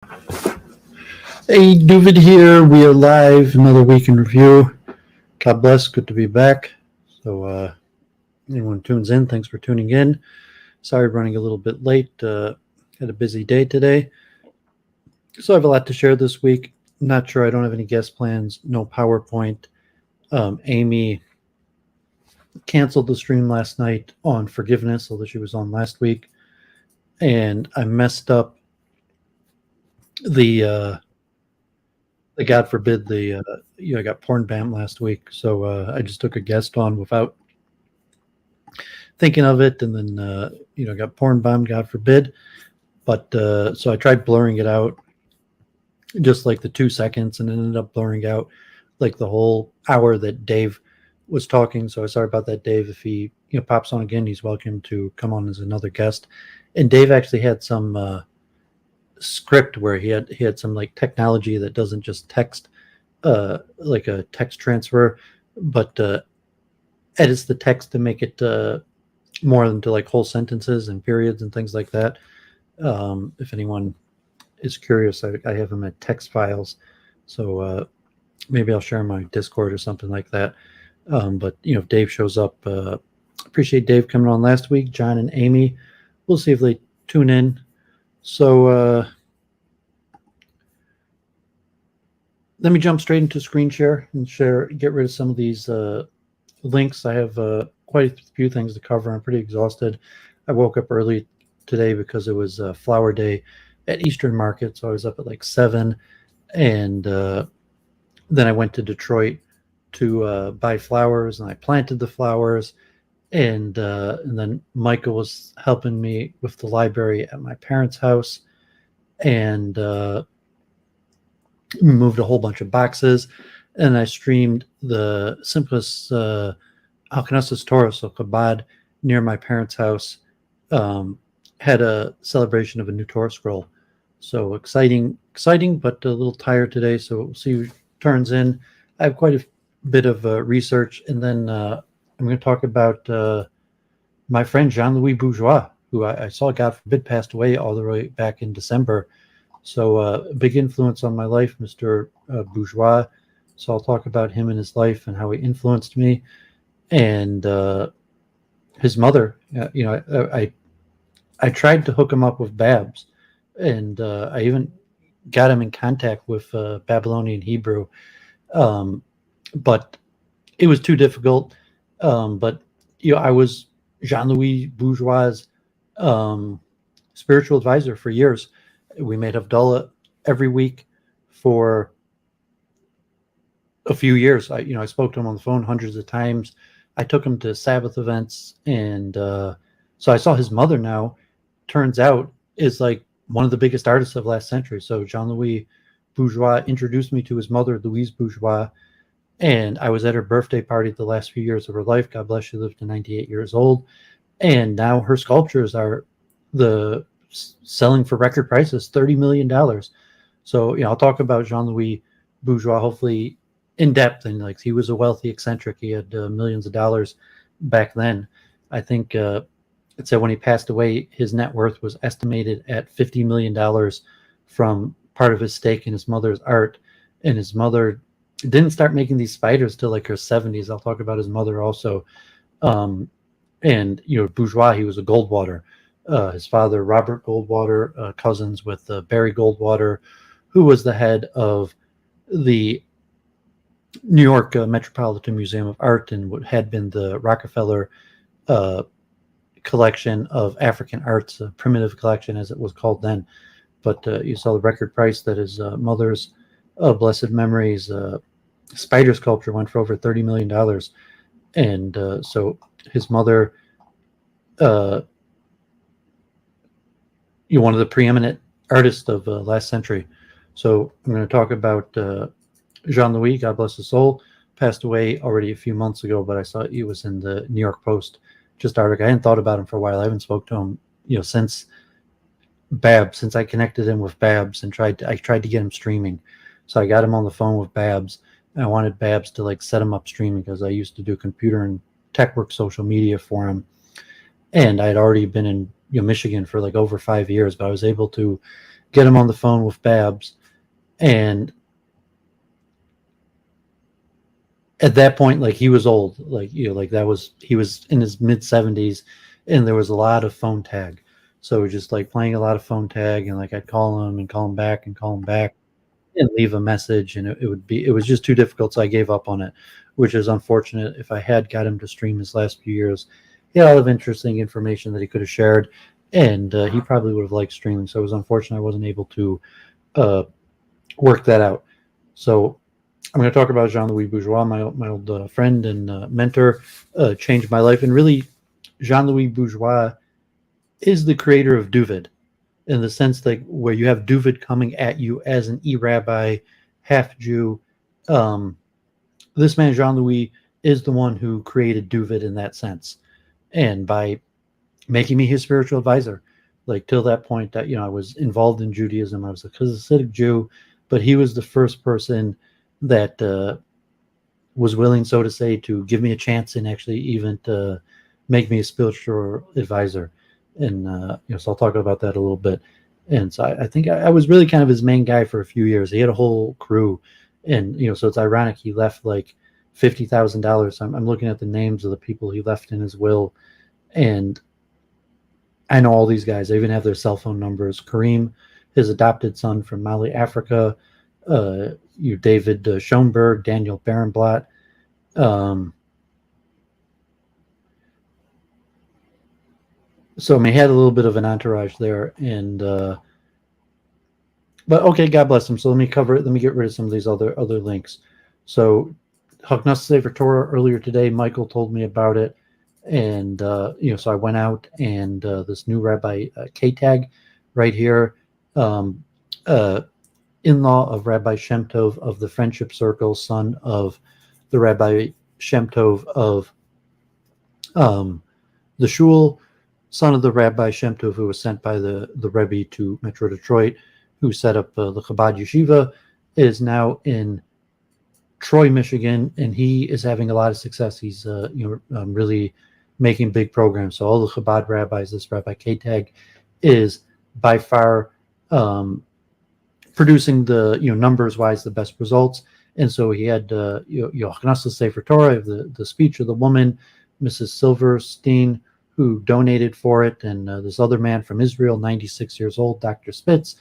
Hey, Doovid here. We are live. Another week in review. God bless. Good to be back. So, anyone tunes in, thanks for tuning in. Sorry, running a little bit late. Had a busy day today. So, I have a lot to share this week. Not sure. I don't have any guest plans. No PowerPoint. Amy canceled the stream last night on forgiveness, although she was on last week. And I messed up the God forbid I got porn banned last week, so I just took a guest on without thinking of it, and then got porn bombed, God forbid. But so I tried blurring it out, just like the 2 seconds, and it ended up blurring out like the whole hour that Dave was talking. So sorry about that, Dave. If he pops on again, he's welcome to come on as another guest. And Dave actually had some script where he had some like technology that doesn't just text like a text transfer, but edits the text to make it more into like whole sentences and periods and things like that. If anyone is curious, I have them at text files, so maybe I'll share my Discord or something like that. But if Dave shows up, appreciate Dave coming on last week. John and Amy, we'll see if they tune in. So let me jump straight into screen share and get rid of some of these links. I have quite a few things to cover. I'm pretty exhausted. I woke up early today because it was flower day at Eastern Market, so I was up at like 7, and then I went to Detroit to buy flowers, and I planted the flowers, and then Michael was helping me with the library at my parents' house, and moved a whole bunch of boxes, and I streamed the simplest Unconsciousness Torah, so Chabad, near my parents' house, had a celebration of a new Torah scroll. So exciting, but a little tired today, so we'll see who turns in. I have quite a bit of research, and then I'm going to talk about my friend Jean-Louis Bourgeois, who I saw, God forbid, passed away all the way back in December. So a big influence on my life, Mr. Bourgeois. So I'll talk about him and his life and how he influenced me, and his mother. I tried to hook him up with Babs, and I even got him in contact with Babylonian Hebrew, but it was too difficult. But I was Jean-Louis Bourgeois' spiritual advisor for years. We made Havdala every week for a few years. I spoke to him on the phone hundreds of times. I took him to Sabbath events, and so I saw his mother now, turns out, is like one of the biggest artists of last century. So Jean-Louis Bourgeois introduced me to his mother, Louise Bourgeois, and I was at her birthday party the last few years of her life. God bless, she lived to 98 years old. And now her sculptures are selling for record prices, $30 million. So, I'll talk about Jean-Louis Bourgeois, hopefully in depth. And like, he was a wealthy eccentric. He had millions of dollars back then. I think it said when he passed away, his net worth was estimated at $50 million from part of his stake in his mother's art. And his mother didn't start making these spiders till like her 70s. I'll talk about his mother also. And Bourgeois, he was a Goldwater. His father, Robert Goldwater, cousins with Barry Goldwater, who was the head of the New York Metropolitan Museum of Art and what had been the Rockefeller collection of African arts, primitive collection as it was called then. But you saw the record price that his mother's blessed memories spider sculpture went for over $30 million. And so his mother, one of the preeminent artists of last century. So I'm going to talk about Jean-Louis, God bless his soul, passed away already a few months ago, but I saw he was in the New York Post just article. I hadn't thought about him for a while. I haven't spoke to him, since I connected him with Babs and tried to get him streaming. So I got him on the phone with Babs, and I wanted Babs to like set him up streaming because I used to do computer and tech work social media for him. And I had already been in Michigan for like over 5 years, but I was able to get him on the phone with Babs. And at that point, like, he was old, like, like he was in his mid 70s, and there was a lot of phone tag. So just like playing a lot of phone tag, and like I'd call him and call him back and call him back and leave a message, and it was just too difficult. So I gave up on it, which is unfortunate. If I had got him to stream his last few years, he had a lot of interesting information that he could have shared, and he probably would have liked streaming. So it was unfortunate I wasn't able to work that out. So I'm going to talk about Jean-Louis Bourgeois, my old friend and mentor, changed my life. And really, Jean-Louis Bourgeois is the creator of Doooovid, in the sense that where you have Doooovid coming at you as an e-rabbi, half Jew. This man, Jean-Louis, is the one who created Doooovid in that sense. And by making me his spiritual advisor, like till that point that, I was involved in Judaism. I was a Hasidic Jew, but he was the first person that was willing, so to say, to give me a chance and actually even to make me a spiritual advisor. And so I'll talk about that a little bit. And so I think I was really kind of his main guy for a few years. He had a whole crew, and so it's ironic he left like $50,000. I'm looking at the names of the people he left in his will, and I know all these guys. I even have their cell phone numbers. Kareem, his adopted son from Mali, Africa. David Schoenberg, Daniel Barenblatt. So he had a little bit of an entourage there, and but okay, God bless him. So let me cover it. Let me get rid of some of these other links. So Haknas Sefer Torah earlier today, Michael told me about it, and so I went out, and this new Rabbi K-Tag right here, in-law of Rabbi Shem Tov of the Friendship Circle, son of the Rabbi Shem Tov of the Shul, son of the Rabbi Shem Tov who was sent by the Rebbe to Metro Detroit, who set up the Chabad Yeshiva, is now in Troy, Michigan, and he is having a lot of success. He's really making big programs. So all the Chabad rabbis, this Rabbi K-Tag is by far producing the numbers wise the best results. And so he had Yochanan Sefer Torah, the speech of the woman, Mrs. Silverstein, who donated for it, and this other man from Israel, 96 years old, Dr. Spitz.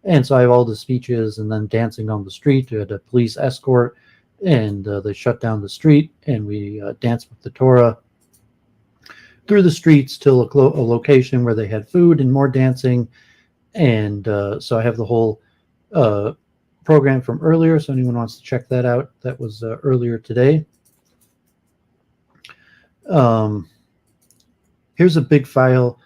And so I have all the speeches, and then dancing on the street. We had a police escort, and they shut down the street, and we danced with the Torah through the streets till a location where they had food and more dancing. And so I have the whole program from earlier, so anyone wants to check that out. That was earlier today. Here's a big file.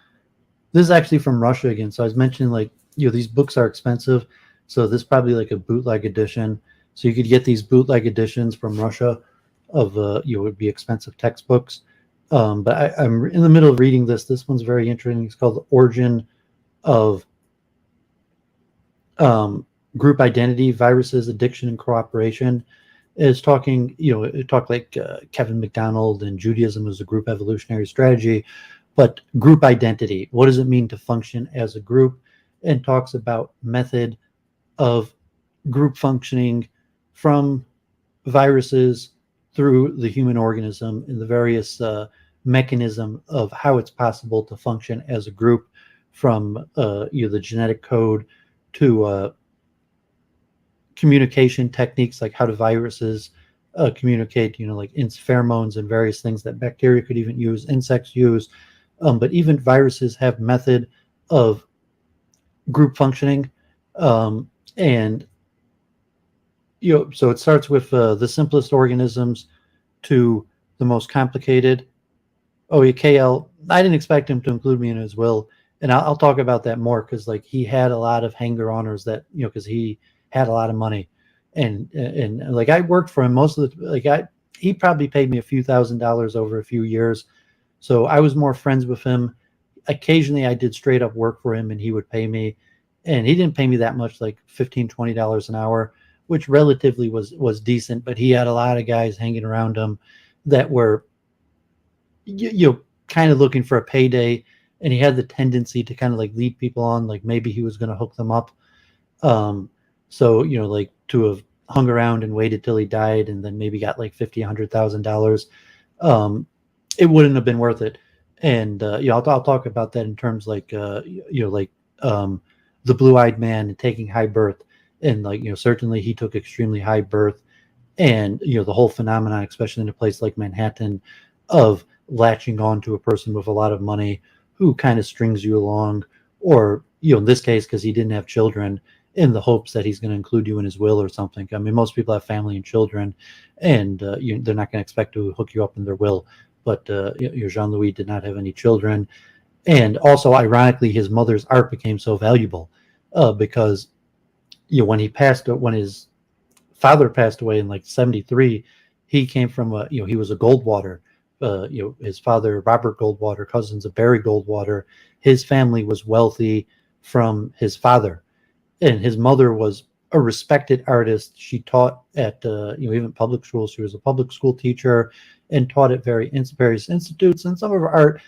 This is actually from Russia again. So I was mentioning, these books are expensive. So this is probably like a bootleg edition. So you could get these bootleg editions from Russia of would be expensive textbooks. But I'm in the middle of reading this. This one's very interesting. It's called The Origin of Group Identity, Viruses, Addiction, and Cooperation. It's talking, it talked like Kevin McDonald and Judaism as a group evolutionary strategy, but group identity. What does it mean to function as a group? And talks about method of group functioning from viruses through the human organism and the various mechanism of how it's possible to function as a group, from the genetic code to communication techniques, like how do viruses communicate, like pheromones and various things that bacteria could even use, insects use. But even viruses have method of group functioning. And so it starts with the simplest organisms to the most complicated. Oh, yeah, KL, I didn't expect him to include me in his will, and I'll talk about that more, because he had a lot of hanger-oners that because he had a lot of money, and I worked for him most of the he probably paid me a few $1,000s over a few years, so I was more friends with him. Occasionally I did straight up work for him, and he would pay me, and he didn't pay me that much, like $15-20 an hour, which relatively was decent, but he had a lot of guys hanging around him that were kind of looking for a payday, and he had the tendency to kind of lead people on, maybe he was going to hook them up. So, like to have hung around and waited till he died and then maybe got like $50,000, $100,000, it wouldn't have been worth it. And I'll talk about that in terms like the blue-eyed man and taking high birth, and like certainly he took extremely high birth, and the whole phenomenon, especially in a place like Manhattan, of latching on to a person with a lot of money who kind of strings you along, or in this case, because he didn't have children, in the hopes that he's going to include you in his will or something. I mean, most people have family and children, and they're not going to expect to hook you up in their will. But Jean-Louis did not have any children. And also, ironically, his mother's art became so valuable because when his father passed away in like 73, he came from he was a Goldwater. His father, Robert Goldwater, cousins of Barry Goldwater, his family was wealthy from his father. And his mother was a respected artist. She taught at even public schools. She was a public school teacher and taught at various institutes, and some of her art.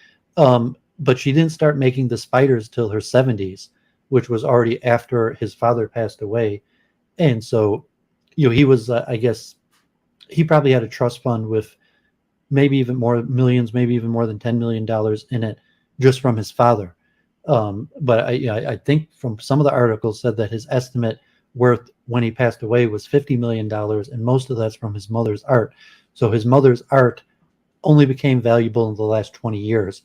But she didn't start making the spiders till her 70s, which was already after his father passed away. And so, he was, I guess, he probably had a trust fund with maybe even more millions, maybe even more than $10 million in it, just from his father. But I think from some of the articles said that his estimate worth when he passed away was $50 million, and most of that's from his mother's art. So his mother's art only became valuable in the last 20 years.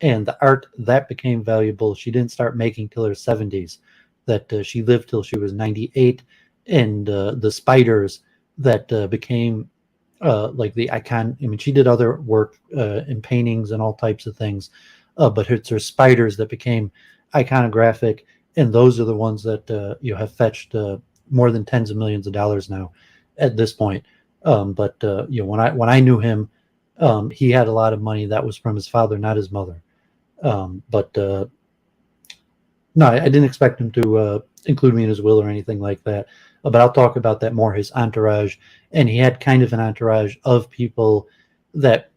And the art that became valuable, she didn't start making till her 70s, that she lived till she was 98. And the spiders that became like the icon, I mean, she did other work in paintings and all types of things, but it's her spiders that became iconographic. And those are the ones that have fetched more than tens of millions of dollars now at this point. But when I knew him, he had a lot of money that was from his father, not his mother. But no, I didn't expect him to include me in his will or anything like that. But I'll talk about that more, his entourage. And he had kind of an entourage of people that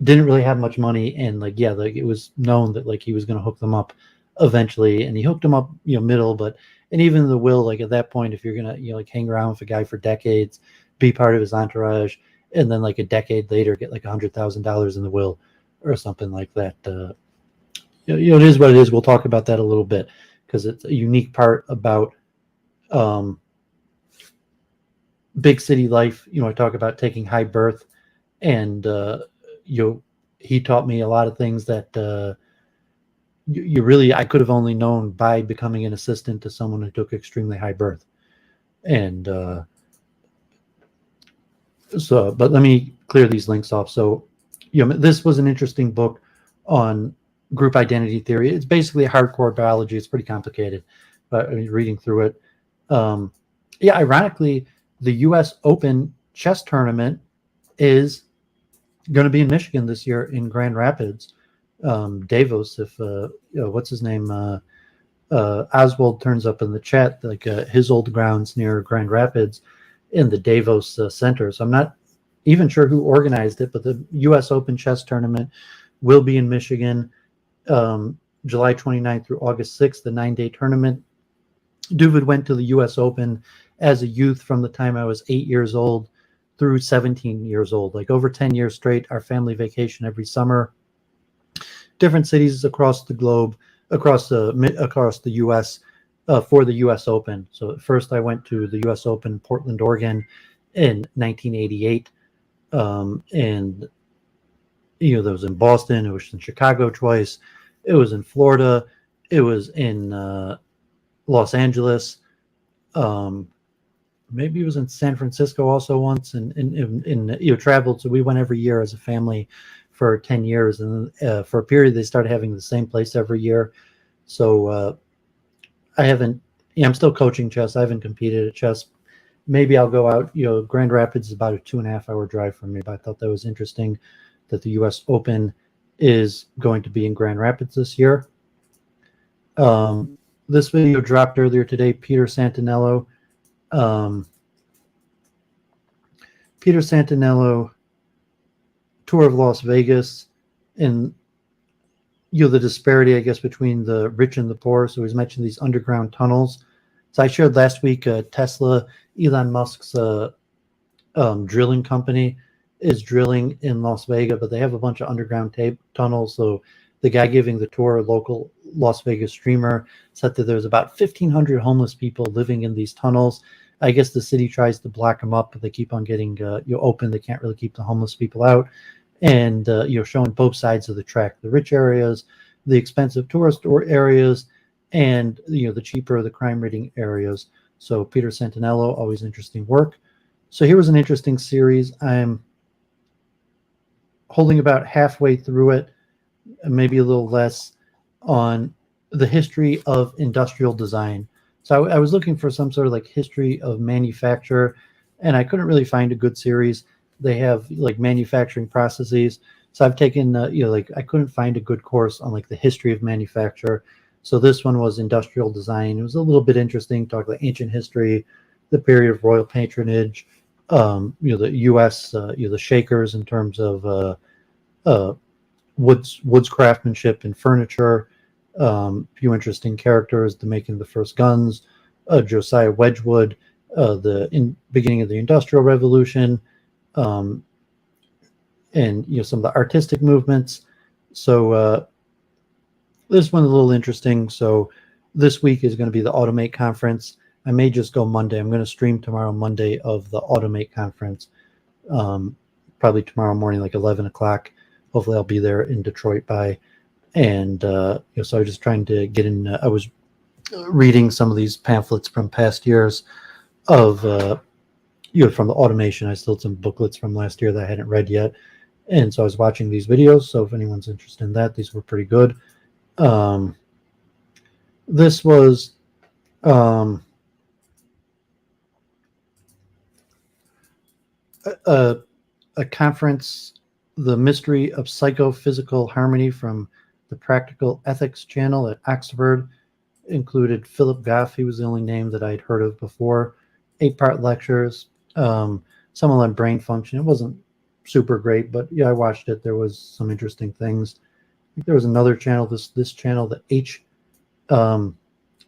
didn't really have much money. And like it was known that like he was going to hook them up eventually. And he hooked them up, middle. And even the will, like at that point, if you're going to, like hang around with a guy for decades, be part of his entourage, and then like a decade later get like $100,000 in the will or something like that. It is what it is. We'll talk about that a little bit because it's a unique part about big city life. I talk about taking high birth, and he taught me a lot of things that I could have only known by becoming an assistant to someone who took extremely high birth. And but let me clear these links off. So, this was an interesting book on group identity theory. It's basically a hardcore biology. It's pretty complicated, but reading through it. Ironically, the U.S. Open chess tournament is going to be in Michigan this year in Grand Rapids. Davos, if what's his name, Oswald turns up in the chat, like his old grounds near Grand Rapids in the Davos Center. So I'm not even sure who organized it, but the U.S. Open chess tournament will be in Michigan, July 29th through August 6th, the 9-day tournament. Doooovid went to the U.S. Open as a youth from the time I was 8 years old through 17 years old, like over 10 years straight. Our family vacation every summer, different cities across the globe, across the U.S. For the U.S. Open. So at first I went to the U.S. Open, Portland, Oregon, in 1988, and that was in Boston. It was in Chicago twice. It was in Florida. It was in Los Angeles. Maybe it was in San Francisco also once, and traveled. So we went every year as a family for 10 years, and for a period they started having the same place every year. So I'm still coaching chess. I haven't competed at chess. Maybe I'll go out. Grand Rapids is about a 2.5 hour drive from me, but I thought that was interesting that the U.S. Open is going to be in Grand Rapids this year. This video dropped earlier today. Peter Santinello, tour of Las Vegas, and the disparity, I guess, between the rich and the poor. So he's mentioned these underground tunnels So I shared last week, Tesla, Elon Musk's drilling company is drilling in Las Vegas, but they have a bunch of underground tunnels. So the guy giving the tour, a local Las Vegas streamer, said that there's about 1,500 homeless people living in these tunnels. I guess the city tries to block them up, but they keep on getting open. They can't really keep the homeless people out. And showing both sides of the track, the rich areas, the expensive tourist areas, and the cheaper, the crime rating areas. So Peter Santinello, always interesting work. So here was an interesting series. I'm holding about halfway through it, maybe a little less, on the history of industrial design. So I was looking for some sort of like history of manufacture, and I couldn't really find a good series. They have like manufacturing processes. So I've taken, I couldn't find a good course on like the history of manufacture. So this one was industrial design. It was a little bit interesting, talk about ancient history, the period of royal patronage, the U.S., the Shakers in terms of woods craftsmanship and furniture. Few interesting characters, the making of the first guns, Josiah Wedgwood, the beginning of the Industrial Revolution, and some of the artistic movements. So this one's a little interesting. So this week is going to be the Automate conference. I may just go Monday. I'm going to stream tomorrow, Monday, of the Automate conference, probably tomorrow morning, like 11 o'clock. Hopefully I'll be there in Detroit by. And so I was just trying to get in. I was reading some of these pamphlets from past years of, from the automation. I still had some booklets from last year that I hadn't read yet. And so I was watching these videos. So if anyone's interested in that, these were pretty good. This was a conference, The Mystery of Psychophysical Harmony, from the Practical Ethics channel at Oxford. Included Philip Goff. He was the only name that I'd heard of before. 8-part lectures, some on brain function. It wasn't super great, but yeah, I watched it. There was some interesting things. I think there was another channel, this channel, the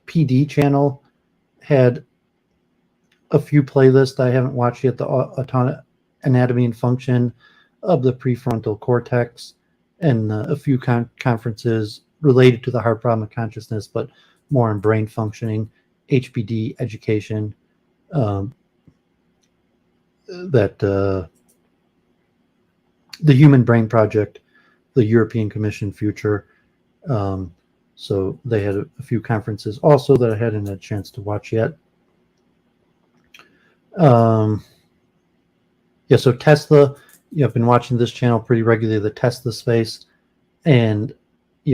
PD channel, had a few playlists I haven't watched yet. The Anatomy and Function of the Prefrontal Cortex, and a few conferences related to the hard problem of consciousness, but more on brain functioning, HBD education, the Human Brain Project, the European Commission Future. So they had a few conferences also that I hadn't had a chance to watch yet. So Tesla, I've been watching this channel pretty regularly, the Tesla space, and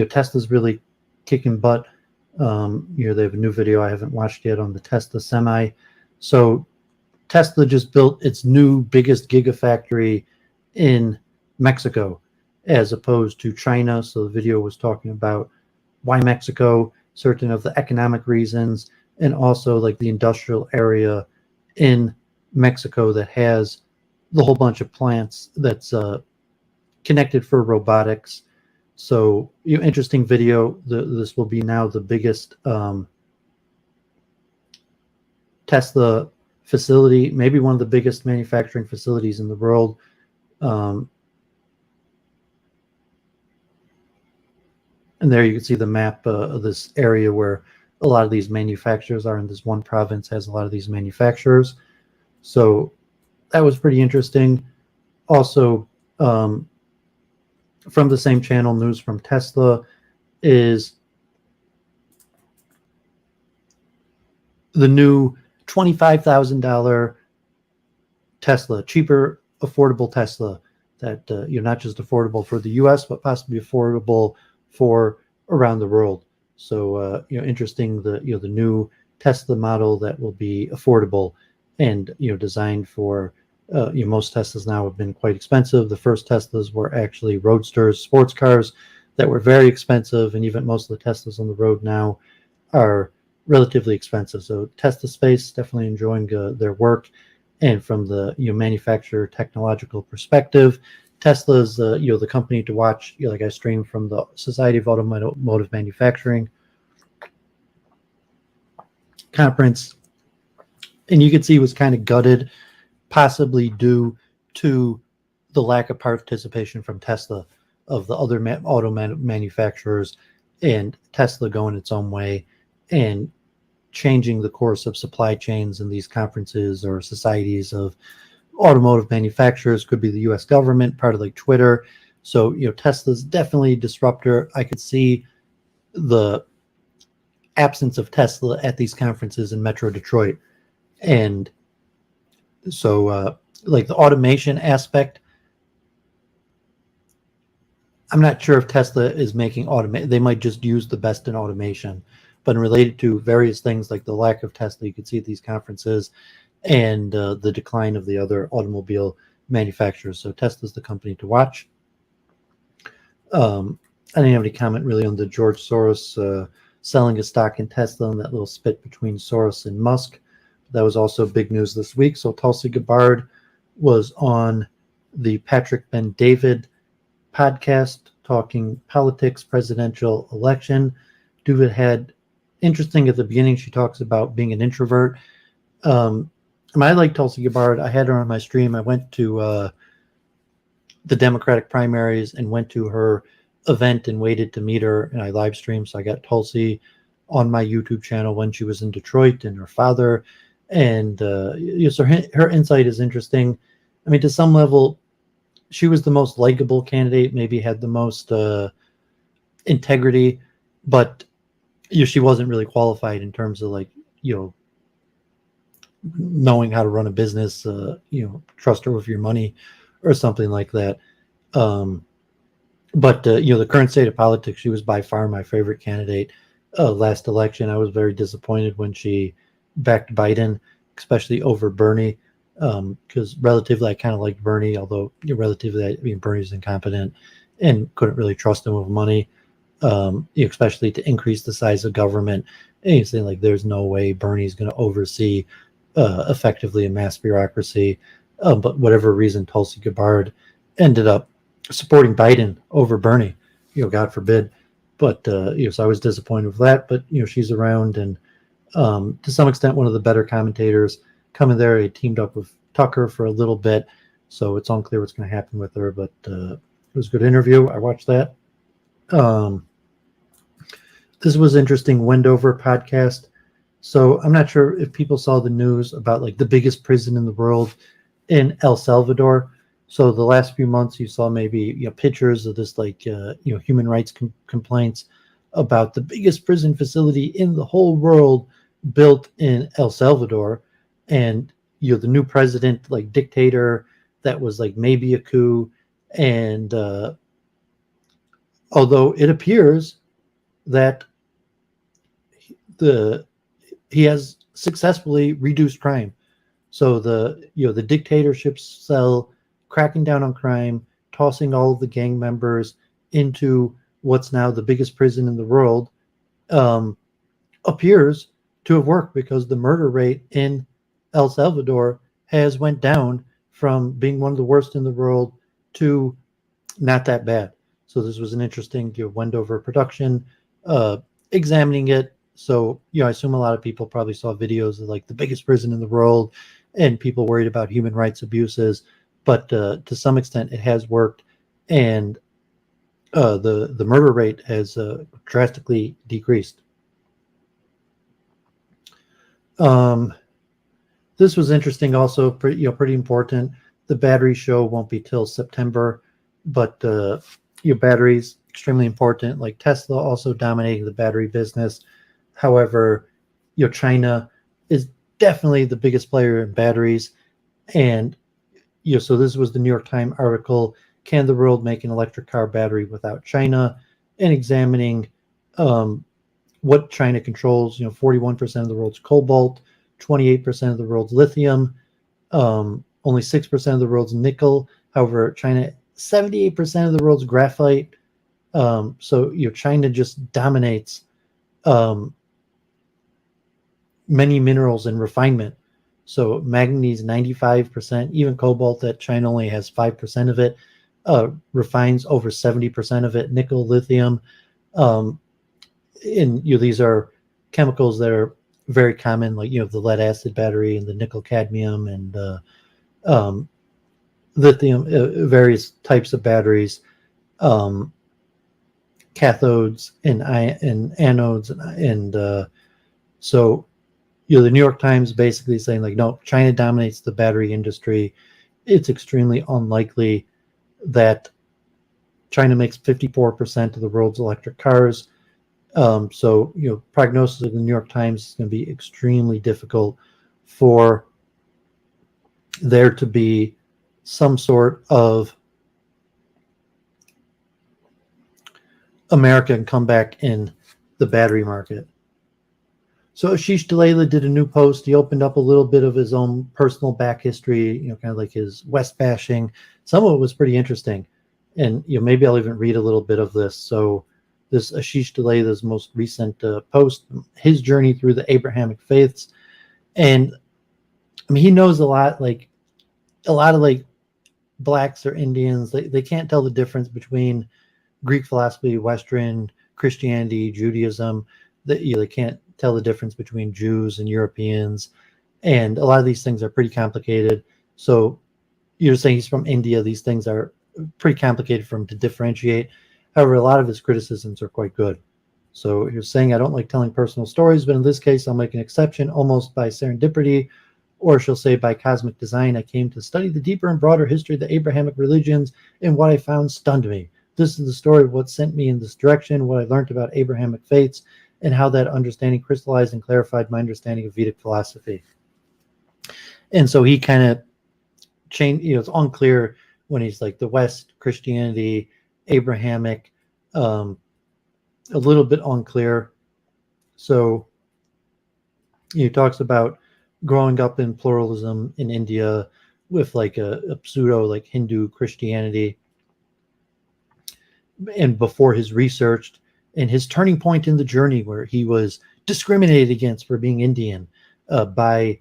Tesla's really kicking butt. They have a new video I haven't watched yet on the Tesla Semi. So Tesla just built its new biggest gigafactory in Mexico, as opposed to China. So the video was talking about why Mexico, certain of the economic reasons, and also like the industrial area in Mexico that has the whole bunch of plants that's connected for robotics. So interesting video. This will be now the biggest Tesla facility, maybe one of the biggest manufacturing facilities in the world. And there you can see the map of this area where a lot of these manufacturers are, in this one province has a lot of these manufacturers. So that was pretty interesting. Also, from the same channel, news from Tesla, is the new $25,000 Tesla, cheaper, affordable Tesla, that not just affordable for the U.S., but possibly affordable for around the world. So interesting, the new Tesla model that will be affordable and designed for most Teslas now have been quite expensive. The first Teslas were actually roadsters, sports cars that were very expensive, and even most of the Teslas on the road now are relatively expensive. So Tesla space, definitely enjoying their work. And from the manufacturer technological perspective, Tesla's the company to watch. Like I stream from the Society of Automotive Manufacturing. conference, and you could see was kind of gutted, possibly due to the lack of participation from Tesla, of the other auto manufacturers, and Tesla going its own way and changing the course of supply chains in these conferences or societies of automotive manufacturers. Could be the U.S. government, part of like Twitter. So, Tesla's definitely a disruptor. I could see the absence of Tesla at these conferences in Metro Detroit. And so, like the automation aspect, I'm not sure if Tesla is making they might just use the best in automation, but related to various things like the lack of Tesla, you could see at these conferences, and the decline of the other automobile manufacturers. So Tesla's the company to watch. I didn't have any comment really on the George Soros selling a stock in Tesla and that little spit between Soros and Musk. That was also big news this week. So Tulsi Gabbard was on the Patrick Ben-David podcast talking politics, presidential election. Doovid had interesting at the beginning. She talks about being an introvert. I like Tulsi Gabbard. I had her on my stream. I went to the Democratic primaries and went to her event and waited to meet her, and I live streamed. So I got Tulsi on my YouTube channel when she was in Detroit, and her father. And so her insight is interesting. I mean, to some level, she was the most likable candidate, maybe had the most integrity, but she wasn't really qualified in terms of knowing how to run a business, trust her with your money or something like that. But the current state of politics, she was by far my favorite candidate last election. I was very disappointed when she backed Biden, especially over Bernie. Because relatively, I kind of liked Bernie, although relatively, Bernie's incompetent and couldn't really trust him with money, especially to increase the size of government. And he's saying there's no way Bernie's going to oversee effectively a mass bureaucracy. But whatever reason, Tulsi Gabbard ended up supporting Biden over Bernie. God forbid. But so I was disappointed with that. But she's around, and to some extent, one of the better commentators. Coming there, I teamed up with Tucker for a little bit, so it's unclear what's going to happen with her, but it was a good interview. I watched that. This was interesting Wendover podcast. So I'm not sure if people saw the news about the biggest prison in the world in El Salvador. So the last few months you saw maybe pictures of this human rights complaints about the biggest prison facility in the whole world built in El Salvador. And the new president, dictator, that was maybe a coup. And although it appears that he has successfully reduced crime, so the dictatorship cell cracking down on crime, tossing all of the gang members into what's now the biggest prison in the world, appears to have worked, because the murder rate in El Salvador has went down from being one of the worst in the world to not that bad. So this was an interesting Wendover production examining it. So I assume a lot of people probably saw videos of the biggest prison in the world and people worried about human rights abuses, but to some extent it has worked, and the murder rate has drastically decreased. This was interesting also, pretty important. The battery show won't be till September, but batteries, extremely important. Tesla also dominating the battery business. However, China is definitely the biggest player in batteries. And, so this was the New York Times article, Can the World Make an Electric Car Battery Without China? And examining what China controls, 41% of the world's cobalt, 28% of the world's lithium, only 6% of the world's nickel. However, China, 78% of the world's graphite. So China just dominates many minerals in refinement. So manganese, 95%, even cobalt that China only has 5% of it, refines over 70% of it, nickel, lithium. And these are chemicals that are very common, like, the lead acid battery and the nickel cadmium and um, lithium, various types of batteries, cathodes and anodes, and so the New York Times basically saying, like, no, China dominates the battery industry. It's extremely unlikely that China makes 54% of the world's electric cars. So prognosis of the New York Times is going to be extremely difficult for there to be some sort of American comeback in the battery market. So Ashish Delela did a new post. He opened up a little bit of his own personal back history, kind of like his West bashing. Some of it was pretty interesting. And maybe I'll even read a little bit of this. So this Ashish Delela's most recent post, his journey through the Abrahamic faiths. And I mean, he knows a lot of like blacks or Indians. They can't tell the difference between Greek philosophy, Western Christianity, Judaism. They can't tell the difference between Jews and Europeans, and a lot of these things are pretty complicated. So you're saying he's from India. These things are pretty complicated for him to differentiate. However, a lot of his criticisms are quite good. So you're saying, I don't like telling personal stories, but in this case, I'll make an exception almost by serendipity, or she'll say by cosmic design. I came to study the deeper and broader history of the Abrahamic religions, and what I found stunned me. This is the story of what sent me in this direction, what I learned about Abrahamic faiths, and how that understanding crystallized and clarified my understanding of Vedic philosophy. And so he kind of changed, it's unclear when he's like the West, Christianity, Abrahamic, a little bit unclear. So he talks about growing up in pluralism in India with like a pseudo like Hindu Christianity, and before his research and his turning point in the journey where he was discriminated against for being Indian by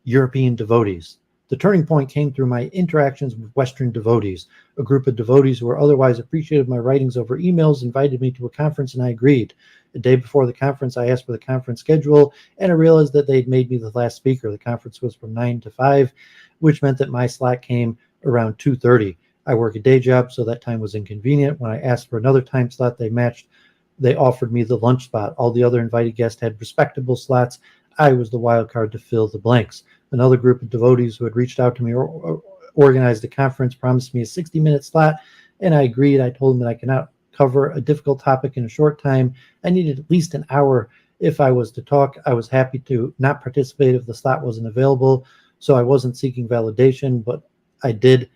European devotees. The turning point came through my interactions with Western devotees. A group of devotees who were otherwise appreciative of my writings over emails invited me to a conference, and I agreed. The day before the conference, I asked for the conference schedule, and I realized that they'd made me the last speaker. The conference was from 9 to 5, which meant that my slot came around 2:30. I work a day job, so that time was inconvenient. When I asked for another time slot, they offered me the lunch spot. All the other invited guests had respectable slots. I was the wild card to fill the blanks. Another group of devotees who had reached out to me or organized a conference promised me a 60-minute slot, and I agreed. I told them that I cannot cover a difficult topic in a short time. I needed at least an hour if I was to talk. I was happy to not participate if the slot wasn't available, so I wasn't seeking validation, but I did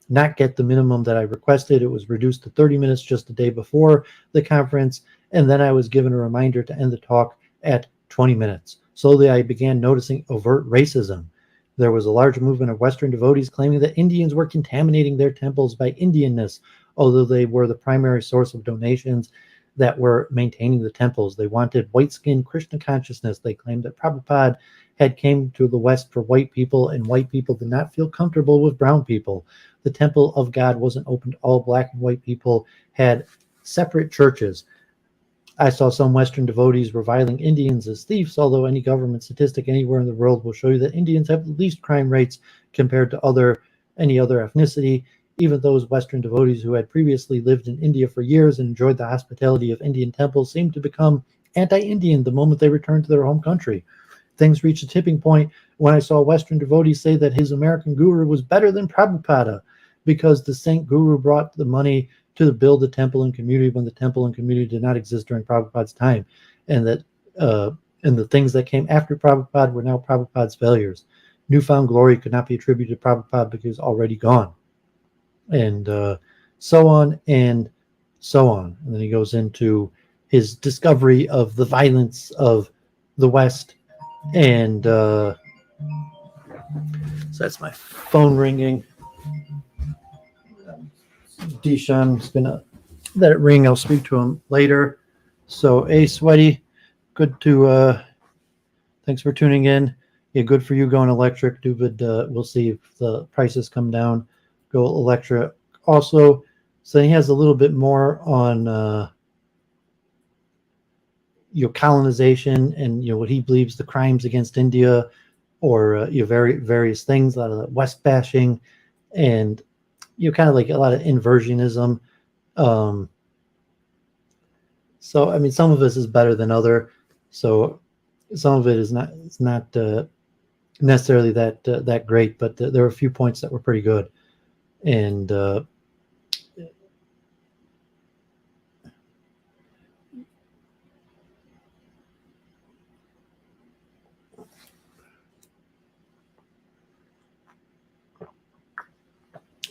not get the minimum that I requested. It was reduced to 30 minutes just the day before the conference, and then I was given a reminder to end the talk at 20 minutes. Slowly, I began noticing overt racism. There was a large movement of Western devotees claiming that Indians were contaminating their temples by Indianness, although they were the primary source of donations that were maintaining the temples. They wanted white-skinned Krishna consciousness. They claimed that Prabhupada had came to the West for white people, and white people did not feel comfortable with brown people. The temple of God wasn't open to all black and white people, had separate churches. I saw some Western devotees reviling Indians as thieves, although any government statistic anywhere in the world will show you that Indians have the least crime rates compared to any other ethnicity. Even those Western devotees who had previously lived in India for years and enjoyed the hospitality of Indian temples seemed to become anti-Indian the moment they returned to their home country. Things reached a tipping point when I saw Western devotees say that his American guru was better than Prabhupada because the saint guru brought the money to build the temple and community when the temple and community did not exist during Prabhupada's time, and that and the things that came after Prabhupada were now Prabhupada's failures. Newfound glory could not be attributed to Prabhupada because he was already gone, and so on and so on. And then he goes into his discovery of the violence of the West, and so that's my phone ringing. Deshaun's gonna let it ring. I'll speak to him later. So, Sweaty, good to thanks for tuning in. Yeah, good for you going electric. Doooovid, we'll see if the prices come down. Go electric. Also, so he has a little bit more on colonization and what he believes the crimes against India, or various things, a lot of West bashing, and kind of like a lot of inversionism. So I mean, some of this is better than other. So some of it is not necessarily that great, but there were a few points that were pretty good. And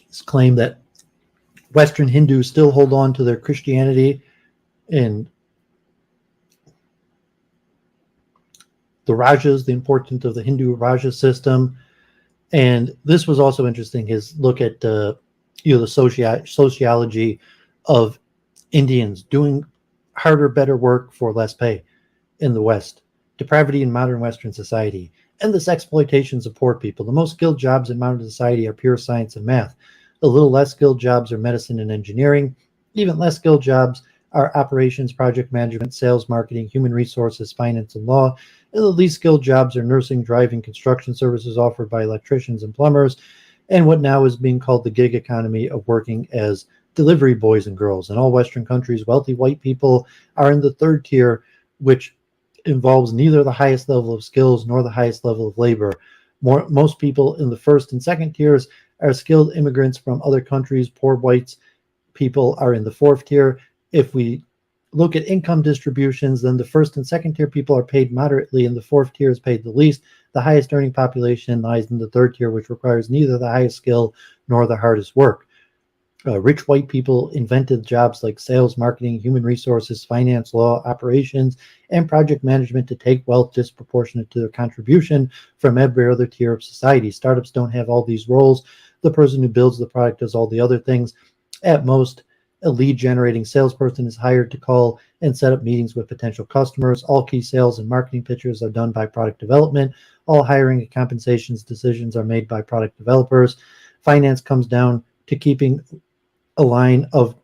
this claim that Western Hindus still hold on to their Christianity, and the Rajas, the importance of the Hindu Raja system. And this was also interesting, his look at the sociology of Indians doing harder, better work for less pay in the West, depravity in modern Western society, endless exploitations of poor people. The most skilled jobs in modern society are pure science and math. The little less skilled jobs are medicine and engineering. Even less skilled jobs are operations, project management, sales, marketing, human resources, finance, and law. And the least skilled jobs are nursing, driving, construction services offered by electricians and plumbers, and what now is being called the gig economy of working as delivery boys and girls. In all Western countries, wealthy white people are in the third tier, which involves neither the highest level of skills nor the highest level of labor. Most people in the first and second tiers are skilled immigrants from other countries. Poor whites people are in the fourth tier. If we look at income distributions, then the first and second tier people are paid moderately, and the fourth tier is paid the least. The highest earning population lies in the third tier, which requires neither the highest skill nor the hardest work. Rich white people invented jobs like sales, marketing, human resources, finance, law, operations, and project management to take wealth disproportionate to their contribution from every other tier of society. Startups don't have all these roles. The person who builds the product does all the other things. At most, a lead generating salesperson is hired to call and set up meetings with potential customers. All key sales and marketing pitches are done by product development. All hiring and compensations decisions are made by product developers. Finance comes down to keeping a line of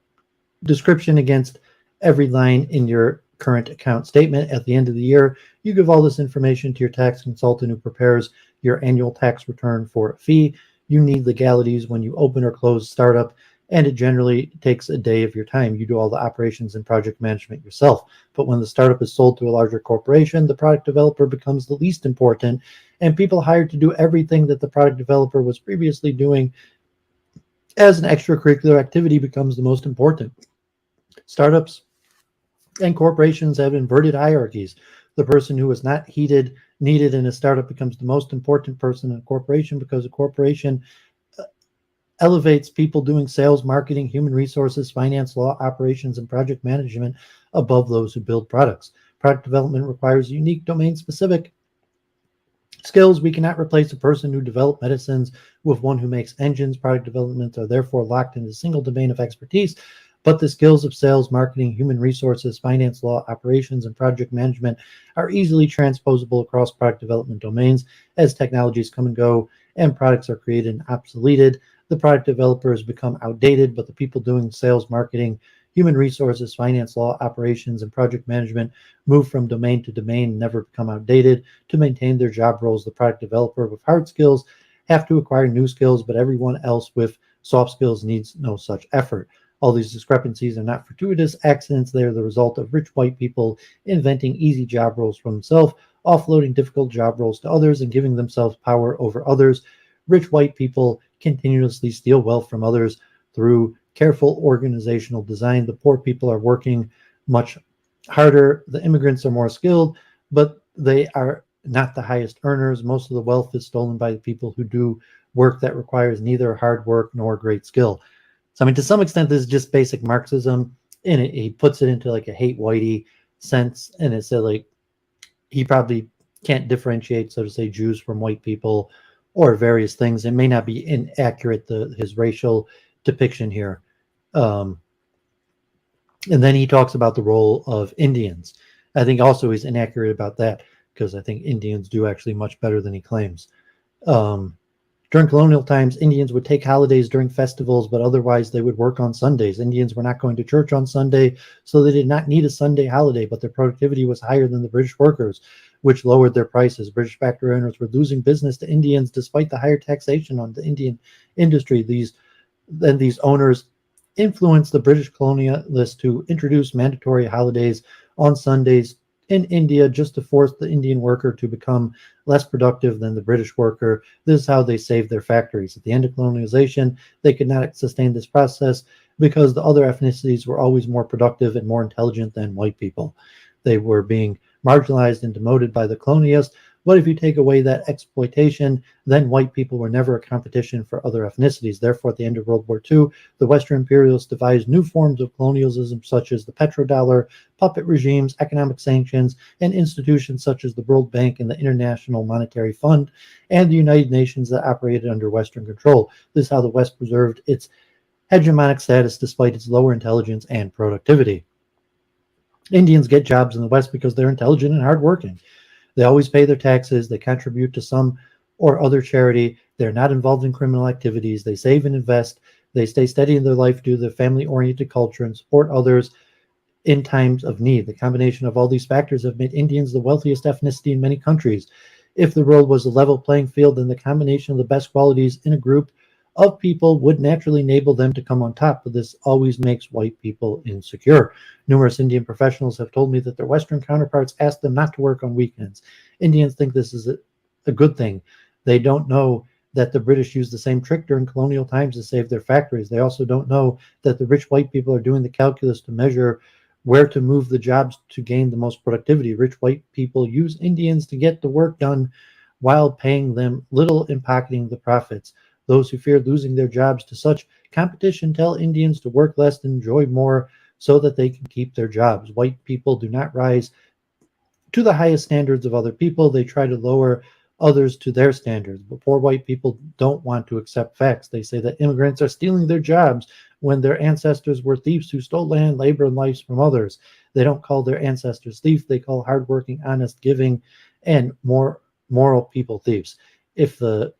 description against every line in your current account statement. At the end of the year, you give all this information to your tax consultant who prepares your annual tax return for a fee. You need legalities when you open or close a startup, and it generally takes a day of your time. You do all the operations and project management yourself. But when the startup is sold to a larger corporation, the product developer becomes the least important, and people hired to do everything that the product developer was previously doing as an extracurricular activity becomes the most important. Startups and corporations have inverted hierarchies. The person who is not needed in a startup becomes the most important person in a corporation, because a corporation elevates people doing sales, marketing, human resources, finance, law, operations, and project management above those who build products. Product development requires unique domain-specific skills. We cannot replace a person who developed medicines with one who makes engines. Product development are therefore locked in a single domain of expertise, but the skills of sales, marketing, human resources, finance, law, operations, and project management are easily transposable across product development domains. As technologies come and go and products are created and obsoleted, the product developers become outdated, but the people doing sales, marketing, human resources, finance, law, operations, and project management move from domain to domain and never become outdated. To maintain their job roles, the product developer with hard skills have to acquire new skills, but everyone else with soft skills needs no such effort. All these discrepancies are not fortuitous accidents. They are the result of rich white people inventing easy job roles for themselves, offloading difficult job roles to others, and giving themselves power over others. Rich white people continuously steal wealth from others through careful organizational design. The poor people are working much harder. The immigrants are more skilled, but they are not the highest earners. Most of the wealth is stolen by the people who do work that requires neither hard work nor great skill. So, I mean, to some extent, this is just basic Marxism, and he puts it into like a hate whitey sense, and it's like he probably can't differentiate, so to say, Jews from white people or various things. It may not be inaccurate, his racial depiction here. And then he talks about the role of Indians. I think also he's inaccurate about that, because I think Indians do actually much better than he claims. During colonial times, Indians would take holidays during festivals, but otherwise they would work on Sundays. Indians were not going to church on Sunday, so they did not need a Sunday holiday, but their productivity was higher than the British workers, which lowered their prices. British factory owners were losing business to Indians despite the higher taxation on the Indian industry. These owners influenced the British colonialists to introduce mandatory holidays on Sundays in India just to force the Indian worker to become less productive than the British worker. This is how they saved their factories. At the end of colonialization, they could not sustain this process because the other ethnicities were always more productive and more intelligent than white people. They were being marginalized and demoted by the colonialists. But if you take away that exploitation, then white people were never a competition for other ethnicities. Therefore, at the end of World War II, the Western imperialists devised new forms of colonialism, such as the petrodollar, puppet regimes, economic sanctions, and institutions such as the World Bank and the International Monetary Fund, and the United Nations that operated under Western control. This is how the West preserved its hegemonic status despite its lower intelligence and productivity. Indians get jobs in the West because they're intelligent and hardworking. They always pay their taxes. They contribute to some or other charity. They're not involved in criminal activities. They save and invest. They stay steady in their life due to their family-oriented culture and support others in times of need. The combination of all these factors have made Indians the wealthiest ethnicity in many countries. If the world was a level playing field, then the combination of the best qualities in a group of people would naturally enable them to come on top, but this always makes white people insecure. Numerous Indian professionals have told me that their Western counterparts ask them not to work on weekends. Indians think this is a good thing. They don't know that the British used the same trick during colonial times to save their factories. They also don't know that the rich white people are doing the calculus to measure where to move the jobs to gain the most productivity. Rich white people use Indians to get the work done while paying them little and pocketing the profits. Those who fear losing their jobs to such competition tell Indians to work less and enjoy more so that they can keep their jobs. White people do not rise to the highest standards of other people. They try to lower others to their standards. But poor white people don't want to accept facts. They say that immigrants are stealing their jobs when their ancestors were thieves who stole land, labor, and lives from others. They don't call their ancestors thieves. They call hardworking, honest, giving, and more moral people thieves. If the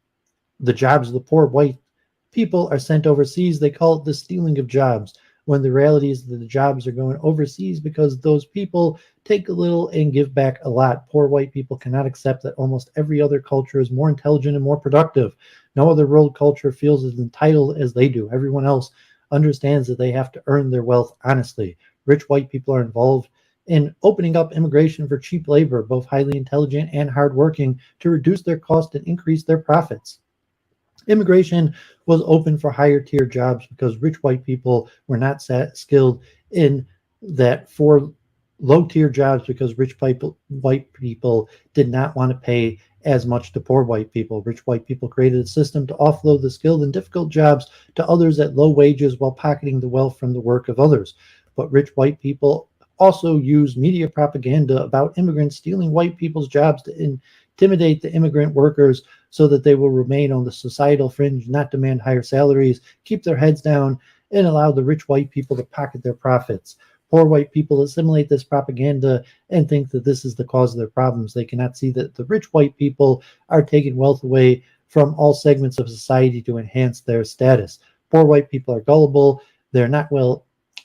jobs of the poor white people are sent overseas, they call it the stealing of jobs, when the reality is that the jobs are going overseas because those people take a little and give back a lot. Poor white people cannot accept that almost every other culture is more intelligent and more productive. No other world culture feels as entitled as they do. Everyone else understands that they have to earn their wealth honestly. Rich white people are involved in opening up immigration for cheap labor, both highly intelligent and hardworking, to reduce their cost and increase their profits. Immigration was open for higher tier jobs because rich white people were not skilled in that for low tier jobs because white people did not want to pay as much to poor white people. Rich white people created a system to offload the skilled and difficult jobs to others at low wages while pocketing the wealth from the work of others. But rich white people also use media propaganda about immigrants stealing white people's jobs to intimidate the immigrant workers so that they will remain on the societal fringe, not demand higher salaries, keep their heads down, and allow the rich white people to pocket their profits. Poor white people assimilate this propaganda and think that this is the cause of their problems. They cannot see that the rich white people are taking wealth away from all segments of society to enhance their status. Poor white people are gullible. They're not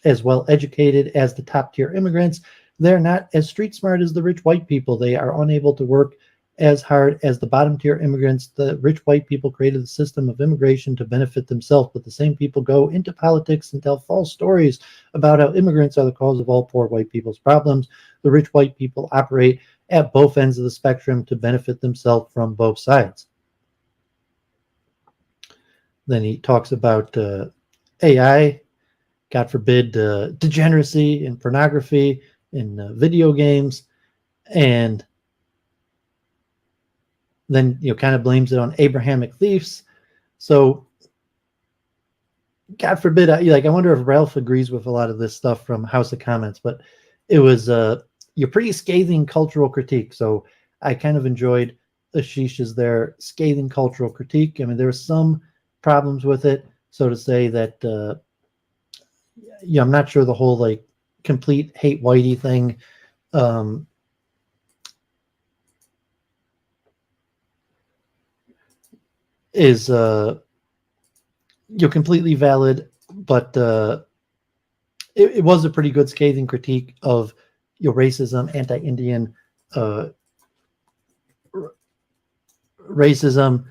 as well educated as the top tier immigrants. They're not as street smart as the rich white people. They are unable to work as hard as the bottom tier immigrants. The rich white people created a system of immigration to benefit themselves, but the same people go into politics and tell false stories about how immigrants are the cause of all poor white people's problems. The rich white people operate at both ends of the spectrum to benefit themselves from both sides. Then he talks about AI, God forbid, degeneracy in pornography, in video games, and then kind of blames it on Abrahamic thieves. So God forbid, I wonder if Ralph agrees with a lot of this stuff from House of Comments, but it was your pretty scathing cultural critique. So I kind of enjoyed Ashish's there scathing cultural critique. I mean, there were some problems with it, so to say that I'm not sure the whole complete hate whitey thing. is completely valid, but it was a pretty good scathing critique of racism, anti-Indian racism.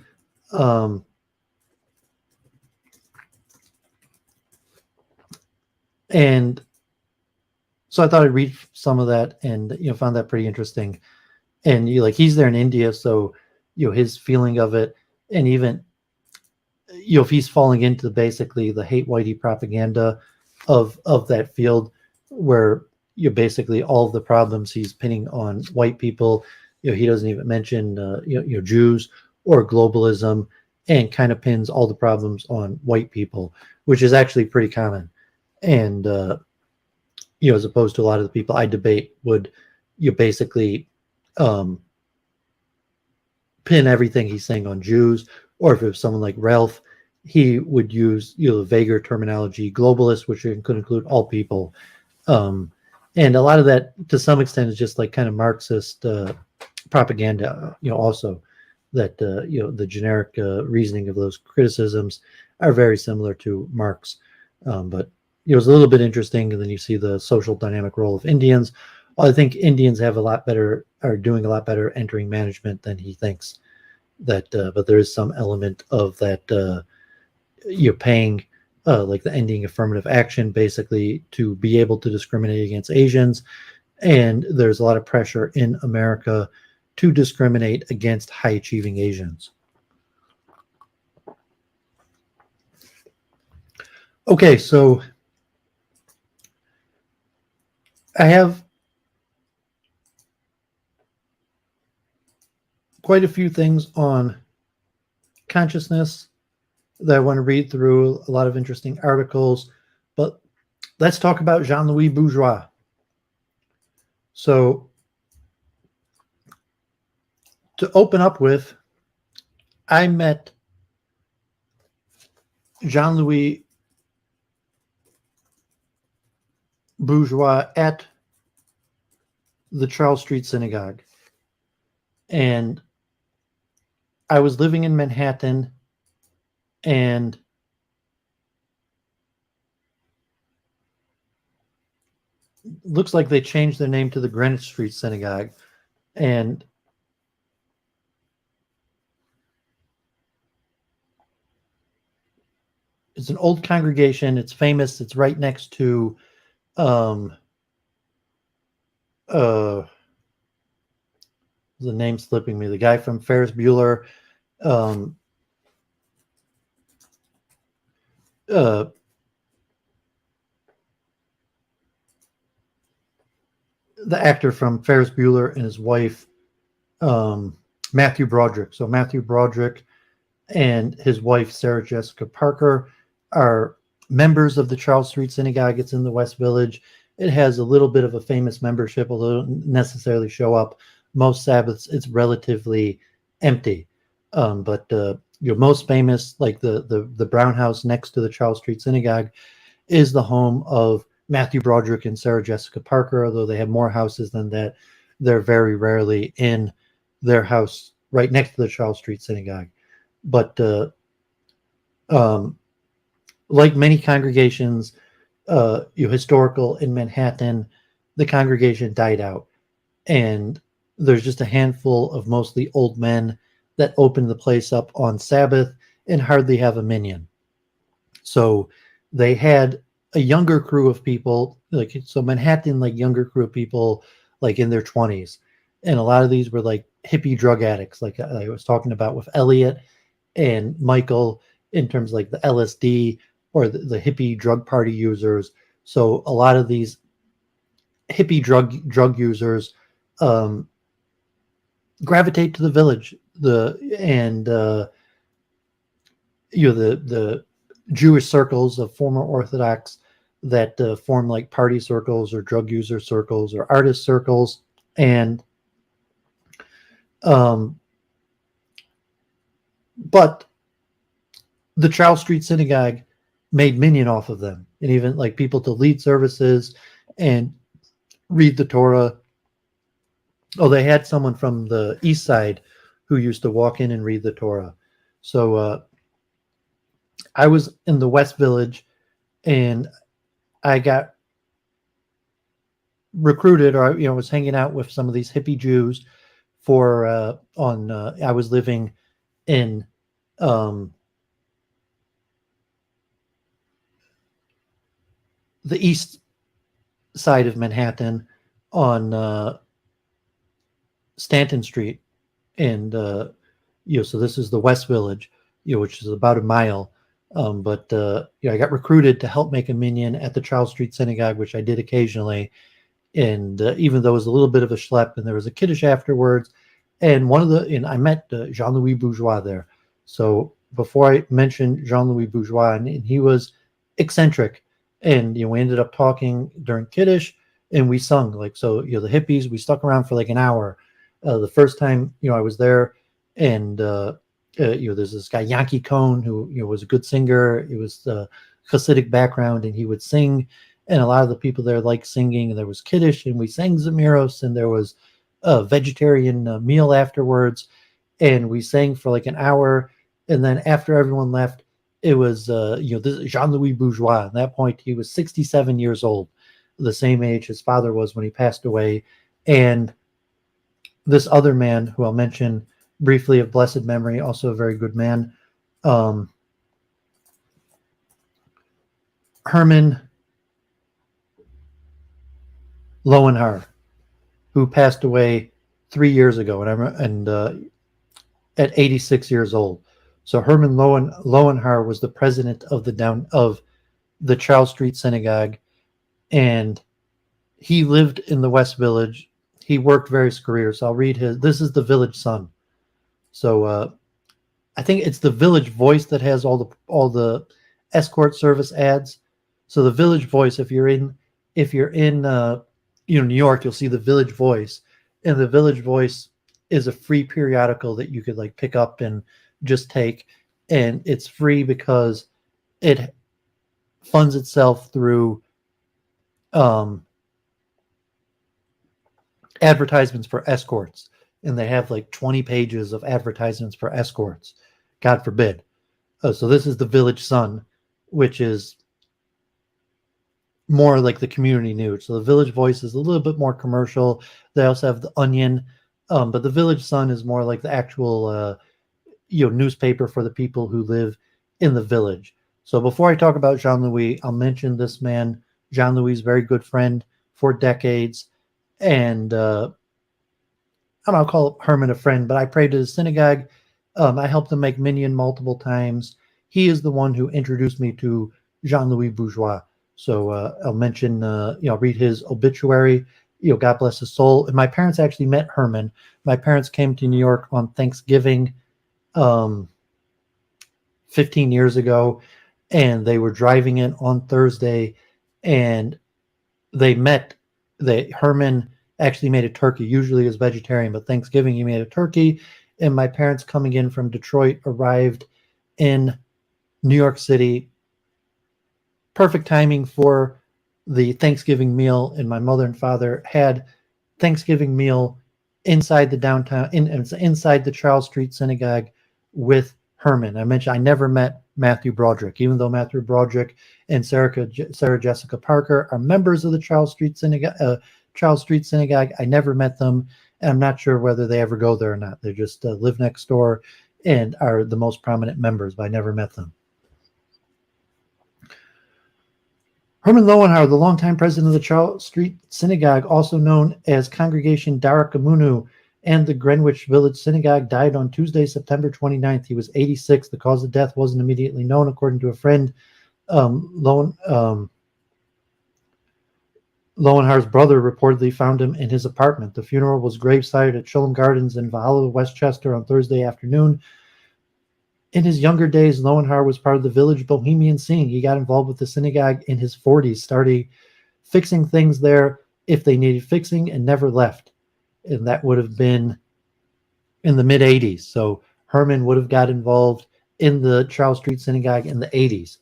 And so I thought I'd read some of that, and found that pretty interesting. And he's there in India, so his feeling of it, and even if he's falling into basically the hate whitey propaganda of that field, where basically all of the problems he's pinning on white people. He doesn't even mention Jews or globalism, and kind of pins all the problems on white people, which is actually pretty common. And as opposed to a lot of the people I debate would basically pin everything he's saying on Jews, or if it was someone like Ralph, he would use the vaguer terminology globalist, which could include all people. And a lot of that, to some extent, is just like kind of Marxist propaganda. Also, that the generic reasoning of those criticisms are very similar to Marx. But it was a little bit interesting. And then you see the social dynamic role of Indians. I think Indians are doing a lot better entering management than he thinks. But there is some element of that paying like the ending affirmative action, basically, to be able to discriminate against Asians. And there's a lot of pressure in America to discriminate against high achieving Asians. Okay, so I have quite a few things on consciousness that I want to read through, a lot of interesting articles, but let's talk about Jean-Louis Bourgeois. So to open up with, I met Jean-Louis Bourgeois at the Charles Street Synagogue. And I was living in Manhattan, and looks like they changed their name to the Greenwich Street Synagogue. And it's an old congregation. It's famous. It's right next to the name slipping me, the guy from Ferris Bueller, the actor from Ferris Bueller and his wife, Matthew Broderick. So Matthew Broderick and his wife, Sarah Jessica Parker, are members of the Charles Street Synagogue. It's in the West Village. It has a little bit of a famous membership, although it doesn't necessarily show up. Most Sabbaths, it's relatively empty. But most famous, like the Brown House next to the Charles Street Synagogue, is the home of Matthew Broderick and Sarah Jessica Parker. Although they have more houses than that, they're very rarely in their house right next to the Charles Street Synagogue. But like many congregations, historical in Manhattan, the congregation died out, and there's just a handful of mostly old men that open the place up on Sabbath and hardly have a minyan. So they had a younger crew of people, Manhattan, younger crew of people, in their 20s. And a lot of these were hippie drug addicts, like I was talking about with Elliott and Michael, in terms of the LSD or the hippie drug party users. So a lot of these hippie drug users gravitate to the village, the Jewish circles of former Orthodox that form party circles or drug user circles or artist circles. And but the Charles Street Synagogue made minyan off of them, and even people to lead services and read the Torah. Oh, they had someone from the East Side who used to walk in and read the Torah. So I was in the West Village, and I got recruited, or was hanging out with some of these hippie Jews for I was living in the east side of Manhattan on Stanton Street, and so this is the West Village, which is about a mile. But I got recruited to help make a minyan at the Charles Street Synagogue, which I did occasionally. And even though it was a little bit of a schlep, and there was a kiddush afterwards, and I met Jean-Louis Bourgeois there. So before I mentioned Jean-Louis Bourgeois, and he was eccentric, and we ended up talking during kiddush, and we sung the hippies. We stuck around for like an hour. The first time I was there, and there's this guy Yankee Cohn who was a good singer. It was Hasidic background, and he would sing. And a lot of the people there liked singing, and there was kiddush, and we sang Zemiros, and there was a vegetarian meal afterwards, and we sang for like an hour. And then after everyone left, it was this is Jean-Louis Bourgeois. At that point, he was 67 years old, the same age his father was when he passed away. And this other man, who I'll mention briefly of blessed memory, also a very good man, Herman Lowenhar, who passed away 3 years ago, and at 86 years old. So Herman Lowenhar was the president of the Charles Street Synagogue, and he lived in the West Village. He worked various careers. I'll read this is the Village Sun. So I think it's the Village Voice that has all the escort service ads. So the Village Voice, if you're in New York, you'll see the Village Voice, and the Village Voice is a free periodical that you could pick up and just take, and it's free because it funds itself through advertisements for escorts, and they have 20 pages of advertisements for escorts. God forbid. So this is the Village Sun, which is more like the community news. So the Village Voice is a little bit more commercial. They also have the Onion, but the Village Sun is more like the actual newspaper for the people who live in the village. So before I talk about Jean-Louis, I'll mention this man. Jean-Louis is a very good friend for decades, and I'll call Herman a friend, but I prayed at his synagogue. I helped him make minyan multiple times. He is the one who introduced me to Jean-Louis Bourgeois. So I'll mention, read his obituary. God bless his soul. And my parents actually met Herman. My parents came to New York on Thanksgiving 15 years ago, and they were driving in on Thursday, and they met. Herman actually made a turkey. Usually he was vegetarian, but Thanksgiving he made a turkey. And my parents, coming in from Detroit, arrived in New York City. Perfect timing for the Thanksgiving meal, and my mother and father had Thanksgiving meal inside the downtown, inside the Charles Street Synagogue with Herman. I mentioned I never met Matthew Broderick, even though Matthew Broderick and Sarah Jessica Parker are members of the Charles Street Synagogue. I never met them, and I'm not sure whether they ever go there or not. They just live next door and are the most prominent members, but I never met them. Herman Lowenhar, the longtime president of the Charles Street Synagogue, also known as Congregation Darak Amunu, and the Greenwich Village Synagogue, died on Tuesday, September 29th. He was 86. The cause of death wasn't immediately known, according to a friend. Lowenhar's brother reportedly found him in his apartment. The funeral was gravesited at Chulent Gardens in Valia, Westchester on Thursday afternoon. In his younger days, Lowenhar was part of the village bohemian scene. He got involved with the synagogue in his 40s, starting fixing things there if they needed fixing, and never left. And that would have been in the mid-'80s. So Herman would have got involved in the Charles Street Synagogue in the 80s.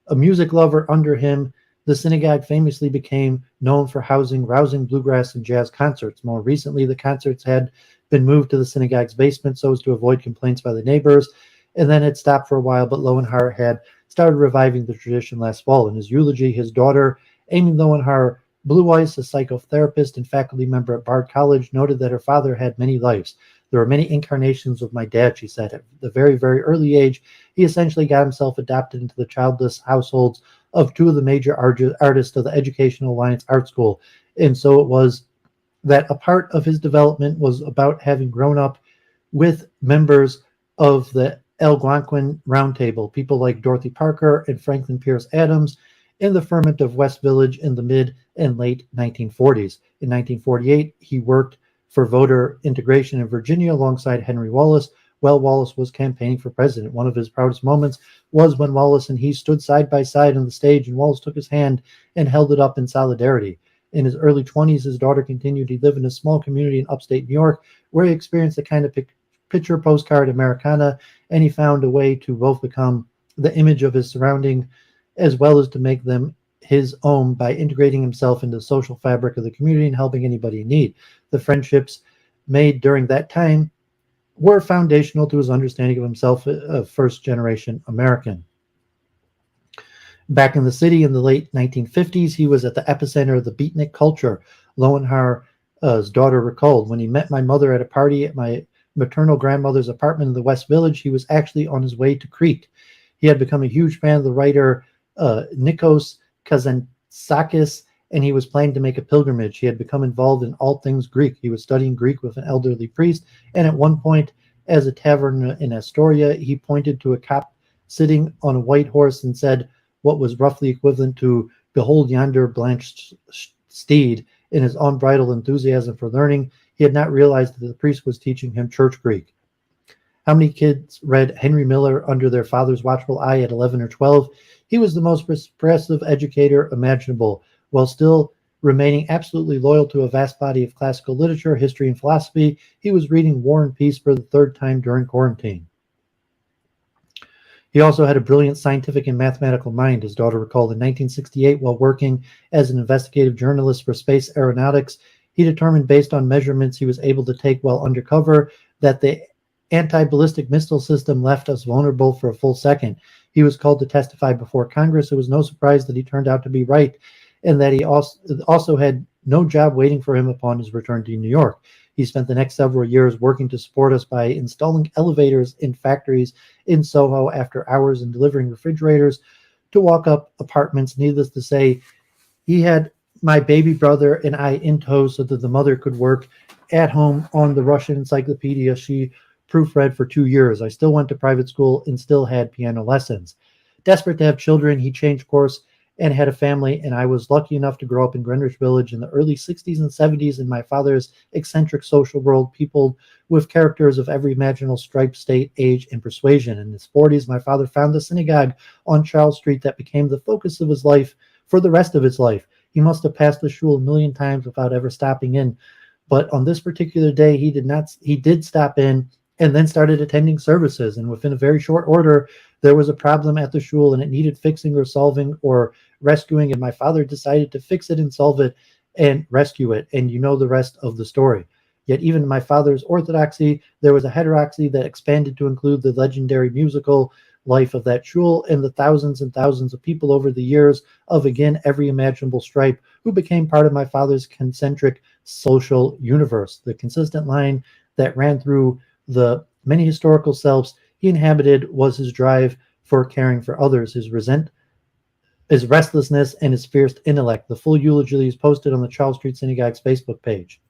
A music lover under him, the synagogue famously became known for housing rousing bluegrass and jazz concerts. More recently, the concerts had been moved to the synagogue's basement so as to avoid complaints by the neighbors. and then it stopped for a while, but Lowenhar had started reviving the tradition last fall. In his eulogy, his daughter, Amy Lowenhar Blue Eyes, a psychotherapist and faculty member at Bard College, noted that her father had many lives. There were many incarnations of my dad, she said. At the very, very early age, he essentially got himself adopted into the childless households of two of the major artists of the Educational Alliance Art School. And so it was that a part of his development was about having grown up with members of the Algonquin Roundtable, people like Dorothy Parker and Franklin Pierce Adams, in the ferment of West Village in the mid and late 1940s. In 1948, he worked for voter integration in Virginia alongside Henry Wallace while Wallace was campaigning for president. One of his proudest moments was when Wallace and he stood side by side on the stage, and Wallace took his hand and held it up in solidarity. In his early 20s, his daughter continued to live in a small community in upstate New York where he experienced a kind of picture postcard Americana, and he found a way to both become the image of his surrounding as well as to make them his own by integrating himself into the social fabric of the community and helping anybody in need. The friendships made during that time were foundational to his understanding of himself, a first-generation American. Back in the city in the late 1950s, he was at the epicenter of the beatnik culture. Lowenhar's daughter recalled, when he met my mother at a party at my maternal grandmother's apartment in the West Village, he was actually on his way to Crete. He had become a huge fan of the writer Nikos Kazantzakis, and he was planning to make a pilgrimage. He had become involved in all things Greek. He was studying Greek with an elderly priest, and at one point, as a tavern in Astoria, he pointed to a cop sitting on a white horse and said what was roughly equivalent to, "Behold yonder blanched steed." In his unbridled enthusiasm for learning, he had not realized that the priest was teaching him church Greek. How many kids read Henry Miller under their father's watchful eye at 11 or 12? He was the most expressive educator imaginable, while still remaining absolutely loyal to a vast body of classical literature, history, and philosophy. He was reading War and Peace for the third time during quarantine. He also had a brilliant scientific and mathematical mind. His daughter recalled in 1968, while working as an investigative journalist for space aeronautics, he determined based on measurements he was able to take while undercover that the anti-ballistic missile system left us vulnerable for a full second. He was called to testify before Congress. It was no surprise that he turned out to be right, and that he also had no job waiting for him upon his return to New York. He spent the next several years working to support us by installing elevators in factories in Soho after hours and delivering refrigerators to walk-up apartments. Needless to say, he had my baby brother and I in tow so that the mother could work at home on the Russian encyclopedia she proofread for 2 years. I still went to private school and still had piano lessons. Desperate to have children, he changed course and had a family, and I was lucky enough to grow up in Greenwich Village in the early 60s and 70s in my father's eccentric social world, peopled with characters of every imaginable stripe, state, age, and persuasion. In his 40s, my father found the synagogue on Charles Street that became the focus of his life for the rest of his life. He must have passed the shul a million times without ever stopping in, but on this particular day, he did stop in and then started attending services, and within a very short order, there was a problem at the shul and it needed fixing or solving or rescuing, and my father decided to fix it and solve it and rescue it, and you know the rest of the story. Yet even in my father's orthodoxy, there was a heterodoxy that expanded to include the legendary musical life of that shul and the thousands and thousands of people over the years of, again, every imaginable stripe who became part of my father's concentric social universe. The consistent line that ran through the many historical selves he inhabited was his drive for caring for others, his restlessness, and his fierce intellect. The full eulogy is posted on the Charles Street Synagogue's Facebook page.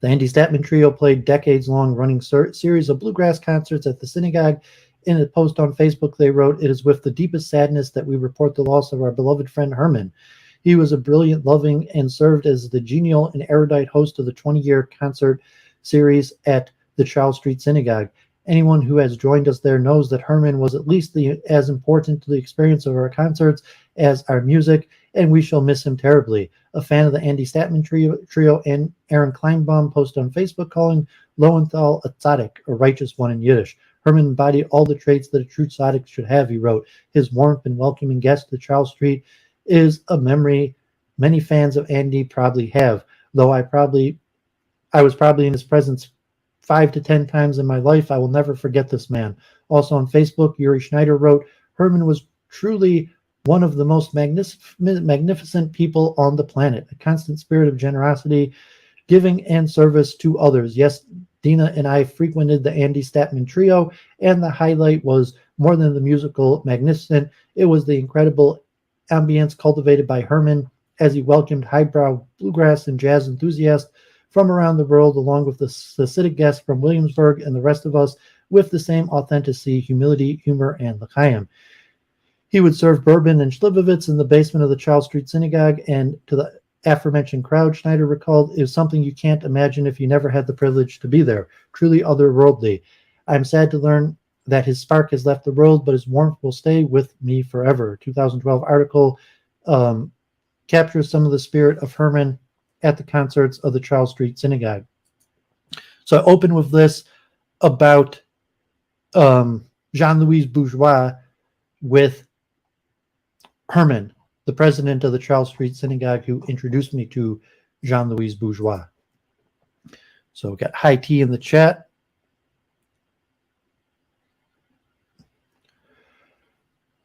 The Andy Statman Trio played decades-long running series of bluegrass concerts at the synagogue. In a post on Facebook, they wrote, "It is with the deepest sadness that we report the loss of our beloved friend Herman. He was a brilliant, loving, and served as the genial and erudite host of the 20-year concert series at the Charles Street Synagogue. Anyone who has joined us there knows that Herman was at least as important to the experience of our concerts as our music, and we shall miss him terribly." A fan of the Andy Statman trio and Aaron Kleinbaum posted on Facebook calling Lowenthal a tzaddik, a righteous one in Yiddish. Herman embodied all the traits that a true tzaddik should have, he wrote. His warmth and welcoming guest to Charles Street is a memory many fans of Andy probably have, though I was probably in his presence 5 to 10 times in my life. I will never forget this man. Also on Facebook, Yuri Schneider wrote, Herman was truly one of the most magnificent people on the planet, a constant spirit of generosity, giving and service to others. Yes, Dina and I frequented the Andy Statman trio, and the highlight was more than the musical magnificent. It was the incredible ambience cultivated by Herman as he welcomed highbrow bluegrass and jazz enthusiasts from around the world, along with the Hasidic guests from Williamsburg and the rest of us, with the same authenticity, humility, humor, and l'chaim. He would serve bourbon and Schlivovitz in the basement of the Charles Street Synagogue, and to the aforementioned crowd, Schneider recalled, is something you can't imagine if you never had the privilege to be there. Truly otherworldly. I'm sad to learn that his spark has left the world, but his warmth will stay with me forever. 2012 article captures some of the spirit of Herman at the concerts of the Charles Street Synagogue. So I open with this about Jean-Louis Bourgeois with Herman, the president of the Charles Street Synagogue, who introduced me to Jean-Louis Bourgeois. So we got high tea in the chat.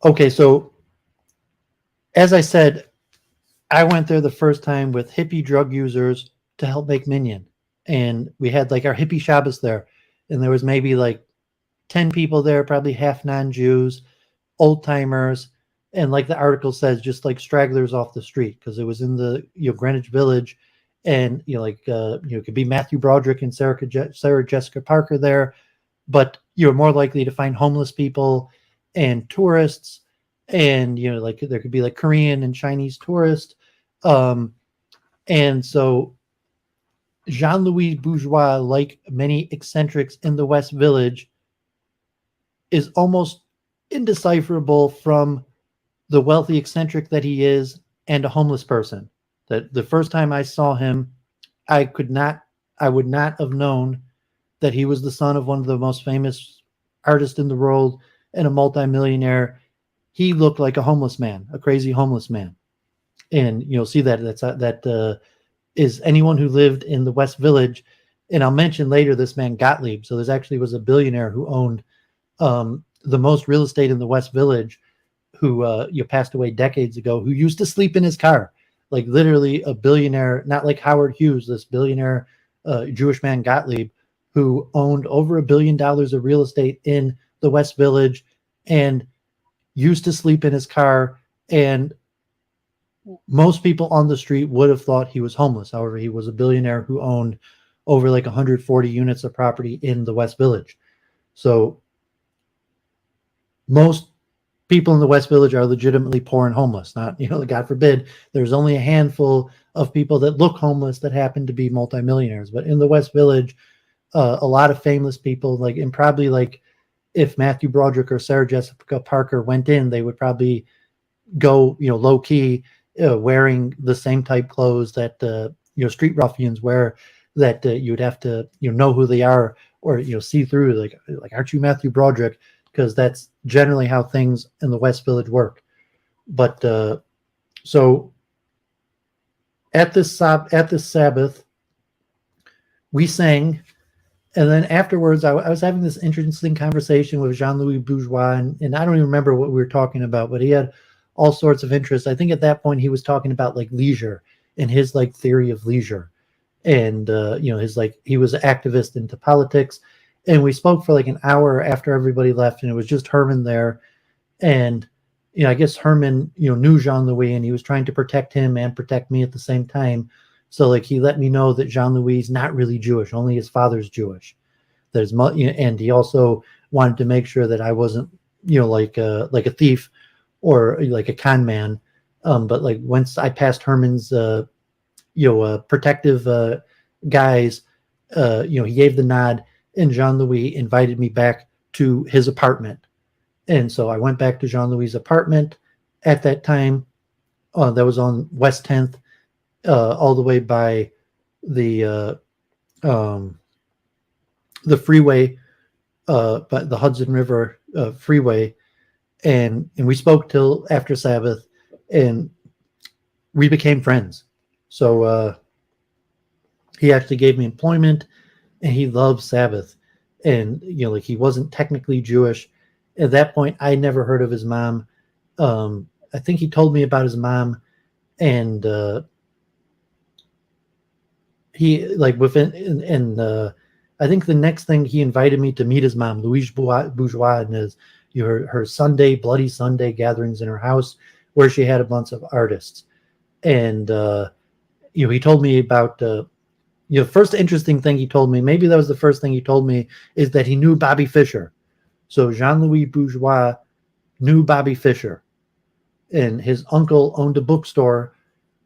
Okay, so as I said, I went there the first time with hippie drug users to help make minyan. And we had like our hippie Shabbos there. And there was maybe like 10 people there, probably half non-Jews, old timers. And like the article says, just like stragglers off the street, because it was in the Greenwich Village. And it could be Matthew Broderick and Sarah Jessica Parker there. But you're more likely to find homeless people and tourists. And there could be like Korean and Chinese tourists. And so Jean-Louis Bourgeois, like many eccentrics in the West Village, is almost indecipherable from the wealthy eccentric that he is and a homeless person. That the first time I saw him, I would not have known that he was the son of one of the most famous artists in the world and a multimillionaire. He looked like a homeless man, a crazy homeless man. And you'll see that is anyone who lived in the West Village. And I'll mention later this man Gottlieb. So there's actually was a billionaire who owned the most real estate in the West Village, who passed away decades ago, who used to sleep in his car. Like literally a billionaire, not like Howard Hughes, this billionaire Jewish man Gottlieb, who owned over $1 billion of real estate in the West Village and used to sleep in his car. And most people on the street would have thought he was homeless. However, he was a billionaire who owned over like 140 units of property in the West Village. So most people in the West Village are legitimately poor and homeless. Not, God forbid, there's only a handful of people that look homeless that happen to be multimillionaires. But in the West Village, a lot of famous people, and probably like if Matthew Broderick or Sarah Jessica Parker went in, they would probably go, low key, wearing the same type clothes that street ruffians wear, that you'd have to know who they are, or see through, like aren't you Matthew Broderick? Because that's generally how things in the West Village work. But so at this Sabbath, we sang, and then afterwards, I was having this interesting conversation with Jean-Louis Bourgeois, and I don't even remember what we were talking about, but he had all sorts of interests. I think at that point he was talking about like leisure and his like theory of leisure, and his he was an activist into politics. And we spoke for like an hour after everybody left, and it was just Herman there. And, I guess Herman, knew Jean-Louis, and he was trying to protect him and protect me at the same time. So he let me know that Jean-Louis is not really Jewish, only his father's Jewish. And he also wanted to make sure that I wasn't, like a thief or like a con man. But once I passed Herman's, protective guys, he gave the nod. And Jean-Louis invited me back to his apartment. And so I went back to Jean-Louis' apartment at that time. That was on West 10th, all the way by the freeway, by the Hudson River freeway. And we spoke till after Sabbath, and we became friends. So he actually gave me employment and he loved Sabbath. And, like he wasn't technically Jewish. At that point, I never heard of his mom. I think he told me about his mom, and he like within and I think the next thing he invited me to meet his mom, Louise Bourgeois, and her Sunday Bloody Sunday gatherings in her house where she had a bunch of artists. And he told me about first interesting thing he told me, maybe that was the first thing he told me, is that he knew Bobby Fischer. So Jean-Louis Bourgeois knew Bobby Fischer, and his uncle owned a bookstore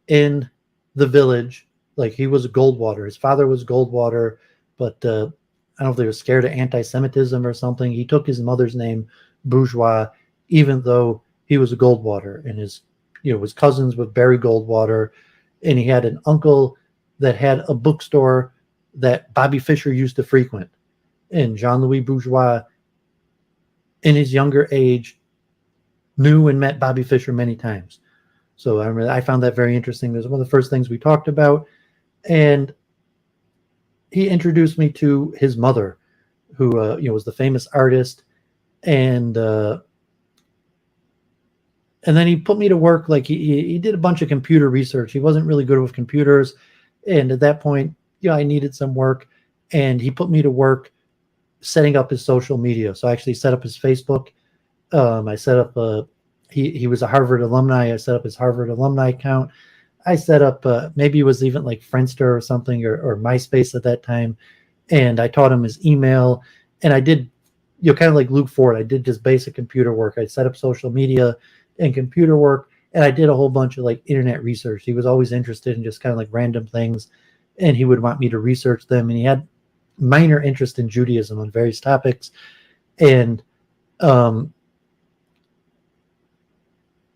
in the village. Like, he was a Goldwater. His father was Goldwater, but I don't know if they were scared of anti-Semitism or something. He took his mother's name, Bourgeois, even though he was a Goldwater, and his was cousins with Barry Goldwater, and he had an uncle that had a bookstore that Bobby Fischer used to frequent. And Jean-Louis Bourgeois, in his younger age, knew and met Bobby Fischer many times. So I found that very interesting. It was one of the first things we talked about. And he introduced me to his mother, who was the famous artist. And then he put me to work. Like, he did a bunch of computer research. He wasn't really good with computers. And at that point, I needed some work. And he put me to work setting up his social media. So I actually set up his Facebook. I set up he was a Harvard alumni. I set up his Harvard alumni account. I set up maybe it was even like Friendster or something, or MySpace at that time. And I taught him his email. And I did, kind of like Luke Ford, I did just basic computer work. I set up social media and computer work. And I did a whole bunch of like internet research. He was always interested in just kind of like random things. And he would want me to research them. And he had minor interest in Judaism on various topics. And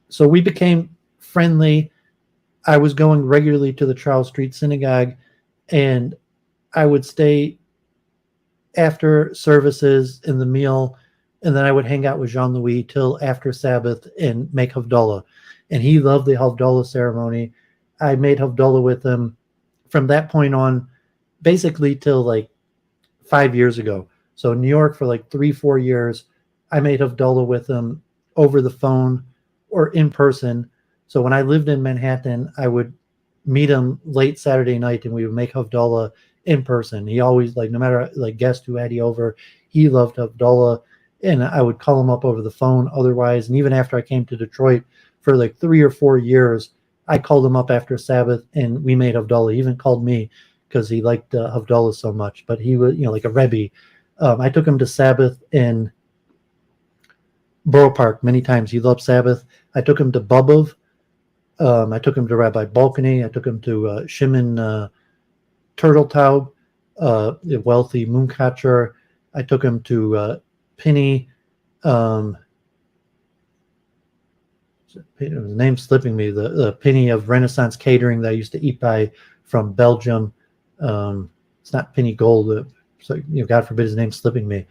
so we became friendly. I was going regularly to the Charles Street Synagogue, and I would stay after services in the meal, and then I would hang out with Jean-Louis till after Sabbath and make Havdala. And he loved the Havdala ceremony. I made Havdala with him from that point on, basically till like 5 years ago. So in New York for like 3-4 years, I made Havdala with him over the phone or in person. So when I lived in Manhattan, I would meet him late Saturday night, and we would make Havdala in person. He always, like, no matter like guest who had he over, he loved Havdala, and I would call him up over the phone otherwise. And even after I came to Detroit for like 3 or 4 years, I called him up after Sabbath and we made Havdala. He even called me because he liked Havdala so much. But he was, like a Rebbe. I took him to Sabbath in Borough Park many times. He loved Sabbath. I took him to Bubov. I took him to Rabbi Balkany. I took him to Shimon Turtletaub, a wealthy mooncatcher. I took him to Penny. His name's slipping me. The Penny of Renaissance Catering that I used to eat by from Belgium. It's not Penny Gold. So God forbid his name's slipping me.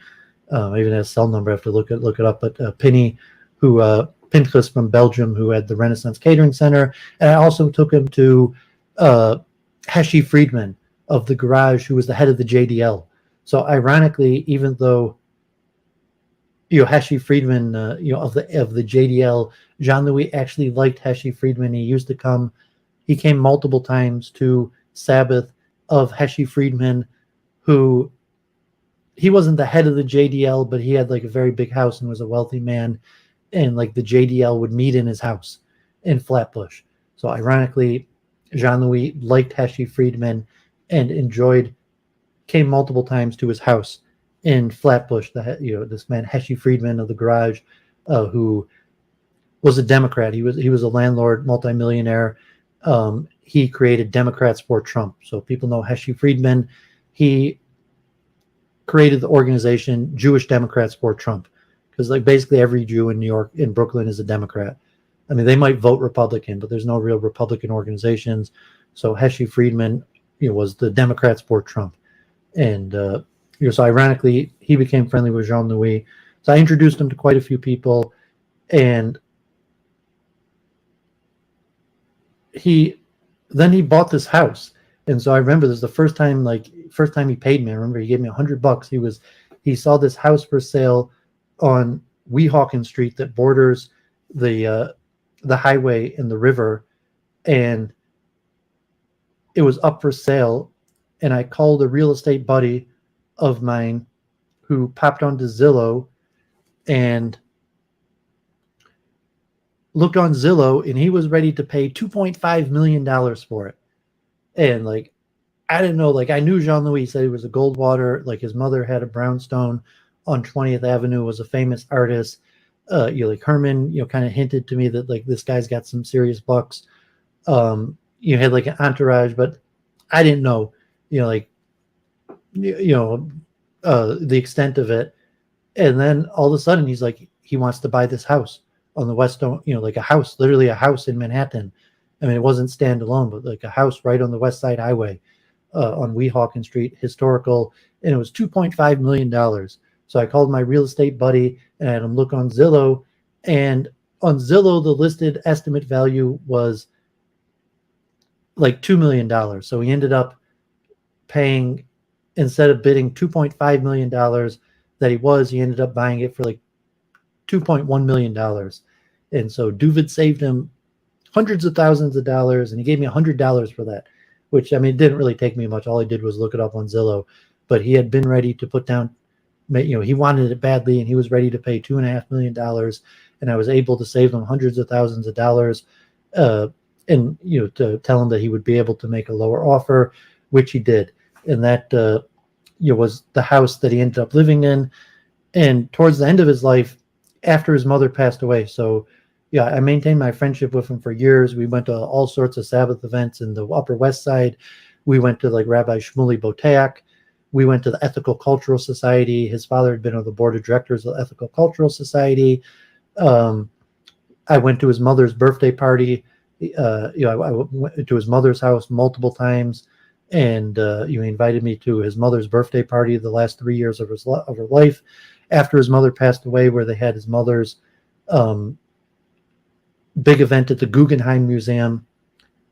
Even a cell number, I have to look it up. But Penny, who Pinchas from Belgium, who had the Renaissance Catering Center, and I also took him to Heshi Friedman of the Garage, who was the head of the JDL. So ironically, even though Heshi Friedman, of the JDL, Jean-Louis actually liked Heshi Friedman. He used to come. He came multiple times to Sabbath of Heshi Friedman, who he wasn't the head of the JDL, but he had like a very big house and was a wealthy man. And like the JDL would meet in his house in Flatbush. So ironically, Jean-Louis liked Heshi Friedman and came multiple times to his house in Flatbush. This man Heshi Friedman of the Garage, who was a Democrat. He was a landlord, multimillionaire. He created Democrats for Trump. So people know Heshi Friedman. He created the organization Jewish Democrats for Trump, because like basically every Jew in New York, in Brooklyn, is a Democrat. I mean, they might vote Republican, but there's no real Republican organizations. So Heshi Friedman, was the Democrats for Trump. And so ironically, he became friendly with Jean-Louis. So I introduced him to quite a few people, and he bought this house. And so I remember this is the first time he paid me. I remember he gave me $100. He saw this house for sale on Weehawken Street that borders the highway and the river, and it was up for sale. And I called a real estate buddy of mine who popped onto Zillow and looked on Zillow, and he was ready to pay $2.5 million for it. And like, I didn't know, like I knew Jean-Louis said he was a Goldwater, like his mother had a brownstone on 20th Avenue, was a famous artist. Like Herman, kind of hinted to me that like this guy's got some serious bucks. You had like an entourage, but I didn't know, the extent of it. And then all of a sudden he's like, he wants to buy this house on the West, like a house, literally a house in Manhattan. I mean, it wasn't standalone, but like a house right on the West Side Highway on Weehawken Street, historical, and it was $2.5 million. So I called my real estate buddy and I had him look on Zillow, and on Zillow, the listed estimate value was like $2 million. So he ended up paying, instead of bidding $2.5 million he ended up buying it for like $2.1 million. And so Doooovid saved him hundreds of thousands of dollars, and he gave me $100 for that, which, I mean, it didn't really take me much. All I did was look it up on Zillow, but he had been ready to put down, he wanted it badly, and he was ready to pay $2.5 million. And I was able to save him hundreds of thousands of dollars, and, to tell him that he would be able to make a lower offer, which he did. And that, was the house that he ended up living in. And towards the end of his life, after his mother passed away. So, yeah, I maintained my friendship with him for years. We went to all sorts of Sabbath events in the Upper West Side. We went to like Rabbi Shmuley Boteach. We went to the Ethical Cultural Society. His father had been on the board of directors of the Ethical Cultural Society. I went to his mother's birthday party. I went to his mother's house multiple times, and he invited me to his mother's birthday party the last 3 years of her life, after his mother passed away, where they had his mother's big event at the Guggenheim Museum,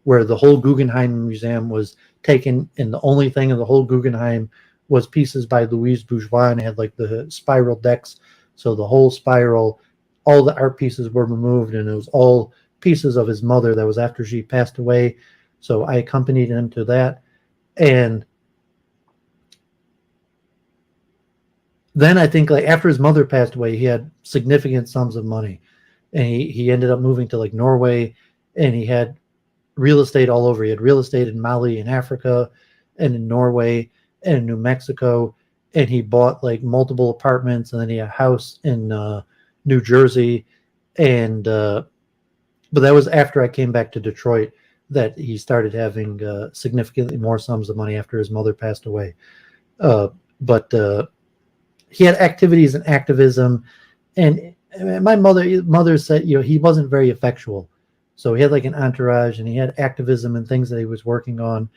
where the whole Guggenheim Museum was taken, and the only thing in the whole Guggenheim was pieces by Louise Bourgeois, and it had like the spiral decks. So the whole spiral, all the art pieces were removed, and it was all pieces of his mother. That was after she passed away. So I accompanied him to that. And then I think like after his mother passed away, he had significant sums of money, and he ended up moving to like Norway, and he had real estate all over. He had real estate in Mali, in Africa, and in Norway, and in New Mexico. And he bought like multiple apartments, and then he had a house in New Jersey. And but that was after I came back to Detroit that he started having significantly more sums of money after his mother passed away. But he had activities in activism, and my mother said, he wasn't very effectual. So he had like an entourage, and he had activism and things that he was working on.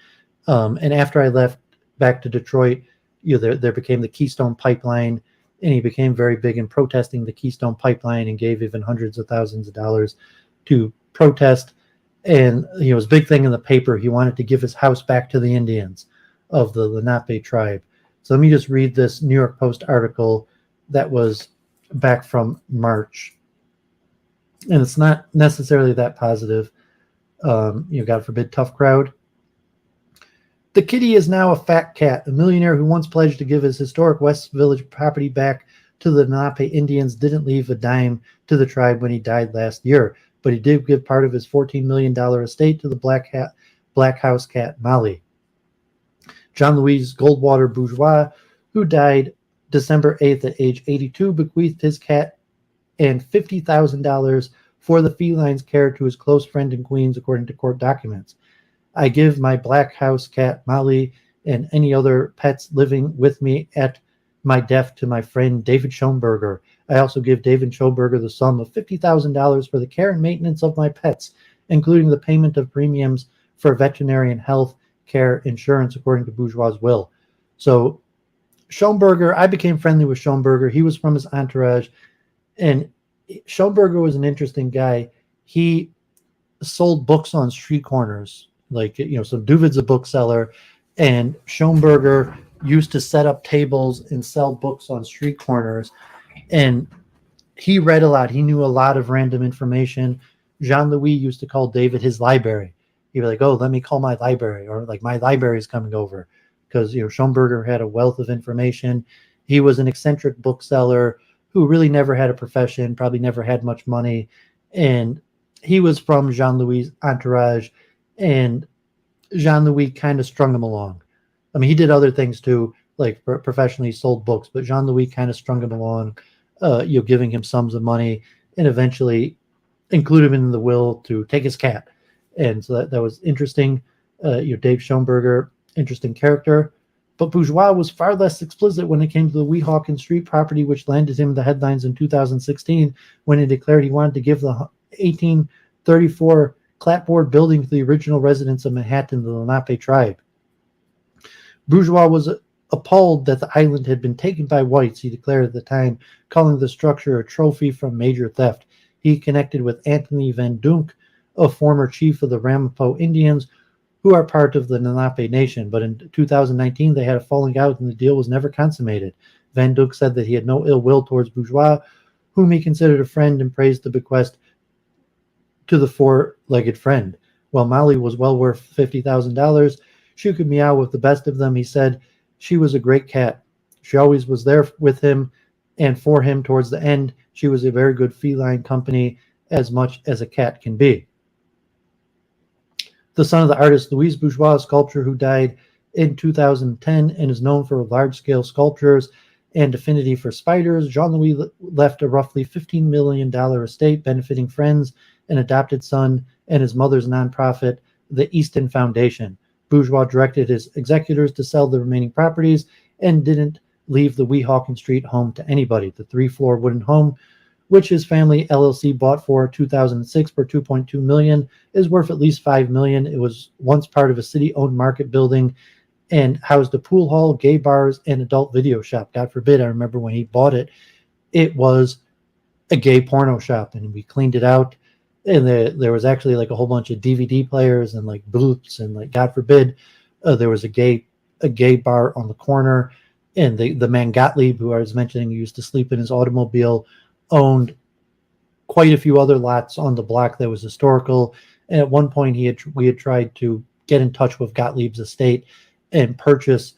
And after I left back to Detroit, there became the Keystone Pipeline, and he became very big in protesting the Keystone Pipeline, and gave even hundreds of thousands of dollars to protest. And his big thing in the paper, he wanted to give his house back to the Indians of the Lenape tribe. So let me just read this New York Post article that was back from March. And it's not necessarily that positive. God forbid, tough crowd. The kitty is now a fat cat. A millionaire who once pledged to give his historic West Village property back to the Lenape Indians didn't leave a dime to the tribe when he died last year, but he did give part of his $14 million estate to the Black House cat, Molly. Jean-Louis Goldwater Bourgeois, who died December 8th at age 82, bequeathed his cat and $50,000 for the feline's care to his close friend in Queens, according to court documents. I give my Black House cat, Molly, and any other pets living with me at my death to my friend David Schoenberger. I also give David Schoenberger the sum of $50,000 for the care and maintenance of my pets, including the payment of premiums for veterinary and health care insurance, according to Bourgeois' will. So Schoenberger, I became friendly with Schoenberger. He was from his entourage, and Schoenberger was an interesting guy. He sold books on street corners Like, so Doovid's a bookseller, and Schoenberger used to set up tables and sell books on street corners. And he read a lot. He knew a lot of random information. Jean-Louis used to call David his library. He'd be like, oh, let me call my library, or like, my library is coming over. Because, Schoenberger had a wealth of information. He was an eccentric bookseller who really never had a profession, probably never had much money. And he was from Jean-Louis' entourage, and Jean-Louis kind of strung him along. I mean, he did other things too, like professionally sold books, but Jean-Louis kind of strung him along, giving him sums of money, and eventually included him in the will to take his cat. And so that was interesting. Dave Schoenberger, interesting character. But Bourgeois was far less explicit when it came to the Weehawken Street property, which landed him the headlines in 2016 when he declared he wanted to give the 1834 clapboard building to the original residents of Manhattan, the Lenape tribe. Bourgeois was appalled that the island had been taken by whites, he declared at the time, calling the structure a trophy from major theft. He connected with Anthony Van Dunk, a former chief of the Ramapo Indians, who are part of the Lenape Nation. But in 2019, they had a falling out and the deal was never consummated. Van Dunk said that he had no ill will towards Bourgeois, whom he considered a friend, and praised the bequest to the four-legged friend. While Molly was well worth $50,000, she could meow with the best of them. He said she was a great cat. She always was there with him and for him towards the end. She was a very good feline company, as much as a cat can be. The son of the artist Louise Bourgeois, a sculptor who died in 2010 and is known for large-scale sculptures and affinity for spiders, Jean-Louis left a roughly $15 million estate benefiting friends, an adopted son, and his mother's nonprofit, the Easton Foundation. Bourgeois directed his executors to sell the remaining properties and didn't leave the Weehawken Street home to anybody. The 3-floor wooden home, which his family LLC bought for 2006 for $2.2 million, is worth at least $5 million. It was once part of a city-owned market building and housed a pool hall, gay bars, and adult video shop. God forbid, I remember when he bought it, it was a gay porno shop, and we cleaned it out. And there was actually like a whole bunch of DVD players and like bloops, and like, God forbid, there was a gay bar on the corner. And the man Gottlieb, who I was mentioning, used to sleep in his automobile, owned quite a few other lots on the block that was historical. And at one point, we had tried to get in touch with Gottlieb's estate and purchase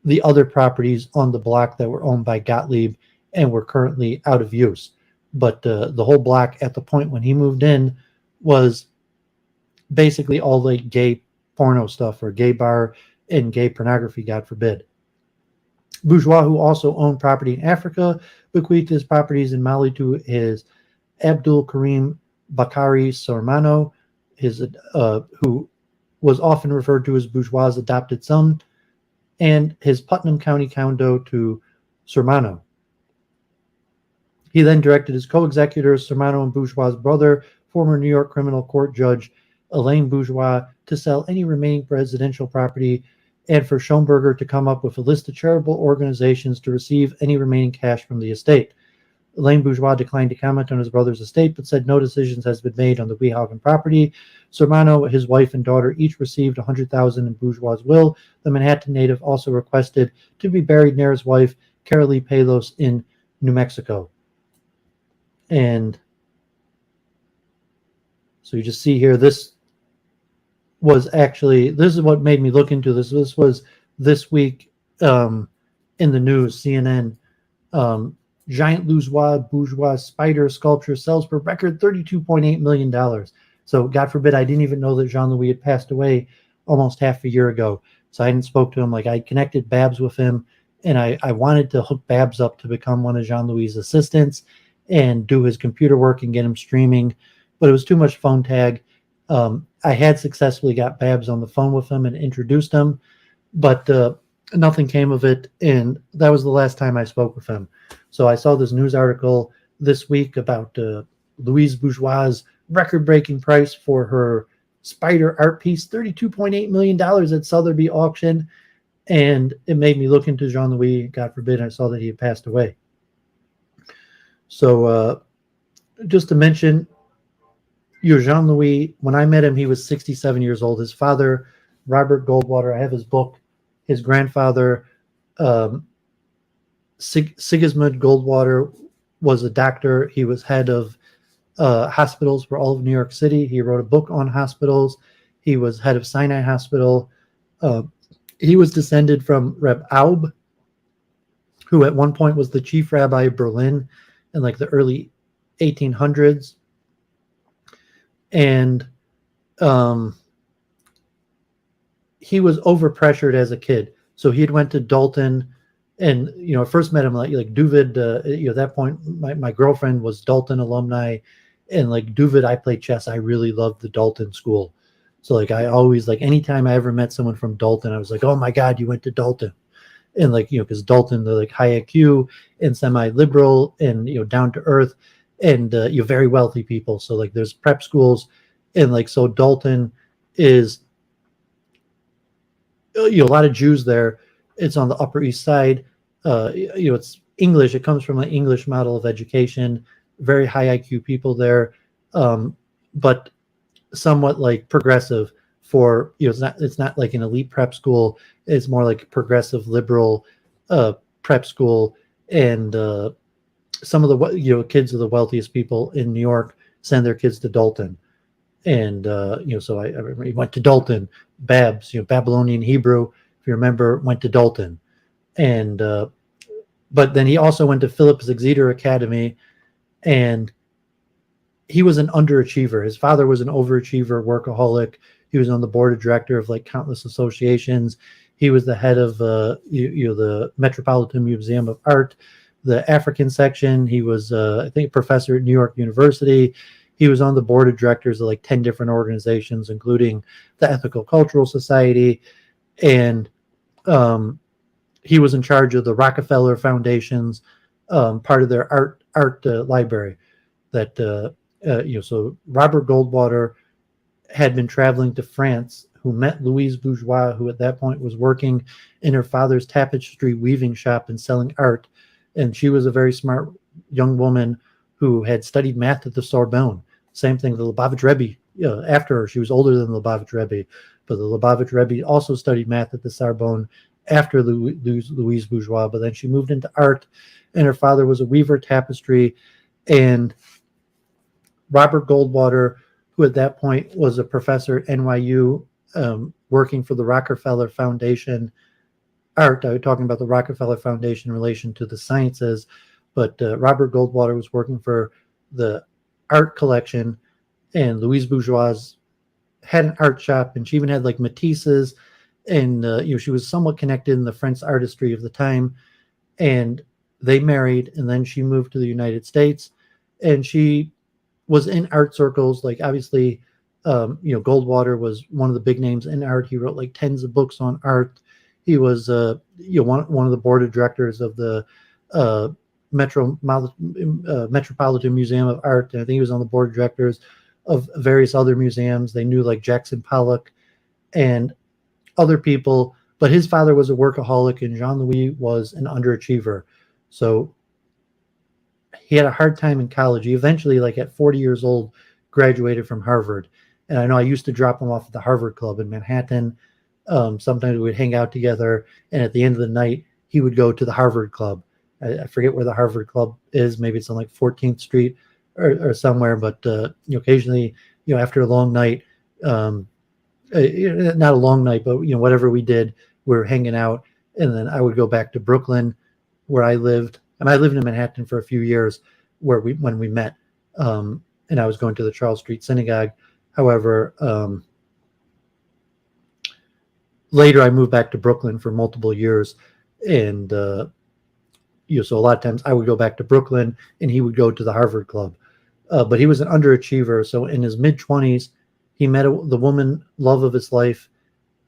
the other properties on the block that were owned by Gottlieb and were currently out of use. But the whole block at the point when he moved in was basically all the gay porno stuff, or gay bar and gay pornography, God forbid. Bourgeois, who also owned property in Africa, bequeathed his properties in Mali to his Abdul Karim Bakari Sormano, who was often referred to as Bourgeois' adopted son, and his Putnam County condo to Sormano. He then directed his co-executors, Sormano and Bourgeois' brother, former New York criminal court judge Elaine Bourgeois, to sell any remaining residential property, and for Schoenberger to come up with a list of charitable organizations to receive any remaining cash from the estate. Elaine Bourgeois declined to comment on his brother's estate, but said no decisions has been made on the Weehawken property. Sormano, his wife, and daughter each received $100,000 in Bourgeois' will. The Manhattan native also requested to be buried near his wife, Carolee Palos, in New Mexico. And so you just see here, this is what made me look into this. This was this week in the news, CNN. Giant Bourgeois spider sculpture sells for record $32.8 million. So God forbid, I didn't even know that Jean-Louis had passed away almost half a year ago. So I hadn't spoke to him. Like, I connected Babs with him, and I wanted to hook Babs up to become one of Jean-Louis' assistants and do his computer work and get him streaming. But it was too much phone tag. I had successfully got Babs on the phone with him and introduced him, but nothing came of it. And that was the last time I spoke with him. So I saw this news article this week about Louise Bourgeois' record-breaking price for her spider art piece, $32.8 million at Sotheby's auction. And it made me look into Jean-Louis. God forbid, I saw that he had passed away. So just to mention, Jean-Louis, when I met him, he was 67 years old. His father, Robert Goldwater, I have his book. His grandfather, um, Sigismund Goldwater, was a doctor. He was head of hospitals for all of New York City. He wrote a book on hospitals. He was head of Sinai Hospital. Uh, he was descended from Reb Aub, who at one point was the chief rabbi of Berlin in like the early 1800s. And he was overpressured as a kid. So he had went to Dalton, and I first met him like Doooovid. At that point, my girlfriend was Dalton alumni, and like Doooovid, I played chess. I really loved the Dalton school. So like I always, like, anytime I ever met someone from Dalton, I was like, oh my God, you went to Dalton. And like, because Dalton, they're like high IQ and semi-liberal and, down to earth, and very wealthy people. So like there's prep schools, and like, so Dalton is, a lot of Jews there. It's on the Upper East Side. It's English. It comes from an English model of education. Very high IQ people there, but somewhat like progressive. For it's not like an elite prep school. It's more like progressive liberal prep school. And some of the kids of the wealthiest people in New York send their kids to Dalton. And so I remember he went to Dalton. Babs, Babylonian Hebrew, if you remember, went to Dalton. And but then he also went to Philip Ziegler Academy, and he was an underachiever. His father was an overachiever, workaholic. He was on the board of director of like countless associations. He was the head of the Metropolitan Museum of Art, the African section. He was I think a professor at New York University. He was on the board of directors of like 10 different organizations, including the Ethical Cultural Society. And he was in charge of the Rockefeller Foundation's part of their art library. That so Robert Goldwater had been traveling to France, who met Louise Bourgeois, who at that point was working in her father's tapestry weaving shop and selling art. And she was a very smart young woman who had studied math at the Sorbonne. Same thing, the Lubavitch Rebbe, after her, she was older than the Lubavitch Rebbe, but the Lubavitch Rebbe also studied math at the Sorbonne after Louise Bourgeois, but then she moved into art, and her father was a weaver tapestry. And Robert Goldwater, who at that point was a professor at NYU, working for the Rockefeller Foundation art. I was talking about the Rockefeller Foundation in relation to the sciences, but Robert Goldwater was working for the art collection, and Louise Bourgeois had an art shop, and she even had like Matisse's, and she was somewhat connected in the French artistry of the time. And they married, and then she moved to the United States, and she was in art circles. Like obviously, Goldwater was one of the big names in art. He wrote like tens of books on art. He was one of the board of directors of the Metropolitan Museum of Art. And I think he was on the board of directors of various other museums. They knew like Jackson Pollock and other people, but his father was a workaholic, and Jean-Louis was an underachiever. So he had a hard time in college. He eventually, like at 40 years old, graduated from Harvard. And I know I used to drop him off at the Harvard Club in Manhattan. Sometimes we would hang out together, and at the end of the night, he would go to the Harvard Club. I forget where the Harvard Club is. Maybe it's on like 14th Street or somewhere. But occasionally, after a long night, not a long night, but whatever we did, we were hanging out, and then I would go back to Brooklyn, where I lived, and I lived in Manhattan for a few years, when we met, and I was going to the Charles Street Synagogue. However, later I moved back to Brooklyn for multiple years, and so a lot of times I would go back to Brooklyn, and he would go to the Harvard Club. But he was an underachiever. So in his mid-20s, he met the woman love of his life,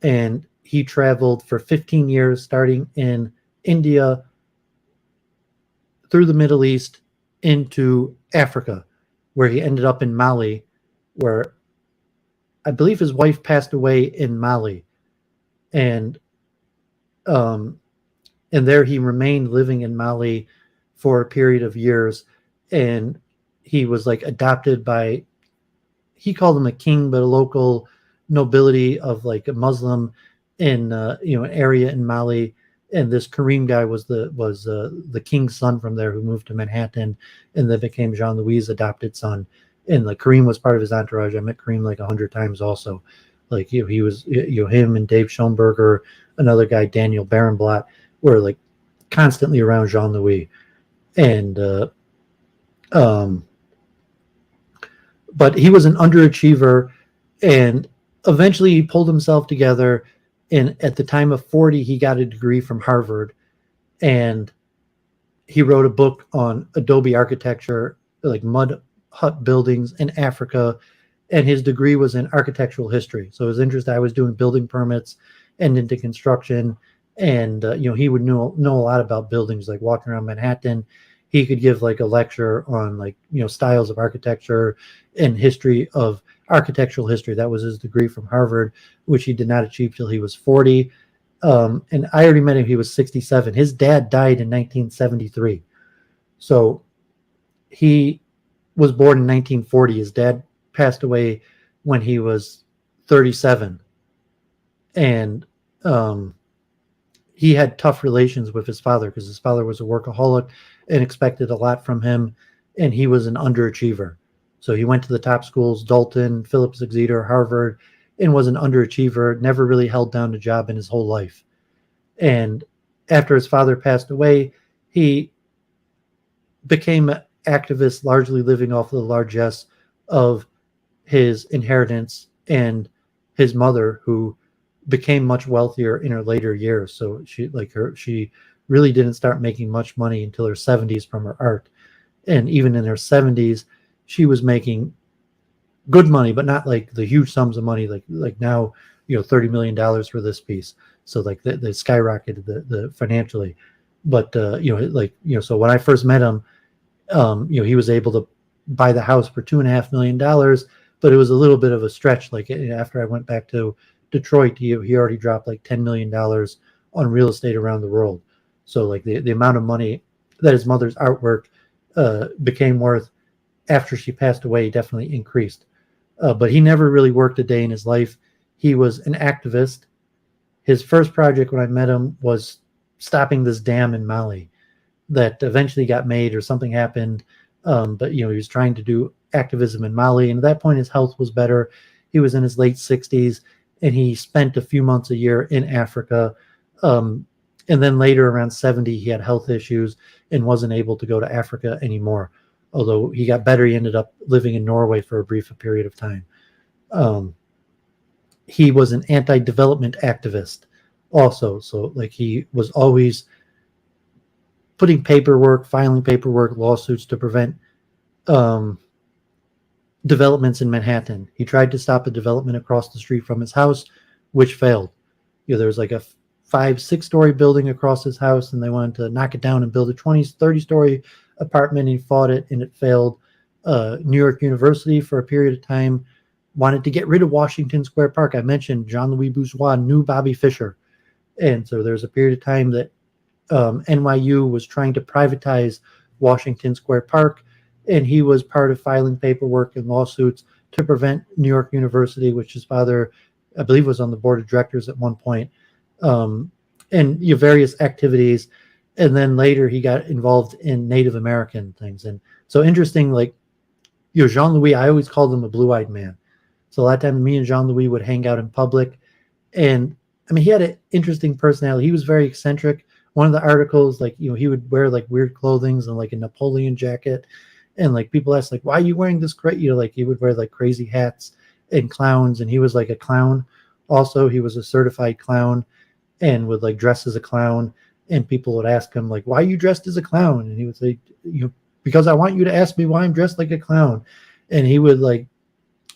and he traveled for 15 years, starting in India, through the Middle East, into Africa, where he ended up in Mali, where I believe his wife passed away in Mali. And there he remained living in Mali for a period of years. And he was like adopted by he called him a king, but a local nobility of like a Muslim in an area in Mali. And this Karim guy was the king's son from there, who moved to Manhattan and then became Jean Louis' adopted son. And like Karim was part of his entourage. I met Karim like 100 times also. Like he was him and Dave Schoenberger, another guy, Daniel Barenblatt, were like constantly around Jean Louis. And but he was an underachiever, and eventually he pulled himself together. And at the time of 40, he got a degree from Harvard, and he wrote a book on adobe architecture, like mud hut buildings in Africa. And his degree was in architectural history. So his interest, I was doing building permits and into construction. And, he would know a lot about buildings, like walking around Manhattan. He could give like a lecture on like, styles of architecture and history of architectural history. That was his degree from Harvard, which he did not achieve till he was 40. And I already met him. He was 67. His dad died in 1973. So he was born in 1940. His dad passed away when he was 37. And he had tough relations with his father because his father was a workaholic and expected a lot from him. And he was an underachiever. So he went to the top schools, Dalton, Phillips Exeter, Harvard, and was an underachiever, never really held down a job in his whole life. And after his father passed away, he became an activist, largely living off the largesse of his inheritance and his mother, who became much wealthier in her later years. So she really didn't start making much money until her 70s from her art. And even in her 70s, she was making good money, but not like the huge sums of money, like now, $30 million for this piece. So like they skyrocketed the financially. But, so when I first met him, he was able to buy the house for $2.5 million, but it was a little bit of a stretch. Like after I went back to Detroit, he already dropped like $10 million on real estate around the world. So like the amount of money that his mother's artwork became worth after she passed away definitely increased. But he never really worked a day in his life. He was an activist. His first project when I met him was stopping this dam in Mali that eventually got made, or something happened. But he was trying to do activism in Mali. And at that point, his health was better. He was in his late 60s, and he spent a few months a year in Africa. And then later, around 70, he had health issues and wasn't able to go to Africa anymore. Although he got better, he ended up living in Norway for a brief period of time. He was an anti-development activist also. So like he was always filing paperwork, lawsuits to prevent developments in Manhattan. He tried to stop a development across the street from his house, which failed. There was like a 5-6-story building across his house, and they wanted to knock it down and build a 30-story apartment. He fought it, and it failed. New York University, for a period of time, wanted to get rid of Washington Square Park. I mentioned Jean-Louis Bourgeois knew Bobby Fischer. And so there's a period of time that NYU was trying to privatize Washington Square Park, and he was part of filing paperwork and lawsuits to prevent New York University, which his father, I believe, was on the board of directors at one point, and various activities. And then later he got involved in Native American things. And so interesting, like, Jean-Louis, I always called him a blue-eyed man. So a lot of times me and Jean-Louis would hang out in public. And I mean, he had an interesting personality. He was very eccentric. One of the articles, like, he would wear like weird clothing and like a Napoleon jacket. And like people asked, like, why are you wearing this great? Like he would wear like crazy hats and clowns. And he was like a clown. Also, he was a certified clown and would like dress as a clown. And people would ask him, like, why are you dressed as a clown? And he would say, because I want you to ask me why I'm dressed like a clown. And he would like,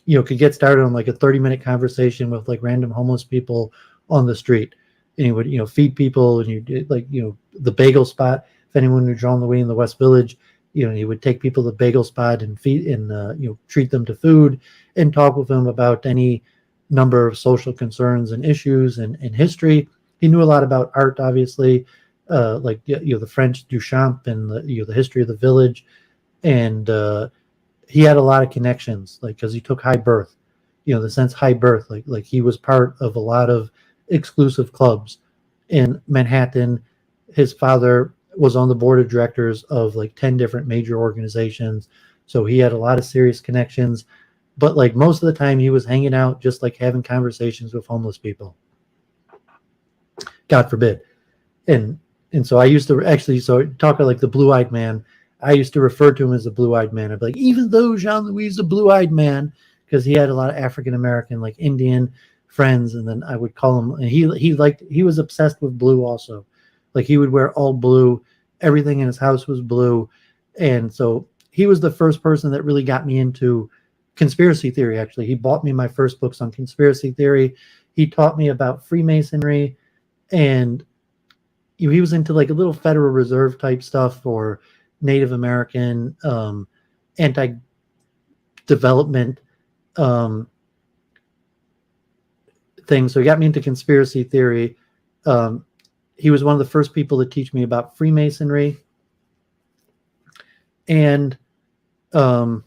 could get started on like a 30-minute conversation with like random homeless people on the street. And he would, feed people. And you did like, the bagel spot. If anyone knew Jean-Louis in the West Village, he would take people to the bagel spot and feed and, treat them to food and talk with them about any number of social concerns and issues and history. He knew a lot about art, obviously, the French Duchamp and the history of the village. And he had a lot of connections, like because he took high birth, the sense high birth, like he was part of a lot of exclusive clubs in Manhattan. His father was on the board of directors of like 10 different major organizations, so he had a lot of serious connections. But like most of the time, he was hanging out, just like having conversations with homeless people. God forbid. And so I used to actually, so talk about like the blue-eyed man. I used to refer to him as the blue-eyed man. I'd be like, even though Jean-Louis is a blue-eyed man, because he had a lot of African-American, like Indian friends, and then I would call him, and he was obsessed with blue also. Like he would wear all blue. Everything in his house was blue. And so he was the first person that really got me into conspiracy theory, actually. He bought me my first books on conspiracy theory. He taught me about Freemasonry, and he was into like a little Federal Reserve type stuff, or Native American anti-development things. So he got me into conspiracy theory. He was one of the first people to teach me about Freemasonry. And the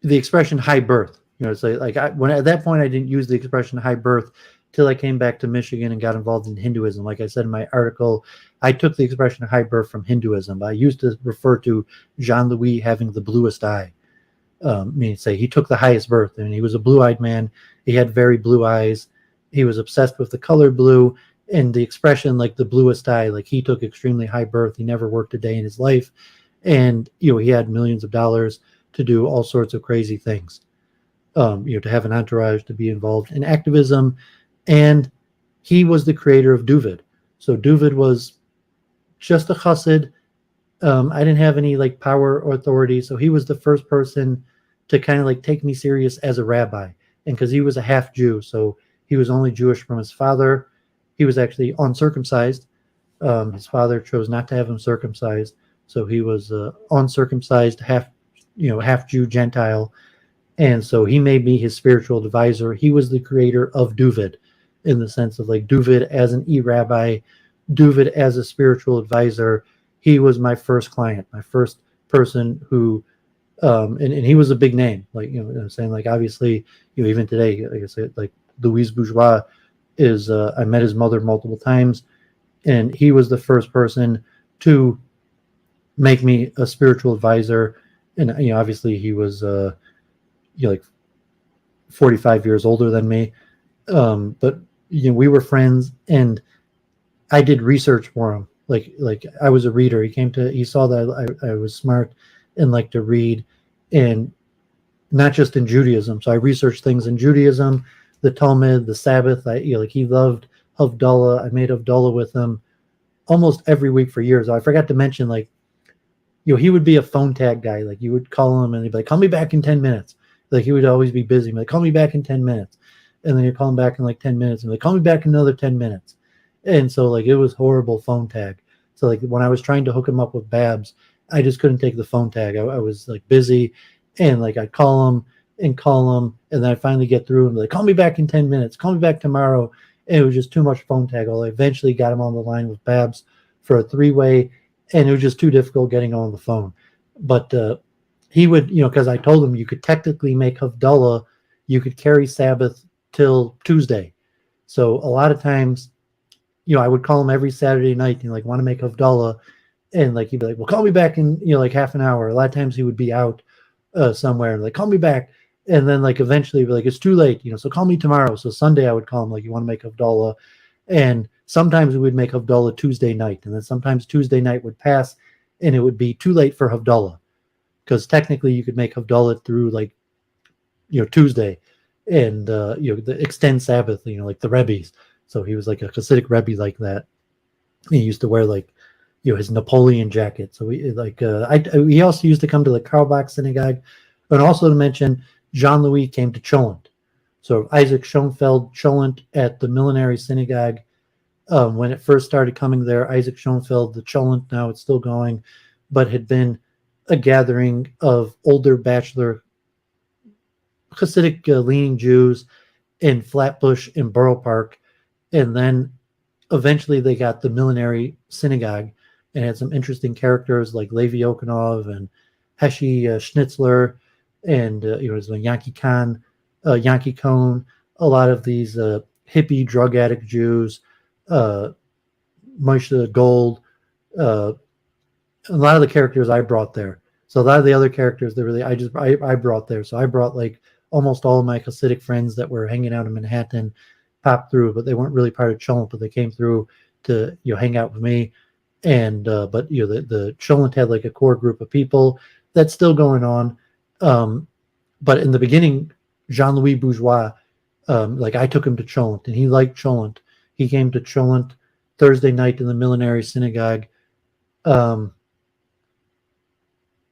expression high birth. It's like when at that point I didn't use the expression high birth till I came back to Michigan and got involved in Hinduism. Like I said in my article, I took the expression high birth from Hinduism. I used to refer to Jean-Louis having the bluest eye. Meaning say he took the highest birth, and he was a blue-eyed man. He had very blue eyes. He was obsessed with the color blue, and the expression like the bluest eye, like he took extremely high birth. He never worked a day in his life, and he had millions of dollars to do all sorts of crazy things. To have an entourage, to be involved in activism. And he was the creator of Doooovid. So Doooovid was just a chassid. I didn't have any like power or authority. So he was the first person to kind of like take me serious as a rabbi. And because he was a half Jew, so he was only Jewish from his father. He was actually uncircumcised. His father chose not to have him circumcised. So he was uncircumcised, half Jew, Gentile. And so he made me his spiritual advisor. He was the creator of Doooovid, in the sense of like Doooovid as an e-rabbi, Doooovid as a spiritual advisor. He was my first client, my first person who, and he was a big name. Like, I'm saying, like, obviously, even today, like I said, like Louise Bourgeois is, I met his mother multiple times, and he was the first person to make me a spiritual advisor. And, obviously he was, like 45 years older than me. But we were friends, and I did research for him. Like I was a reader. He saw that I was smart and liked to read, and not just in Judaism. So I researched things in Judaism, the Talmud, the Sabbath. He loved Havdala. I made Havdala with him almost every week for years. I forgot to mention, like, he would be a phone tag guy. Like, you would call him and he'd be like, call me back in 10 minutes. Like, he would always be busy. Like, call me back in 10 minutes. And then you call him back in like 10 minutes and like, call me back in another 10 minutes. And so like, it was horrible phone tag. So like when I was trying to hook him up with Babs, I just couldn't take the phone tag. I was like busy, and like I'd call him. And then I finally get through and like, call me back in 10 minutes, call me back tomorrow. And it was just too much phone tag. I eventually got him on the line with Babs for a 3-way, and it was just too difficult getting on the phone. But he would, because I told him you could technically make Havdalah, you could carry Sabbath till Tuesday. So a lot of times, I would call him every Saturday night and like want to make Havdalah, and like he'd be like, well, call me back in like half an hour. A lot of times he would be out somewhere, and like, call me back. And then like eventually be like, it's too late, so call me tomorrow. So Sunday I would call him like, you want to make Havdalah? And sometimes we would make Havdalah Tuesday night, and then sometimes Tuesday night would pass and it would be too late for Havdalah, because technically you could make Havdalah through like Tuesday, and the extend Sabbath, like the Rebbe's. So he was like a Hasidic Rebbe like that. He used to wear like his Napoleon jacket. So he also used to come to the Karlbach Synagogue. And also to mention, Jean-Louis came to Chulent. So Isaac Schoenfeld, Chulent at the Millenary Synagogue. When it first started coming there, Isaac Schoenfeld, the Chulent, now it's still going, but had been a gathering of older bachelor Hasidic leaning Jews in Flatbush and Borough Park. And then eventually they got the Millenary Synagogue, and had some interesting characters like Levi Okanov and Heshi Schnitzler, and there's Yankee Cohn, a lot of these hippie drug addict Jews, Moshe Gold, a lot of the characters I brought there. So a lot of the other characters that really I brought there. So I brought like almost all of my Hasidic friends that were hanging out in Manhattan, popped through, but they weren't really part of Chulent, but they came through to hang out with me. And but the Chulent had like a core group of people that's still going on. But in the beginning, Jean-Louis Bourgeois, like I took him to Chulent, and he liked Chulent. He came to Chulent Thursday night in the Millenary Synagogue,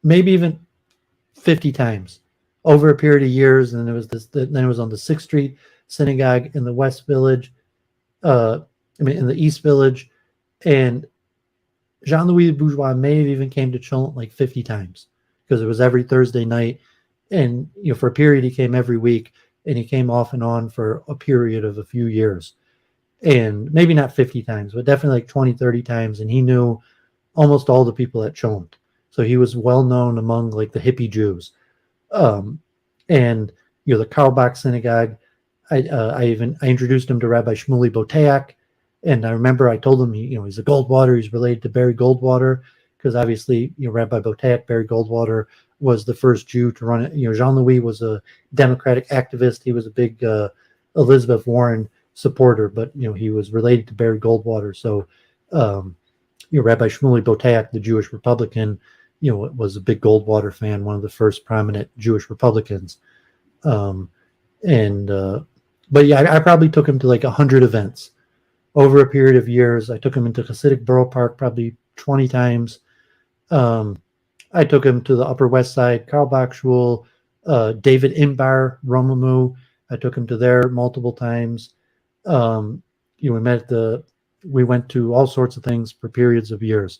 maybe even 50 times over a period of years. And then it was on the 6th Street Synagogue in the West Village, in the East Village, and Jean-Louis Bourgeois may have even came to Chulent like 50 times because it was every Thursday night. And for a period, he came every week, and he came off and on for a period of a few years. And maybe not 50 times, but definitely like 20, 30 times. And he knew almost all the people at Chulent. So he was well known among like the hippie Jews. And the Carlbach Synagogue, I introduced him to Rabbi Shmuley Boteach. And I remember I told him he's a Goldwater. He's related to Barry Goldwater because obviously Rabbi Boteach, Barry Goldwater, was the first Jew to run it. Jean-Louis was a Democratic activist. He was a big Elizabeth Warren supporter, but he was related to Barry Goldwater. So Rabbi Shmuley Boteach, the Jewish Republican, was a big Goldwater fan, one of the first prominent Jewish Republicans. But yeah, I probably took him to like 100 events over a period of years. I took him into Hasidic Borough Park probably 20 times. I took him to the Upper West Side, Carlbach Shul, David Imbar, Romamu. I took him to there multiple times. We went to all sorts of things for periods of years.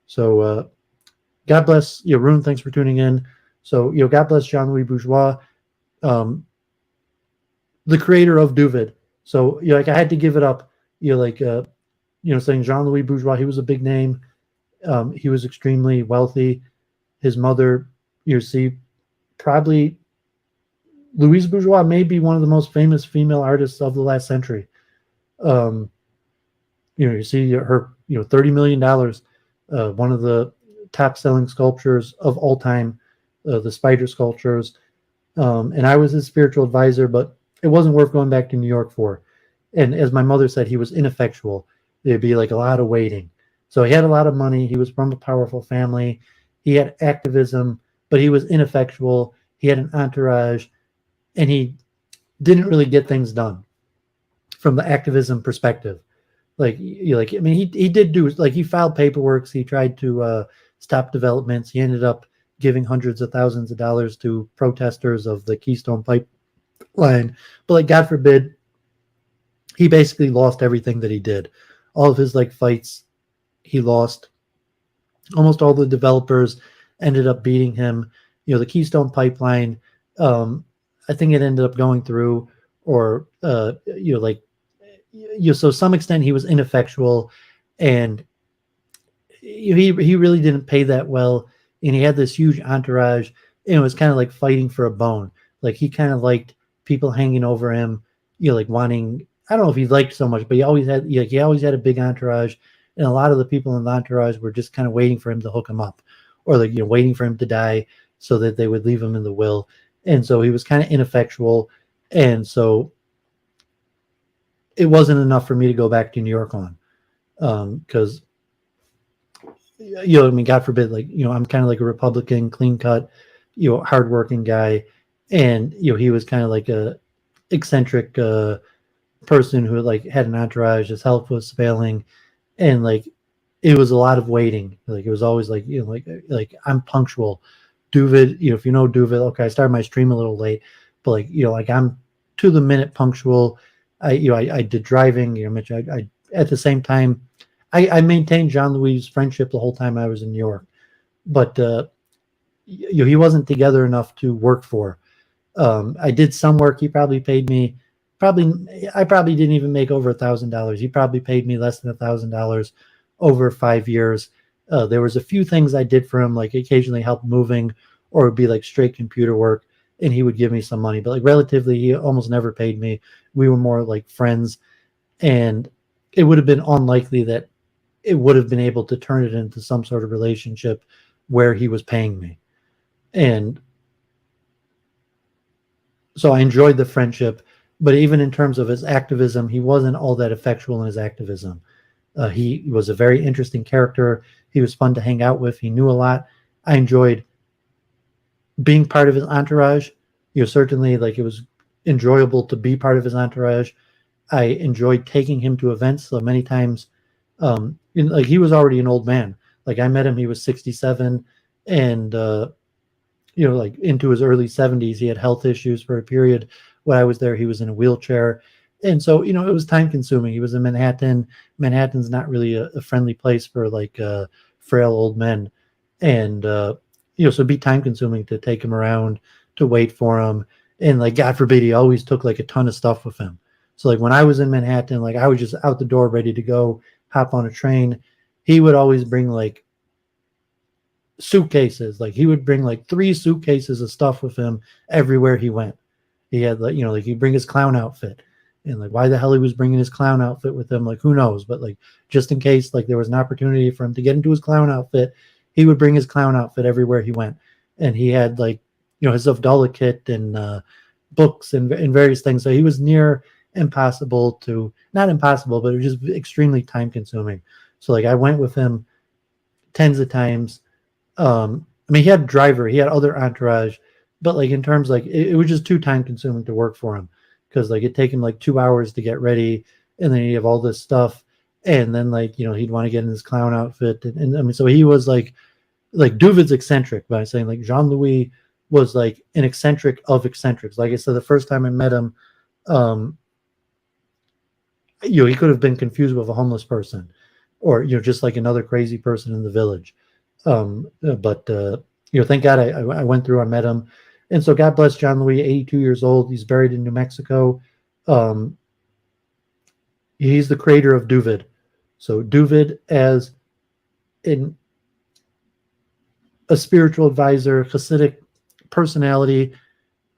So God bless Rune. Thanks for tuning in. So God bless Jean-Louis Bourgeois, the creator of Doooovid. So I had to give it up. Saying Jean-Louis Bourgeois, he was a big name. He was extremely wealthy. His mother, probably Louise Bourgeois may be one of the most famous female artists of the last century. You see her, $30 million, one of the top selling sculptures of all time, the spider sculptures. And I was his spiritual advisor, but it wasn't worth going back to New York for. And as my mother said, he was ineffectual. There'd be like a lot of waiting. So he had a lot of money. He was from a powerful family. He had activism, but he was ineffectual. He had an entourage, and he didn't really get things done from the activism perspective. He did do, he filed paperwork. He tried to stop developments. He ended up giving hundreds of thousands of dollars to protesters of the Keystone Pipeline. But God forbid, he basically lost everything that he did. All of his fights, he lost. Almost all the developers ended up beating him. The Keystone Pipeline, I think it ended up going through, or so to some extent he was ineffectual, and he really didn't pay that well, and he had this huge entourage, and it was kind of like fighting for a bone. He kind of liked people hanging over him, wanting. I don't know if he liked so much, but he always had a big entourage, and a lot of the people in the entourage were just kind of waiting for him to hook him up, or waiting for him to die so that they would leave him in the will. And so he was kind of ineffectual, and so it wasn't enough for me to go back to New York on, because God forbid, I'm kind of like a Republican, clean cut, hardworking guy, and he was kind of like a eccentric person who had an entourage. His health was failing, and it was a lot of waiting. It was always I'm punctual. Doooovid, if you know Doooovid, okay, I started my stream a little late, but I'm to the minute punctual. I did driving, Mitch. I at the same time, I maintained Jean-Louis' friendship the whole time I was in New York, but he wasn't together enough to work for. I did some work. He probably paid me. I probably didn't even make over $1,000. He probably paid me less than $1,000 over 5 years. There was a few things I did for him, like occasionally help moving, or it would be like straight computer work, and he would give me some money. But like relatively, he almost never paid me. We were more like friends, and it would have been unlikely that it would have been able to turn it into some sort of relationship where he was paying me. And so I enjoyed the friendship, but even in terms of his activism, he wasn't all that effectual in his activism. He was a very interesting character. He was fun to hang out with. He knew a lot. I enjoyed being part of his entourage. Certainly, like, it was enjoyable to be part of his entourage. I enjoyed taking him to events. So many times, like, he was already an old man. Like, I met him, he was 67, and like into his early 70s. He had health issues for a period. When I was there, he was in a wheelchair. And so, it was time consuming. He was in Manhattan. Manhattan's not really a friendly place for like frail old men. And, so it'd be time consuming to take him around, to wait for him. And like, God forbid, he always took like a ton of stuff with him. So like when I was in Manhattan, like I was just out the door ready to go hop on a train. He would always bring like suitcases. Like he would bring like 3 suitcases of stuff with him everywhere he went. He had like, like he'd bring his clown outfit, and like why the hell he was bringing his clown outfit with him, like who knows, but like just in case like there was an opportunity for him to get into his clown outfit, he would bring his clown outfit everywhere he went. And he had like, his Havdala kit and books and various things. So he was near impossible to, not impossible, but it was just extremely time consuming. So like I went with him tens of times. He had a driver, he had other entourage, but like in terms like it was just too time consuming to work for him, because like it'd take him like 2 hours to get ready, and then he'd have all this stuff, and then like he'd want to get in his clown outfit, and so he was like Doooovid's eccentric, by saying like Jean-Louis was like an eccentric of eccentrics. Like I said, the first time I met him, he could have been confused with a homeless person, or just like another crazy person in the village. But thank God I went through, I met him. And so God bless John Louis, 82 years old. He's buried in New Mexico. He's the creator of Doooovid. So Doooovid as a spiritual advisor, Hasidic personality,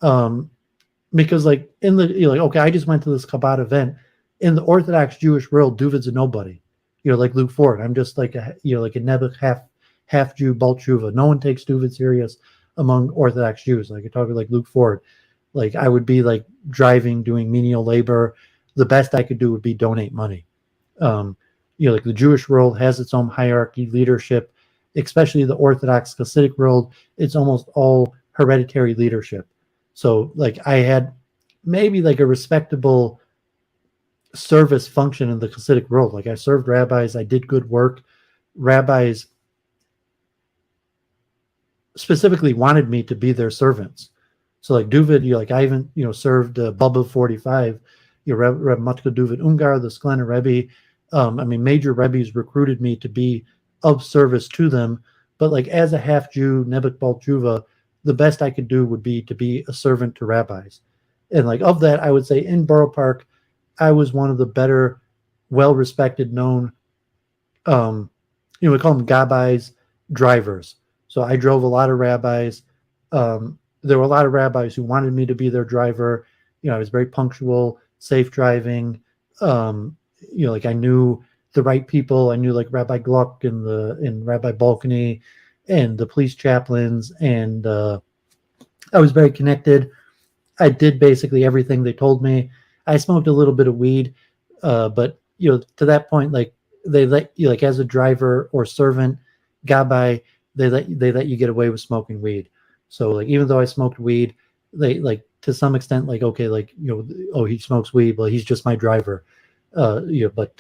because like in the, okay, I just went to this Chabad event. In the Orthodox Jewish world, Doovid's a nobody. Like Luke Ford. I'm just like a Nebuch half Jew, Balchuva. No one takes Doovid serious among Orthodox Jews. Like I talk like Luke Ford. Like I would be like driving, doing menial labor. The best I could do would be donate money. Like the Jewish world has its own hierarchy, leadership, especially the Orthodox Hasidic world. It's almost all hereditary leadership. So like I had maybe like a respectable service function in the Hasidic world. Like I served rabbis, I did good work. Rabbis specifically wanted me to be their servants. So like Doovid, like I even served Bubba 45, Reb Matka Doovid Ungar, the Sklena Rebbe. Major Rebbes recruited me to be of service to them. But like as a half Jew, Nebuch Balchuva, the best I could do would be to be a servant to rabbis. And like of that, I would say in Borough Park, I was one of the better, well-respected, known, we call them gabais, drivers. So I drove a lot of rabbis. There were a lot of rabbis who wanted me to be their driver. I was very punctual, safe driving. Like I knew the right people. I knew like Rabbi Gluck and Rabbi Balkany and the police chaplains. And I was very connected. I did basically everything they told me. I smoked a little bit of weed, but to that point, like they let you, like as a driver or servant, gabbai, they let you get away with smoking weed. So like even though I smoked weed, they like to some extent like okay, like oh, he smokes weed, well he's just my driver. But like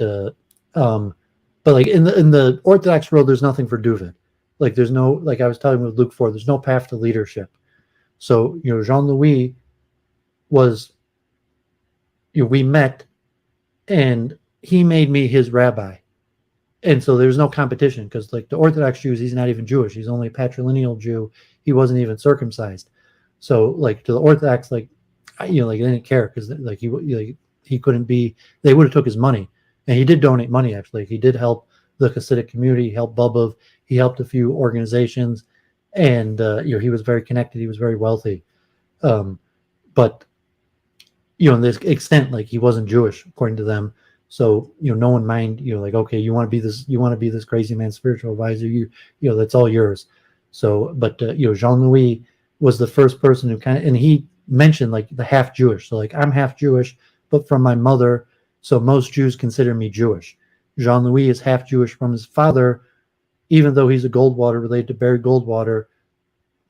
in the Orthodox world, there's nothing for Doovid. Like there's no, like I was telling with Luke Ford, there's no path to leadership. So Jean-Louis was, we met, and he made me his rabbi. And so there's no competition, because like the Orthodox Jews, he's not even Jewish. He's only a patrilineal Jew. He wasn't even circumcised. So like to the Orthodox, like, like they didn't care, because like he couldn't be, they would have took his money. And he did donate money, actually. He did help the Hasidic community, help Bubba. He helped a few organizations, and he was very connected. He was very wealthy, but in this extent, like, he wasn't Jewish according to them. So no one mind. Like, okay, you want to be this crazy man's spiritual advisor. That's all yours. So, but Jean-Louis was the first person who and he mentioned like the half Jewish. So like, I'm half Jewish, but from my mother. So most Jews consider me Jewish. Jean-Louis is half Jewish from his father, even though he's a Goldwater related to Barry Goldwater.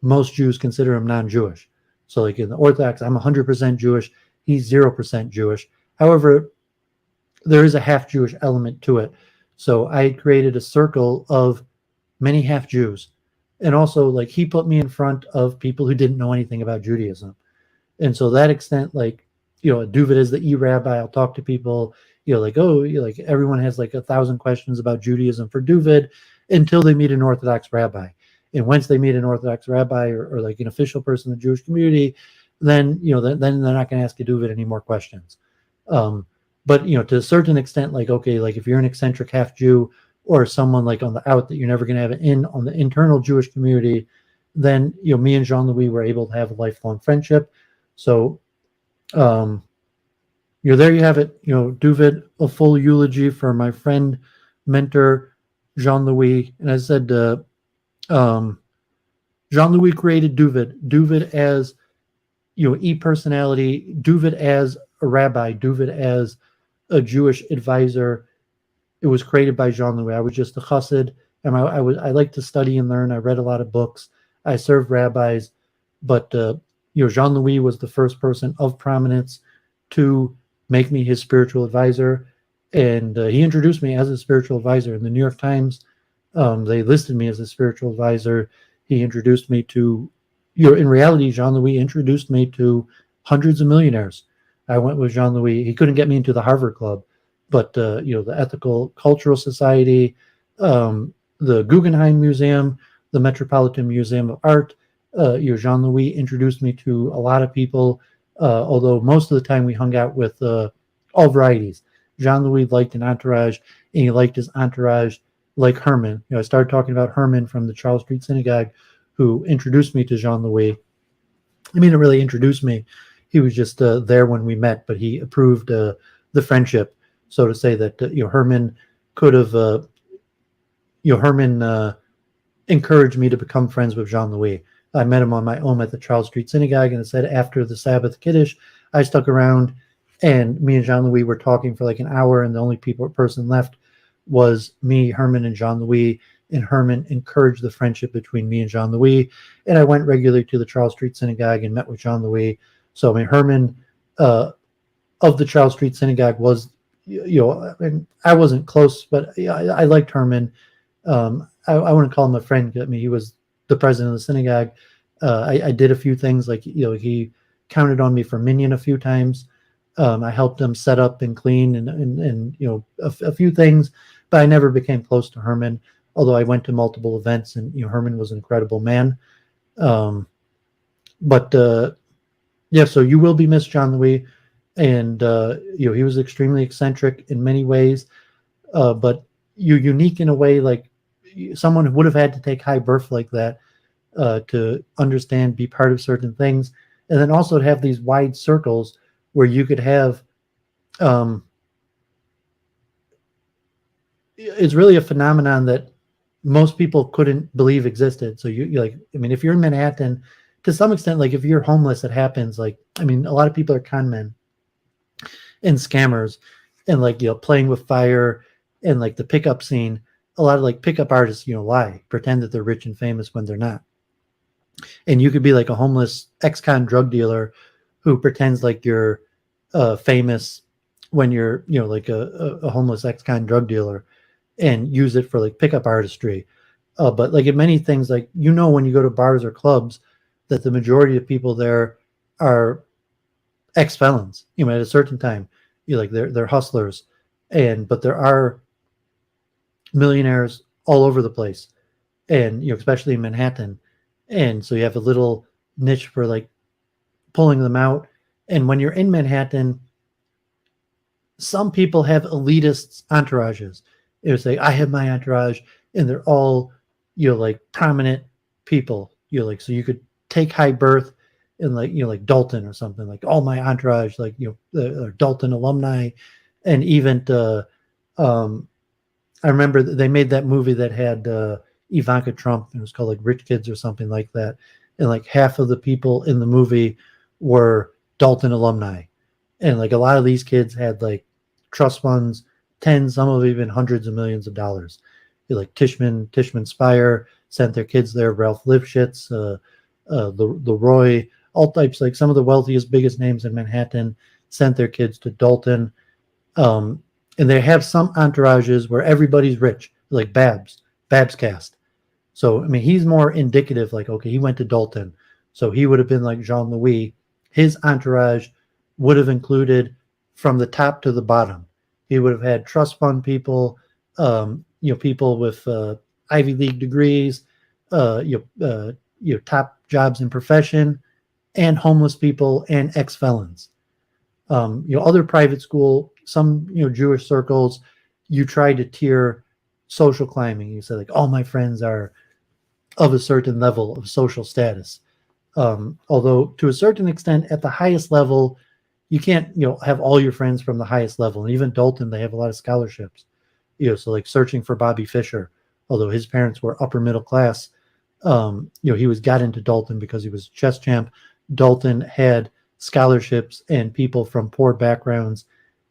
Most Jews consider him non-Jewish. So like in the Orthodox, I'm 100% Jewish. He's 0% Jewish. However, there is a half Jewish element to it. So I created a circle of many half Jews. And also, like, he put me in front of people who didn't know anything about Judaism. And so that extent, like, Doovid is the e-rabbi. I'll talk to people, like, like everyone has like 1,000 questions about Judaism for Doovid until they meet an Orthodox rabbi. And once they meet an Orthodox rabbi or like an official person in the Jewish community, then, then they're not going to ask a Doovid any more questions. But, to a certain extent, like, okay, like if you're an eccentric half Jew or someone like on the out that you're never going to have on the internal Jewish community, then, me and Jean-Louis were able to have a lifelong friendship. So, there you have it, Doovid, a full eulogy for my friend, mentor, Jean-Louis. And as I said, Jean-Louis created Doovid as, e-personality, Doovid as a rabbi, Doovid as a Jewish advisor. It was created by Jean-Louis. I was just a chassid, and I like to study and learn. I read a lot of books. I served rabbis, but Jean-Louis was the first person of prominence to make me his spiritual advisor, and he introduced me as a spiritual advisor. In the New York Times, they listed me as a spiritual advisor. He introduced me to, in reality, Jean-Louis introduced me to hundreds of millionaires. I went with Jean-Louis. He couldn't get me into the Harvard Club, but the Ethical Cultural Society, the Guggenheim Museum, the Metropolitan Museum of Art. Jean-Louis introduced me to a lot of people, although most of the time we hung out with all varieties. Jean-Louis liked an entourage, and he liked his entourage like Herman. I started talking about Herman from the Charles Street Synagogue, who introduced me to Jean-Louis. I mean, it really introduced me. He was just there when we met, but he approved the friendship, so to say, that Herman could have, Herman encouraged me to become friends with Jean-Louis. I met him on my own at the Charles Street Synagogue, and it said after the Sabbath Kiddush, I stuck around, and me and Jean-Louis were talking for like an hour, and the only person left was me, Herman, and Jean-Louis. And Herman encouraged the friendship between me and Jean-Louis. And I went regularly to the Charles Street Synagogue and met with Jean-Louis. So, I mean, Herman of the Charles Street Synagogue was, I wasn't close, but I liked Herman. I wouldn't call him a friend. I mean, he was the president of the synagogue. I did a few things, like, he counted on me for minyan a few times. I helped him set up and clean and a few things, but I never became close to Herman, although I went to multiple events, and Herman was an incredible man. So you will be missed, Jean-Louis, and he was extremely eccentric in many ways, but unique in a way, like someone would have had to take high birth like that to understand, be part of certain things, and then also to have these wide circles where you could have. It's really a phenomenon that most people couldn't believe existed. So you like, I mean, if you're in Manhattan, to some extent, like if you're homeless, it happens. Like, I mean, a lot of people are con men and scammers, and like, playing with fire, and like the pickup scene. A lot of like pickup artists, lie, pretend that they're rich and famous when they're not. And you could be like a homeless ex-con drug dealer who pretends like you're famous when you're, like a homeless ex-con drug dealer, and use it for like pickup artistry. But like in many things, like, when you go to bars or clubs, that the majority of people there are ex-felons, at a certain time, like they're hustlers, but there are millionaires all over the place, and especially in Manhattan. And so you have a little niche for like pulling them out. And when you're in Manhattan, some people have elitist entourages. It would say, I have my entourage, and they're all like prominent people, like, so you could take high birth in like, like Dalton or something, like all my entourage, like, Dalton alumni. And even I remember they made that movie that had Ivanka Trump. It was called like Rich Kids or something like that. And like half of the people in the movie were Dalton alumni. And like a lot of these kids had like trust funds, tens, some of even hundreds of millions of dollars. Like Tishman Speyer sent their kids there, Ralph Lifshitz, the Roy, all types, like some of the wealthiest, biggest names in Manhattan sent their kids to Dalton. And they have some entourages where everybody's rich, like Bab's cast. So, I mean, he's more indicative, like, okay, he went to Dalton. So he would have been like Jean-Louis. His entourage would have included from the top to the bottom. He would have had trust fund people, people with Ivy League degrees, top jobs in profession, and homeless people and ex-felons. Other private school, some, Jewish circles, you try to tier social climbing. You say like, all my friends are of a certain level of social status. Although to a certain extent, at the highest level, you can't, have all your friends from the highest level. And even Dalton, they have a lot of scholarships. So like searching for Bobby Fischer, although his parents were upper middle class, he got into Dalton because he was chess champ. Dalton had scholarships and people from poor backgrounds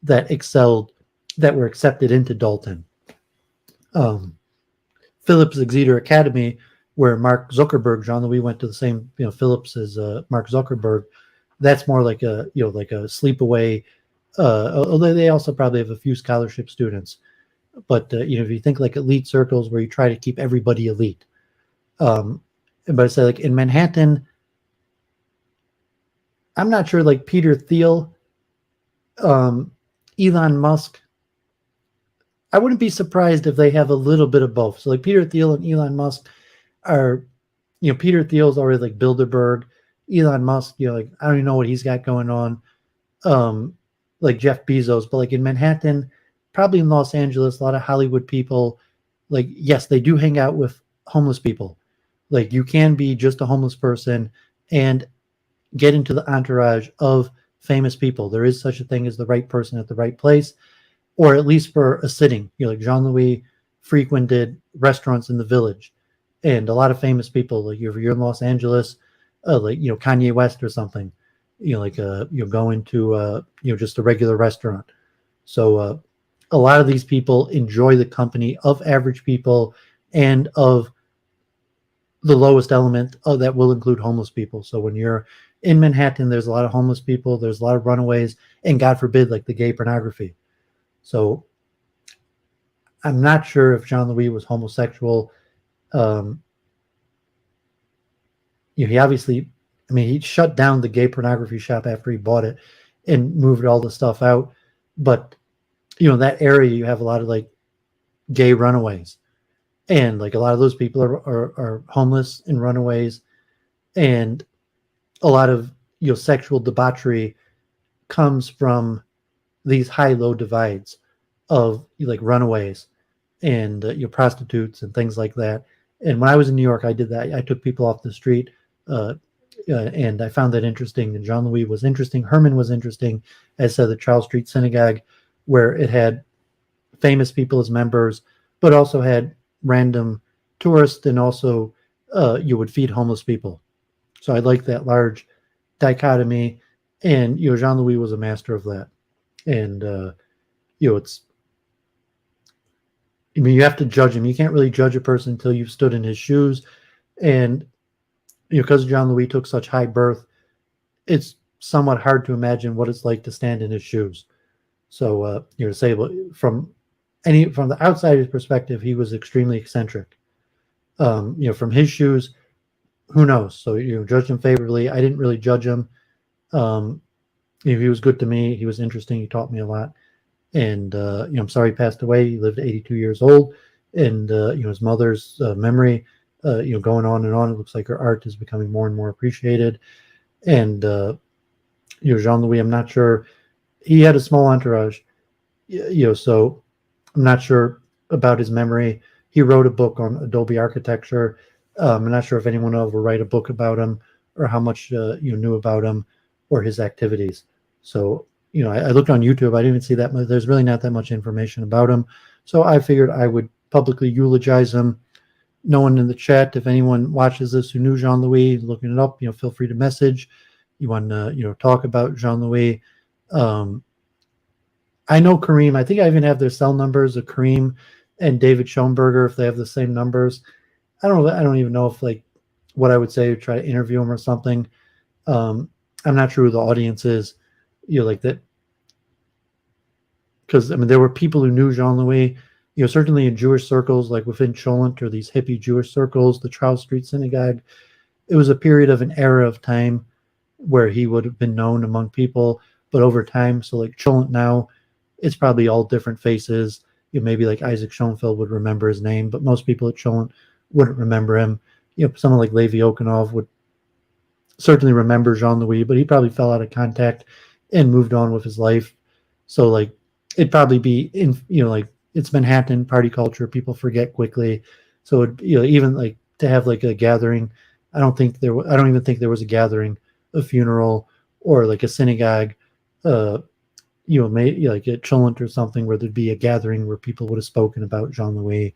that excelled, that were accepted into Dalton. Phillips Exeter Academy, where Mark Zuckerberg, Jean-Louis went to the same, Phillips as Mark Zuckerberg. That's more like a, like a sleepaway. Although they also probably have a few scholarship students. But, if you think like elite circles where you try to keep everybody elite. But I say like in Manhattan, I'm not sure, like Peter Thiel, Elon Musk, I wouldn't be surprised if they have a little bit of both. So like Peter Thiel and Elon Musk are, Peter Thiel's already like Bilderberg. Elon Musk, like I don't even know what he's got going on. Like Jeff Bezos, but like in Manhattan, probably in Los Angeles, a lot of Hollywood people, like, yes, they do hang out with homeless people. Like you can be just a homeless person and get into the entourage of famous people. There is such a thing as the right person at the right place, or at least for a sitting. Like Jean-Louis frequented restaurants in the Village, and a lot of famous people, like if you're in Los Angeles, like, Kanye West or something, going to, just a regular restaurant. So a lot of these people enjoy the company of average people and of the lowest element that will include homeless people. So when you're in Manhattan, there's a lot of homeless people, there's a lot of runaways, and God forbid, like the gay pornography. So I'm not sure if Jean-Louis was homosexual. He obviously, he shut down the gay pornography shop after he bought it and moved all the stuff out. But, in that area, you have a lot of like gay runaways. And like a lot of those people are homeless and runaways. And a lot of, sexual debauchery comes from these high-low divides of like runaways and prostitutes and things like that. And when I was in New York, I did that. I took people off the street, and I found that interesting. And Jean-Louis was interesting. Herman was interesting, as said the Charles Street Synagogue, where it had famous people as members, but also had random tourists, and also you would feed homeless people. So I like that large dichotomy, and Jean-Louis was a master of that. And it's, you have to judge him. You can't really judge a person until you've stood in his shoes. And because Jean-Louis took such high birth, it's somewhat hard to imagine what it's like to stand in his shoes. So to say from the outsider's perspective, he was extremely eccentric. From his shoes, who knows? So judge him favorably. I didn't really judge him. He was good to me. He was interesting. He taught me a lot. And I'm sorry he passed away. He lived 82 years old. And his mother's memory, going on and on. It looks like her art is becoming more and more appreciated. And Jean-Louis, I'm not sure. He had a small entourage. So I'm not sure about his memory. he wrote a book on Adobe architecture. I'm not sure if anyone will ever write a book about him or how much you knew about him or his activities. So, I looked on YouTube. I didn't even see that much. There's really not that much information about him. So I figured I would publicly eulogize him. No one in the chat, if anyone watches this who knew Jean-Louis, looking it up, feel free to message. You want to, talk about Jean-Louis. I know Kareem. I think I even have their cell numbers of Kareem and David Schoenberger, if they have the same numbers. I don't even know if what I would say to try to interview him or something. I'm not sure who the audience is, like that. Because there were people who knew Jean-Louis, certainly in Jewish circles, like within Chulent or these hippie Jewish circles, the Trout Street Synagogue. It was a period of an era of time where he would have been known among people, but over time, so like Chulent now, it's probably all different faces. Maybe like Isaac Schoenfeld would remember his name, but most people at Chulent wouldn't remember him. Someone like Levi Okanov would certainly remember Jean-Louis, but he probably fell out of contact and moved on with his life. So it'd probably be in, it's Manhattan party culture. People forget quickly. So, even to have a gathering, I don't even think there was a gathering, a funeral, or a synagogue, maybe at Chulent or something where there'd be a gathering where people would have spoken about Jean-Louis.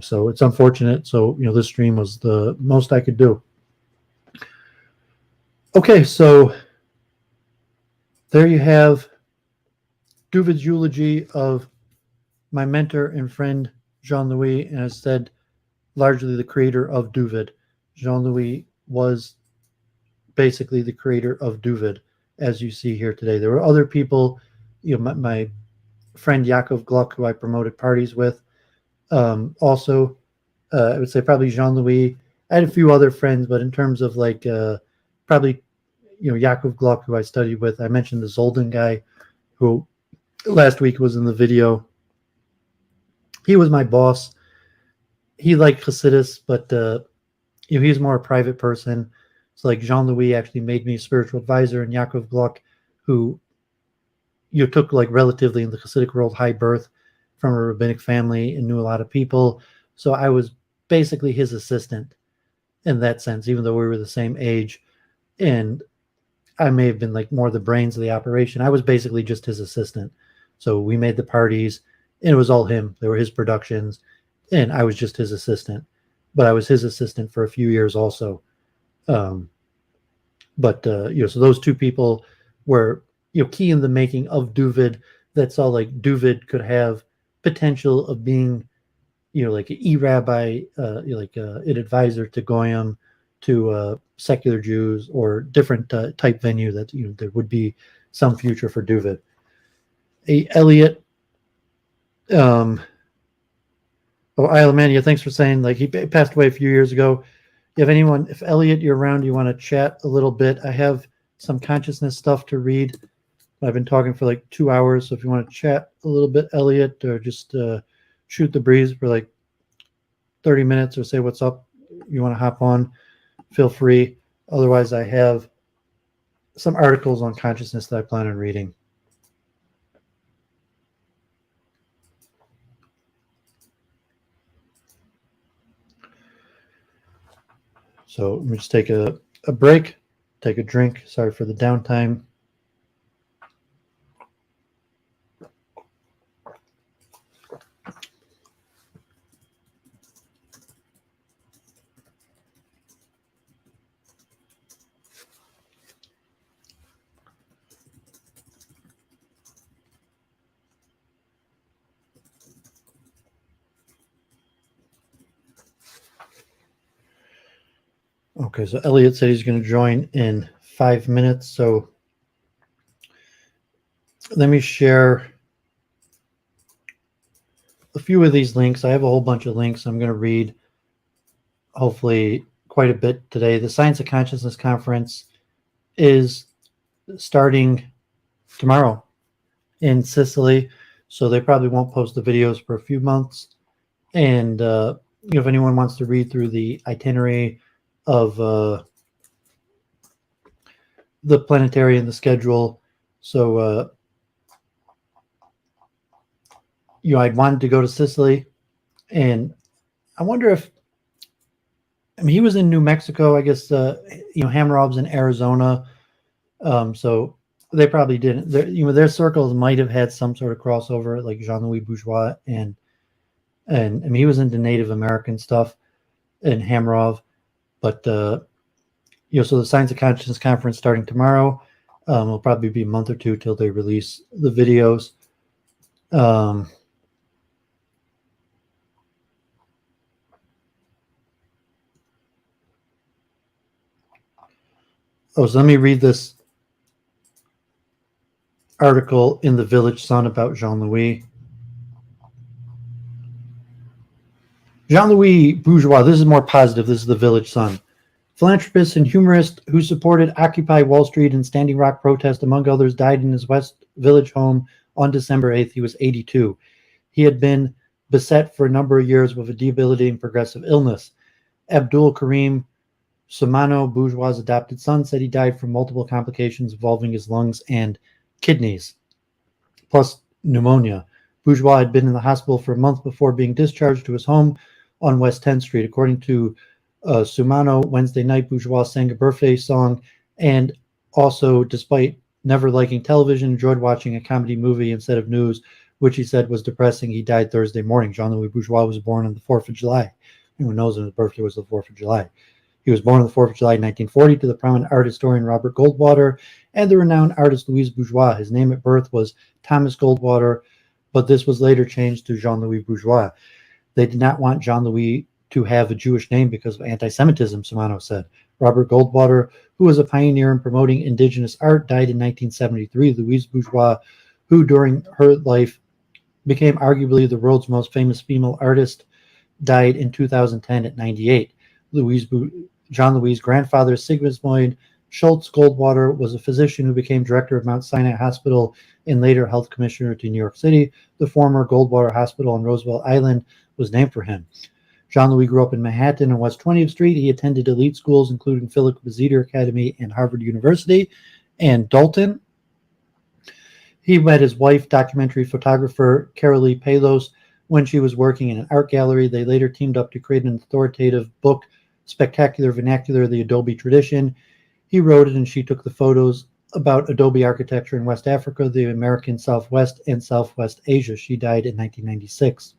So it's unfortunate. So, this stream was the most I could do. Okay, so there you have Doooovid's eulogy of my mentor and friend, Jean-Louis, and as said, largely the creator of Doooovid. Jean-Louis was basically the creator of Doooovid, as you see here today. There were other people, my friend Yaakov Gluck, who I promoted parties with. Also, I would say probably Jean-Louis. I had a few other friends, but in terms of probably, Yaakov Gluck, who I studied with. I mentioned the Zolden guy, who last week was in the video. He was my boss. He liked Hasidus, but he's more a private person. So Jean-Louis actually made me a spiritual advisor, and Yaakov Gluck, who took relatively in the Hasidic world high birth from a rabbinic family and knew a lot of people. So I was basically his assistant in that sense, even though we were the same age. And I may have been more the brains of the operation. I was basically just his assistant. So we made the parties, and it was all him. They were his productions, and I was just his assistant. But I was his assistant for a few years also. So those two people were, key in the making of Doooovid. That's all Doooovid could have potential of being, an e-rabbi, an advisor to Goyim, to secular Jews, or different type venue that, there would be some future for Doooovid. Elliott, Ilamania, thanks for saying, he passed away a few years ago. If Elliott, you're around, you want to chat a little bit, I have some consciousness stuff to read. I've been talking for 2 hours, so if you want to chat a little bit, Elliott, or just shoot the breeze for 30 minutes or say what's up, you want to hop on, feel free. Otherwise, I have some articles on consciousness that I plan on reading. So let me just take a break, take a drink. Sorry for the downtime. Okay, so Elliott said he's going to join in 5 minutes. So let me share a few of these links. I have a whole bunch of links. I'm going to read, hopefully, quite a bit today. The Science of Consciousness Conference is starting tomorrow in Sicily, so they probably won't post the videos for a few months. And if anyone wants to read through the itinerary of the planetary and the schedule, so I wanted to go to Sicily, and I wonder if, I mean, he was in New Mexico, I guess, Hamarov's in Arizona. So they probably didn't, their circles might have had some sort of crossover, like Jean-Louis Bourgeois and I mean, he was into Native American stuff and Hamarov, but, so the Science of Consciousness conference starting tomorrow, will probably be a month or two till they release the videos. So let me read this article in the Village Sun about Jean-Louis. Jean-Louis Bourgeois, this is more positive, this is the Village Sun. Philanthropist and humorist who supported Occupy Wall Street and Standing Rock protest, among others, died in his West Village home on December 8th. He was 82. He had been beset for a number of years with a debilitating progressive illness. Abdul Karim Somano, Bourgeois' adopted son, said he died from multiple complications involving his lungs and kidneys, plus pneumonia. Bourgeois had been in the hospital for a month before being discharged to his home on West 10th Street. According to Somano, Wednesday night, Bourgeois sang a birthday song and also, despite never liking television, enjoyed watching a comedy movie instead of news, which he said was depressing. He died Thursday morning. Jean-Louis Bourgeois was born on the 4th of July. Anyone knows his birthday was the 4th of July. He was born on the 4th of July, 1940, to the prominent art historian Robert Goldwater and the renowned artist Louise Bourgeois. His name at birth was Thomas Goldwater, but this was later changed to Jean-Louis Bourgeois. They did not want Jean-Louis to have a Jewish name because of anti-Semitism, Somano said. Robert Goldwater, who was a pioneer in promoting indigenous art, died in 1973. Louise Bourgeois, who during her life became arguably the world's most famous female artist, died in 2010 at 98. Jean-Louis' grandfather, Sigismund Schultz Goldwater, was a physician who became director of Mount Sinai Hospital and later health commissioner to New York City. The former Goldwater Hospital on Roosevelt Island was named for him. Jean-Louis grew up in Manhattan on West 20th Street. He attended elite schools, including Philip Bazeder Academy and Harvard University and Dalton. He met his wife, documentary photographer Carolee Palos, when she was working in an art gallery. They later teamed up to create an authoritative book, Spectacular Vernacular, the Adobe Tradition. He wrote it and she took the photos about Adobe architecture in West Africa, the American Southwest, and Southwest Asia. She died in 1996.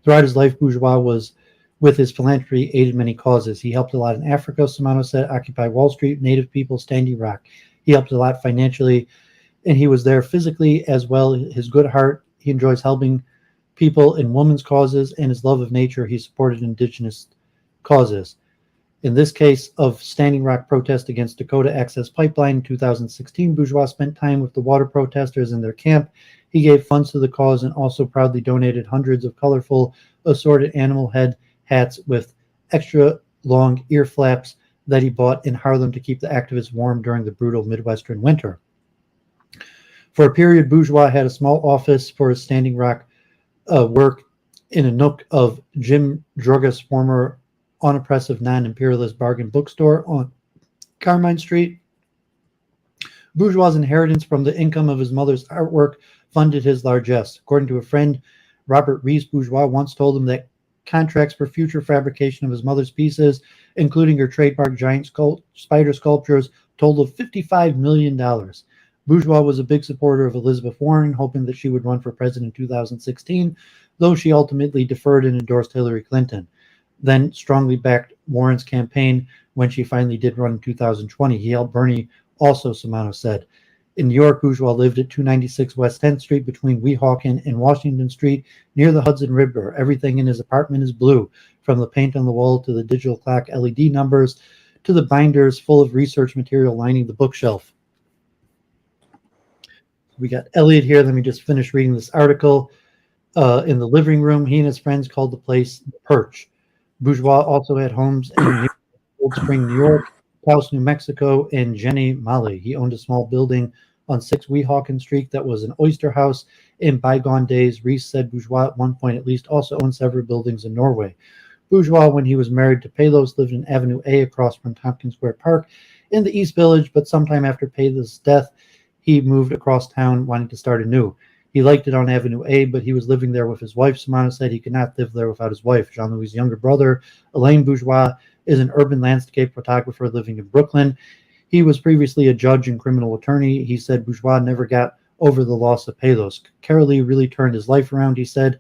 Throughout his life, Bourgeois was, with his philanthropy, aided many causes. He helped a lot in Africa, Somano said, Occupy Wall Street, Native people, Standing Rock. He helped a lot financially, and he was there physically as well. His good heart, he enjoys helping people in women's causes, and his love of nature, he supported indigenous causes. In this case of Standing Rock protest against Dakota Access Pipeline in 2016, Bourgeois spent time with the water protesters in their camp. He gave funds to the cause and also proudly donated hundreds of colorful assorted animal head hats with extra long ear flaps that he bought in Harlem to keep the activists warm during the brutal Midwestern winter. For a period, Bourgeois had a small office for his Standing Rock work in a nook of Jim Druga's former unoppressive non-imperialist bargain bookstore on Carmine Street. Bourgeois' inheritance from the income of his mother's artwork funded his largesse. According to a friend, Robert Rees, Bourgeois once told him that contracts for future fabrication of his mother's pieces, including her trademark giant spider sculptures, totaled $55 million. Bourgeois was a big supporter of Elizabeth Warren, hoping that she would run for president in 2016, though she ultimately deferred and endorsed Hillary Clinton, then strongly backed Warren's campaign when she finally did run in 2020. He helped Bernie also, Somano said. In New York, Bourgeois lived at 296 West 10th Street between Weehawken and Washington Street near the Hudson River. Everything in his apartment is blue, from the paint on the wall to the digital clock LED numbers to the binders full of research material lining the bookshelf. We got Elliott here. Let me just finish reading this article. In the living room, he and his friends called the place the Perch. Bourgeois also had homes in Old Spring, New York, Taos, New Mexico, and Jenny, Mali. He owned a small building on 6 Weehawken Street that was an oyster house in bygone days. Rees said Bourgeois at one point at least also owned several buildings in Norway. Bourgeois, when he was married to Palos, lived in Avenue A across from Tompkins Square Park in the East Village, but sometime after Palos' death, he moved across town wanting to start anew. He liked it on Avenue A, but he was living there with his wife. Sumano said he could not live there without his wife. Jean-Louis' younger brother, Alain Bourgeois, is an urban landscape photographer living in Brooklyn. He was previously a judge and criminal attorney. He said Bourgeois never got over the loss of Palos. Carolee really turned his life around, he said,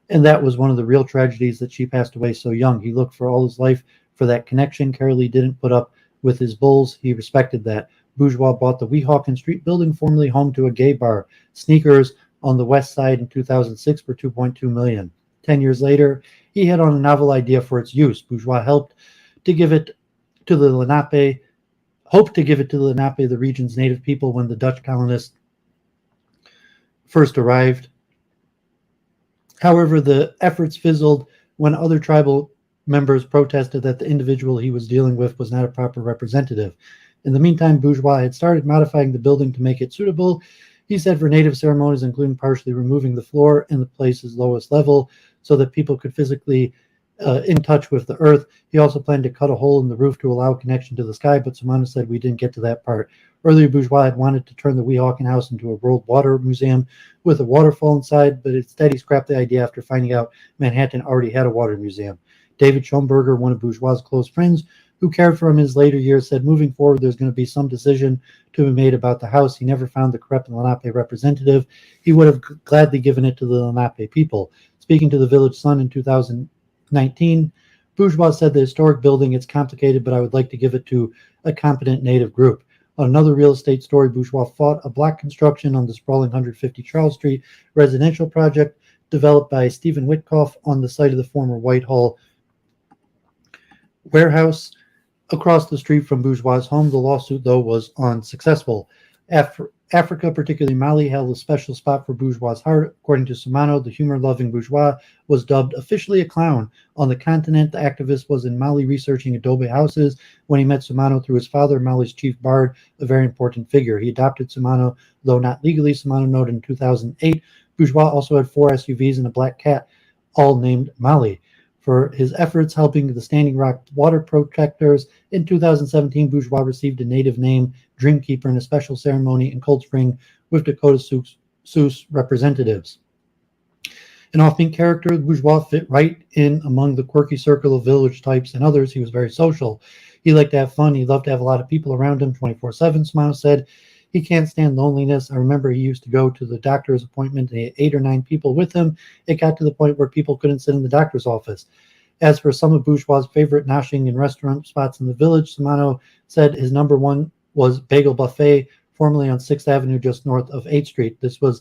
and that was one of the real tragedies that she passed away so young. He looked for all his life for that connection. Carolee didn't put up with his bulls. He respected that. Bourgeois bought the Weehawken Street building, formerly home to a gay bar, Sneakers, on the west side in 2006 for $2.2 million. 10 years later, he had on a novel idea for its use. Bourgeois hoped to give it to the Lenape, the region's native people, when the Dutch colonists first arrived. However, the efforts fizzled when other tribal members protested that the individual he was dealing with was not a proper representative. In the meantime, Bourgeois had started modifying the building to make it suitable, he said, for native ceremonies, including partially removing the floor and the place's lowest level so that people could physically in touch with the earth. He also planned to cut a hole in the roof to allow connection to the sky, but Sumano said we didn't get to that part. Earlier, Bourgeois had wanted to turn the Weehawken House into a world water museum with a waterfall inside, but instead he scrapped the idea after finding out Manhattan already had a water museum. David Schoenberger, one of Bourgeois' close friends, who cared for him in his later years, said moving forward there's going to be some decision to be made about the house. He never found the correct Lenape representative. He would have gladly given it to the Lenape people. Speaking to the Village Sun in 2019, Bourgeois said the historic building, it's complicated, but I would like to give it to a competent native group. On another real estate story, Bourgeois fought a block construction on the sprawling 150 Charles Street residential project developed by Stephen Witkoff on the site of the former Whitehall warehouse across the street from Bourgeois' home. The lawsuit, though, was unsuccessful. Africa, particularly Mali, held a special spot for Bourgeois' heart. According to Sumano, the humor-loving Bourgeois was dubbed officially a clown. On the continent, the activist was in Mali researching adobe houses when he met Sumano through his father, Mali's chief bard, a very important figure. He adopted Sumano, though not legally. Sumano noted in 2008, Bourgeois also had 4 SUVs and a black cat, all named Mali. For his efforts helping the Standing Rock water protectors, in 2017, Bourgeois received a native name, Dreamkeeper, in a special ceremony in Cold Spring with Dakota Sioux representatives. An offbeat character, Bourgeois fit right in among the quirky circle of village types and others. He was very social. He liked to have fun. He loved to have a lot of people around him 24/7, Sumano said. He can't stand loneliness. I remember he used to go to the doctor's appointment and he had 8 or 9 people with him. It got to the point where people couldn't sit in the doctor's office. As for some of Bourgeois' favorite noshing and restaurant spots in the village, Sumano said his number one was Bagel Buffet, formerly on 6th Avenue just north of 8th Street. This was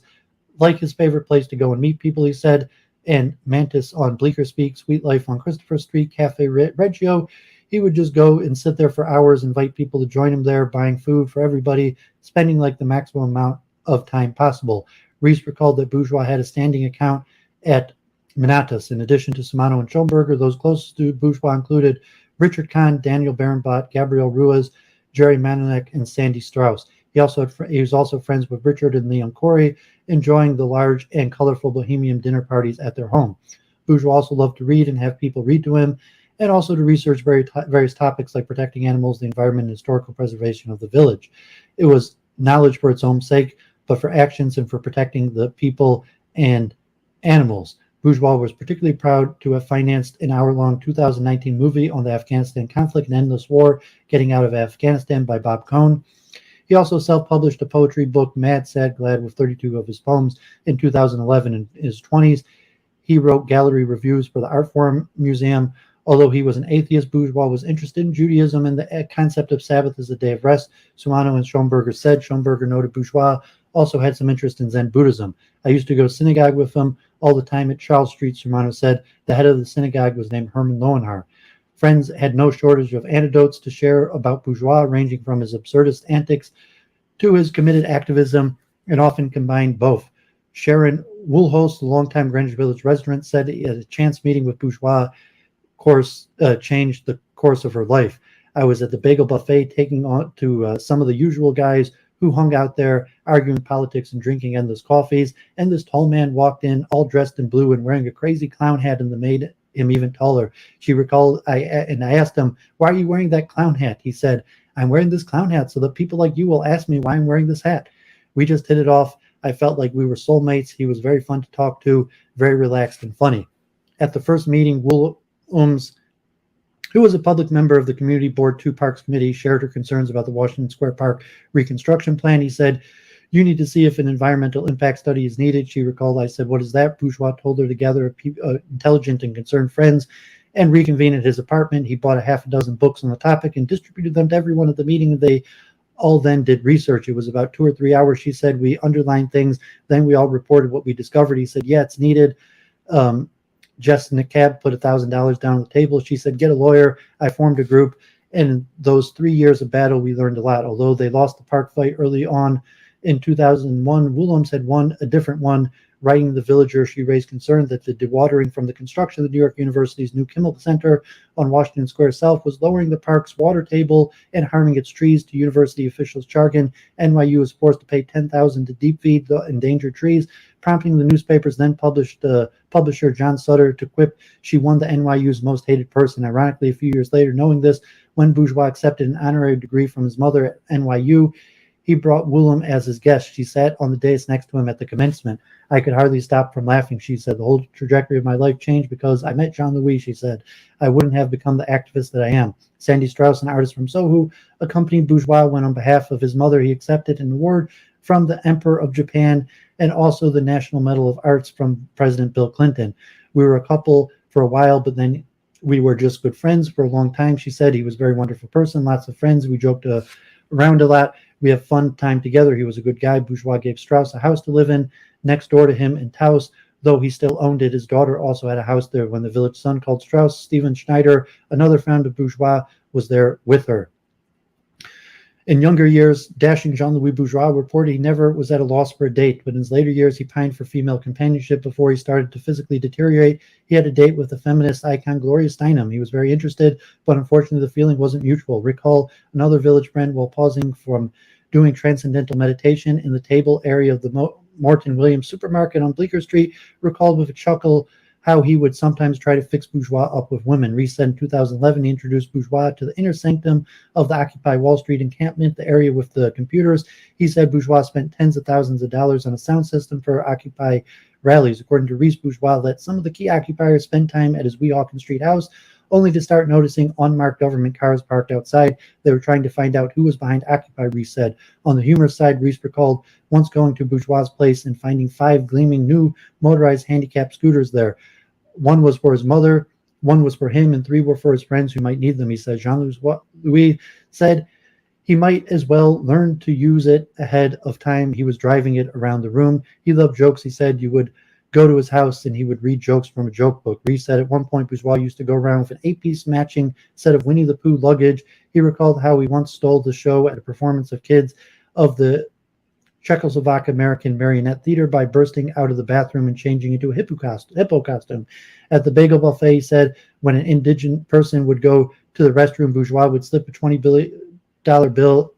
like his favorite place to go and meet people, he said. And Mantis on Bleecker Speak, Sweet Life on Christopher Street, Cafe Reggio. He would just go and sit there for hours, invite people to join him there, buying food for everybody, spending like the maximum amount of time possible. Reese recalled that Bourgeois had a standing account at Minatus. In addition to Sumano and Schoenberger, those closest to Bourgeois included Richard Kahn, Daniel Barenblatt, Gabrielle Ruiz, Jerry Manonek, and Sandy Strauss. He was also friends with Richard and Leon Corey, enjoying the large and colorful bohemian dinner parties at their home. Bourgeois also loved to read and have people read to him, and also to research various topics like protecting animals, the environment, and historical preservation of the village. It was knowledge for its own sake, but for actions and for protecting the people and animals. Bourgeois was particularly proud to have financed an hour-long 2019 movie on the Afghanistan conflict and endless war, Getting Out of Afghanistan by Bob Cohn. He also self-published a poetry book, Mad, Sad, Glad, with 32 of his poems in 2011. In his 20s, he wrote gallery reviews for the Art Forum Museum. Although he was an atheist, Bourgeois was interested in Judaism and the concept of Sabbath as a day of rest. Sumano and Schoenberger said. Schoenberger noted Bourgeois also had some interest in Zen Buddhism. I used to go to synagogue with him all the time at Charles Street, Sumano said. The head of the synagogue was named Herman Lowenhar. Friends had no shortage of anecdotes to share about Bourgeois, ranging from his absurdist antics to his committed activism, and often combined both. Sharon Woolhouse, the longtime Greenwich Village resident, said he had a chance meeting with Bourgeois changed the course of her life. I was at the Bagel Buffet taking on to some of the usual guys who hung out there arguing politics and drinking endless coffees, and this tall man walked in all dressed in blue and wearing a crazy clown hat, and that made him even taller. She recalled, I asked him, why are you wearing that clown hat? He said, I'm wearing this clown hat so that people like you will ask me why I'm wearing this hat. We just hit it off. I felt like we were soulmates. He was very fun to talk to, very relaxed and funny. At the first meeting, Williams, who was a public member of the Community Board 2 Parks Committee, shared her concerns about the Washington Square Park reconstruction plan. He said, "You need to see if an environmental impact study is needed." She recalled, I said, "What is that?" Bourgeois told her to gather intelligent and concerned friends and reconvene at his apartment. He bought a half a dozen books on the topic and distributed them to everyone at the meeting, and they all then did research. It was about 2 or 3 hours. She said, "We underlined things, then we all reported what we discovered." He said, "Yeah, it's needed." Jess in the cab put $1,000 down on the table. She said, "Get a lawyer." I formed a group. And in those 3 years of battle, we learned a lot. Although they lost the park fight early on in 2001, Williams had won a different one. Writing The Villager, she raised concern that the dewatering from the construction of the New York University's new Kimmel Center on Washington Square South was lowering the park's water table and harming its trees. To university officials' jargon, NYU was forced to pay $10,000 to deep feed the endangered trees, prompting the newspaper's then publisher John Sutter to quip, "She won the NYU's most hated person." Ironically, a few years later, knowing this, when Bourgeois accepted an honorary degree from his mother at NYU, he brought Willem as his guest. She sat on the dais next to him at the commencement. "I could hardly stop from laughing," she said. "The whole trajectory of my life changed because I met Jean-Louis," she said. "I wouldn't have become the activist that I am." Sandy Strauss, an artist from Soho, accompanied Bourgeois when on behalf of his mother he accepted an award from the Emperor of Japan and also the National Medal of Arts from President Bill Clinton. "We were a couple for a while, but then we were just good friends for a long time," she said. "He was a very wonderful person, lots of friends. We joked around a lot. We have fun time together. He was a good guy." Bourgeois gave Strauss a house to live in next door to him in Taos, though he still owned it. His daughter also had a house there. When the Village Sun called Strauss, Stephen Schneider, another friend of Bourgeois, was there with her. In younger years, dashing Jean-Louis Bourgeois reported he never was at a loss for a date, but in his later years, he pined for female companionship before he started to physically deteriorate. He had a date with the feminist icon Gloria Steinem. He was very interested, but unfortunately, the feeling wasn't mutual. Recall another village friend, while pausing from doing transcendental meditation in the table area of the Morton Williams supermarket on Bleecker Street, recalled with a chuckle how he would sometimes try to fix Bourgeois up with women. Reese said in 2011, he introduced Bourgeois to the inner sanctum of the Occupy Wall Street encampment, the area with the computers. He said Bourgeois spent tens of thousands of dollars on a sound system for Occupy rallies. According to Reese, Bourgeois let some of the key occupiers spend time at his Weehawken Street house, only to start noticing unmarked government cars parked outside. They were trying to find out who was behind Occupy, Reese said. On the humorous side, Reese recalled once going to Bourgeois' place and finding 5 gleaming new motorized handicapped scooters there. One was for his mother, one was for him, and 3 were for his friends who might need them, he said. Jean-Louis said he might as well learn to use it ahead of time. He was driving it around the room. He loved jokes, he said. You would go to his house and he would read jokes from a joke book. Reese said at one point Bourgeois used to go around with an 8-piece matching set of Winnie the Pooh luggage. He recalled how he once stole the show at a performance of kids of the Czechoslovak American Marionette Theater by bursting out of the bathroom and changing into a hippo costume. At the bagel buffet, he said, when an indigent person would go to the restroom, Bourgeois would slip a $20 bill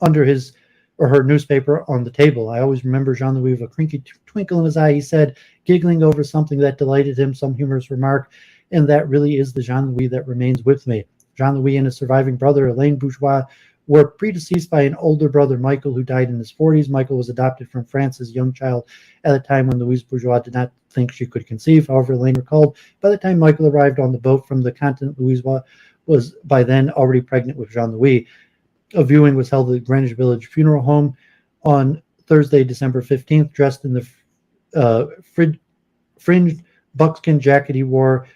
under his or her newspaper on the table. I always remember Jean-Louis with a crinky twinkle in his eye, he said, giggling over something that delighted him, some humorous remark, and that really is the Jean-Louis that remains with me. Jean-Louis and his surviving brother, Alain Bourgeois, were predeceased by an older brother, Michael, who died in his 40s. Michael was adopted from France as a young child at a time when Louise Bourgeois did not think she could conceive. However, Elaine recalled, by the time Michael arrived on the boat from the continent, Louise was by then already pregnant with Jean-Louis. A viewing was held at the Greenwich Village Funeral Home on Thursday, December 15th, dressed in the fringed buckskin jacket he wore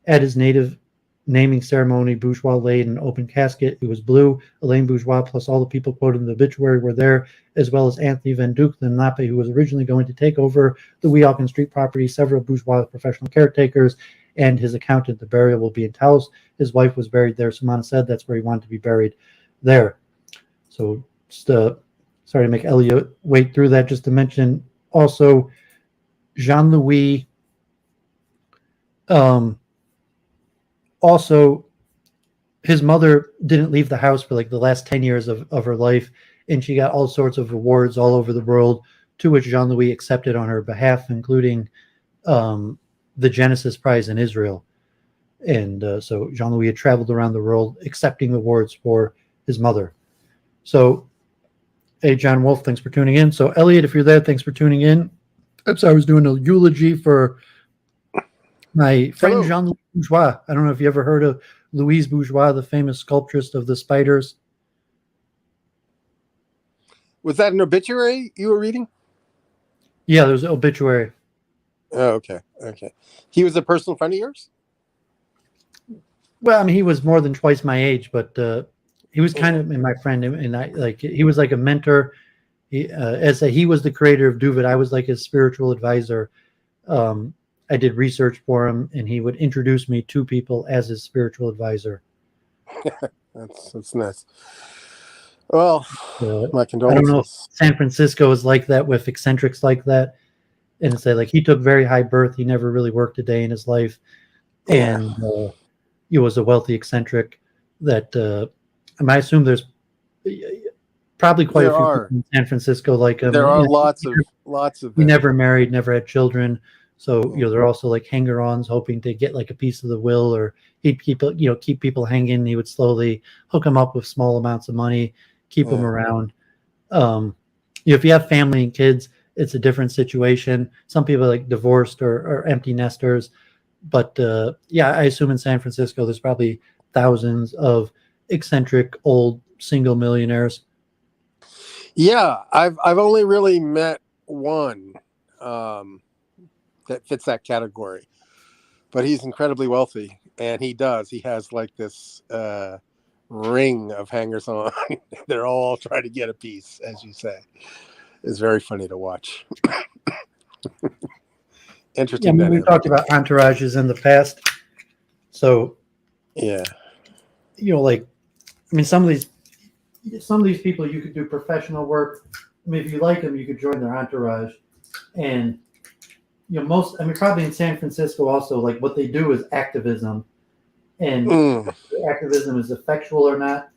at his native naming ceremony. Bourgeois laid in an open casket. It was blue. Alain Bourgeois plus all the people quoted in the obituary were there, as well as Anthony Van Dyck, the Nape, who was originally going to take over the Weehawken Street property, several Bourgeois professional caretakers, and his accountant. The burial will be in Taos. His wife was buried there. Simona said that's where he wanted to be buried, there. So just sorry to make Elliott wait through that. Just to mention also Jean-Louis also, his mother didn't leave the house for like the last 10 years of her life, and she got all sorts of awards all over the world, to which Jean-Louis accepted on her behalf, including the Genesis Prize in Israel. And so Jean-Louis had traveled around the world accepting awards for his mother. So Hey, John Wolf, thanks for tuning in. So, Elliott, if you're there, thanks for tuning in. Oops, I was doing a eulogy for my friend Hello. Jean Bourgeois. I don't know if you ever heard of Louise Bourgeois, the famous sculptress of the spiders. Was that an obituary you were reading? Yeah, there's an obituary. Oh, okay. He was a personal friend of yours? Well, I mean, he was more than twice my age, but he was kind of my friend, and I like he was like a mentor. He was the creator of Doooovid. I was like his spiritual advisor. I did research for him, and he would introduce me to people as his spiritual advisor. That's nice. Well, my condolences. I don't know if San Francisco is like that with eccentrics like that. And say like he took very high birth. He never really worked a day in his life, and he was a wealthy eccentric. That I assume there's probably quite a few people in San Francisco like him. There are lots of. He never married, never had children. So they're also like hanger-ons, hoping to get like a piece of the will, or he'd keep people hanging. He would slowly hook them up with small amounts of money, keep them around. If you have family and kids, it's a different situation. Some people are like divorced or empty nesters, but I assume in San Francisco there's probably thousands of eccentric old single millionaires. Yeah, I've only really met one that fits that category, but he's incredibly wealthy, and he has like this ring of hangers on. They're all trying to get a piece, as you say. It's very funny to watch. Interesting. Yeah, we talked about entourages in the past. So, some of these people you could do professional work. I mean, if you like them, you could join their entourage. And probably in San Francisco also, like what they do is activism. And activism is effectual or not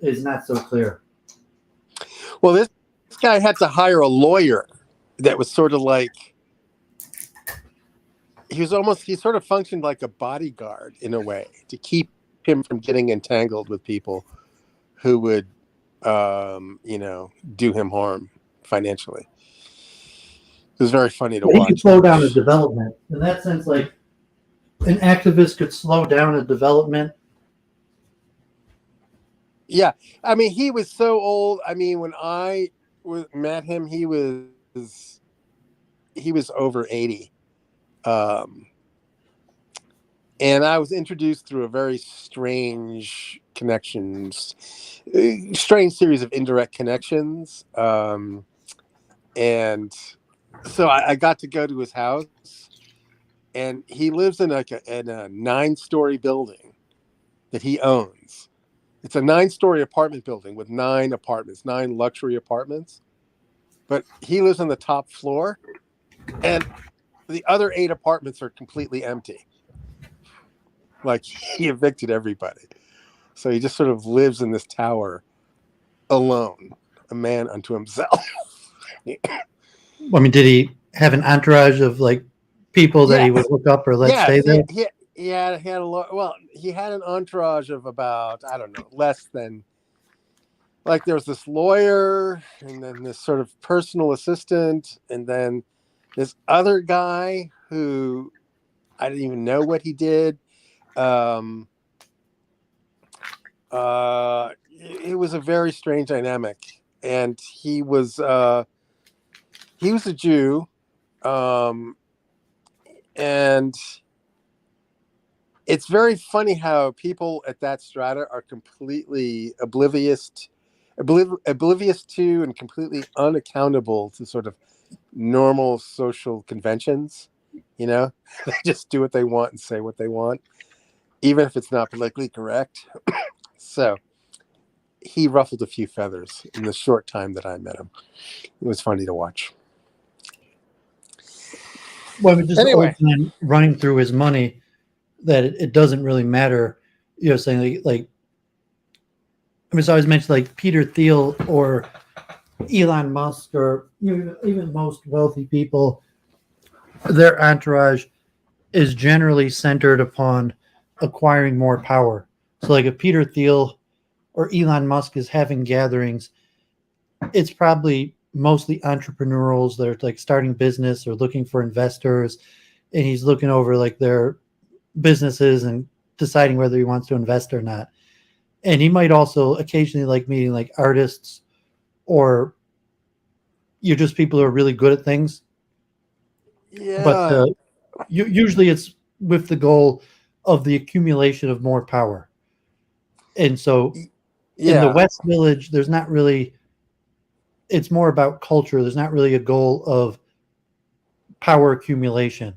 is not so clear. Well, this guy had to hire a lawyer that was sort of like he sort of functioned like a bodyguard in a way to keep him from getting entangled with people who would do him harm financially. It was very funny to watch. He could slow down the development. In that sense, like an activist could slow down a development. Yeah. I mean, he was so old. I mean, when I met him, he was over 80. And I was introduced through a very strange series of indirect connections. And so I got to go to his house, and he lives in a 9-story building that he owns. It's a 9-story apartment building with 9 luxury apartments. But he lives on the top floor, and the other 8 apartments are completely empty. Like, he evicted everybody. So he just sort of lives in this tower alone, a man unto himself. I mean, did he have an entourage of like people that he would hook up or let stay there? He had an entourage of about, I don't know, less than, like, there was this lawyer, and then this sort of personal assistant, and then this other guy who I didn't even know what he did. It was a very strange dynamic, and he was a Jew, and it's very funny how people at that strata are completely oblivious to and completely unaccountable to sort of normal social conventions. They just do what they want and say what they want, even if it's not politically correct. So he ruffled a few feathers in the short time that I met him. It was funny to watch. Well, anyway, running through his money, that it doesn't really matter. Saying it's always mentioned like Peter Thiel or Elon Musk or even most wealthy people, their entourage is generally centered upon acquiring more power. So like if Peter Thiel or Elon Musk is having gatherings, it's probably mostly entrepreneurials that are like starting business or looking for investors, and he's looking over like their businesses and deciding whether he wants to invest or not. And he might also occasionally like meeting like artists or you're just people who are really good at things. Yeah. But usually it's with the goal of the accumulation of more power. And so in the West Village, there's not really, it's more about culture. There's not really a goal of power accumulation.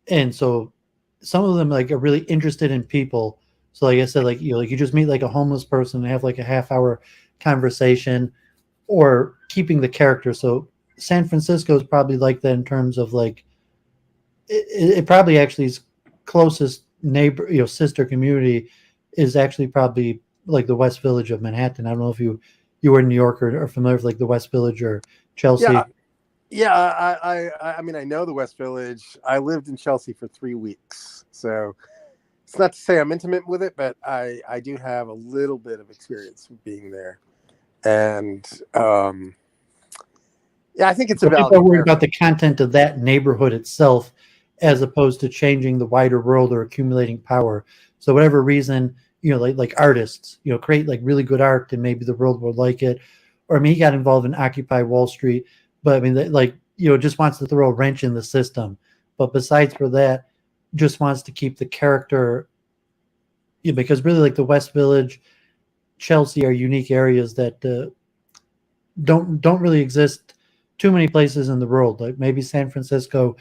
And so some of them like are really interested in people. So like I said, like you just meet like a homeless person and have like a half-hour conversation, or keeping the character. So San Francisco is probably like that in terms of like it probably actually is closest neighbor, sister community is actually probably like the West Village of Manhattan. I don't know if you were in New York or familiar with like the West Village or Chelsea. I mean, I know the West Village. I lived in Chelsea for 3 weeks, so it's not to say I'm intimate with it, but I do have a little bit of experience with being there. And I think it's about. People are worried about the content of that neighborhood itself, as opposed to changing the wider world or accumulating power. So whatever reason, like artists, create like really good art, and maybe the world will like it. Or I mean, he got involved in Occupy Wall Street, but I mean, like just wants to throw a wrench in the system. But besides for that, just wants to keep the character. Because really, like the West Village, Chelsea are unique areas that don't really exist too many places in the world. Like maybe San Francisco.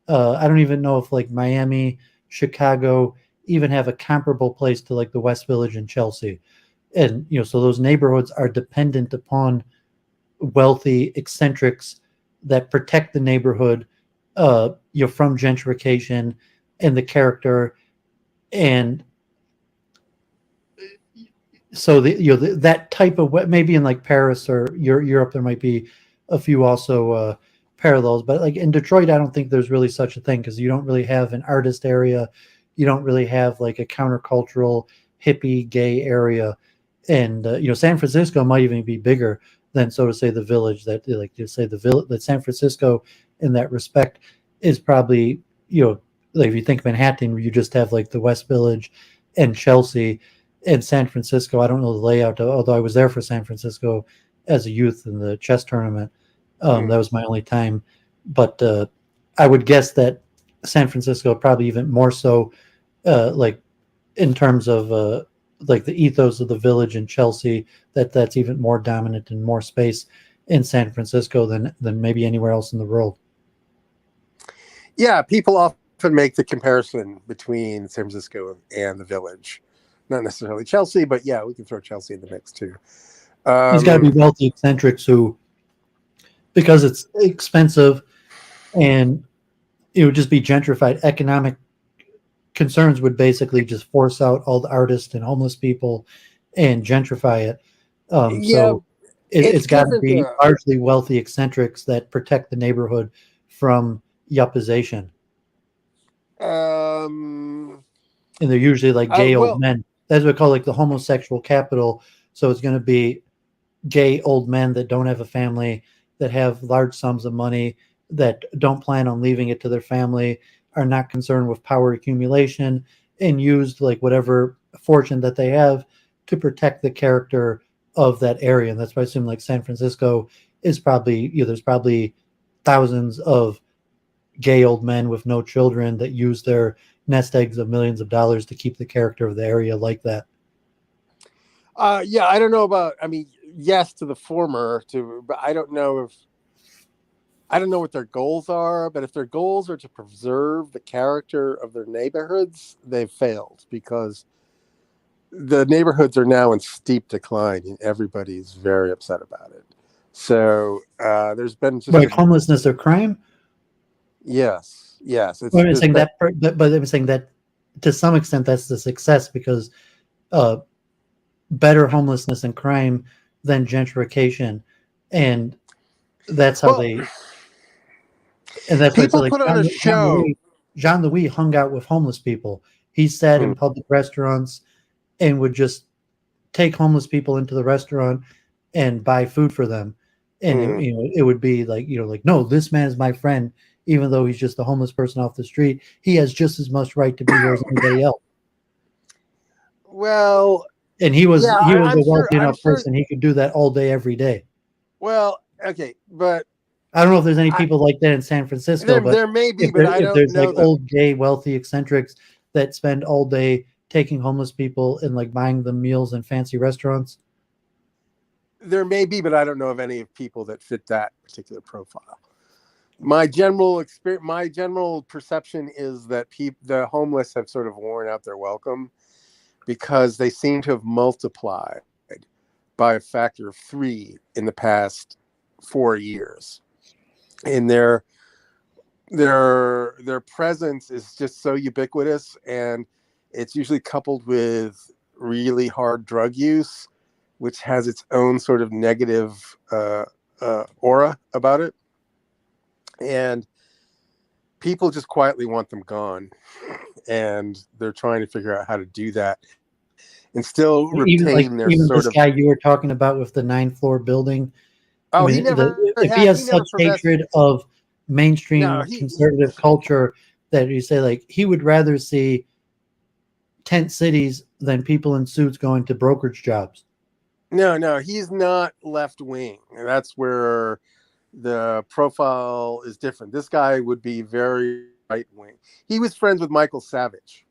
I don't even know if like Miami, Chicago even have a comparable place to like the West Village and Chelsea. And so those neighborhoods are dependent upon wealthy eccentrics that protect the neighborhood from gentrification and the character. And so that type of, maybe in like Paris or Europe there might be a few also parallels, but like in Detroit I don't think there's really such a thing, because you don't really have an artist area, you don't really have like a countercultural hippie gay area. And San Francisco might even be bigger than, so to say, the Village. That like to say the Village, that San Francisco in that respect is probably like if you think Manhattan, you just have like the West Village and Chelsea. And San Francisco, I don't know the layout, although I was there for San Francisco as a youth in the chess tournament. That was my only time. But I would guess that San Francisco probably even more so, like in terms of like the ethos of the Village in Chelsea, that's even more dominant and more space in San Francisco than maybe anywhere else in the world. Yeah, people often make the comparison between San Francisco and the Village. Not necessarily Chelsea, but yeah, we can throw Chelsea in the mix too. There's got to be wealthy eccentrics who, because it's expensive and it would just be gentrified, economic concerns would basically just force out all the artists and homeless people and gentrify it. So it's got to be largely wealthy eccentrics that protect the neighborhood from yuppization. And they're usually like gay old men. That's what we call like the homosexual capital. So it's going to be gay old men that don't have a family, that have large sums of money, that don't plan on leaving it to their family, are not concerned with power accumulation, and used like whatever fortune that they have to protect the character of that area. And that's why I assume like San Francisco is probably, there's probably thousands of gay old men with no children that use their nest eggs of millions of dollars to keep the character of the area like that. I don't know about, I mean, yes to the former, but I don't know what their goals are. But if their goals are to preserve the character of their neighborhoods, they've failed, because the neighborhoods are now in steep decline and everybody's very upset about it. So there's been just like homelessness or crime. Yes. I'm saying that, but I'm saying that to some extent that's the success, because better homelessness and crime than gentrification, and that's how and that's people like put on a show. Jean-Louis hung out with homeless people. He sat in public restaurants and would just take homeless people into the restaurant and buy food for them. And it would be like, like, no, this man is my friend, even though he's just a homeless person off the street. He has just as much right to be here as anybody else. Well, and he was yeah, a I'm wealthy sure, enough person. He could do that all day, every day. Well, okay, but I don't know if there's any people like that in San Francisco, but there may be, if but I don't there's know like them. old, gay, wealthy eccentrics that spend all day taking homeless people and like buying them meals in fancy restaurants. There may be, but I don't know of any people that fit that particular profile. My general perception is that the homeless have sort of worn out their welcome because they seem to have multiplied by a factor of 3 in the past 4 years. And their presence is just so ubiquitous, and it's usually coupled with really hard drug use, which has its own sort of negative aura about it. And people just quietly want them gone. And they're trying to figure out how to do that and still retain their even sort this of... guy you were talking about with the 9th floor building. Oh, if he has such hatred of mainstream conservative culture that you say, like, he would rather see tent cities than people in suits going to brokerage jobs. No, he's not left wing. And that's where the profile is different. This guy would be very right wing. He was friends with Michael Savage.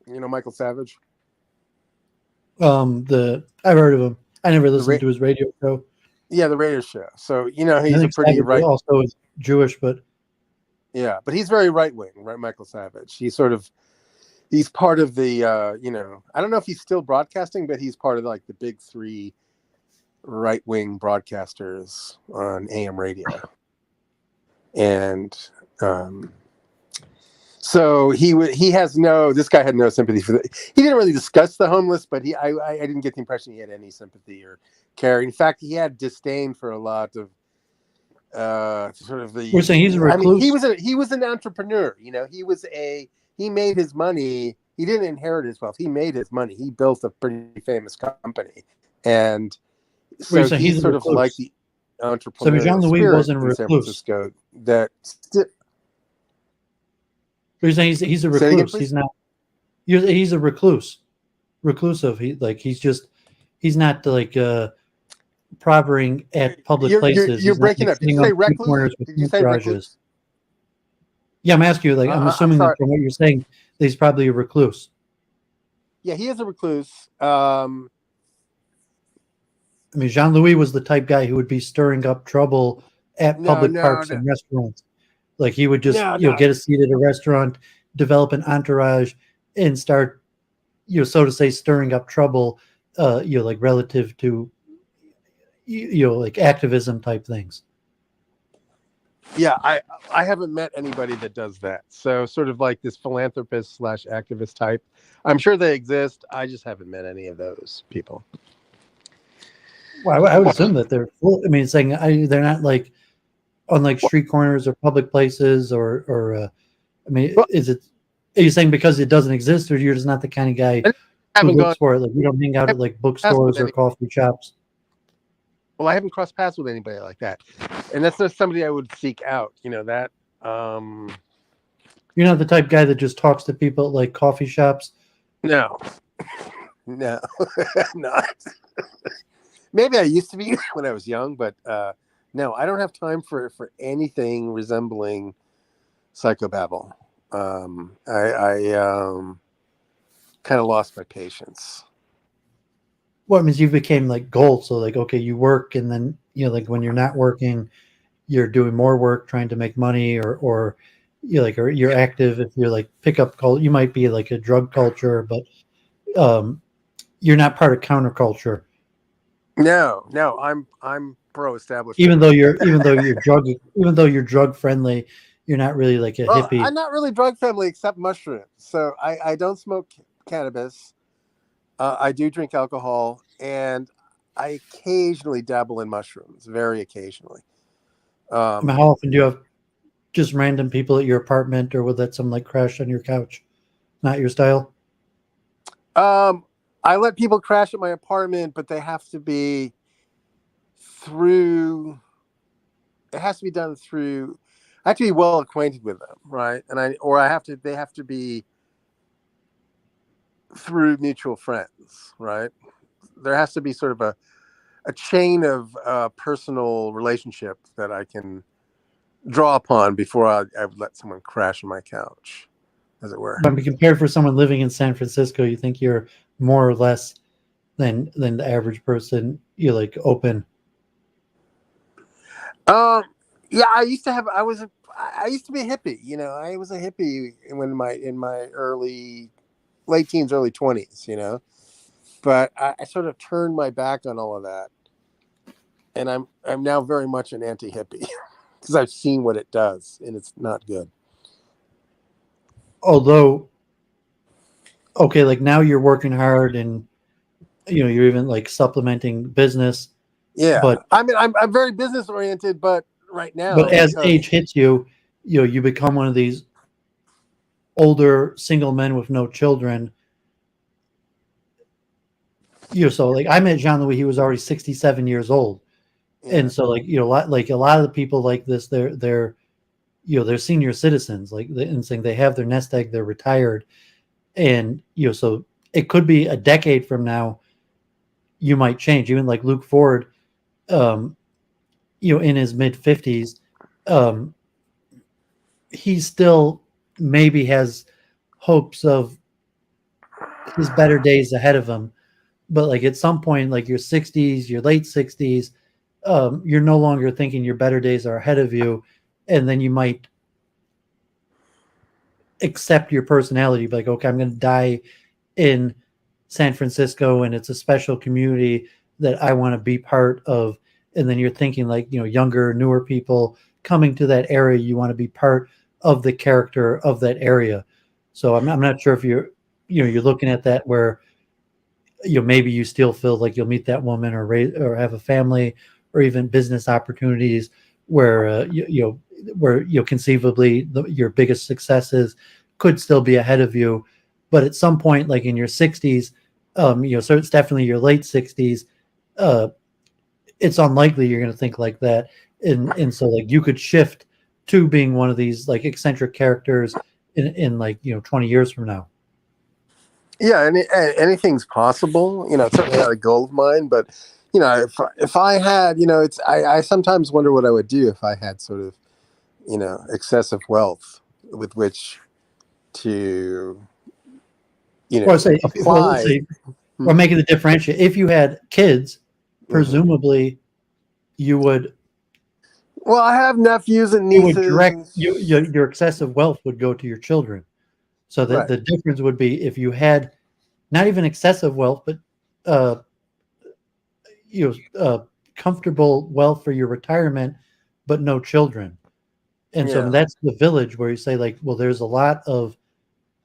You know Michael Savage? I've heard of him. I never listened to his radio show. Yeah, the radio show. So, he's a pretty Savage right. Also is Jewish, but yeah, but he's very right wing, right? Michael Savage. He's part of the, I don't know if he's still broadcasting, but he's part of like the big 3 right wing broadcasters on AM radio. And so this guy had no sympathy for he didn't really discuss the homeless, but I didn't get the impression he had any sympathy or care. In fact, he had disdain for a lot of sort of the... We're saying he's a recluse. I mean, he was an entrepreneur. He made his money. He didn't inherit his wealth. He made his money. He built a pretty famous company, and so he's sort of like the entrepreneurial Jean-Louis spirit wasn't a in San recluse. Francisco. That you're saying he's a recluse. He's not. He's a recluse. Reclusive. He's not like prospering at public places. You're breaking up. Did you say recluse? Did you say recluse? Yeah, I'm asking you. Like, I'm assuming that from what you're saying, that he's probably a recluse. Yeah, he is a recluse. I mean, Jean-Louis was the type guy who would be stirring up trouble at public parks and restaurants. Like, he would just get a seat at a restaurant, develop an entourage, and start, so to say, stirring up trouble, like relative to, like activism type things. Yeah, I haven't met anybody that does that. So sort of like this philanthropist / activist type. I'm sure they exist. I just haven't met any of those people. Well, I would assume that they're full. I mean, saying they're not like on like street corners or public places or I mean, are you saying because it doesn't exist, or you're just not the kind of guy who looks for it? Like, you don't hang out at like bookstores or coffee shops. Well, I haven't crossed paths with anybody like that, and that's not somebody I would seek out. That. You're not the type of guy that just talks to people at like coffee shops. No, not. Maybe I used to be when I was young, but no, I don't have time for anything resembling psychobabble. I kind of lost my patience. Well, it means you became like gold. So like, okay, you work, and then like when you're not working, you're doing more work trying to make money, or you're active. If you're like pickup culture, you might be like a drug culture, but you're not part of counterculture. No, I'm pro establishment. Even though you're drug friendly, you're not really like a hippie. I'm not really drug friendly except mushrooms. So I don't smoke cannabis. I do drink alcohol, and I occasionally dabble in mushrooms, very occasionally. How often do you have just random people at your apartment, or would that some like crash on your couch? Not your style? I let people crash at my apartment, but they have to be through it has to be done through. I have to be well acquainted with them, right? And they have to be through mutual friends, right? There has to be sort of a chain of personal relationship that I can draw upon before I would let someone crash on my couch, as it were. But compared for someone living in San Francisco, you think you're more or less than the average person? You're like open. Yeah, I used to be a hippie. You know, I was a hippie in my late teens, early 20s. You know, but I sort of turned my back on all of that, and I'm now very much an anti-hippie because I've seen what it does, and it's not good. Although, okay, like now you're working hard and you're even like supplementing business, Yeah, but I mean, I'm very business oriented, but right now as because age hits you, you become one of these older single men with no children. So like I met Jean Louis, he was already 67 years old. yeah, And so like a lot of the people like this, they're senior citizens, like and saying they have their nest egg, they're retired, and so it could be a decade from now you might change. Even like Luke Ford, um, in his mid 50s, um, he still maybe has hopes of his better days ahead of him. But like at some point, like your 60s, your late 60s, you're no longer thinking your better days are ahead of you, and then you might accept your personality, like, okay, I'm going to die in San Francisco, and it's a special community that I want to be part of. And then you're thinking like, younger, newer people coming to that area, you want to be part of the character of that area. So I'm not sure if you're looking at that where maybe you still feel like you'll meet that woman or raise or have a family or even business opportunities where where conceivably your biggest successes could still be ahead of you, but at some point like in your 60s, so it's definitely your late 60s, uh it's unlikely you're going to think like that, and so like you could shift to being one of these like eccentric characters in like 20 years from now. yeah, and anything's possible. You know, it's certainly not a goal of mine, but if I had, I sometimes wonder what I would do if I had sort of, excessive wealth with which to, Or say, apply. or make it a differentiate. If you had kids, Mhm. presumably you would Well, I have nephews and you would nieces, direct and your excessive wealth would go to your children. So that right. the difference would be if you had not even excessive wealth, but uh, comfortable wealth for your retirement, but no children. And so Yeah. that's the village where you say like, well, there's a lot of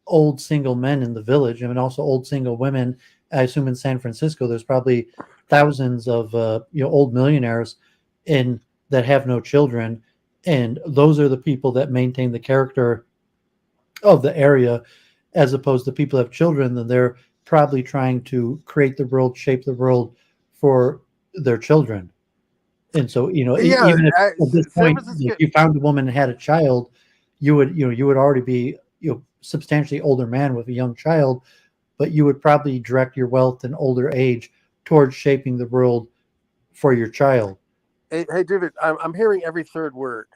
old single men in the village, I mean, also old single women. I assume in San Francisco, there's probably thousands of old millionaires in that have no children, and those are the people that maintain the character of the area, as opposed to people who have children. Then they're probably trying to create the world, shape the world for their children. And so, Yeah. even if at this San point, if Francisco. you found a woman and had a child, you would already be, substantially older man with a young child, but you would probably direct your wealth in older age towards shaping the world for your child. Hey, David, I'm hearing every third word.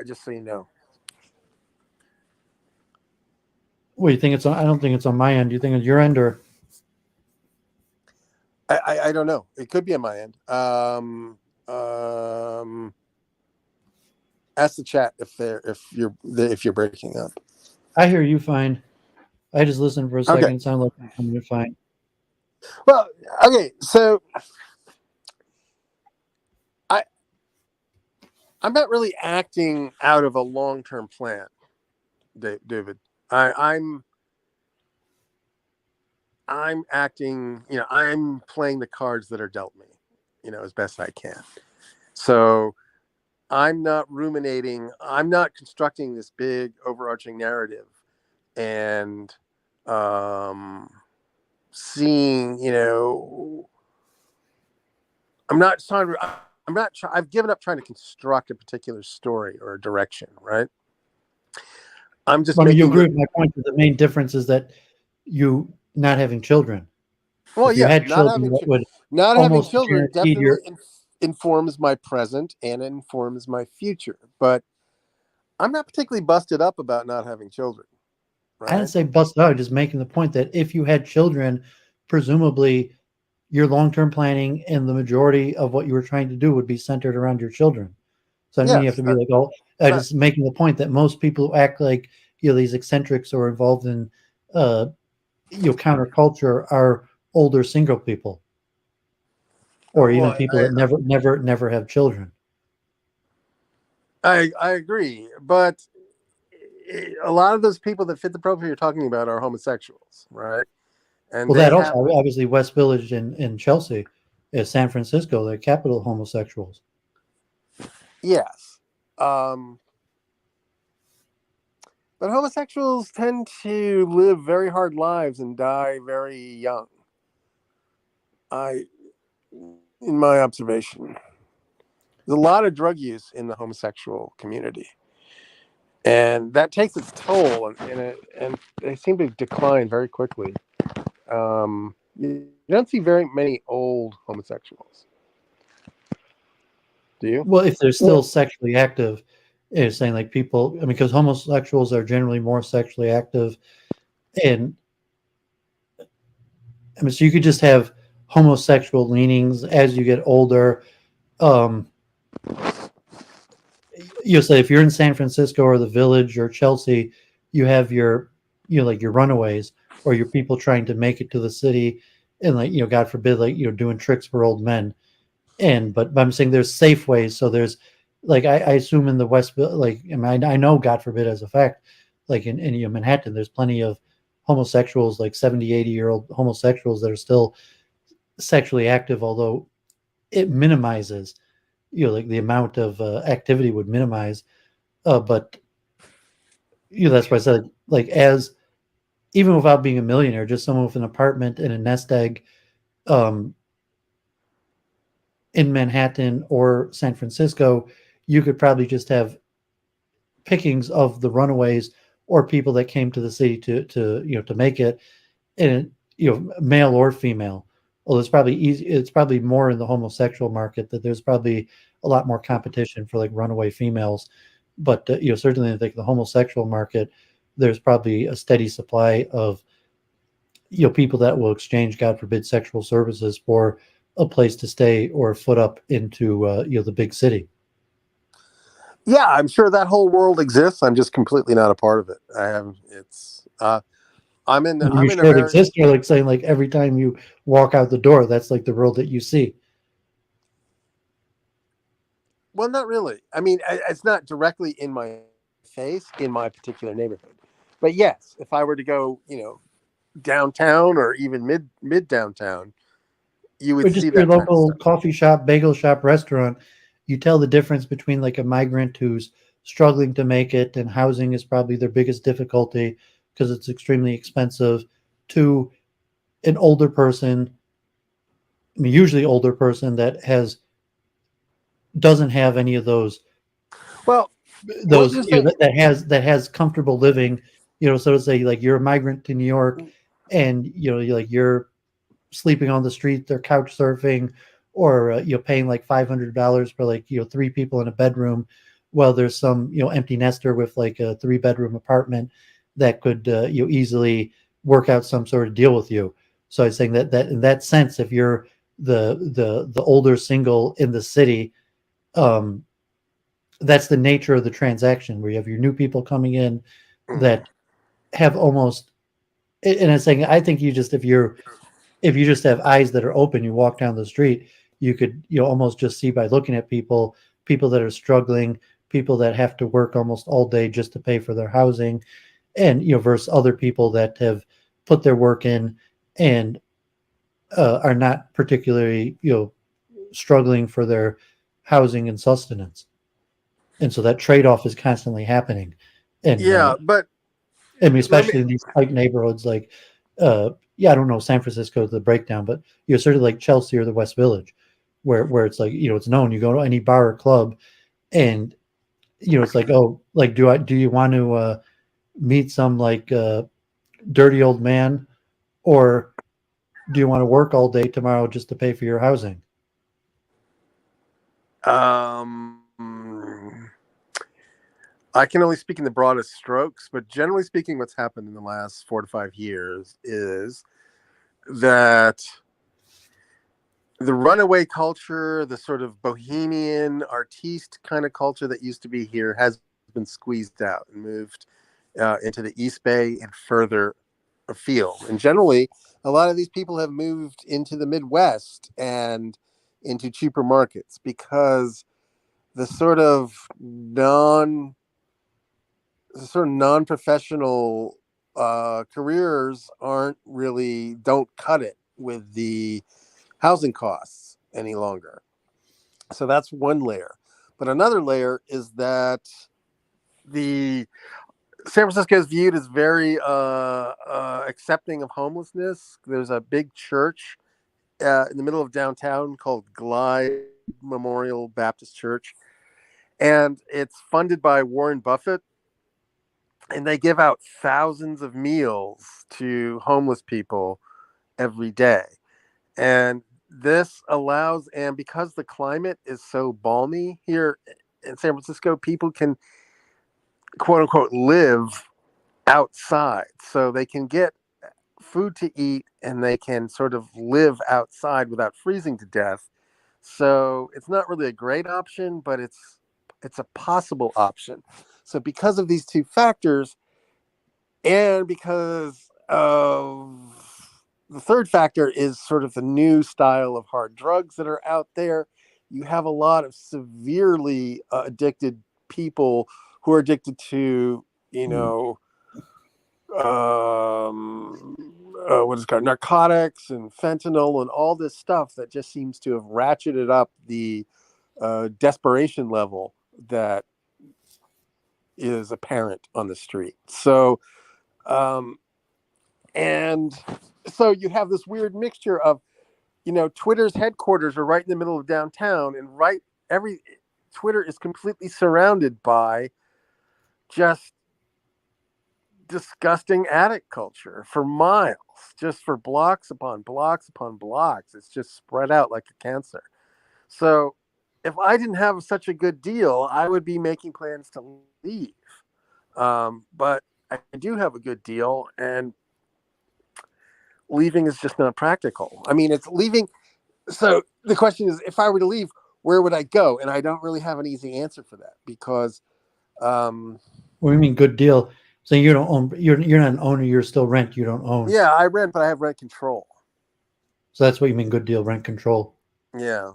Just so you know. Well, you think it's on? I don't think it's on my end. Do you think it's your end or? I don't know. It could be on my end. Ask the chat if you're breaking up. I hear you fine. I just listened for a Okay. second. It sounded like you're fine. Well, okay. So I I'm not really acting out of a long-term plan, David. I'm acting. I'm playing the cards that are dealt me. As best I can. So I'm not ruminating. I'm not constructing this big overarching narrative and seeing, I'm not trying to. I've given up trying to construct a particular story or a direction, right? I'm just I mean, you making agree with my point that the main difference is that you not having children. well, If you yes, had children, that would not having almost children guaranteed your. definitely informs my present and informs my future. But I'm not particularly busted up about not having children, I didn't right? say busted out. Just making the point that if you had children, presumably your long-term planning and the majority of what you were trying to do would be centered around your children. So I don't mean you have Yes, to be like, oh, that, just making the point that most people who act like these eccentrics or involved in counterculture are older single people, or even well, people that never have children. I agree, but a lot of those people that fit the profile you're talking about are homosexuals, right? And Well, they that have also obviously West Village in Chelsea, is San Francisco, the capital of homosexuals. yes, but homosexuals tend to live very hard lives and die very young. In my observation, there's a lot of drug use in the homosexual community, and that takes its toll, and they seem to decline very quickly. You don't see very many old homosexuals, do you? Well, if they're still sexually active, it's saying like people, I mean, because homosexuals are generally more sexually active, and I mean, so you could just have homosexual leanings as you get older. Um, you'll say if you're in San Francisco or the Village or Chelsea, you have your, like your runaways or your people trying to make it to the city, and like God forbid, like doing tricks for old men. But I'm saying there's safe ways. So there's like I assume in the West, like I know God forbid as a fact, like in Manhattan, there's plenty of homosexuals, like 70, 80-year-old homosexuals that are still sexually active, although it minimizes, like the amount of activity would minimize. But that's why I said, like, as even without being a millionaire, just someone with an apartment and a nest egg, um, in Manhattan or San Francisco, you could probably just have pickings of the runaways or people that came to the city to make it, and male or female. Well, it's probably easy. It's probably more in the homosexual market that there's probably a lot more competition for like runaway females. But certainly I think the homosexual market, there's probably a steady supply of people that will exchange, God forbid, sexual services for a place to stay or foot up into the big city. Yeah, I'm sure that whole world exists. I'm just completely not a part of it. I'm in You sure it America. exists? You're like saying like every time you walk out the door, that's like the world that you see. Well, not really. I mean, it's not directly in my face in my particular neighborhood. But yes, if I were to go, downtown or even mid downtown, you Or would just see your that kind of local stuff. coffee shop, bagel shop, restaurant. You tell the difference between like a migrant who's struggling to make it, and housing is probably their biggest difficulty because it's extremely expensive, to an older person, I mean, usually older person that doesn't have any of those Well, we'll just say that has comfortable living. So to say, like you're a migrant to New York, and you're sleeping on the street, they're couch surfing, or you're paying like $500 for like 3 people in a bedroom, while there's some empty nester with like a 3-bedroom apartment that could easily work out some sort of deal with you. So I'm saying that in that sense, if you're the older single in the city, um, that's the nature of the transaction, where you have your new people coming in that have almost, and I'm saying, I think if you just have eyes that are open, you walk down the street, you could almost just see by looking at people that are struggling, people that have to work almost all day just to pay for their housing, and versus other people that have put their work in and are not particularly struggling for their housing and sustenance. And so that trade-off is constantly happening. And yeah, but I mean, let me. especially in these tight neighborhoods, like I don't know San Francisco, the breakdown, but certainly like Chelsea or the West Village, where it's like, you know, it's known. You go to any bar or club, and you know, it's like, oh, like do you want to meet some like dirty old man, or do you want to work all day tomorrow just to pay for your housing? I can only speak in the broadest strokes, but generally speaking, what's happened in the last 4 to 5 years is that the runaway culture, the sort of bohemian artiste kind of culture that used to be here, has been squeezed out and moved into the East Bay and further afield. And generally, a lot of these people have moved into the Midwest and into cheaper markets because the sort of non-professional careers don't cut it with the housing costs any longer. So that's one layer. But another layer is that the San Francisco is viewed as very accepting of homelessness. There's a big church in the middle of downtown called Glide Memorial Baptist Church, and it's funded by Warren Buffett, and they give out thousands of meals to homeless people every day. And this allows, and because the climate is so balmy here in San Francisco, people can, quote unquote, live outside. So they can get food to eat and they can sort of live outside without freezing to death. So it's not really a great option, but it's a possible option. So because of these two factors, and because of the third factor is sort of the new style of hard drugs that are out there, you have a lot of severely addicted people who are addicted to, you know, what is it called, narcotics and fentanyl and all this stuff that just seems to have ratcheted up the desperation level that is apparent on the street. So, and so you have this weird mixture of, you know, Twitter's headquarters are right in the middle of downtown, and Twitter is completely surrounded by just disgusting addict culture for miles, just for blocks upon blocks upon blocks. It's just spread out like a cancer. So if I didn't have such a good deal, I would be making plans to leave. But I do have a good deal, and leaving is just not practical. I mean, it's leaving. So the question is, if I were to leave, where would I go? And I don't really have an easy answer for that because. What do you mean good deal? So you don't own. You're not an owner. You're still rent. You don't own. Yeah, I rent, but I have rent control. So that's what you mean good deal, rent control. Yeah.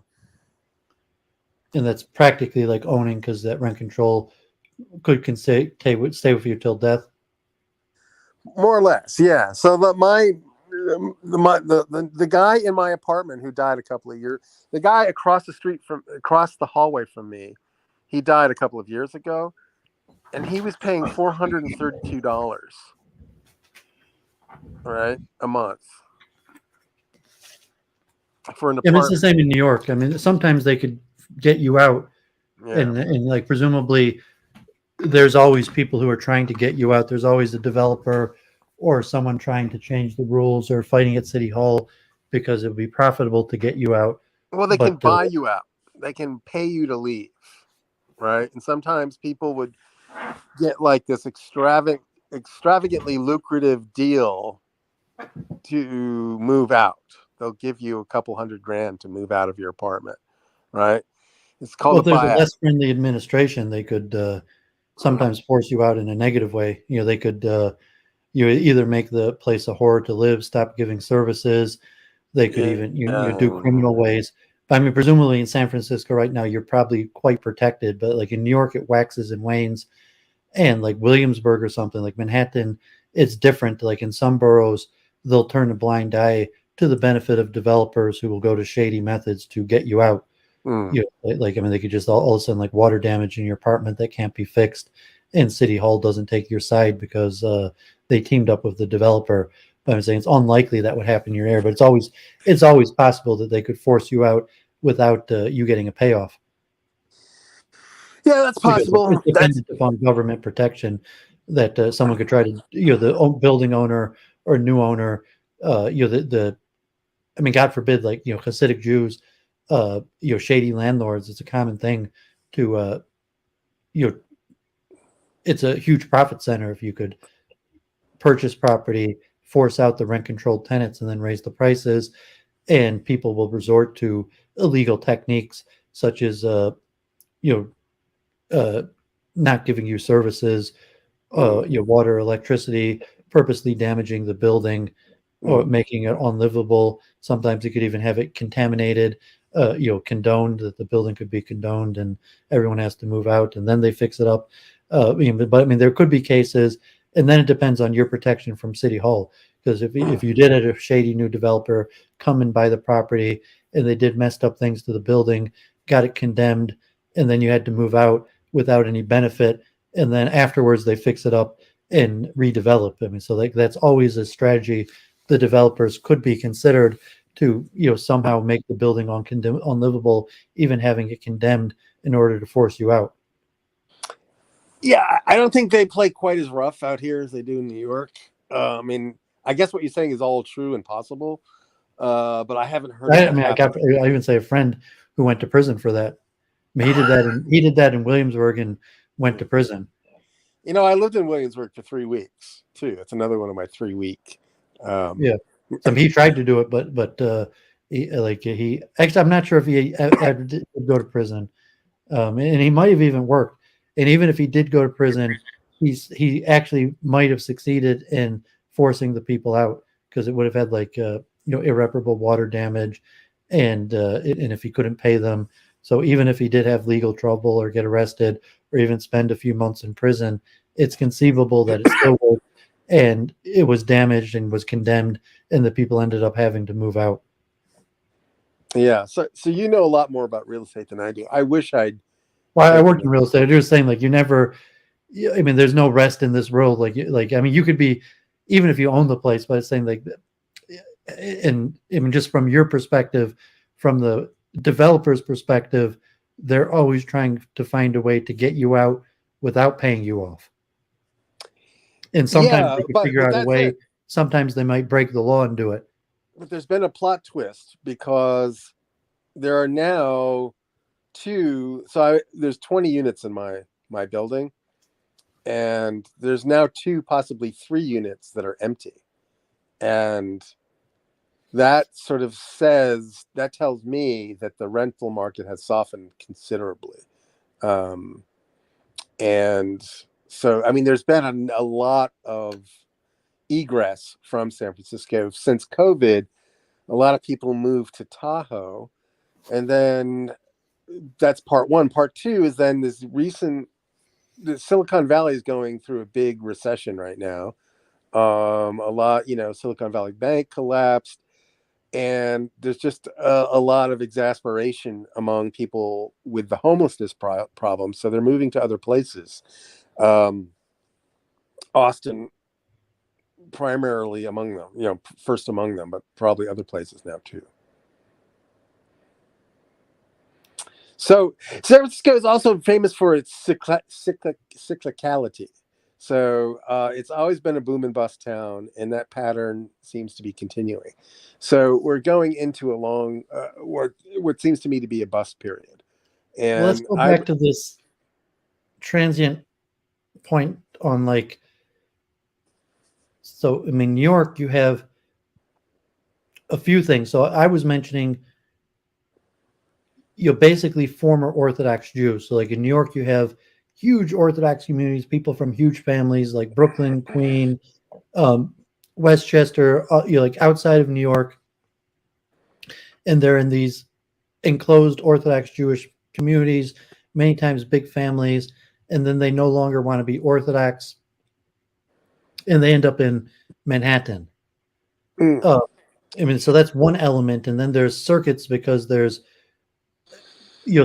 And that's practically like owning, because that rent control can stay with you till death. More or less, yeah. So the guy in my apartment who died a couple of years, the guy across the hallway from me, he died a couple of years ago, and he was paying $432, right, a month for an apartment. And it's the same in New York. I mean, sometimes they could get you out, Yeah. and like presumably there's always people who are trying to get you out. There's always a developer or someone trying to change the rules or fighting at City Hall because it would be profitable to get you out. Well, they can buy you out. They can pay you to leave, right? And sometimes people would get like this extravagantly lucrative deal to move out. They'll give you a couple $100,000 to move out of your apartment, right? It's called if there's a less friendly administration, they could sometimes force you out in a negative way. You know, they could you either make the place a horror to live, stop giving services. They could even you do criminal ways. I mean, presumably in San Francisco right now, you're probably quite protected, but like in New York, it waxes and wanes. And like Williamsburg or something like Manhattan, it's different. Like in some boroughs, they'll turn a blind eye to the benefit of developers who will go to shady methods to get you out. You know, like, I mean, they could just all of a sudden like water damage in your apartment that can't be fixed, and City Hall doesn't take your side because they teamed up with the developer. But I'm saying it's unlikely that would happen in your area, but it's always possible that they could force you out without you getting a payoff. Yeah, that's possible. It's dependent upon government protection that someone could try to, the building owner or new owner, I mean, God forbid, like, Hasidic Jews, shady landlords. It's a common thing to, it's a huge profit center if you could purchase property, force out the rent-controlled tenants, and then raise the prices, and people will resort to illegal techniques such as, not giving you services, water, electricity, purposely damaging the building or making it unlivable. Sometimes you could even have it contaminated, condoned, that the building could be condoned and everyone has to move out and then they fix it up. But I mean, there could be cases, and then it depends on your protection from City Hall. Because if you did have a shady new developer come and buy the property and they did messed up things to the building, got it condemned, and then you had to move out without any benefit, and then afterwards they fix it up and redevelop. I mean, so that's always a strategy the developers could be considered to, somehow make the building unlivable, even having it condemned in order to force you out. Yeah, I don't think they play quite as rough out here as they do in New York. I mean, I guess what you're saying is all true and possible, but I haven't heard. I even say a friend who went to prison for that. I mean, he did that in Williamsburg and went to prison. I lived in Williamsburg for 3 weeks too. It's another one of my 3 week. So he tried to do it, but he actually, I'm not sure if he ever did go to prison, and he might have even worked. And even if he did go to prison, he actually might have succeeded in forcing the people out, because it would have had irreparable water damage, and if he couldn't pay them. So even if he did have legal trouble or get arrested or even spend a few months in prison, it's conceivable that it still worked and it was damaged and was condemned, and the people ended up having to move out. Yeah. So you know a lot more about real estate than I do. I wish I'd. Well, I worked in real estate. I was saying, you never. I mean, there's no rest in this world. I mean, you could be, even if you own the place, but it's saying and I mean, just from your perspective, from the developer's perspective, they're always trying to find a way to get you out without paying you off. And sometimes they can figure out a way. Sometimes they might break the law and do it. But there's been a plot twist, because there are now there's 20 units in my building, and there's now 2, possibly 3 units that are empty. And that tells me that the rental market has softened considerably. And so, I mean, there's been a lot of egress from San Francisco since COVID. A lot of people moved to Tahoe, and then that's part one. Part two is then the Silicon Valley is going through a big recession right now. Silicon Valley Bank collapsed, and there's just a lot of exasperation among people with the homelessness problem. So they're moving to other places. Austin, primarily among them, first among them, but probably other places now too. So San Francisco is also famous for its cyclicality. So it's always been a boom and bust town, and that pattern seems to be continuing. So we're going into a long, what seems to me to be a bust period. And let's go back to this transient point on so, I mean, New York, you have a few things. So I was mentioning, basically former Orthodox Jews. So in New York, you have huge Orthodox communities, people from huge families like Brooklyn, Queen, Westchester, outside of New York. And they're in these enclosed Orthodox Jewish communities, many times big families, and then they no longer want to be Orthodox, and they end up in Manhattan. I mean, so that's one element. And then there's circuits, because there's,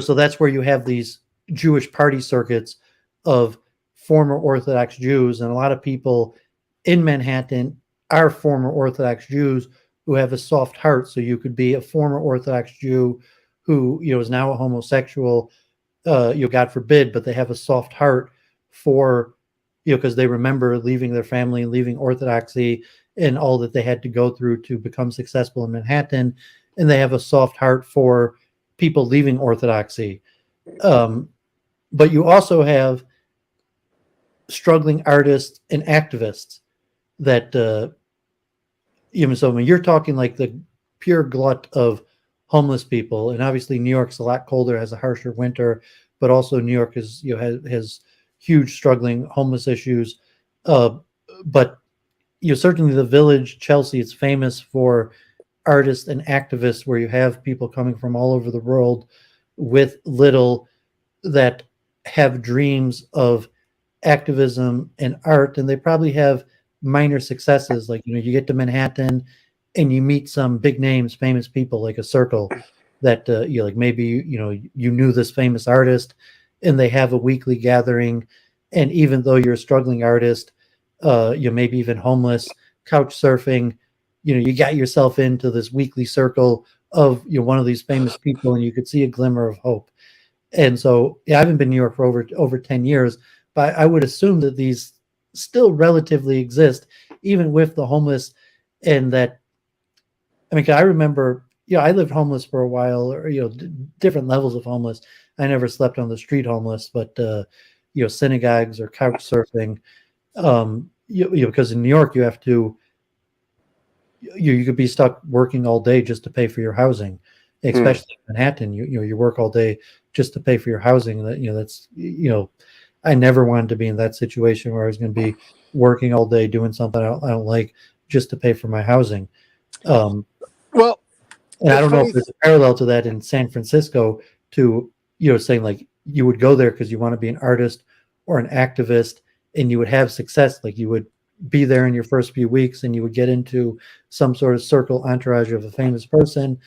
so that's where you have these Jewish party circuits of former Orthodox Jews. And a lot of people in Manhattan are former Orthodox Jews who have a soft heart. So you could be a former Orthodox Jew who, is now a homosexual, God forbid, but they have a soft heart for, because they remember leaving their family, leaving Orthodoxy, and all that they had to go through to become successful in Manhattan, and they have a soft heart for people leaving Orthodoxy. But you also have struggling artists and activists that, so when you're talking like the pure glut of homeless people, and obviously New York's a lot colder, has a harsher winter, but also New York is, has huge struggling homeless issues. But certainly the Village, Chelsea, it's famous for artists and activists where you have people coming from all over the world with little, that have dreams of activism and art, and they probably have minor successes. Like, you get to Manhattan and you meet some big names, famous people, like a circle that, like maybe, you knew this famous artist, and they have a weekly gathering. And even though you're a struggling artist, maybe even homeless, couch surfing, you got yourself into this weekly circle of, one of these famous people, and you could see a glimmer of hope. And so, I haven't been in New York for over 10 years, but I would assume that these still relatively exist, even with the homeless. And that, I remember, I lived homeless for a while, or, different levels of homeless. I never slept on the street homeless, but, synagogues or couch surfing, because in New York, you have to, you could be stuck working all day just to pay for your housing, especially in Manhattan. You work all day just to pay for your housing. That, that's, I never wanted to be in that situation where I was going to be working all day doing something I don't like just to pay for my housing. Well, and I don't know if there's a parallel to that in San Francisco, to, saying like you would go there because you want to be an artist or an activist, and you would have success. Like, you would be there in your first few weeks, and you would get into some sort of circle entourage of a famous person,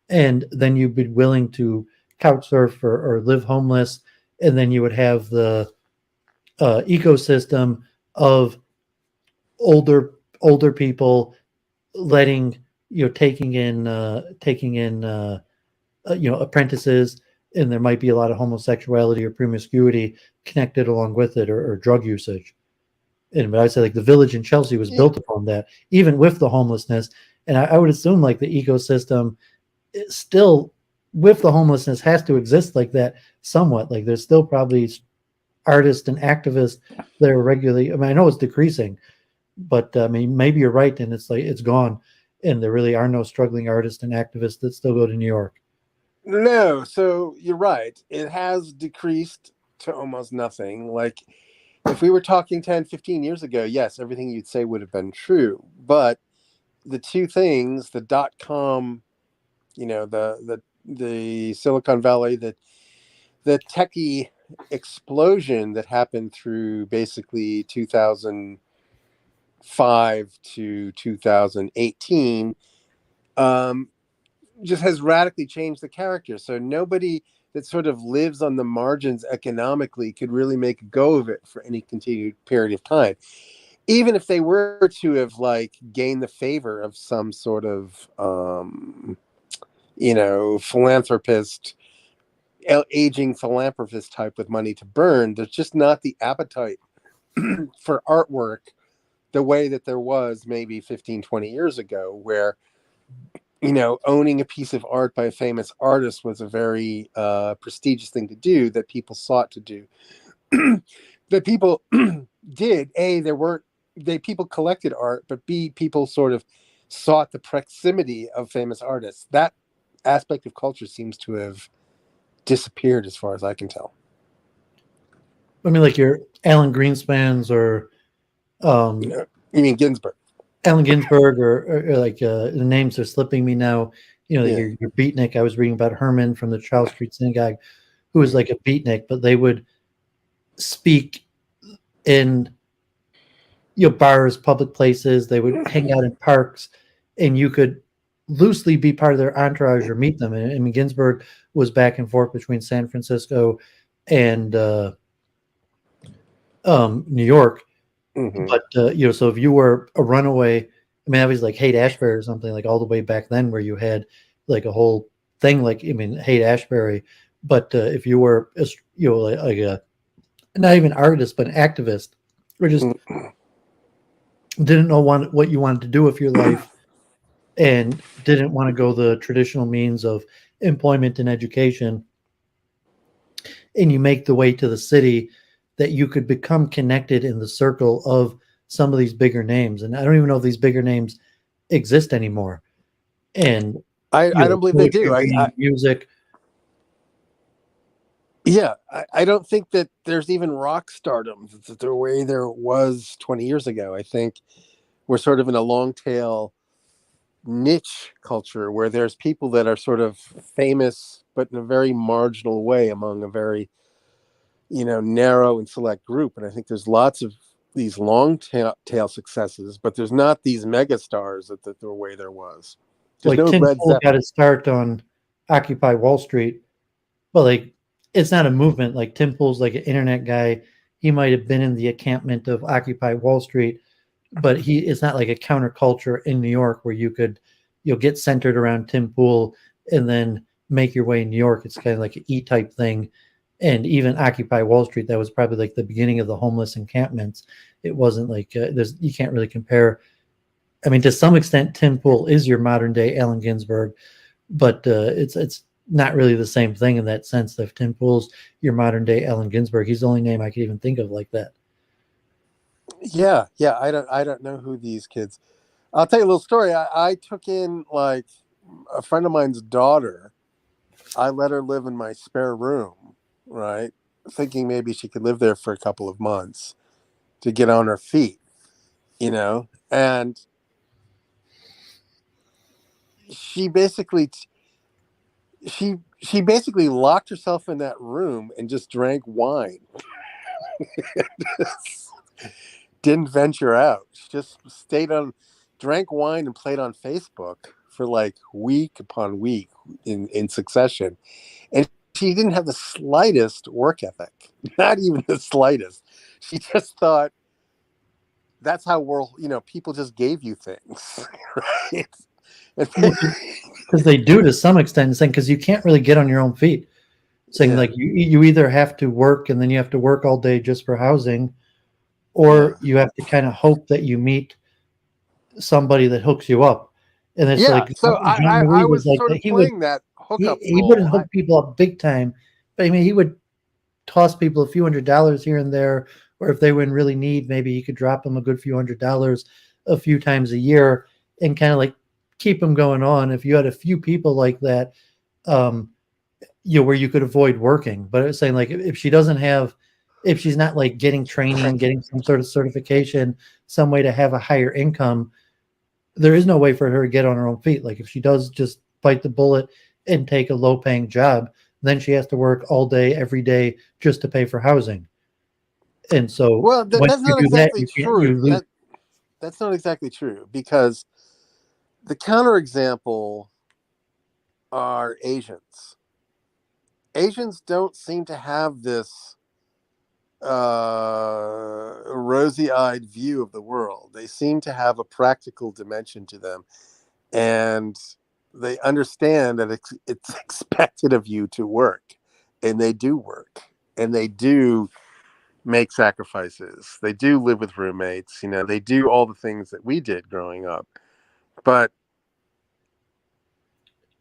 and then you'd be willing to couch surf or live homeless, and then you would have the ecosystem of older people letting, taking in apprentices, and there might be a lot of homosexuality or promiscuity connected along with it, or drug usage. And but I'd say like the Village in Chelsea was built upon that, even with the homelessness. And I would assume like the ecosystem is still, with the homelessness, has to exist like that somewhat. Like, there's still probably artists and activists that are regularly, I know it's decreasing, but maybe you're right, and it's like it's gone, and there really are no struggling artists and activists that still go to New York. No, so you're right. It has decreased to almost nothing. Like, if we were talking 10, 15 years ago, yes, everything you'd say would have been true. But the two things, the .com, the Silicon Valley, the techie explosion that happened through basically 2005 to 2018, just has radically changed the character. So nobody that sort of lives on the margins economically could really make a go of it for any continued period of time. Even if they were to have like gained the favor of some sort of, philanthropist, aging philanthropist type with money to burn, there's just not the appetite for artwork the way that there was maybe 15, 20 years ago, where, owning a piece of art by a famous artist was a very prestigious thing to do, that people sought to do. That people did. People collected art, but B, people sort of sought the proximity of famous artists. That aspect of culture seems to have disappeared, as far as I can tell. Like your Alan Greenspans, or You mean Ginsberg? Allen Ginsberg, or like the names are slipping me now. Your beatnik. I was reading about Herman from the Charles Street Synagogue, who was like a beatnik, but they would speak in bars, public places. They would hang out in parks, and you could loosely be part of their entourage or meet them. And Ginsberg was back and forth between San Francisco and New York. Mm-hmm. But so if you were a runaway, I was like Haight-Ashbury or something, like all the way back then, where you had like a whole thing. Like, I mean, hate Ashbury, but if you were, like a not even artist, but an activist, or just didn't know what you wanted to do with your life, and didn't want to go the traditional means of employment and education, and you make the way to the city, that you could become connected in the circle of some of these bigger names. And I don't even know if these bigger names exist anymore. And I don't believe they do. Music. Yeah, I don't think that there's even rock stardom the way there was 20 years ago. I think we're sort of in a long tail niche culture where there's people that are sort of famous, but in a very marginal way among a very, narrow and select group. And I think there's lots of these long tail successes, but there's not these mega stars that the way there was. There's Like no Tim Led Pool got Zeppelin. his start on Occupy Wall Street, but like it's not a movement. Like Tim Pool's like an internet guy. He might have been in the encampment of Occupy Wall Street, but it's not like a counterculture in New York where you'll get centered around Tim Pool and then make your way in New York. It's kind of like an E-type thing. And even Occupy Wall Street, that was probably like the beginning of the homeless encampments. It wasn't like you can't really compare. I mean, to some extent, Tim Pool is your modern day Allen Ginsberg, but it's not really the same thing in that sense. That if Tim Pool's your modern day Allen Ginsberg, he's the only name I could even think of like that. Yeah. I don't know who these kids. I'll tell you a little story. I took in like a friend of mine's daughter. I let her live in my spare room, right? Thinking maybe she could live there for a couple of months to get on her feet, and she basically she basically locked herself in that room and just drank wine. Didn't venture out. She just drank wine and played on Facebook for like week upon week in succession. And she didn't have the slightest work ethic, not even the slightest. She just thought that's how people just gave you things, right? Because they do to some extent, saying because you can't really get on your own feet. Saying like you either have to work and then you have to work all day just for housing, or you have to kind of hope that you meet somebody that hooks you up. And it's like So John I Marie was was like sort of he playing that hookup he role. wouldn't hook people up big time, but I mean he would toss people a few $100s here and there, or if they were in really need, maybe he could drop them a good few $100s a few times a year and kind of like keep them going on. If you had a few people like that, where you could avoid working. But it's saying like if she's not like getting training, getting some sort of certification, some way to have a higher income, there is no way for her to get on her own feet. Like if she does just bite the bullet and take a low paying job, then she has to work all day, every day just to pay for housing. And so that's not exactly true. lose. That's not exactly true, because the counterexample are Asians. Asians don't seem to have this rosy-eyed view of the world. They seem to have a practical dimension to them, and they understand that it's expected of you to work, and they do work, and they do make sacrifices. They do live with roommates. They do all the things that we did growing up. But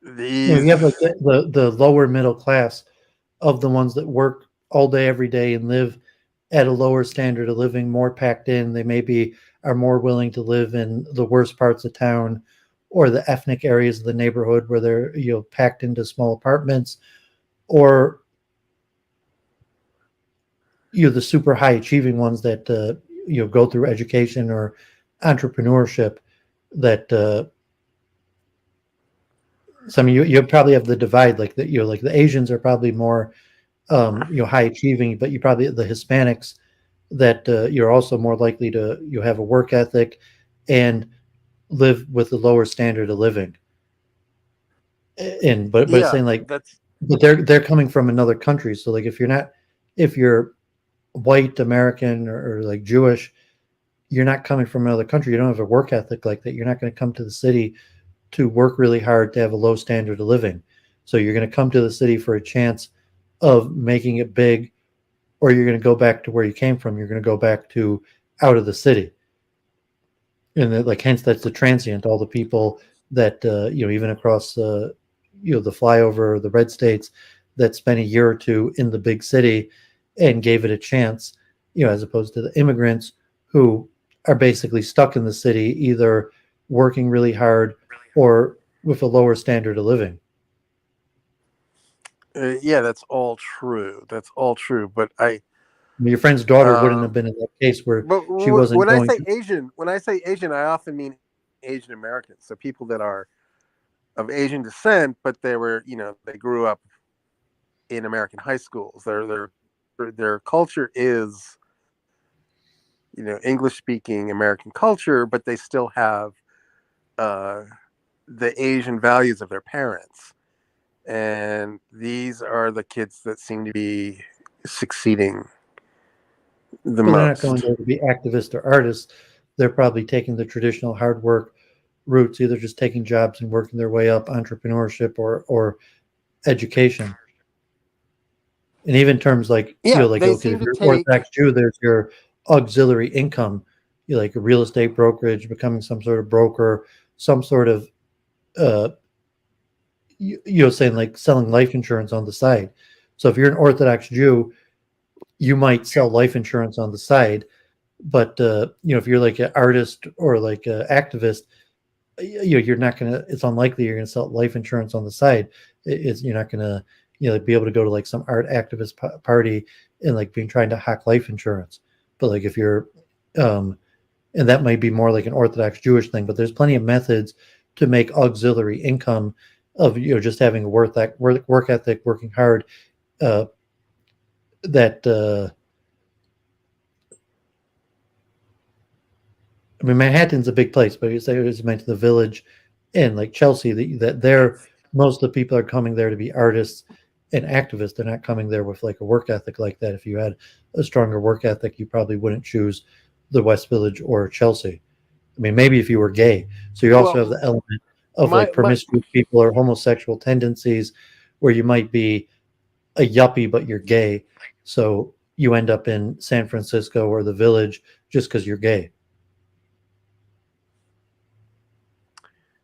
You have like the lower middle class of the ones that work all day, every day, and live at a lower standard of living, more packed in. They maybe are more willing to live in the worst parts of town or the ethnic areas of the neighborhood where they're packed into small apartments, or the super high achieving ones that go through education or entrepreneurship. That so I mean you probably have the divide, like that. Like the Asians are probably more high achieving, but you probably the Hispanics that you're also more likely to have a work ethic and live with a lower standard of living. And but it's saying like, that's but they're coming from another country. So like if you're white American or like Jewish, you're not coming from another country. You don't have a work ethic like that. You're not going to come to the city to work really hard to have a low standard of living. So you're going to come to the city for a chance of making it big, or you're going to go back to where you came from. You're going to go back to out of the city. And like, hence that's the transient, all the people that, even across the flyover, the red states, that spent a year or two in the big city and gave it a chance, as opposed to the immigrants who are basically stuck in the city, either working really hard or with a lower standard of living. Yeah, that's all true. That's all true. But Your friend's daughter wouldn't have been in that case where but she wasn't when I going say to. Asian, I often mean Asian Americans. So people that are of Asian descent, but they were, they grew up in American high schools. Their culture is, English speaking American culture, but they still have the Asian values of their parents. And these are the kids that seem to be succeeding the But they're not going most. there to be activists or artists. They're probably taking the traditional hard work routes, either just taking jobs and working their way up, entrepreneurship or education. And even terms like, Yeah, like, they okay, seem if to you're take. Orthodox Jew, there's your auxiliary income, like a real estate brokerage, becoming some sort of broker, some sort of, uh, saying like selling life insurance on the side. So if you're an Orthodox Jew, you might sell life insurance on the side. But, if you're like an artist or like an activist, you're not going to, it's unlikely you're going to sell life insurance on the side. You're not going to, be able to go to like some art activist party and like being trying to hack life insurance. But like if you're, and that might be more like an Orthodox Jewish thing, but there's plenty of methods to make auxiliary income of, just having a work ethic, working hard, uh, that, I mean, Manhattan's a big place, but you say it's meant to the Village and like Chelsea, that there, most of the people are coming there to be artists and activists. They're not coming there with like a work ethic like that. If you had a stronger work ethic, you probably wouldn't choose the West Village or Chelsea. I mean, maybe if you were gay. So you also have Well, the element of my like my promiscuous people or homosexual tendencies, where you might be a yuppie but you're gay. So you end up in San Francisco or the Village just because you're gay.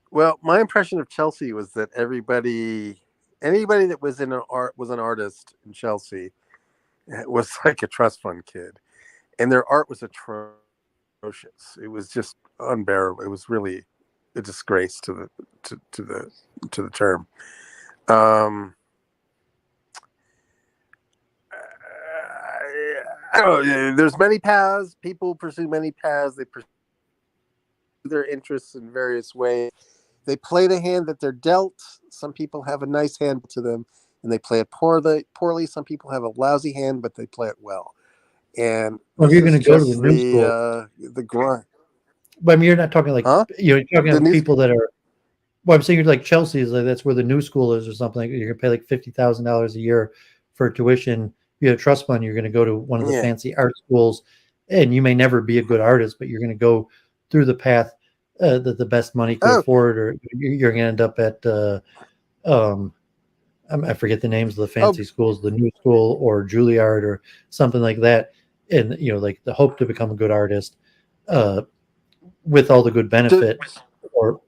Well, my impression of Chelsea was that anybody that was in was an artist in Chelsea was like a trust fund kid, and their art was atrocious. It was just unbearable. It was really a disgrace to the term. Um, I don't know. There's many paths. People pursue many paths. They pursue their interests in various ways. They play the hand that they're dealt. Some people have a nice hand to them, and they play it poorly. Some people have a lousy hand, but they play it well. And Well, if this you're going is to go to the just new school, the grind, but I mean, you're not talking like, huh? you're talking The about new people that are. Well, I'm saying you're like Chelsea is like that's where the new school is or something. You're gonna pay like $50,000 a year for tuition. You have a trust fund. You're gonna go to one of the yeah. fancy art schools, and you may never be a good artist, but you're gonna go through the path that the best money could Oh, afford, or you're gonna end up at um, I forget the names of the oh, fancy schools, the new school or Juilliard or something like that, and like the hope to become a good artist, uh, with all the good d- benefit, or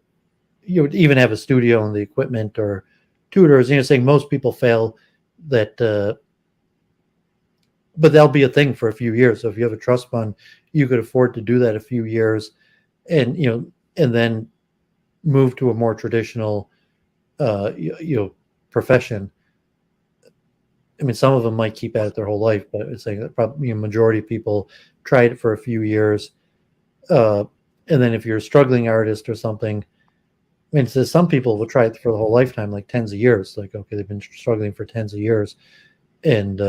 you would even have a studio and the equipment or tutors. Saying most people fail that, but that'll be a thing for a few years. So if you have a trust fund, you could afford to do that a few years, and and then move to a more traditional, profession. I mean, some of them might keep at it their whole life, but it's saying that probably majority of people tried it for a few years, uh, and then if you're a struggling artist or something. I mean, so some people will try it for the whole lifetime, like tens of years. Like, okay, they've been struggling for tens of years, and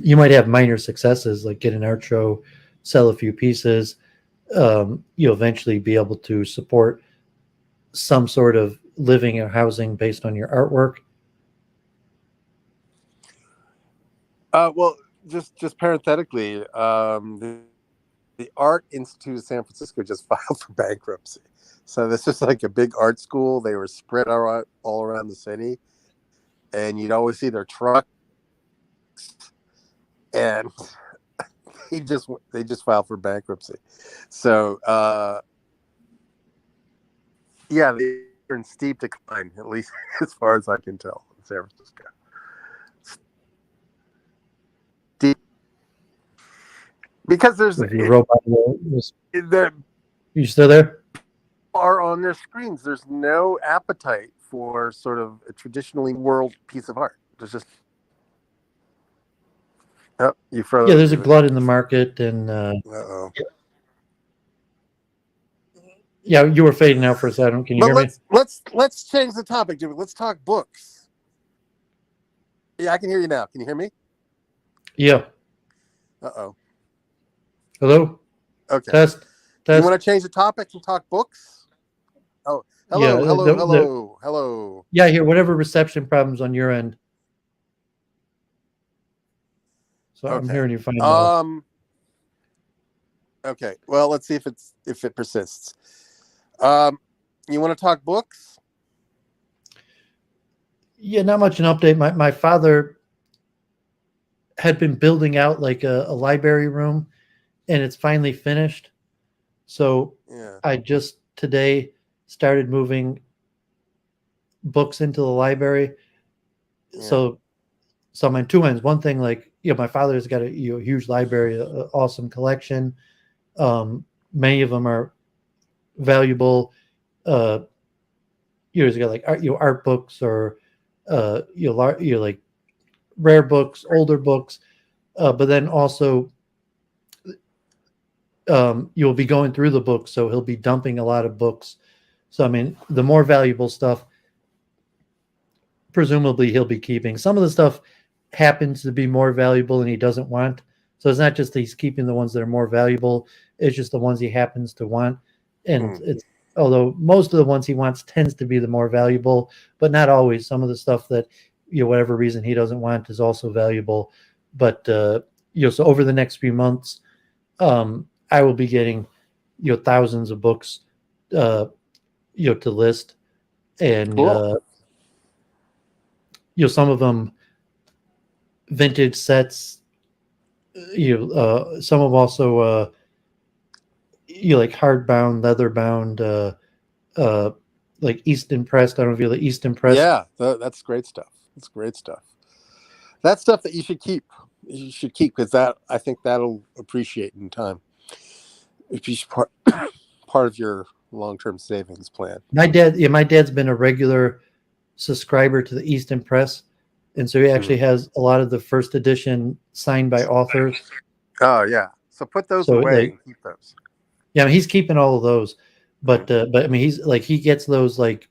you might have minor successes, like get an art show, sell a few pieces. You'll eventually be able to support some sort of living or housing based on your artwork. well, just parenthetically, the Art Institute of San Francisco just filed for bankruptcy. So this is like a big art school. They were spread all around the city, and you'd always see their trucks. And they just filed for bankruptcy. So yeah, they're in steep decline, at least as far as I can tell, in San Francisco. Because there's If your robot the you still there? are on their screens. There's no appetite for sort of a traditionally world piece of art. There's just you froze. Yeah, there's a glut in the market, and Uh-oh. yeah, you were fading out for a second. Can you hear me? Let's change the topic, dude. Let's talk books. Yeah, I can hear you now. Can you hear me? Yeah. Uh-oh. Hello? Okay. Test. You want to change the topic and talk books? Oh, hello, Yeah, hello. Yeah, I hear whatever reception problems on your end. So Okay. I'm hearing you fine now. Okay. Well, let's see if it persists. You want to talk books? Yeah, not much an update. My father had been building out like a library room, and it's finally finished. So Yeah. I just today started moving books into the library. Yeah. So I'm on two ends. One thing, like, my father's got a huge library, an awesome collection. Many of them are valuable. He's got like art books, or like rare books, older books, but then also you'll be going through the books, so he'll be dumping a lot of books. So I mean, the more valuable stuff, presumably he'll be keeping. Some of the stuff happens to be more valuable and he doesn't want. So it's not just that he's keeping the ones that are more valuable, it's just the ones he happens to want. And it's, although most of the ones he wants tends to be the more valuable, but not always. Some of the stuff that, whatever reason he doesn't want is also valuable. But so over the next few months, I will be getting, thousands of books, to list. And Cool. some of them vintage sets, some of also like hardbound, leather bound, like Easton pressed. I don't know if you're the Easton pressed. Yeah, that's great stuff. That's great stuff. That's stuff that you should keep. You should keep, because I think that'll appreciate in time. If you part of your long-term savings plan. My dad's been a regular subscriber to the Easton Press, and so he actually has a lot of the first edition signed by authors. Oh yeah, so put those away and keep those. Yeah, I mean, he's keeping all of those, but I mean, he's like, he gets those like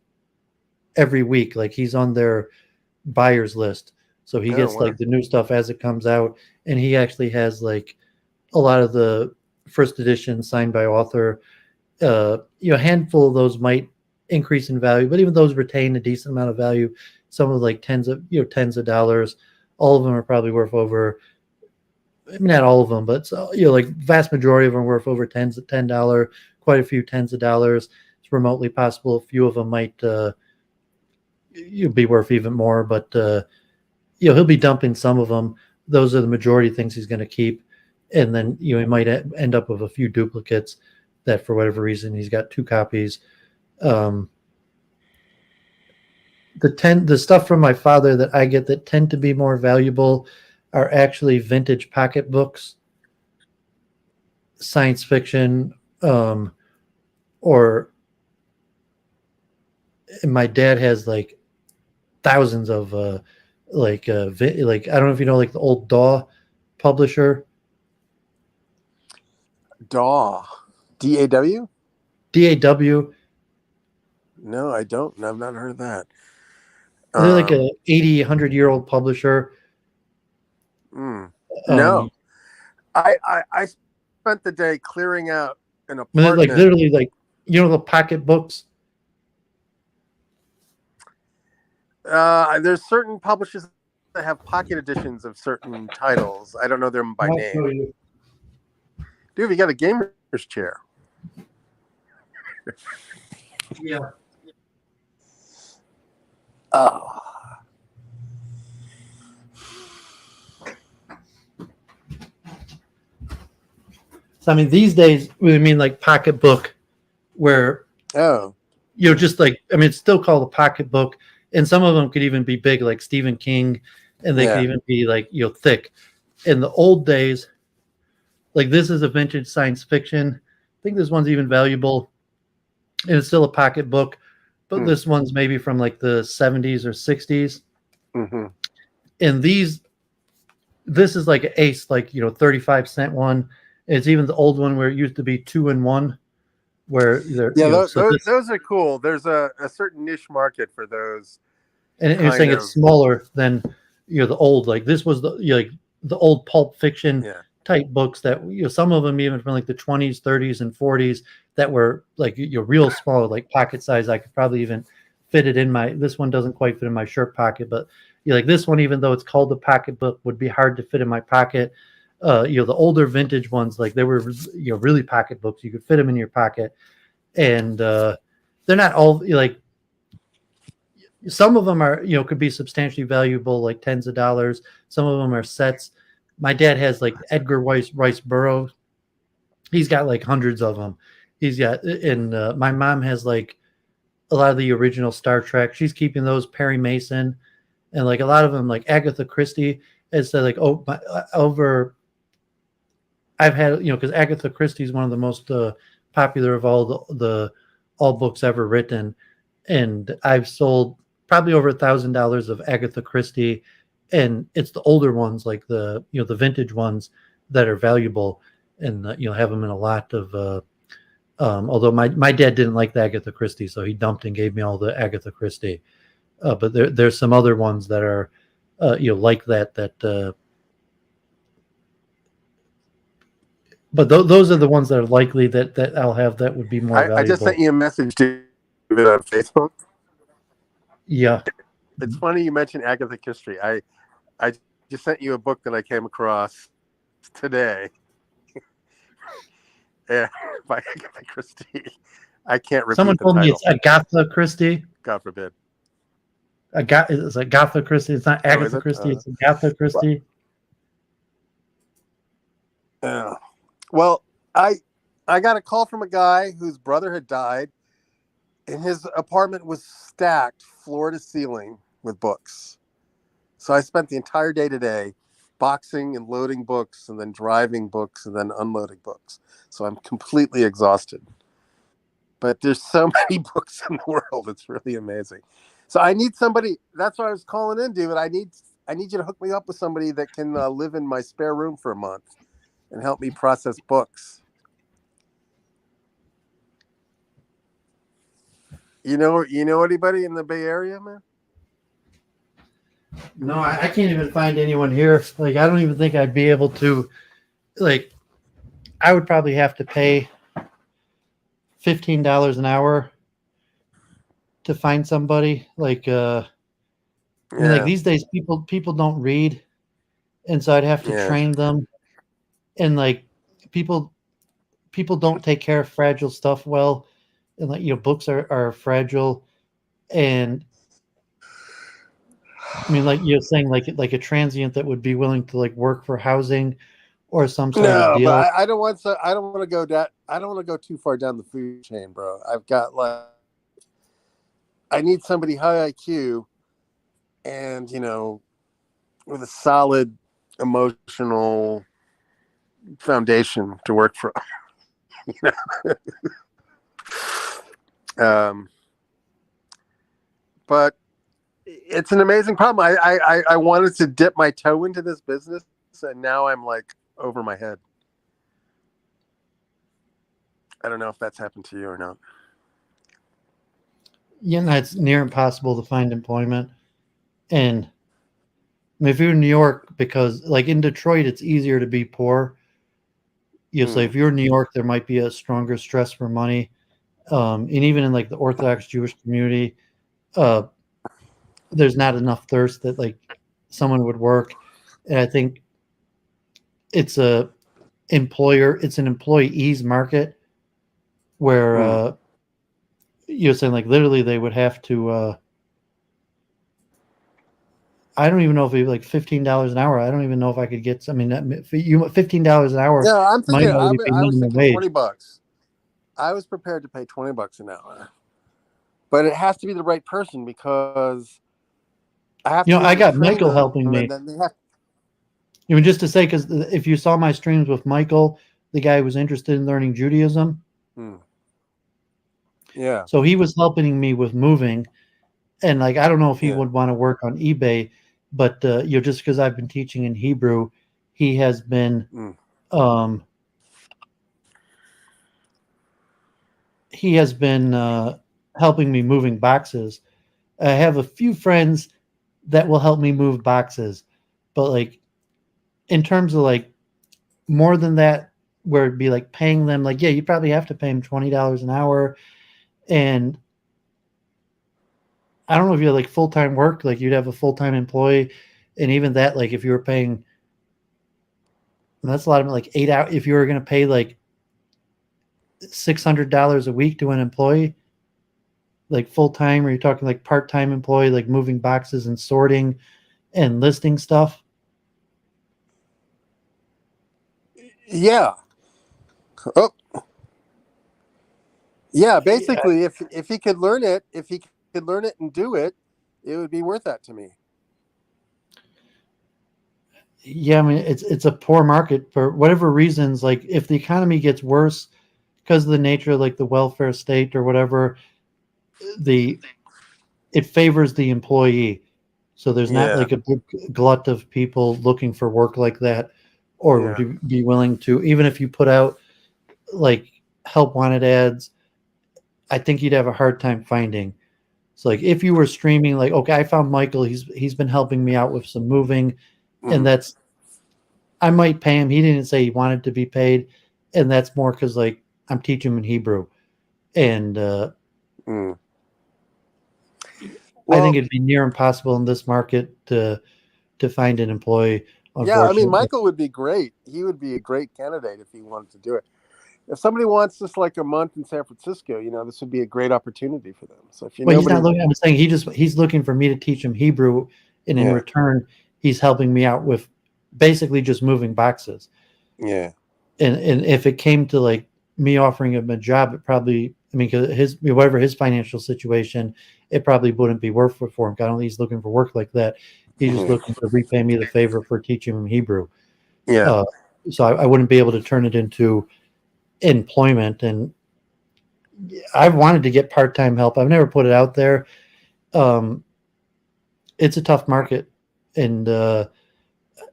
every week. Like, he's on their buyers list, so he gets like the new stuff as it comes out, and he actually has like a lot of the first edition signed by author. A handful of those might increase in value, but even those retain a decent amount of value. Some of like tens of dollars. All of them are probably worth over, I mean, not all of them, but like vast majority of them are worth over $10. Quite a few tens of dollars. It's remotely possible a few of them might be worth even more, but he'll be dumping some of them. Those are the majority of things he's going to keep, and then he might end up with a few duplicates that for whatever reason he's got two copies. The stuff from my father that I get that tend to be more valuable are actually vintage pocketbooks, science fiction, or my dad has like thousands of like I don't know if you know, like the old DAW publisher. DAW. DAW? DAW. No, I don't. I've not heard of that. They're like a 80, 100-year-old publisher. No. I spent the day clearing out an apartment. Like literally, like, the pocket books. There's certain publishers that have pocket editions of certain titles. I don't know them by name. Dude, you got a gamer's chair. Yeah. Oh. So I mean, these days we mean like pocketbook, where just like, I mean, it's still called a pocketbook, and some of them could even be big, like Stephen King, and they could even be like thick. In the old days, like this is a vintage science fiction. I think this one's even valuable, and it's still a pocketbook, but this one's maybe from like the 70s or 60s. Mm-hmm. And this is like an ace, like 35-cent one. It's even the old one where it used to be 2-in-1, where those are cool. There's a certain niche market for those. And you're saying it's smaller than the old, like this was the old pulp fiction type books that some of them even from like the 20s, 30s, and 40s that were like real small, like pocket size. I could probably even fit it in this one doesn't quite fit in my shirt pocket, but like this one, even though it's called a pocketbook, would be hard to fit in my pocket. The older vintage ones, like they were really pocketbooks, you could fit them in your pocket, and they're not all like, some of them are could be substantially valuable, like tens of dollars. Some of them are sets. My dad has like Edgar Rice Burroughs. He's got like hundreds of them. He's got, and my mom has like a lot of the original Star Trek. She's keeping those, Perry Mason, and like a lot of them, like Agatha Christie. It's like I've had because Agatha Christie is one of the most popular of all the all books ever written, and I've sold probably over $1,000 of Agatha Christie, and it's the older ones, like the the vintage ones, that are valuable, and have them in a lot of. Although my dad didn't like the Agatha Christie, so he dumped and gave me all the Agatha Christie. But there's some other ones that are like that. But those are the ones that are likely that I'll have that would be more valuable. I just sent you a message to it on Facebook. Yeah. It's funny you mentioned Agatha Christie. I just sent you a book that I came across today. Yeah, by Agatha Christie. I can't repeat Someone told me it's Agatha Christie. God forbid. It's Agatha Christie. It's not Agatha Christie. It's Agatha Christie. Well, I got a call from a guy whose brother had died, and his apartment was stacked floor to ceiling with books. So I spent the entire day today boxing and loading books, and then driving books, and then unloading books. So I'm completely exhausted. But there's so many books in the world. It's really amazing. So I need somebody. That's why I was calling in, David. I need you to hook me up with somebody that can live in my spare room for a month and help me process books. You know anybody in the Bay Area, man? No, I can't even find anyone here. Like, I don't even think I'd be able to. Like, I would probably have to pay $15 an hour to find somebody. Like, I mean, like these days, people don't read, and so I'd have to train them. And like, people don't take care of fragile stuff well, and like books are fragile, and I mean, like you're saying, like a transient that would be willing to like work for housing or some sort of deal. But I don't want to go that. I don't want to go too far down the food chain, bro. I've got I need somebody high IQ, and with a solid emotional foundation to work from. But it's an amazing problem. I wanted to dip my toe into this business, and now I'm like over my head. I don't know if that's happened to you or not. Yeah, no, it's near impossible to find employment. And I mean, if you're in New York, because like in Detroit, it's easier to be poor. So if you're in New York, there might be a stronger stress for money. And even in like the Orthodox Jewish community, there's not enough thirst that like someone would work. And I think it's it's an employees market where you're saying like literally they would have to I don't even know if it like $15 an hour. I don't even know if I could get. I mean, $15 an hour. Yeah, I'm thinking. might already be I was minimum thinking wage. $20. I was prepared to pay $20 an hour, but it has to be the right person because I have to. I got train Michael them, helping me. and then they have. Just to say, because if you saw my streams with Michael, the guy who was interested in learning Judaism, Yeah. so he was helping me with moving, and like I don't know if he would want to work on eBay, but just because I've been teaching in Hebrew, he has been helping me moving boxes. I have a few friends that will help me move boxes, but like in terms of like more than that, where it'd be like paying them, like, yeah, you probably have to pay them $20 an hour. And I don't know if you had like full-time work, like you'd have a full-time employee. And even that, like if you were paying, that's a lot of like 8 hours. If you were going to pay like $600 a week to an employee, like full-time, or you're talking like part-time employee, like moving boxes and sorting and listing stuff. Yeah. Oh. Yeah. Basically, if he could learn it, and do it, it would be worth that to me. Yeah, I mean it's a poor market for whatever reasons. Like if the economy gets worse because of the nature of like the welfare state or whatever, it favors the employee. So there's not like a big glut of people looking for work like that, or would be willing to, even if you put out like help wanted ads, I think you'd have a hard time finding. So like if you were streaming, like, okay, I found Michael, he's been helping me out with some moving, and that's, I might pay him. He didn't say he wanted to be paid, and that's more because like I'm teaching him in Hebrew, and I think it'd be near impossible in this market to find an employee. Yeah, I mean, Michael would be great. He would be a great candidate if he wanted to do it. If somebody wants just like a month in San Francisco, this would be a great opportunity for them. So if he's not looking. I'm saying he's looking for me to teach him Hebrew, and in return, he's helping me out with basically just moving boxes. Yeah. And if it came to like me offering him a job, it probably, I mean, because whatever his financial situation, it probably wouldn't be worth it for him. I don't think he's looking for work like that. He's just looking to repay me the favor for teaching him Hebrew. Yeah. So I wouldn't be able to turn it into employment. And I've wanted to get part-time help. I've never put it out there. It's a tough market, and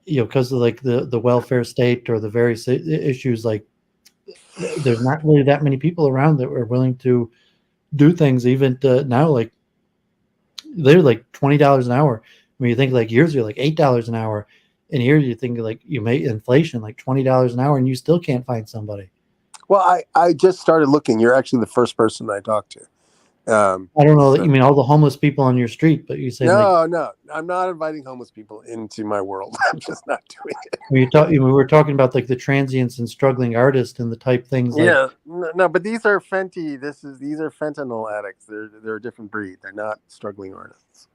because of like the welfare state or the various issues, like there's not really that many people around that are willing to do things. Even now, like they're like $20 an hour. When you think like years ago, like $8 an hour, and here you think like you make inflation like $20 an hour, and you still can't find somebody. Well, I just started looking. You're actually the first person I talked to. I don't know. You mean all the homeless people on your street, but you say no. I'm not inviting homeless people into my world. I'm just not doing it. We were talking about like the transients and struggling artists and the type things. Yeah, no, but these are Fenty. These are fentanyl addicts. They're a different breed. They're not struggling artists.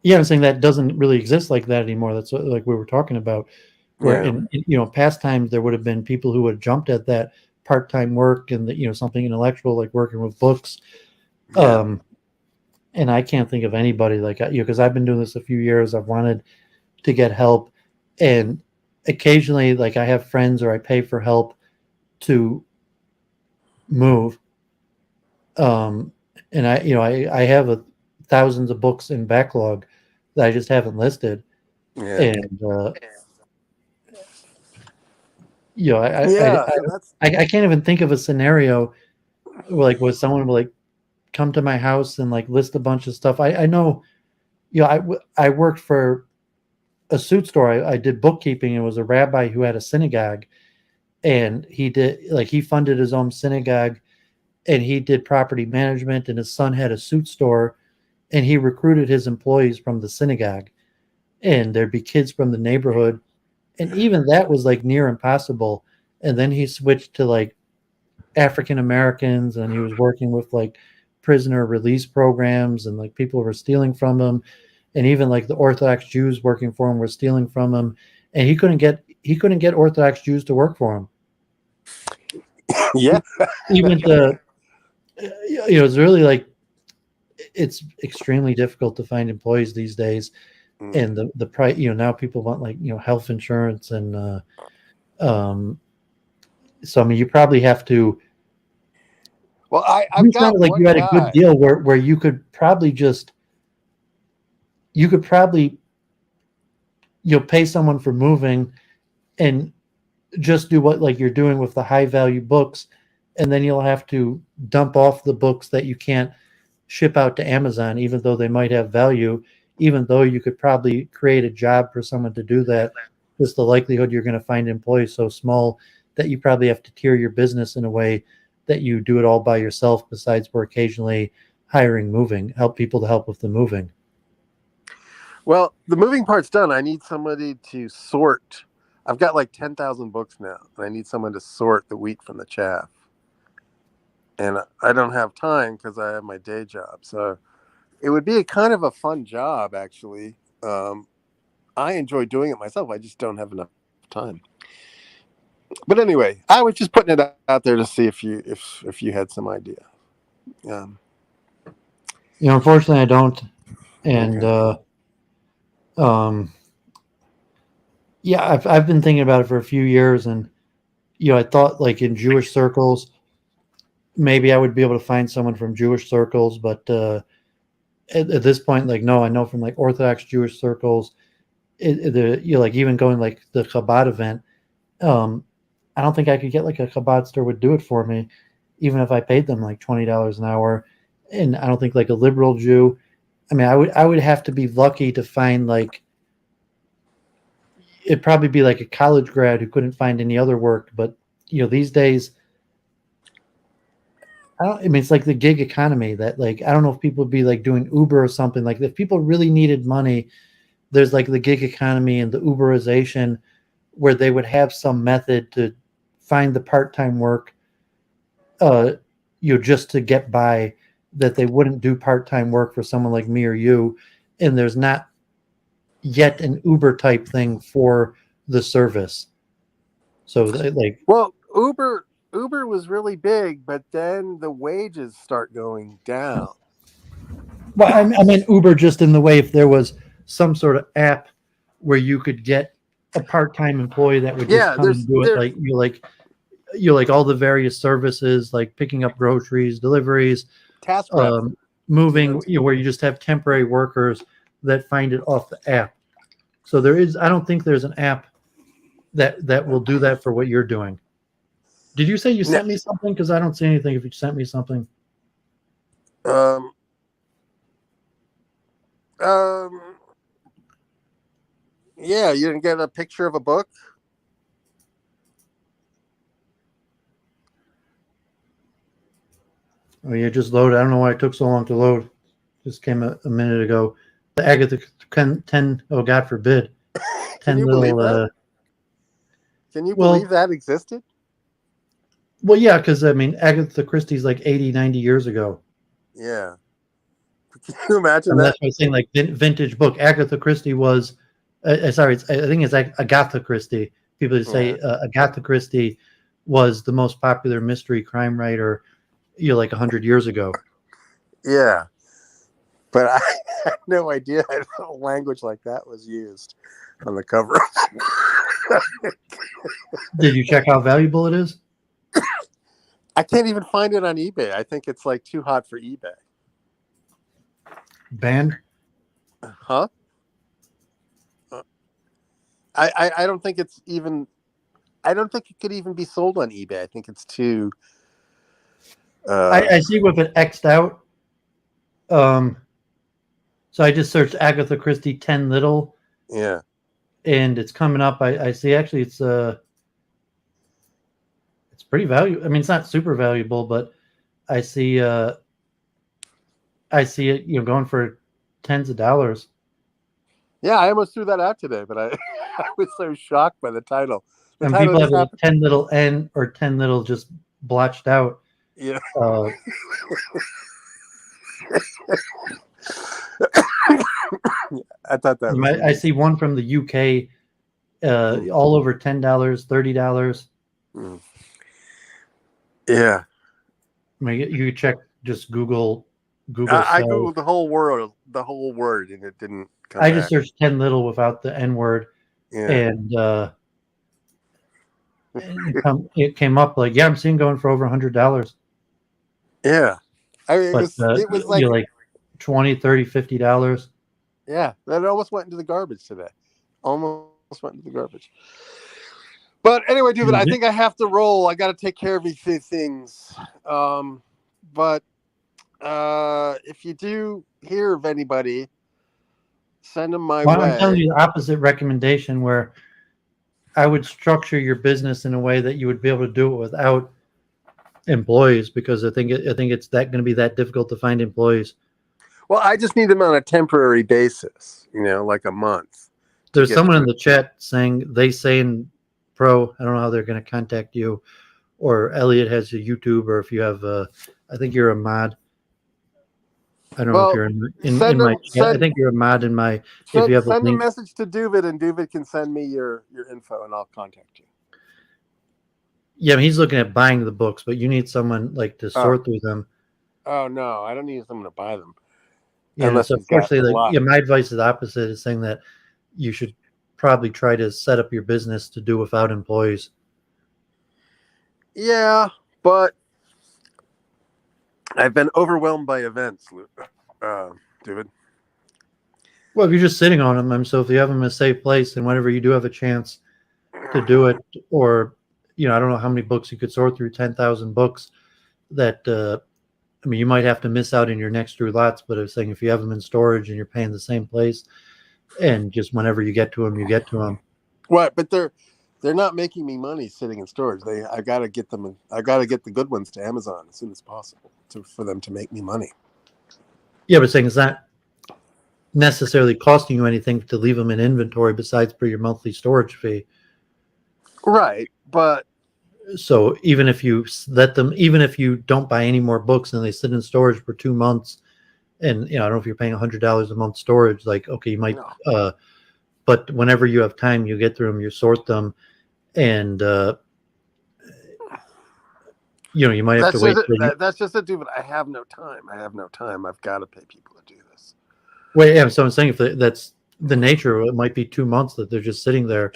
Yeah, I'm saying that doesn't really exist like that anymore. That's what, like we were talking about. Where in past times there would have been people who would have jumped at that part-time work and something intellectual like working with books. Yeah. And I can't think of anybody like because I've been doing this a few years. I've wanted to get help, and occasionally like I have friends or I pay for help to move. And I have thousands of books in backlog that I just haven't listed. Yeah. And I can't even think of a scenario like where someone will like come to my house and like list a bunch of stuff. I know, I worked for a suit store. I did bookkeeping. It was a rabbi who had a synagogue, and he funded his own synagogue, and he did property management, and his son had a suit store, and he recruited his employees from the synagogue, and there'd be kids from the neighborhood. And even that was like near impossible and then he switched to like African Americans, and he was working with like prisoner release programs, and like people were stealing from him, and even like the Orthodox Jews working for him were stealing from him, and he couldn't get Orthodox Jews to work for him. Yeah. Even the it's really like it's extremely difficult to find employees these days, and the price. Now people want like health insurance, and so I mean you probably have to. Well, I've You got sounded like one you had guy. a good deal where you could probably pay someone for moving and just do what like you're doing with the high value books, and then you'll have to dump off the books that you can't ship out to Amazon, even though they might have value, even though you could probably create a job for someone to do that. Just the likelihood you're going to find employees so small that you probably have to tier your business in a way that you do it all by yourself, besides for occasionally help people to help with the moving. Well, the moving part's done. I need somebody to sort. I've got like 10,000 books now, and I need someone to sort the wheat from the chaff. And I don't have time because I have my day job. So it would be a kind of a fun job, actually. I enjoy doing it myself. I just don't have enough time. But anyway, I was just putting it out there to see if you had some idea. Unfortunately, I don't. And okay. Yeah, I've been thinking about it for a few years, and I thought like in Jewish circles, maybe I would be able to find someone from Jewish circles, but at this point, like no, I know from like Orthodox Jewish circles, like even going like the Chabad event, I don't think I could get like a Chabad store would do it for me, even if I paid them like $20 an hour, and I don't think like a liberal Jew. I mean, I would have to be lucky to find like. It'd probably be like a college grad who couldn't find any other work. But these days, I mean, it's like the gig economy that like I don't know if people would be like doing Uber or something. Like if people really needed money, there's like the gig economy and the Uberization, where they would have some method to find the part-time work, just to get by. That they wouldn't do part-time work for someone like me or you, and there's not yet an Uber type thing for the service. So like, well, Uber was really big, but then the wages start going down. well, I mean Uber just in the way if there was some sort of app where you could get a part-time employee that would just come and do it, like you like all the various services like picking up groceries, deliveries, task moving, where you just have temporary workers that find it off the app. So I don't think there's an app that will do that for what you're doing. Did you say you sent me something? Because I don't see anything if you sent me something. Yeah, you didn't get a picture of a book? Oh yeah, just load. I don't know why it took so long to load. Just came a minute ago. The Agatha 10. Oh, God forbid. 10 Can you little. Believe that? Can you believe that existed? Well, yeah, because I mean, Agatha Christie's like 80, 90 years ago. Yeah. Can you imagine that? That's what I was saying, like vintage book. Agatha Christie was. Sorry, I think it's Agatha Christie. People say Agatha Christie was the most popular mystery crime writer, like 100 years ago. Yeah. But I had no idea a language like that was used on the cover. Did you check how valuable it is? I can't even find it on eBay. I think it's like too hot for eBay. Banned? Huh? I don't think it's even. I don't think it could even be sold on eBay. I think it's too. I see with it X'd out. So I just searched Agatha Christie 10 little. Yeah. And it's coming up. I see actually it's pretty valuable. I mean, it's not super valuable, but I see it, going for tens of dollars. Yeah, I almost threw that out today, but I was so shocked by the title. And people have like happened. 10 little N or 10 little just blotched out. Yeah. I thought that was I see one from the UK, all over $10, $30. Yeah. I mean, you check, just Google. I googled the whole word, and it didn't come back. Just searched 10 little without the N word, and it came up like, I'm seeing going for over $100. Yeah, I mean, it was like, like $20, $30, $50. Yeah, that almost went into the garbage today. Almost went into the garbage. But anyway, David, I think I have to roll. I got to take care of these things. But if you do hear of anybody, send them my way. I'm telling you the opposite recommendation, where I would structure your business in a way that you would be able to do it without employees, because I think it's going to be that difficult to find employees. Well, I just need them on a temporary basis, like a month. There's someone in the chat saying they say in Pro. I don't know how they're going to contact you, or Elliott has a YouTube, or if you have I think you're a mod. I don't know if you're in my chat. I think you're a mod in my. If you have send a message to Doovid, and Doovid can send me your info, and I'll contact you. Yeah, he's looking at buying the books, but you need someone like to sort through them. Oh no, I don't need someone to buy them. Yeah, so unfortunately, my advice is the opposite, is saying that you should probably try to set up your business to do without employees. Yeah, but I've been overwhelmed by events, David. Well, if you're just sitting on them, so if you have them in a safe place, and whenever you do have a chance to do it, or I don't know how many books you could sort through, 10,000 books. That you might have to miss out in your next through lots, but I was saying if you have them in storage and you're paying the same place, and just whenever you get to them, you get to them. Right, but they're not making me money sitting in storage. I got to get them. I got to get the good ones to Amazon as soon as possible for them to make me money. Yeah, but saying it's not necessarily costing you anything to leave them in inventory besides for your monthly storage fee. Right, but so even if you let them, even if you don't buy any more books and they sit in storage for 2 months, and I don't know if you're paying $100 a month storage, like, okay, you might, but whenever you have time, you get through them, you sort them, and you might have to wait. That's just a dude. I have no time. I've got to pay people to do this. Wait, yeah. So I'm saying, if that's the nature, it might be 2 months that they're just sitting there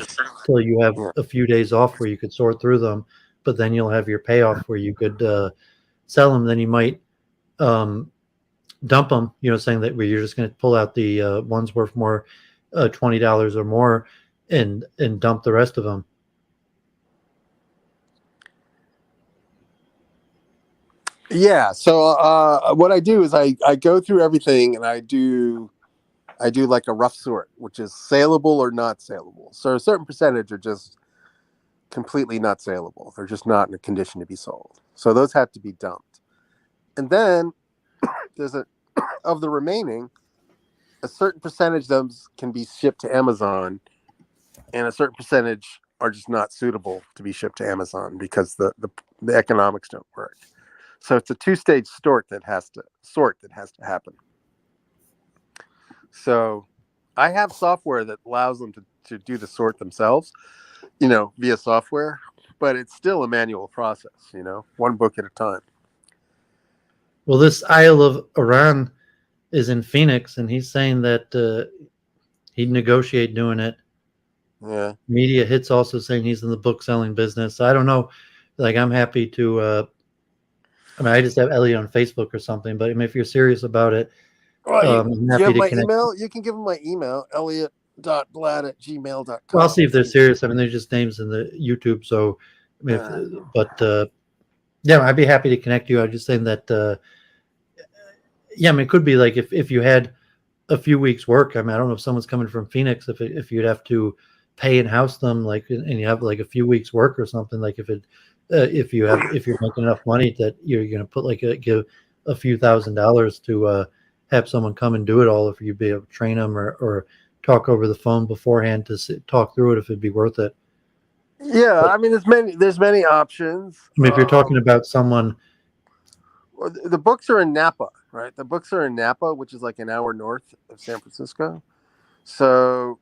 till you have a few days off where you could sort through them, but then you'll have your payoff where you could sell them. Then you might dump them, saying that where you're just going to pull out the ones worth more, $20 or more, and dump the rest of them. Yeah. So what I do is I go through everything, and I do like a rough sort, which is saleable or not saleable. So a certain percentage are just completely not saleable. They're just not in a condition to be sold. So those have to be dumped. And then there's of the remaining, a certain percentage of them can be shipped to Amazon, and a certain percentage are just not suitable to be shipped to Amazon because the economics don't work. So it's a two-stage sort that has to happen. So I have software that allows them to do the sort themselves, via software, but it's still a manual process, one book at a time. Well, this Isle of Iran is in Phoenix, and he's saying that he'd negotiate doing it. Yeah. Media Hits also saying he's in the book selling business. So I don't know. Like, I'm happy to, I just have Elliott on Facebook or something, but if you're serious about it, I'm happy to connect. Email? You can give them my email, elliott.blatt@gmail.com. Well, I'll see if they're serious. They're just names in the YouTube. So, I'd be happy to connect you. I'm just saying that, it could be like if you had a few weeks work. I don't know if someone's coming from Phoenix, if you'd have to pay and house them, like, and you have like a few weeks work or something, like if you're making enough money that you're going to put give a few $1,000s to have someone come and do it all, if you'd be able to train them or talk over the phone beforehand to talk through it, if it'd be worth it. Yeah, I mean, there's many options. I mean, if you're talking about someone, The books are in Napa, right? The books are in Napa, which is like an hour north of San Francisco. So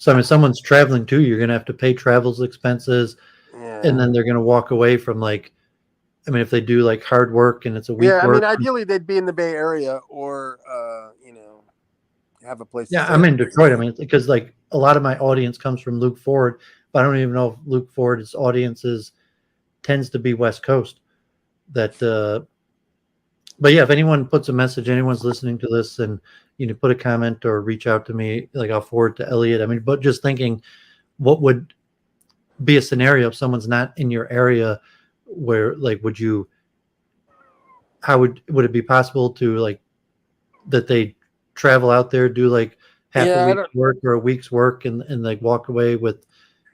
I mean, someone's traveling too, you're going to have to pay travels expenses, and yeah, then they're going to walk away from like, I mean, if they do like hard work and it's a week yeah. I mean, work. ideally they'd be in the Bay Area or have a place to Yeah, stay. I'm in Detroit. I mean, because like a lot of my audience comes from Luke Ford, but I don't even know if Luke Ford's audiences tends to be West Coast. That, but yeah, if anyone puts a message, anyone's listening to this, and put a comment or reach out to me, like I'll forward to Elliott. I mean, but just thinking, what would be a scenario if someone's not in your area, where like how would it be possible to like that they travel out there, do like half a week's work or a week's work, and like walk away with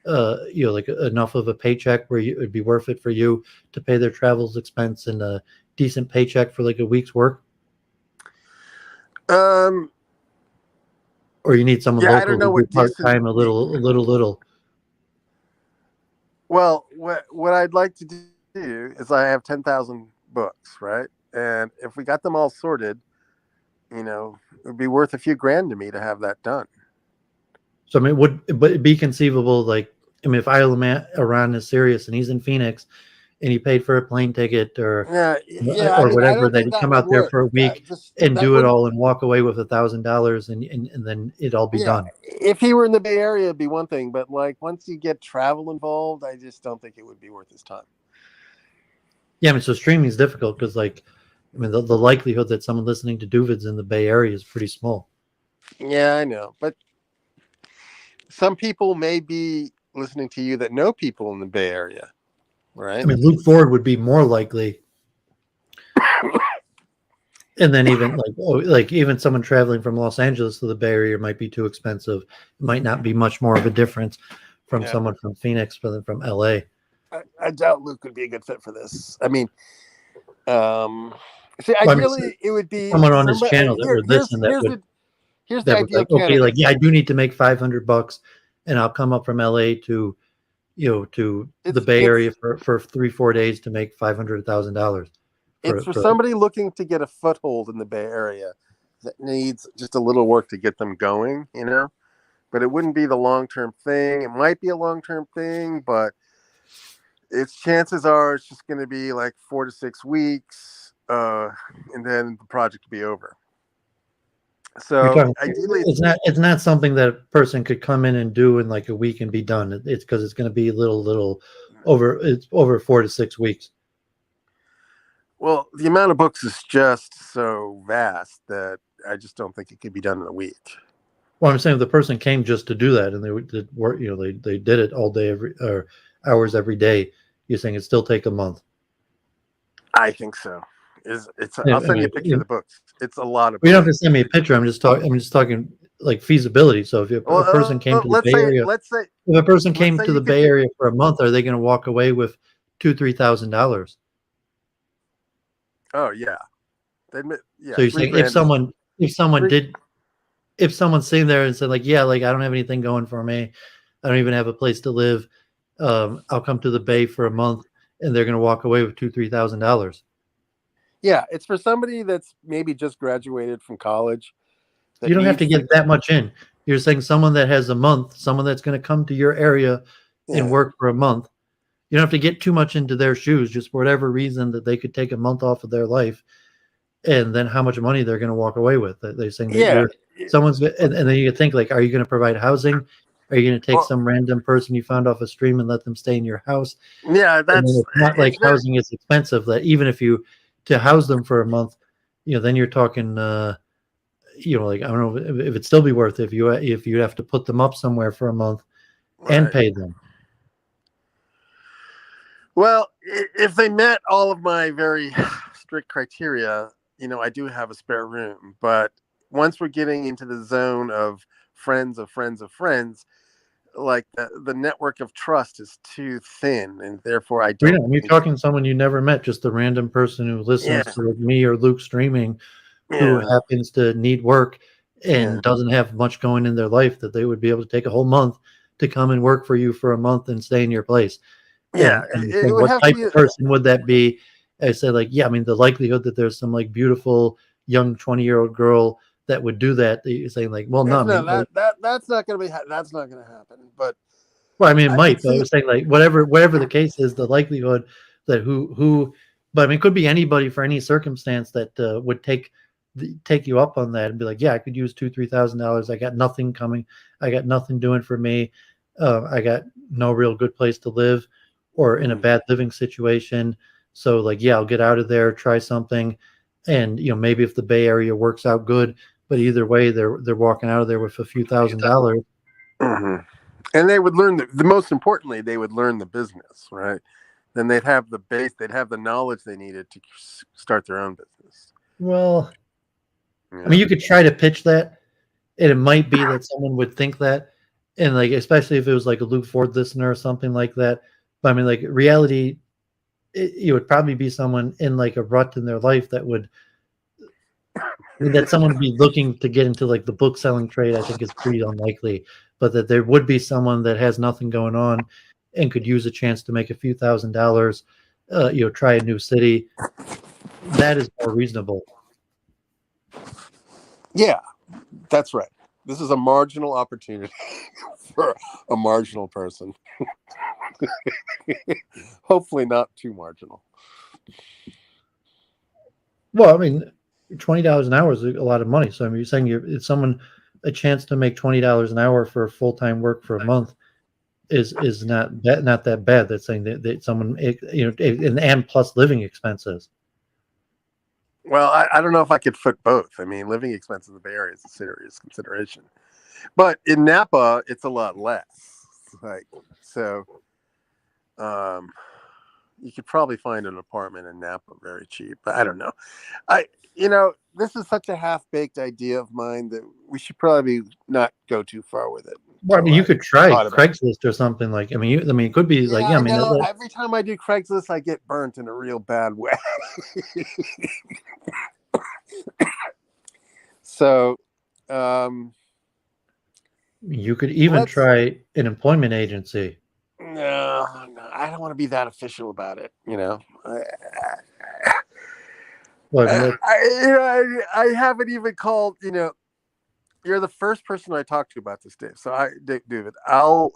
like enough of a paycheck where it'd be worth it for you to pay their travels expense and a decent paycheck for like a week's work? Or you need someone local I don't know to do what part-time, a little. Well, what I'd like to do is I have 10,000 books, right? And if we got them all sorted, it would be worth a few grand to me to have that done. So I mean, would it be conceivable, like, I mean, if Iran is serious and he's in Phoenix and he paid for a plane ticket or whatever, that he'd come out there for a week and do it all and walk away with $1,000 and then it'd all be done. If he were in the Bay Area, it'd be one thing, but like once you get travel involved, I just don't think it would be worth his time. Yeah, I mean, so streaming is difficult because, like, I mean, the likelihood that someone listening to Doovids in the Bay Area is pretty small. Yeah, I know, but some people may be listening to you that know people in the Bay Area, right? I mean, Luke Ford would be more likely. And then even even someone traveling from Los Angeles to the Bay Area might be too expensive. It might not be much more of a difference from someone from Phoenix than from LA. I doubt Luke would be a good fit for this. I mean, ideally it would be someone on his channel that would listen. Here's the ideal like, okay, like, yeah, I do need to make $500, and I'll come up from LA to, the Bay Area for 3-4 days to make $500,000. It's for somebody looking to get a foothold in the Bay Area that needs just a little work to get them going, but it wouldn't be the long-term thing. It might be a long-term thing, but its chances are it's just going to be like 4 to 6 weeks, and then the project will be over. So ideally, it's not something that a person could come in and do in like a week and be done. It's because it's going to be over 4 to 6 weeks. Well, the amount of books is just so vast that I just don't think it could be done in a week. Well, I'm saying if the person came just to do that and they did work, they did it all day, hours every day, you're saying it'd still take a month? I think so. I'll send you a picture of the books. It's a lot of books. You don't have to send me a picture. I'm just talking like feasibility. So if a person came to the Bay Area, if a person came to the Bay Area for a month, are they going to walk away with $2,000-$3,000? Oh yeah. So you're saying if someone's sitting there and said like, yeah, like I don't have anything going for me, I don't even have a place to live, I'll come to the Bay for a month, and they're going to walk away with $2,000-$3,000. Yeah, it's for somebody that's maybe just graduated from college. You don't have to get that much in. You're saying someone that has a month, someone that's going to come to your area and work for a month. You don't have to get too much into their shoes, just for whatever reason that they could take a month off of their life, and then how much money they're going to walk away with. They're saying that and then you think like, are you going to provide housing? Are you going to take some random person you found off a stream and let them stay in your house? Yeah, it's not like housing is expensive. That even if you to house them for a month, then you're talking, like I don't know if it'd still be worth it if you have to put them up somewhere for a month and pay them. Well, if they met all of my very strict criteria, I do have a spare room. But once we're getting into the zone of friends of friends of friends, like the network of trust is too thin, and therefore I don't. You're talking to someone you never met, just a random person who listens to me or Luke streaming, who happens to need work and doesn't have much going in their life, that they would be able to take a whole month to come and work for you for a month and stay in your place. Yeah, And it would what have type to be. of person would that be? I said, like, yeah, I mean, the likelihood that there's some like beautiful young 20-year-old girl that would do that, you're saying like, well, no, I mean, No, that's not going to be. That's not going to happen. But well, I mean, it I could might, but I see. was saying like whatever the case is, the likelihood that but I mean, it could be anybody for any circumstance that would take you up on that and be like, yeah, I could use $2,000-3,000. I got nothing coming. I got nothing doing for me. I got no real good place to live, or in a bad living situation. So like, yeah, I'll get out of there, try something, and maybe if the Bay Area works out good, but either way, they're walking out of there with a few $1,000s. Mm-hmm. And they would learn the most importantly, they would learn the business, right? Then they'd have the base, they'd have the knowledge they needed to start their own business. Well, I mean, you could try to pitch that, and it might be that someone would think that, and like, especially if it was like a Luke Ford listener or something like that. But I mean, like, reality, it would probably be someone in like a rut in their life that someone would be looking to get into like the book selling trade. I think is pretty unlikely, but that there would be someone that has nothing going on and could use a chance to make a few $1,000s, try a new city. That is more reasonable. Yeah, that's right. This is a marginal opportunity for a marginal person. Hopefully not too marginal. Well, I mean, $20 an hour is a lot of money. So I mean, you're saying it's someone a chance to make $20 an hour for full-time work for a month is not that bad. That's saying that someone, and plus living expenses. Well, I don't know if I could foot both. I mean, living expenses in the Bay Area is a serious consideration, but in Napa, it's a lot less. Like, so, you could probably find an apartment in Napa very cheap. But I don't know. This is such a half-baked idea of mine that we should probably not go too far with it. Well, I mean, you could try Craigslist or something like. I mean, it could be like, yeah. I mean, every time I do Craigslist, I get burnt in a real bad way. So, you could even try an employment agency. No, I don't want to be that official about it. I haven't even called. You're the first person I talked to about this, Dave. So David, I'll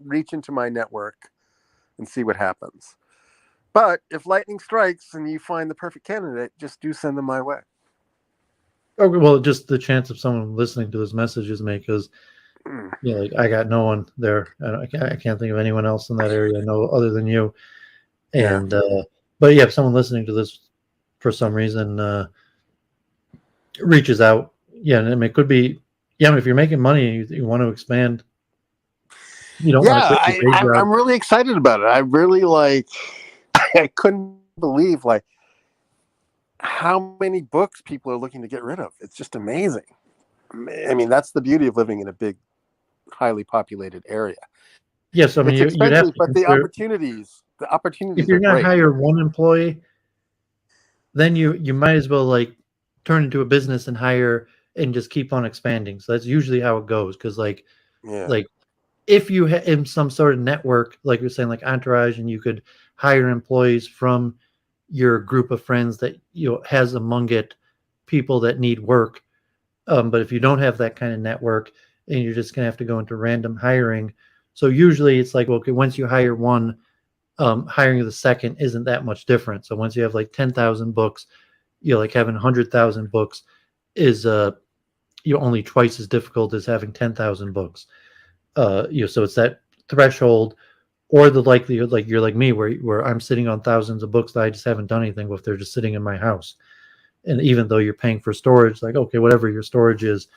reach into my network and see what happens. But if lightning strikes and you find the perfect candidate, just do send them my way. Okay, well, just the chance of someone listening to this message is me, because like, I got no one there. I can't think of anyone else in that area I know other than you. And but yeah, if someone listening to this for some reason reaches out, yeah, and I mean, it could be, yeah, I mean, if you're making money and you want to expand, you don't want to quit your day job. I'm really excited about it. I really I couldn't believe how many books people are looking to get rid of. It's just amazing. I mean, that's the beauty of living in a big, highly populated area. Yes, I mean, it's expensive, but the opportunities if you're going to hire one employee, then you might as well like turn into a business and hire and just keep on expanding. So that's usually how it goes. Because like if you have some sort of network, like you're saying, like entourage, and you could hire employees from your group of friends that has among it people that need work. But if you don't have that kind of network, and you're just going to have to go into random hiring. So usually it's like, okay, once you hire one, hiring the second isn't that much different. So once you have like 10,000 books, like having 100,000 books is only twice as difficult as having 10,000 books. So it's that threshold, or the likelihood, like you're like me, where I'm sitting on thousands of books that I just haven't done anything with. They're just sitting in my house. And even though you're paying for storage, like, okay, whatever your storage is,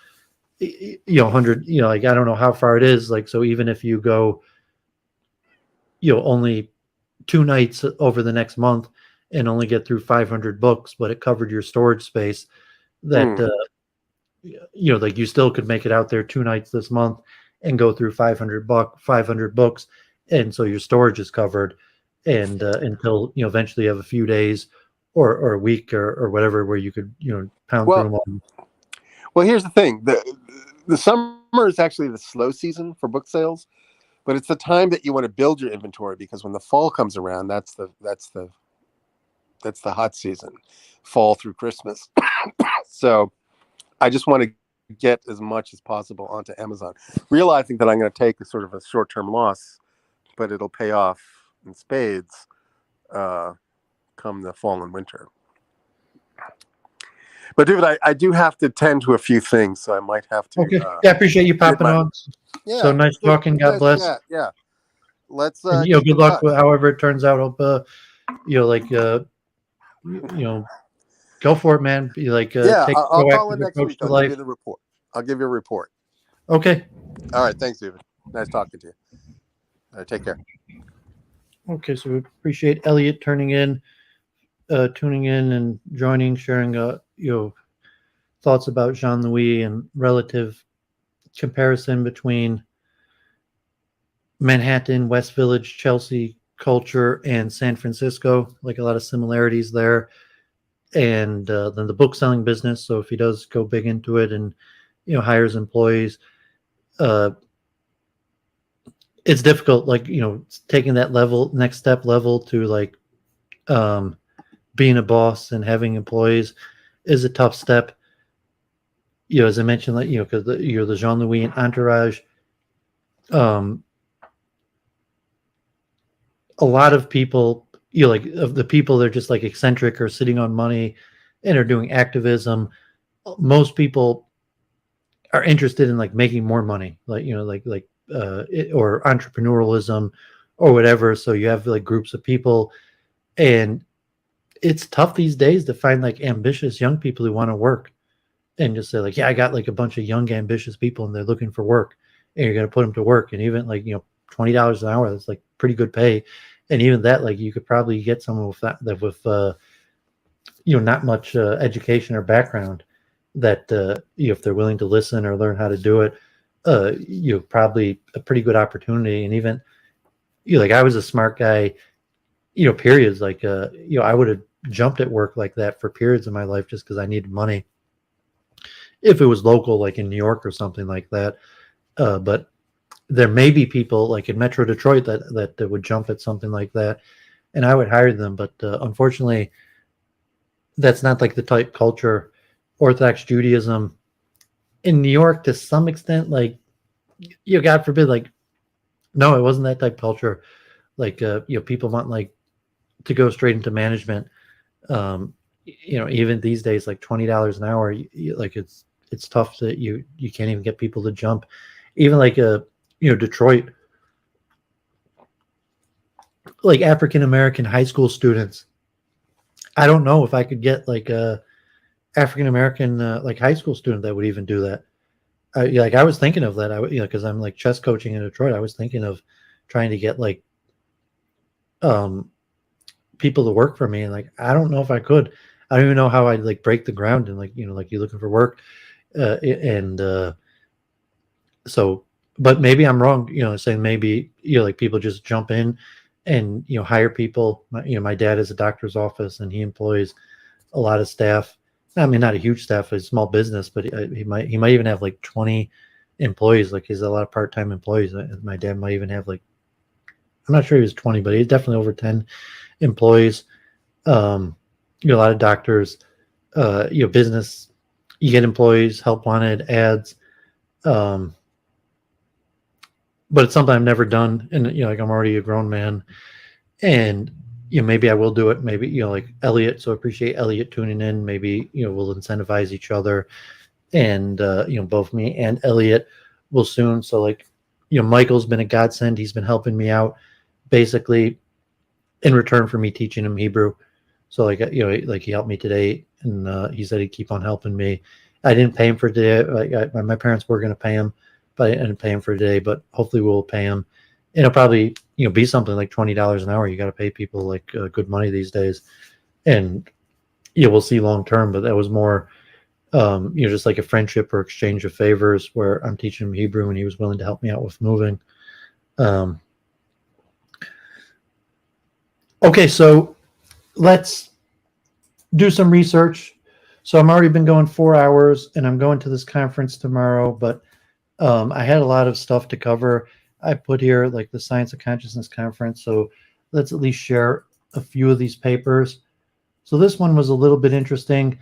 100, like, I don't know how far it is. Like, so even if you go, only 2 nights over the next month and only get through 500 books, but it covered your storage space, that, like, you still could make it out there 2 nights this month and go through 500 books. And so your storage is covered, and until eventually you have a few days or a week or whatever where you could pound through them all. Well, here's the thing: the summer is actually the slow season for book sales, but it's the time that you want to build your inventory, because when the fall comes around, that's the hot season, fall through Christmas. So I just want to get as much as possible onto Amazon, realizing that I'm going to take a sort of a short-term loss, but it'll pay off in spades come the fall and winter. But David, I do have to tend to a few things, so I might have to. Okay. Yeah, I appreciate you popping on. Yeah. So nice talking. God bless. Yeah. Let's. And, good luck with however it turns out. Hope go for it, man. Be like, take I'll call in proactive next approach week. to I'll life. give you the report. I'll give you a report. Okay. All right. Thanks, David. Nice talking to you. All right. Take care. Okay, so we appreciate Elliott tuning in and joining, sharing thoughts about Jean-Louis and relative comparison between Manhattan, West Village, Chelsea culture and San Francisco, like a lot of similarities there. And then the book selling business. So if he does go big into it and hires employees, it's difficult, like taking that next step level to like being a boss and having employees is a tough step. As I mentioned, like because the Jean-Louis and entourage, a lot of people, like of the people, they're just like eccentric or sitting on money and are doing activism. Most people are interested in like making more money, like or entrepreneurialism or whatever. So you have like groups of people, and it's tough these days to find like ambitious young people who want to work and just say like, yeah, I got like a bunch of young ambitious people and they're looking for work, and you're going to put them to work. And even like $20 an hour, that's like pretty good pay. And even that, like you could probably get someone with that with not much education or background, that if they're willing to listen or learn how to do it, probably a pretty good opportunity. And even like I was a smart guy, periods, like I would have jumped at work like that for periods of my life just because I needed money if it was local, like in New York or something like that. But there may be people like in Metro Detroit that would jump at something like that, and I would hire them. But unfortunately, that's not like the type culture. Orthodox Judaism in New York, to some extent, like God forbid, like no, it wasn't that type of culture. Like people want like to go straight into management. Even these days, like $20 an hour, like it's tough that you can't even get people to jump. Even like Detroit, like African American high school students, I don't know if I could get like a African American like high school student that would even do that. Like I was thinking of that. Because I'm like chess coaching in Detroit. I was thinking of trying to get like people to work for me, and like I don't know if I could. I don't even know how I'd like break the ground and like like you're looking for work, so. But maybe I'm wrong. Saying maybe like people just jump in and hire people. My dad has a doctor's office and he employs a lot of staff. I mean, not a huge staff, a small business, but he might even have like 20 employees. Like he's a lot of part-time employees. My dad might even have like, I'm not sure he was 20, but he's definitely over 10 employees. A lot of doctors, business, you get employees, help wanted, ads. But it's something I've never done. And, like I'm already a grown man, and maybe I will do it. Maybe, like Elliott. So I appreciate Elliott tuning in. Maybe, we'll incentivize each other, and, both me and Elliott will soon. So like, Michael's been a godsend. He's been helping me out basically in return for me teaching him Hebrew. So like, like he helped me today, and he said he'd keep on helping me. I didn't pay him for today. Like my parents were going to pay him, but I didn't pay him for today, but hopefully we'll pay him. It'll probably, be something like $20 an hour. You got to pay people like good money these days, and we'll see long term. But that was more, just like a friendship or exchange of favors, where I'm teaching him Hebrew and he was willing to help me out with moving. Okay, so let's do some research. So I'm already been going 4 hours, and I'm going to this conference tomorrow, but I had a lot of stuff to cover. I put here like the Science of Consciousness conference, so let's at least share a few of these papers. So this one was a little bit interesting.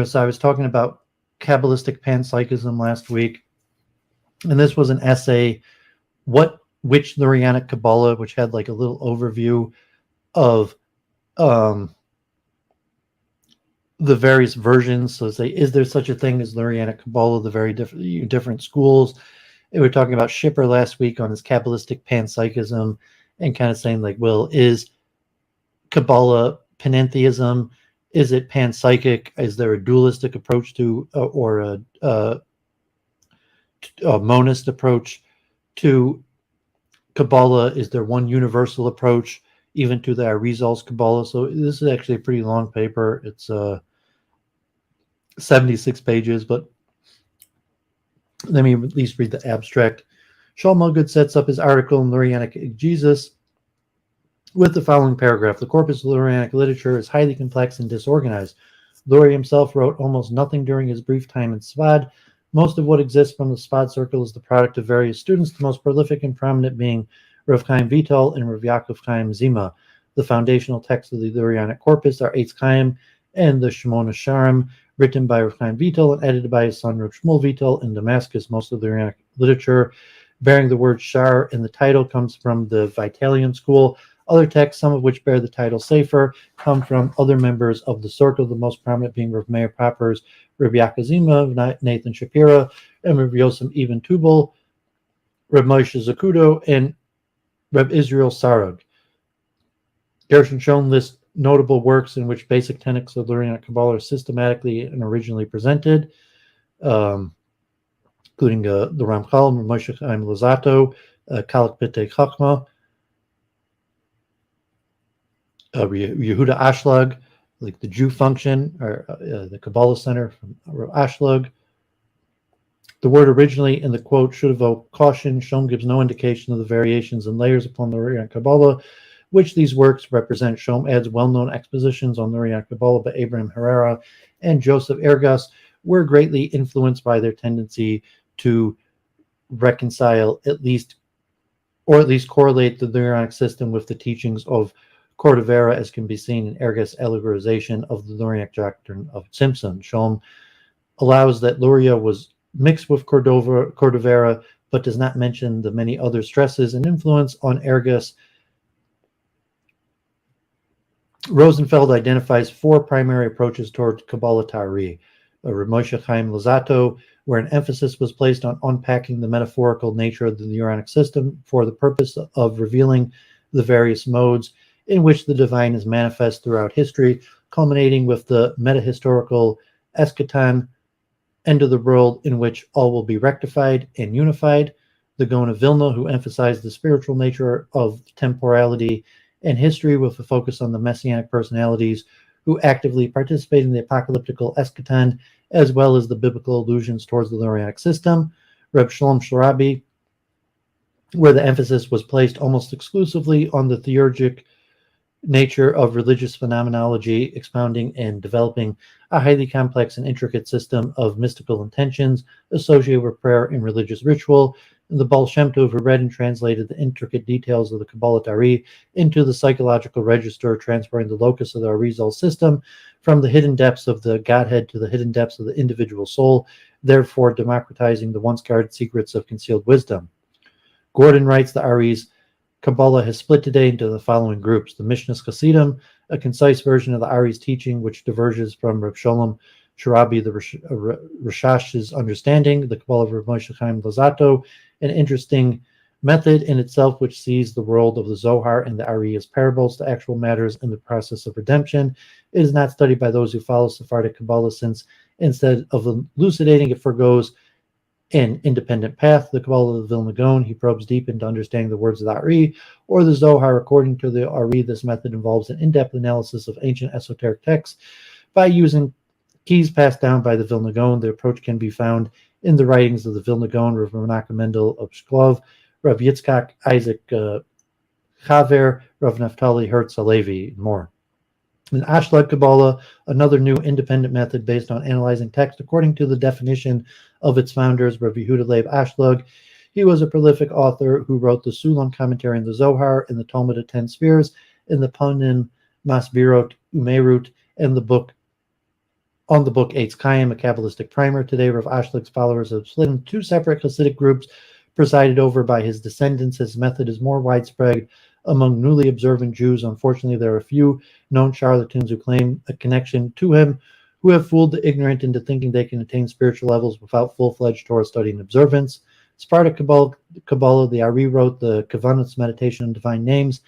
So I was talking about Kabbalistic panpsychism last week, and this was an essay, which Lurianic Kabbalah, which had like a little overview of the various versions. So say, is there such a thing as Lurianic Kabbalah, the very different schools? And we were talking about Schipper last week on his Kabbalistic panpsychism, and kind of saying like, well, is Kabbalah panentheism? Is it panpsychic? Is there a dualistic approach to, or a monist approach to Kabbalah? Is there one universal approach even to the Arizal's Kabbalah? So this is actually a pretty long paper. It's 76 pages, but let me at least read the abstract. Shaul Mulgood sets up his article in Lurianic Jesus with the following paragraph. The corpus of Lurianic literature is highly complex and disorganized. Luri himself wrote almost nothing during his brief time in Svad. Most of what exists from the Svad circle is the product of various students, the most prolific and prominent being Rav Chaim Vital and Rav Yaakov Chaim Zima. The foundational texts of the Lurianic corpus are Eitz Chaim and the Shemona Sharim, written by Rav Chaim Vital and edited by his son Rav Shmuel Vital in Damascus. Most of the Lurianic literature bearing the word Shar in the title comes from the Vitalian school. Other texts, some of which bear the title Sefer, come from other members of the circle, the most prominent being Rav Meir Popper's Rav Yaakov Zima, Nathan Shapira, and Rav Yosem Ibn Tubal, Rav Moshe Zakudo, and Rav Israel Sarug. Gershon Schoen lists notable works in which basic tenets of Lurianic Kabbalah are systematically and originally presented, including the Ramchal, Moshe Chaim Luzzatto, Kalak B'tei Chachma, Yehuda Ashlag, like the Jew function, or the Kabbalah Center from Ashlag. The word originally in the quote should evoke caution. Schoen gives no indication of the variations and layers upon the Lurianic Kabbalah, which these works represent. Schoen adds well-known expositions on Lurianic Kabbalah by Abraham Herrera and Joseph Ergas were greatly influenced by their tendency to reconcile at least correlate the Lurianic system with the teachings of Cordovera, as can be seen in Ergas' allegorization of the Lurianic doctrine of Simpson. Schoen allows that Luria was mixed with Cordovera, but does not mention the many other stresses and influence on Ergas. Rosenfeld identifies four primary approaches toward Kabbalah Ta'ari. Rav Moshe Chaim Luzzatto, where an emphasis was placed on unpacking the metaphorical nature of the Lurianic system for the purpose of revealing the various modes in which the divine is manifest throughout history, culminating with the metahistorical eschaton, end of the world in which all will be rectified and unified. The Gaon of Vilna, who emphasized the spiritual nature of temporality and history with a focus on the messianic personalities who actively participate in the apocalyptical eschaton, as well as the biblical allusions towards the Lurianic system. Reb Shalom Sharabi, where the emphasis was placed almost exclusively on the theurgic nature of religious phenomenology, expounding and developing a highly complex and intricate system of mystical intentions associated with prayer and religious ritual. And the Baal Shem Tov, who read and translated the intricate details of the Kabbalah Ta'ari into the psychological register, transferring the locus of the Arizal system from the hidden depths of the Godhead to the hidden depths of the individual soul, therefore democratizing the once guarded secrets of concealed wisdom. Gordon writes the Ari's Kabbalah has split today into the following groups: the Mishnah's Chassidim, a concise version of the Ari's teaching which diverges from Reb Sholem Sharabi, the Rashash's understanding; the Kabbalah of Reb Moshe Chaim Luzzatto, an interesting method in itself which sees the world of the Zohar and the Ari as parables to actual matters in the process of redemption. It is not studied by those who follow Sephardic Kabbalah, since instead of elucidating, it forgoes an independent path. The Kabbalah of the Vilna Gaon, he probes deep into understanding the words of the Ari or the Zohar. According to the Ari, this method involves an in-depth analysis of ancient esoteric texts by using keys passed down by the Vilna Gaon. The approach can be found in the writings of the Vilna Gaon, Rav Menachem Mendel of Shklov, Rav Yitzchak Isaac Chaver, Rav Naftali Hertz Halevi, and more. In Ashlag Kabbalah, another new independent method based on analyzing text according to the definition of its founders, Rabbi Yehuda Leib Ashlag. He was a prolific author who wrote the Sulam commentary in the Zohar, in the Talmud of 10 Spheres, in the Panim Masbirot Umeirut, and the book Eitz Chaim, a Kabbalistic primer. Today, Rav Ashlag's followers have split into two separate Hasidic groups presided over by his descendants. His method is more widespread among newly observant Jews. Unfortunately, there are a few known charlatans who claim a connection to him, who have fooled the ignorant into thinking they can attain spiritual levels without full-fledged Torah study and observance. Sparta Kabbalah, the Ari wrote the Kavanah's meditation on divine names,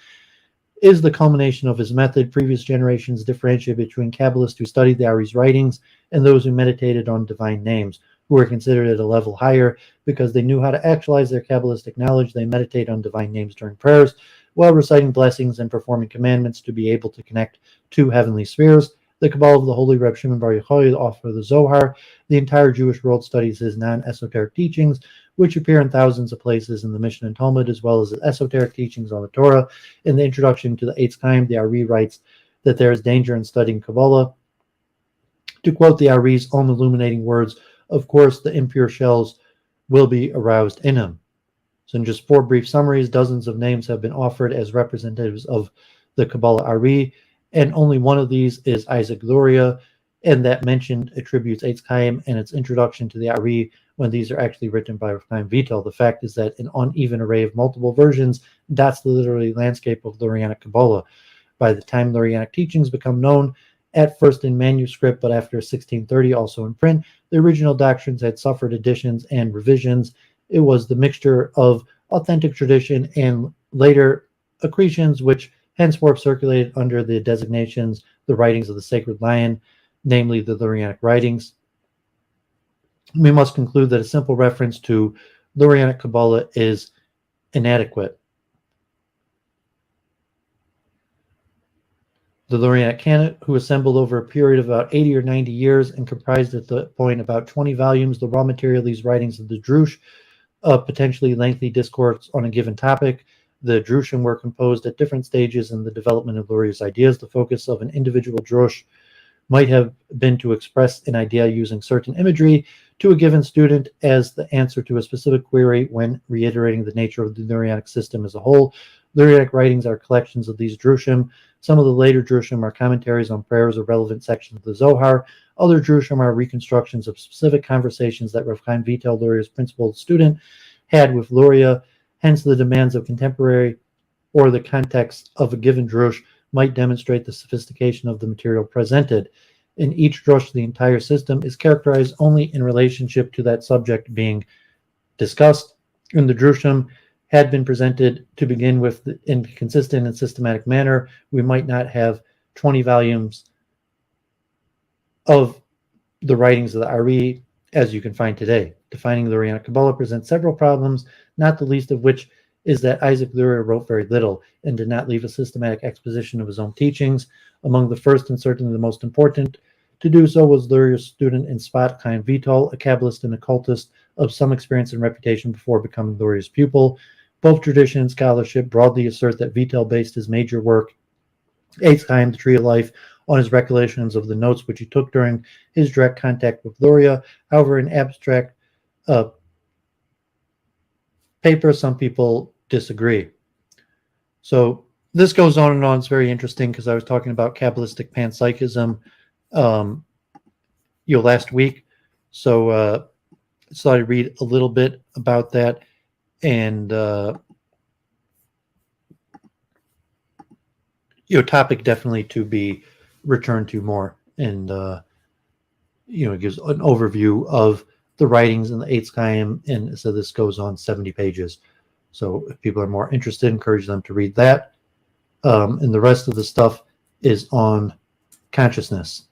is the culmination of his method. Previous generations differentiated between Kabbalists who studied the Ari's writings and those who meditated on divine names, who were considered at a level higher because they knew how to actualize their Kabbalistic knowledge. They meditate on divine names during prayers, while reciting blessings and performing commandments to be able to connect to heavenly spheres. The Kabbalah of the Holy Reb Shimon Bar Yochai, the author of the Zohar, the entire Jewish world studies his non-esoteric teachings, which appear in thousands of places in the Mishnah and Talmud, as well as his esoteric teachings on the Torah. In the introduction to the Eitz Chaim, the Ari writes that there is danger in studying Kabbalah. To quote the Ari's own illuminating words, of course, the impure shells will be aroused in him. So in just 4 brief summaries, dozens of names have been offered as representatives of the Kabbalah Ari, and only one of these is Isaac Luria, and that mentioned attributes Eitz Chaim and its introduction to the Ari when these are actually written by Rav Chaim Vital. The fact is that an uneven array of multiple versions dots the literary landscape of Lurianic Kabbalah. By the time Lurianic teachings become known, at first in manuscript, but after 1630 also in print, the original doctrines had suffered additions and revisions. It was the mixture of authentic tradition and later accretions, which henceforth circulated under the designations, the writings of the Sacred Lion, namely the Lurianic writings. We must conclude that a simple reference to Lurianic Kabbalah is inadequate. The Lurianic canon, who assembled over a period of about 80 or 90 years and comprised at the point about 20 volumes, the raw material of these writings of the Drush, potentially lengthy discourse on a given topic. The Drushim were composed at different stages in the development of Luria's ideas. The focus of an individual Drush might have been to express an idea using certain imagery to a given student as the answer to a specific query when reiterating the nature of the Lurianic system as a whole. Lurianic writings are collections of these Drushim. Some of the later Drushim are commentaries on prayers or relevant sections of the Zohar. Other Drushim are reconstructions of specific conversations that Rav Chaim Vital, Luria's principal student, had with Luria. Hence, the demands of contemporary or the context of a given drush might demonstrate the sophistication of the material presented. In each drush, the entire system is characterized only in relationship to that subject being discussed. In the drushim had been presented to begin with in consistent and systematic manner, we might not have 20 volumes of the writings of the Ari as you can find today. Defining the Lurianic Kabbalah presents several problems, not the least of which is that Isaac Luria wrote very little and did not leave a systematic exposition of his own teachings. Among the first and certainly the most important to do so was Luria's student in Sfat Chaim Vital, a Kabbalist and occultist of some experience and reputation before becoming Luria's pupil. Both tradition and scholarship broadly assert that Vital based his major work, Eitz Chaim, the Tree of Life, on his recollections of the notes which he took during his direct contact with Luria. However, in abstract paper, some people disagree. So this goes on and on. It's very interesting because I was talking about Kabbalistic panpsychism last week. So I thought I'd read a little bit about that and topic definitely to be returned to more. And it gives an overview of the writings in the Eitz Chaim, and so this goes on 70 pages. So if people are more interested, encourage them to read that. And the rest of the stuff is on consciousness.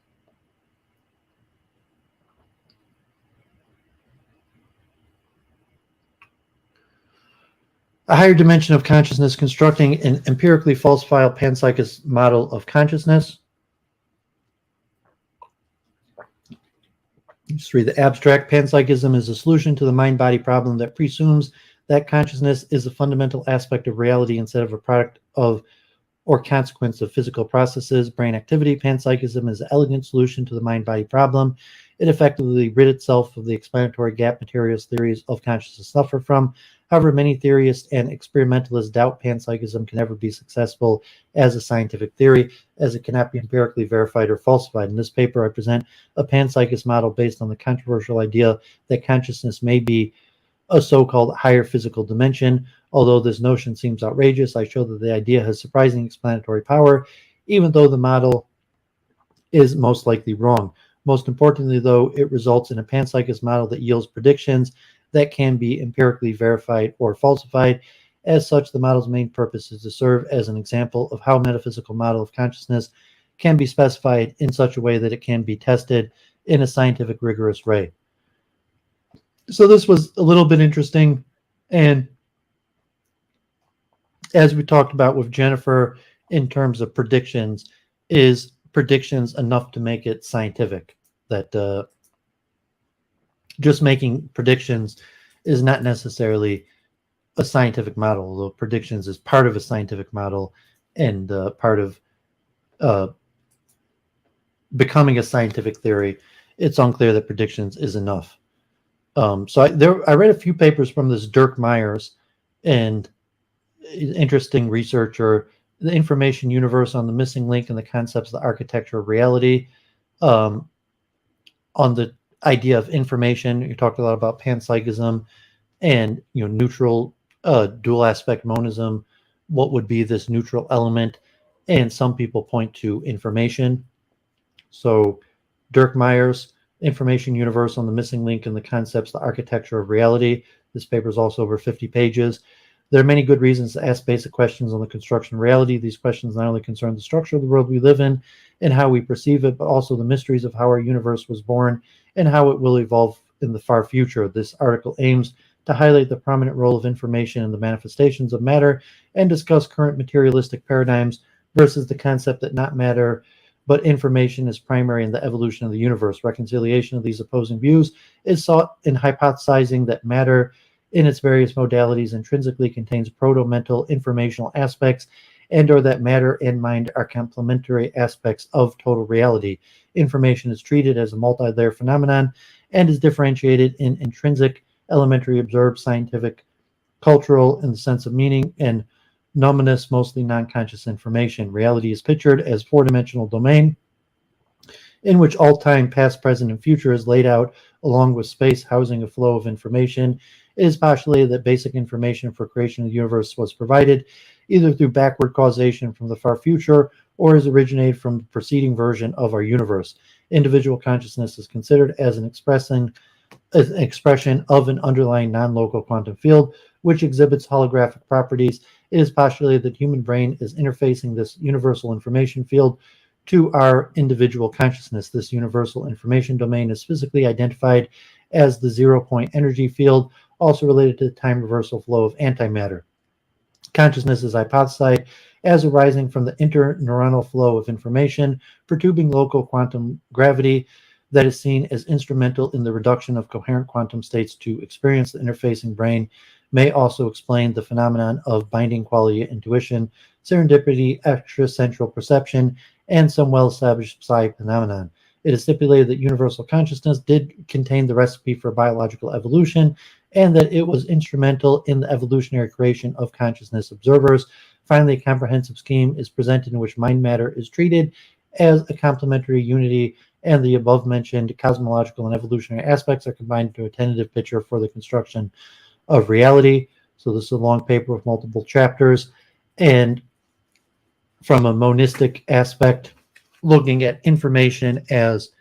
A higher dimension of consciousness, constructing an empirically falsifiable panpsychist model of consciousness. Just read the abstract. Panpsychism is a solution to the mind-body problem that presumes that consciousness is a fundamental aspect of reality instead of a product of or consequence of physical processes, brain activity. Panpsychism is an elegant solution to the mind-body problem. It effectively rid itself of the explanatory gap materialist theories of consciousness suffer from. However, many theorists and experimentalists doubt panpsychism can ever be successful as a scientific theory, as it cannot be empirically verified or falsified. In this paper, I present a panpsychist model based on the controversial idea that consciousness may be a so-called higher physical dimension. Although this notion seems outrageous, I show that the idea has surprising explanatory power, even though the model is most likely wrong. Most importantly, though, it results in a panpsychist model that yields predictions that can be empirically verified or falsified. As such, the model's main purpose is to serve as an example of how a metaphysical model of consciousness can be specified in such a way that it can be tested in a scientific, rigorous way. So this was a little bit interesting, and as we talked about with Jennifer in terms of predictions, is predictions enough to make it scientific? That just making predictions is not necessarily a scientific model, although predictions is part of a scientific model and part of becoming a scientific theory. It's unclear that predictions is enough. So I read a few papers from this Dirk Meijer, and interesting researcher, the information universe on the missing link and the concepts of the architecture of reality. On the idea of information, you talked a lot about panpsychism and neutral dual aspect monism. What would be this neutral element? And some people point to information. So Dirk Meijer, Information Universe on the Missing Link and the Concepts, the Architecture of Reality. This paper is also over 50 pages. There are many good reasons to ask basic questions on the construction of reality. These questions not only concern the structure of the world we live in and how we perceive it, but also the mysteries of how our universe was born and how it will evolve in the far future. This article aims to highlight the prominent role of information in the manifestations of matter and discuss current materialistic paradigms versus the concept that not matter but information is primary in the evolution of the universe. Reconciliation of these opposing views is sought in hypothesizing that matter in its various modalities intrinsically contains proto-mental informational aspects, and or that matter and mind are complementary aspects of total reality. Information is treated as a multi-layer phenomenon and is differentiated in intrinsic, elementary, observed, scientific, cultural, in the sense of meaning, and numinous, mostly non-conscious information. Reality is pictured as four-dimensional domain in which all time, past, present, and future is laid out along with space housing a flow of information. It is postulated that basic information for creation of the universe was provided either through backward causation from the far future or is originated from the preceding version of our universe. Individual consciousness is considered as an expression of an underlying non-local quantum field which exhibits holographic properties. It is postulated that human brain is interfacing this universal information field to our individual consciousness. This universal information domain is physically identified as the zero-point energy field, also related to the time reversal flow of antimatter. Consciousness is hypothesized as arising from the interneuronal flow of information, perturbing local quantum gravity that is seen as instrumental in the reduction of coherent quantum states to experience. The interfacing brain may also explain the phenomenon of binding qualia intuition, serendipity, extracentral perception, and some well-established psi phenomenon. It is stipulated that universal consciousness did contain the recipe for biological evolution and that it was instrumental in the evolutionary creation of consciousness observers. Finally, a comprehensive scheme is presented in which mind matter is treated as a complementary unity, and the above-mentioned cosmological and evolutionary aspects are combined into a tentative picture for the construction of reality. So this is a long paper with multiple chapters, and from a monistic aspect, looking at information as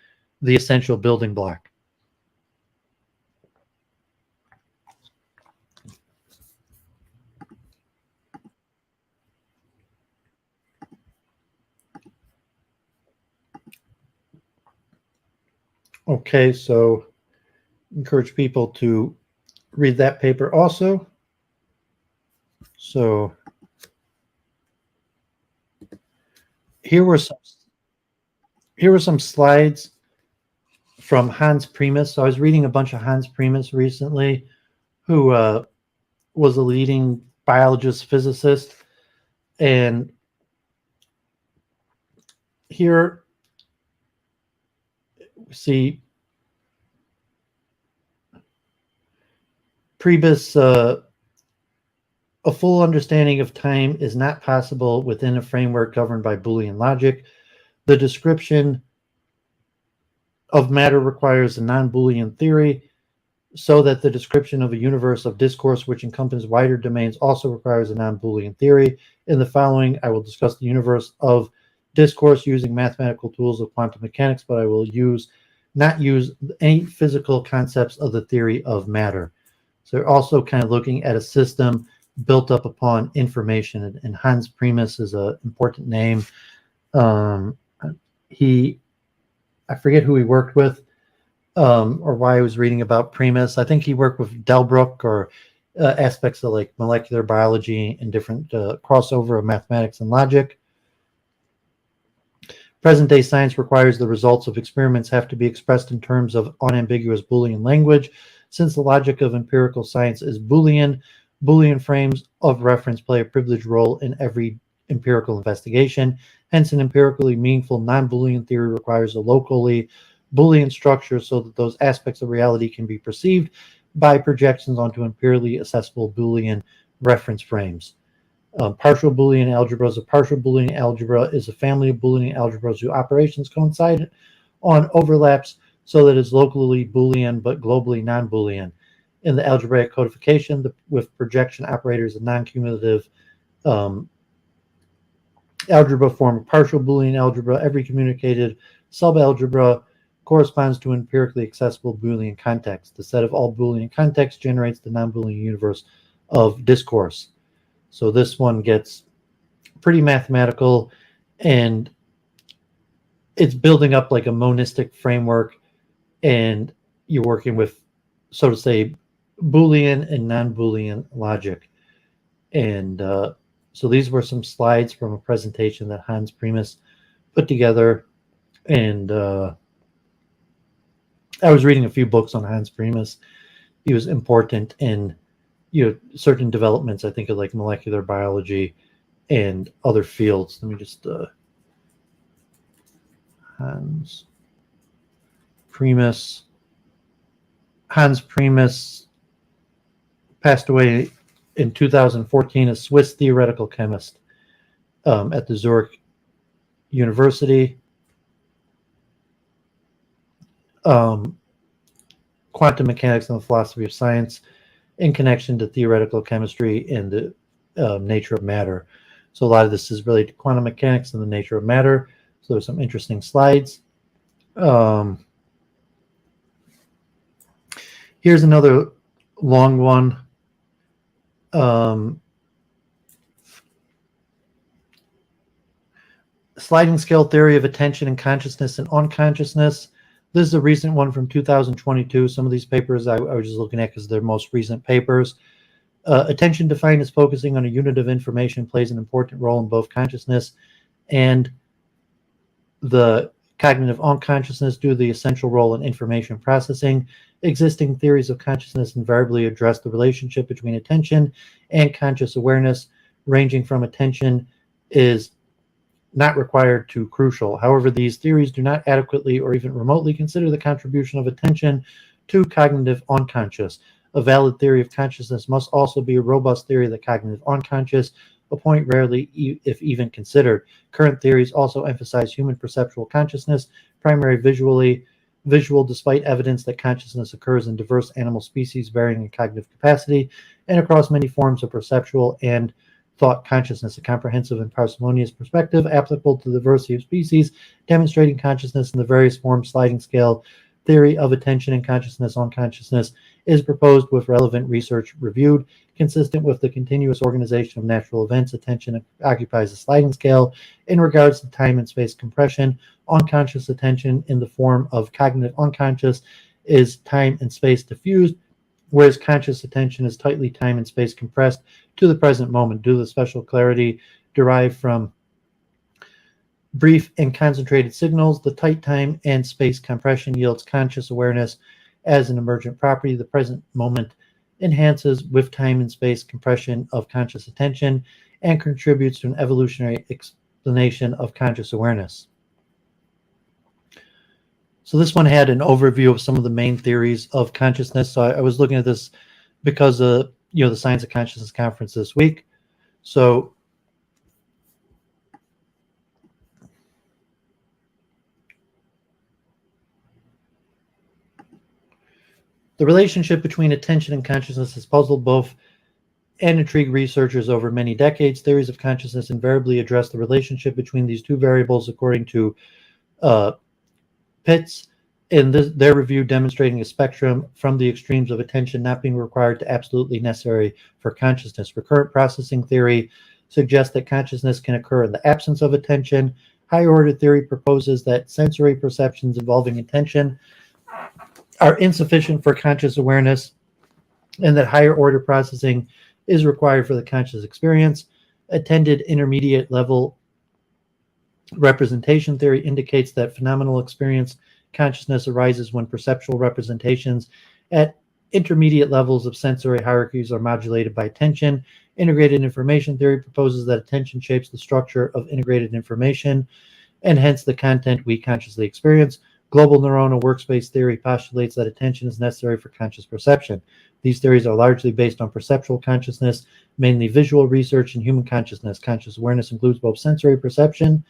the essential building block. Okay, so encourage people to read that paper also. So here were some slides from Hans Primas. So I was reading a bunch of Hans Primas recently, who was a leading biologist, physicist, and here we see Primas, a full understanding of time is not possible within a framework governed by Boolean logic. The description of matter requires a non-Boolean theory, so that the description of a universe of discourse which encompasses wider domains also requires a non-Boolean theory. In the following, I will discuss the universe of discourse using mathematical tools of quantum mechanics, but I will not use any physical concepts of the theory of matter. So they're also kind of looking at a system built up upon information, and Hans Primas is an important name. I forget who he worked with, or why I was reading about Primas. I think he worked with Delbruck, or aspects of like molecular biology and different crossover of mathematics and logic. Present-day science requires the results of experiments have to be expressed in terms of unambiguous Boolean language. Since the logic of empirical science is Boolean, Boolean frames of reference play a privileged role in every empirical investigation. Hence, an empirically meaningful non-Boolean theory requires a locally Boolean structure so that those aspects of reality can be perceived by projections onto empirically accessible Boolean reference frames. Partial Boolean algebras. A partial Boolean algebra is a family of Boolean algebras whose operations coincide on overlaps so that it's locally Boolean but globally non-Boolean. In the algebraic codification, with projection operators and non-cumulative algebra form a partial Boolean algebra. Every communicated subalgebra corresponds to an empirically accessible Boolean context. The set of all Boolean contexts generates the non-Boolean universe of discourse. So this one gets pretty mathematical, and it's building up like a monistic framework, and you're working with, so to say, Boolean and non-Boolean logic. And so these were some slides from a presentation that Hans Primas put together. And I was reading a few books on Hans Primas. He was important in certain developments, I think, of like molecular biology and other fields. Let me just Hans Primas passed away in 2014, a Swiss theoretical chemist at the Zurich University. Quantum mechanics and the philosophy of science in connection to theoretical chemistry and the nature of matter. So a lot of this is related to quantum mechanics and the nature of matter. So there's some interesting slides. Here's another long one. Sliding scale theory of attention and consciousness and unconsciousness. This is a recent one from 2022. Some of these papers I was just looking at because they're most recent papers. Attention defined as focusing on a unit of information plays an important role in both consciousness and the cognitive unconsciousness due to the essential role in information processing. Existing theories of consciousness invariably address the relationship between attention and conscious awareness, ranging from attention is not required to crucial. However, these theories do not adequately or even remotely consider the contribution of attention to cognitive unconscious. A valid theory of consciousness must also be a robust theory of the cognitive unconscious, a point rarely, if even considered. Current theories also emphasize human perceptual consciousness, primarily visual, despite evidence that consciousness occurs in diverse animal species varying in cognitive capacity and across many forms of perceptual and thought consciousness. A comprehensive and parsimonious perspective applicable to the diversity of species, demonstrating consciousness in the various forms sliding scale theory of attention and consciousness unconsciousness is proposed with relevant research reviewed. Consistent with the continuous organization of natural events, attention occupies a sliding scale in regards to time and space compression. Unconscious attention in the form of cognitive unconscious is time and space diffused, whereas conscious attention is tightly time and space compressed to the present moment due to the special clarity derived from brief and concentrated signals. The tight time and space compression yields conscious awareness as an emergent property. The present moment enhances with time and space compression of conscious attention and contributes to an evolutionary explanation of conscious awareness. So this one had an overview of some of the main theories of consciousness. So I was looking at this because of the Science of Consciousness conference this week. So the relationship between attention and consciousness has puzzled both and intrigued researchers over many decades. Theories of consciousness invariably address the relationship between these two variables according to Pitts in their review, demonstrating a spectrum from the extremes of attention not being required to absolutely necessary for consciousness. Recurrent processing theory suggests that consciousness can occur in the absence of attention. Higher order theory proposes that sensory perceptions involving attention are insufficient for conscious awareness, and that higher order processing is required for the conscious experience. Attended intermediate level representation theory indicates that phenomenal experience consciousness arises when perceptual representations at intermediate levels of sensory hierarchies are modulated by attention. Integrated information theory proposes that attention shapes the structure of integrated information and hence the content we consciously experience. Global neuronal workspace theory postulates that attention is necessary for conscious perception. These theories are largely based on perceptual consciousness, mainly visual research in human consciousness. Conscious awareness includes both sensory perception,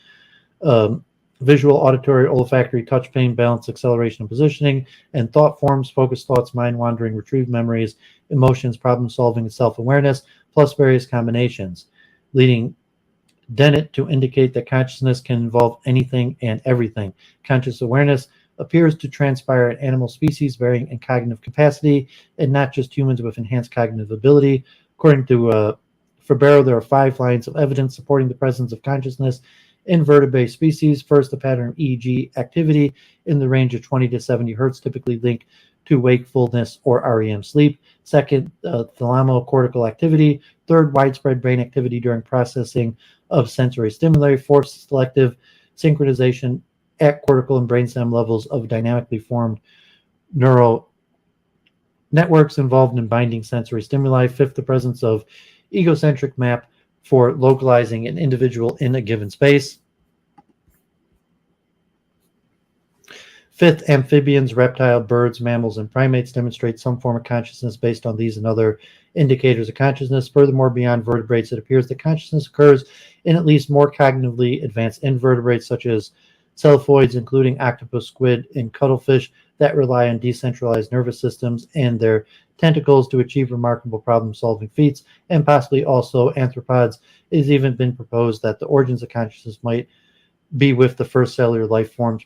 visual, auditory, olfactory, touch, pain, balance, acceleration, and positioning, and thought forms, focused thoughts, mind wandering, retrieved memories, emotions, problem solving, and self-awareness, plus various combinations, leading Dennett to indicate that consciousness can involve anything and everything. Conscious awareness appears to transpire in animal species varying in cognitive capacity, and not just humans with enhanced cognitive ability. According to Fabero, there are 5 lines of evidence supporting the presence of consciousness in vertebrate species. First, the pattern of EEG activity in the range of 20 to 70 hertz, typically linked to wakefulness or REM sleep. Second, thalamocortical activity. Third, widespread brain activity during processing of sensory stimuli. Fourth, selective synchronization at cortical and brainstem levels of dynamically formed neural networks involved in binding sensory stimuli. Fifth, the presence of egocentric map for localizing an individual in a given space. Fifth, amphibians, reptile, birds, mammals, and primates demonstrate some form of consciousness based on these and other indicators of consciousness. Furthermore, beyond vertebrates, it appears that consciousness occurs in at least more cognitively advanced invertebrates, such as cephalopods, including octopus, squid, and cuttlefish, that rely on decentralized nervous systems and their tentacles to achieve remarkable problem-solving feats, and possibly also arthropods. It has even been proposed that the origins of consciousness might be with the first cellular life forms,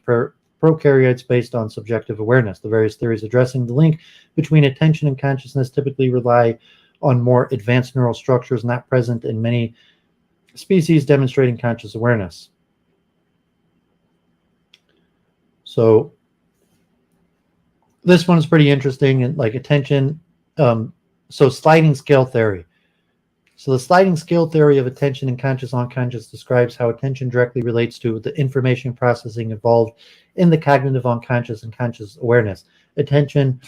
prokaryotes, based on subjective awareness. The various theories addressing the link between attention and consciousness typically rely on more advanced neural structures not present in many species demonstrating conscious awareness. So this one is pretty interesting, and like attention. So sliding scale theory. So the sliding scale theory of attention and conscious unconscious describes how attention directly relates to the information processing involved in the cognitive unconscious and conscious awareness. Attention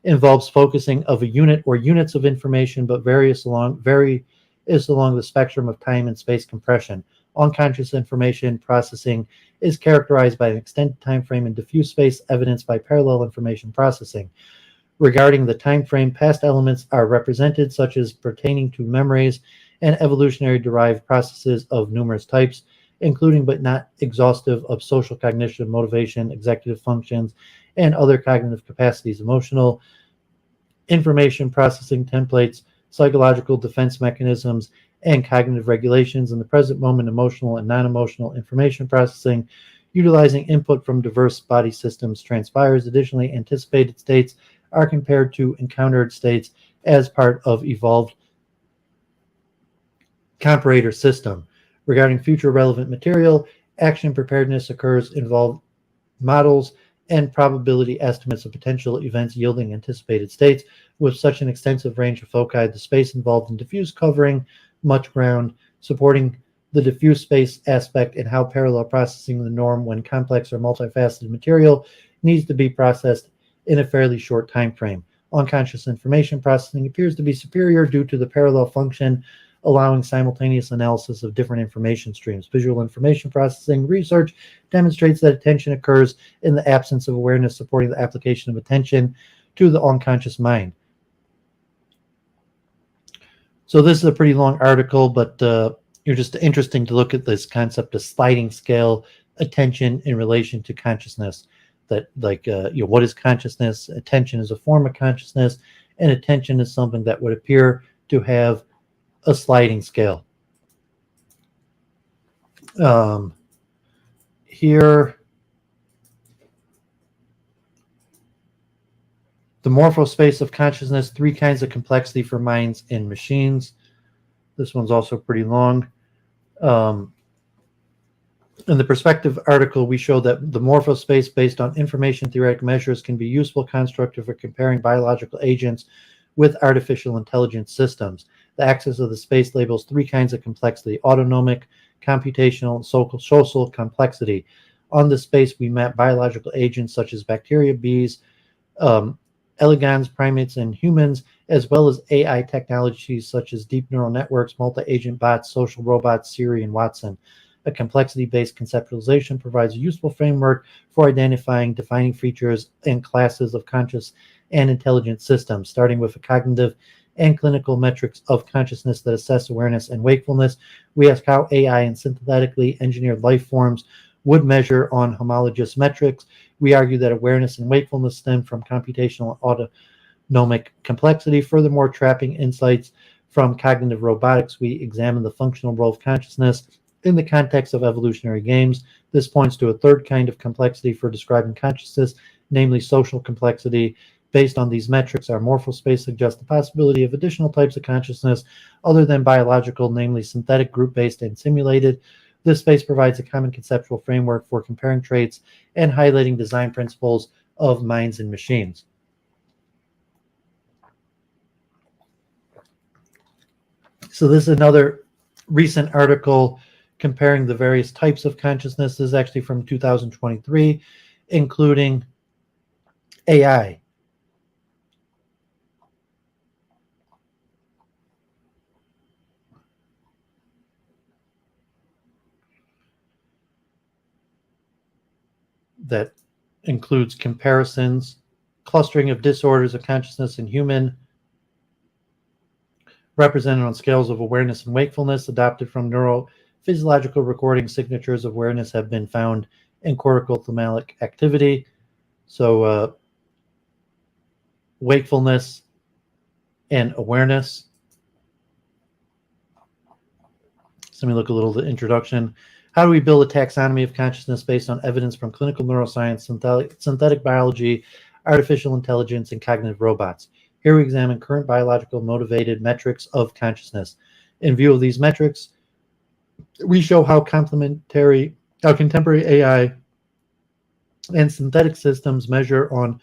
involves focusing of a unit or units of information, but varies along the spectrum of time and space compression. Unconscious information processing is characterized by an extended time frame and diffuse space, evidenced by parallel information processing. Regarding the time frame, past elements are represented, such as pertaining to memories and evolutionary derived processes of numerous types, including but not exhaustive of social cognition, motivation, executive functions, and other cognitive capacities, emotional information processing templates, psychological defense mechanisms, and cognitive regulations. In the present moment, emotional and non-emotional information processing, utilizing input from diverse body systems, transpires. Additionally, anticipated states are compared to encountered states as part of evolved comparator system. Regarding future relevant material, action preparedness occurs, involve models and probability estimates of potential events yielding anticipated states. With such an extensive range of foci, the space involved in diffuse covering much ground, supporting the diffuse space aspect, and how parallel processing the norm when complex or multifaceted material needs to be processed in a fairly short time frame. Unconscious information processing appears to be superior due to the parallel function allowing simultaneous analysis of different information streams. Visual information processing research demonstrates that attention occurs in the absence of awareness, supporting the application of attention to the unconscious mind. So this is a pretty long article, but you're just interesting to look at this concept of sliding scale attention in relation to consciousness. That what is consciousness? Attention is a form of consciousness, and attention is something that would appear to have a sliding scale. Here, the morphospace of consciousness, 3 kinds of complexity for minds and machines. This one's also pretty long. In the perspective article, we show that the morphospace based on information theoretic measures can be useful construct for comparing biological agents with artificial intelligence systems. The axis of the space labels 3 kinds of complexity: autonomic, computational, and social complexity. On the space, we map biological agents such as bacteria, bees, elegans, primates, and humans, as well as AI technologies such as deep neural networks, multi-agent bots, social robots, Siri, and Watson. A complexity-based conceptualization provides a useful framework for identifying, defining features and classes of conscious and intelligent systems, starting with the cognitive and clinical metrics of consciousness that assess awareness and wakefulness. We ask how AI and synthetically engineered life forms would measure on homologous metrics. We argue that awareness and wakefulness stem from computational and autonomic complexity. Furthermore, trapping insights from cognitive robotics, we examine the functional role of consciousness in the context of evolutionary games. This points to a 3rd kind of complexity for describing consciousness, namely social complexity. Based on these metrics, our morphospace suggests the possibility of additional types of consciousness other than biological, namely synthetic, group-based, and simulated. This space provides a common conceptual framework for comparing traits and highlighting design principles of minds and machines. So this is another recent article comparing the various types of consciousness. This is actually from 2023, including AI. That includes comparisons, clustering of disorders of consciousness in human, represented on scales of awareness and wakefulness, adopted from neurophysiological recording. Signatures of awareness have been found in cortical thalamic activity. So wakefulness and awareness. So let me look a little at the introduction. How do we build a taxonomy of consciousness based on evidence from clinical neuroscience, synthetic biology, artificial intelligence, and cognitive robots? Here we examine current biological motivated metrics of consciousness. In view of these metrics, we show how contemporary AI and synthetic systems measure on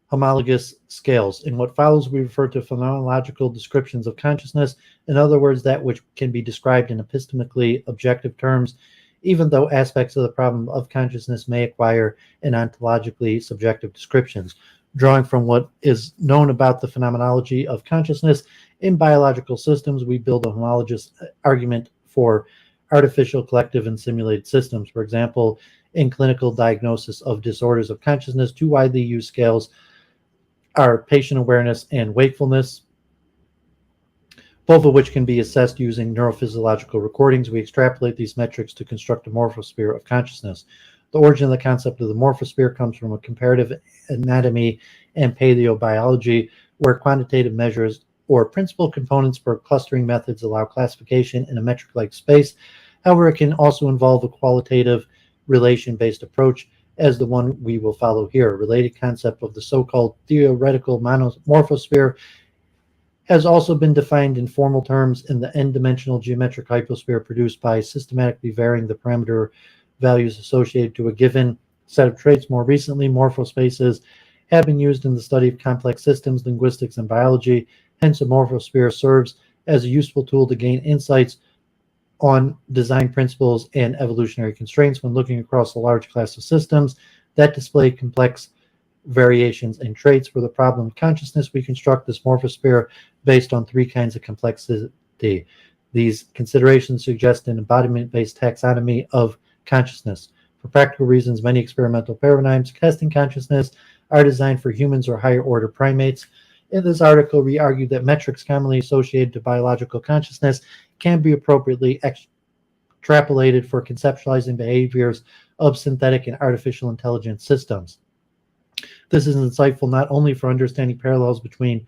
homologous scales. In what follows, we refer to phenomenological descriptions of consciousness, in other words, that which can be described in epistemically objective terms, even though aspects of the problem of consciousness may acquire an ontologically subjective descriptions. Drawing from what is known about the phenomenology of consciousness in biological systems, we build a homologous argument for artificial, collective, and simulated systems. For example, in clinical diagnosis of disorders of consciousness, 2 widely used scales are patient awareness and wakefulness, both of which can be assessed using neurophysiological recordings. We extrapolate these metrics to construct a morphosphere of consciousness. The origin of the concept of the morphosphere comes from a comparative anatomy and paleobiology, where quantitative measures or principal components for clustering methods allow classification in a metric-like space. However, it can also involve a qualitative relation-based approach, as the one we will follow here. A related concept of the so-called theoretical morphosphere has also been defined in formal terms in the n-dimensional geometric hyposphere produced by systematically varying the parameter values associated to a given set of traits. More recently, morphospaces have been used in the study of complex systems, linguistics, and biology. Hence, a morphosphere serves as a useful tool to gain insights on design principles and evolutionary constraints when looking across a large class of systems that display complex variations in traits. For the problem of consciousness, we construct this morphosphere based on 3 kinds of complexity: These considerations suggest an embodiment-based taxonomy of consciousness. For practical reasons, many experimental paradigms testing consciousness are designed for humans or higher order primates. In this article, we argue that metrics commonly associated to biological consciousness can be appropriately extrapolated for conceptualizing behaviors of synthetic and artificial intelligence systems. This is insightful not only for understanding parallels between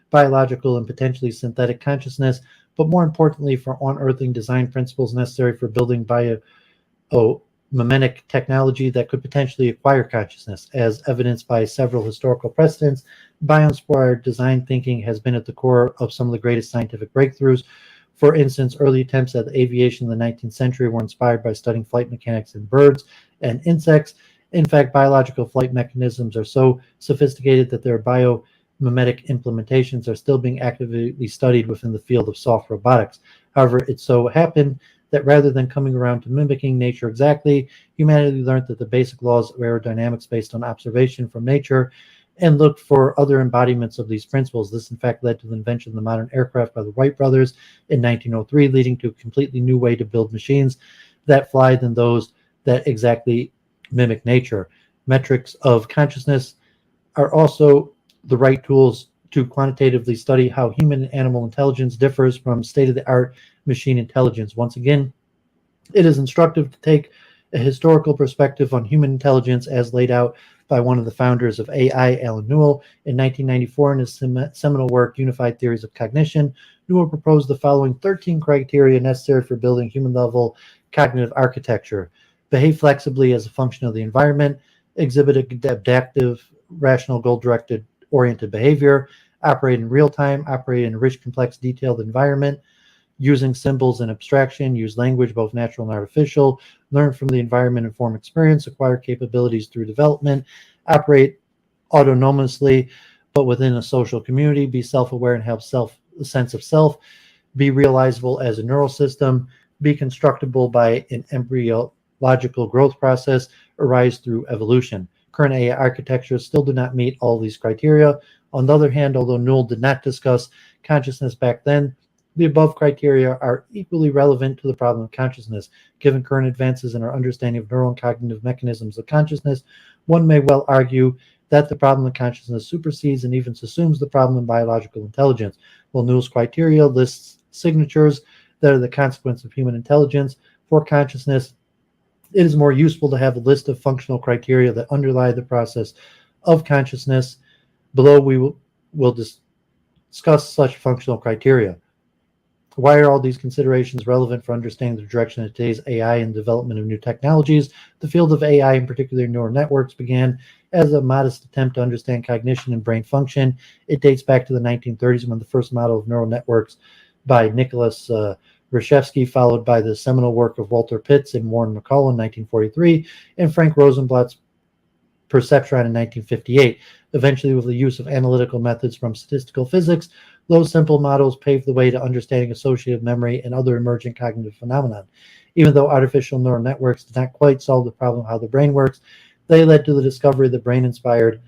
biological and potentially synthetic consciousness, but more importantly for unearthing design principles necessary for building biomimetic technology that could potentially acquire consciousness. As evidenced by several historical precedents, bio-inspired design thinking has been at the core of some of the greatest scientific breakthroughs. For instance, early attempts at aviation in the 19th century were inspired by studying flight mechanics in birds and insects. In fact, biological flight mechanisms are so sophisticated that their biomimetic implementations are still being actively studied within the field of soft robotics. However, it so happened that rather than coming around to mimicking nature exactly, humanity learned that the basic laws of aerodynamics based on observation from nature and looked for other embodiments of these principles. This, in fact, led to the invention of the modern aircraft by the Wright brothers in 1903, leading to a completely new way to build machines that fly than those that exactly mimic nature. Metrics of consciousness are also the right tools to quantitatively study how human and animal intelligence differs from state-of-the-art machine intelligence. Once again, it is instructive to take a historical perspective on human intelligence as laid out by one of the founders of AI, Alan Newell. In 1994, in his seminal work, Unified Theories of Cognition, Newell proposed the following 13 criteria necessary for building human-level cognitive architecture. Behave flexibly as a function of the environment, exhibit adaptive, rational, goal-directed, oriented behavior, operate in real time, operate in a rich, complex, detailed environment, using symbols and abstraction, use language, both natural and artificial, learn from the environment and form experience, acquire capabilities through development, operate autonomously, but within a social community, be self-aware and have a sense of self, be realizable as a neural system, be constructible by an embryological growth process, arise through evolution. Current AI architectures still do not meet all these criteria. On the other hand, although Newell did not discuss consciousness back then, the above criteria are equally relevant to the problem of consciousness. Given current advances in our understanding of neural and cognitive mechanisms of consciousness, one may well argue that the problem of consciousness supersedes and even subsumes the problem of biological intelligence. While Newell's criteria lists signatures that are the consequence of human intelligence for consciousness, it is more useful to have a list of functional criteria that underlie the process of consciousness. Below, we will discuss such functional criteria. Why are all these considerations relevant for understanding the direction of today's AI and development of new technologies? The field of AI, in particular neural networks, began as a modest attempt to understand cognition and brain function. It dates back to the 1930s when the first model of neural networks by Nicholas Reshevsky, followed by the seminal work of Walter Pitts and Warren McCall in 1943, and Frank Rosenblatt's perceptron in 1958. Eventually, with the use of analytical methods from statistical physics, those simple models paved the way to understanding associative memory and other emergent cognitive phenomena. Even though artificial neural networks did not quite solve the problem of how the brain works, they led to the discovery of the brain-inspired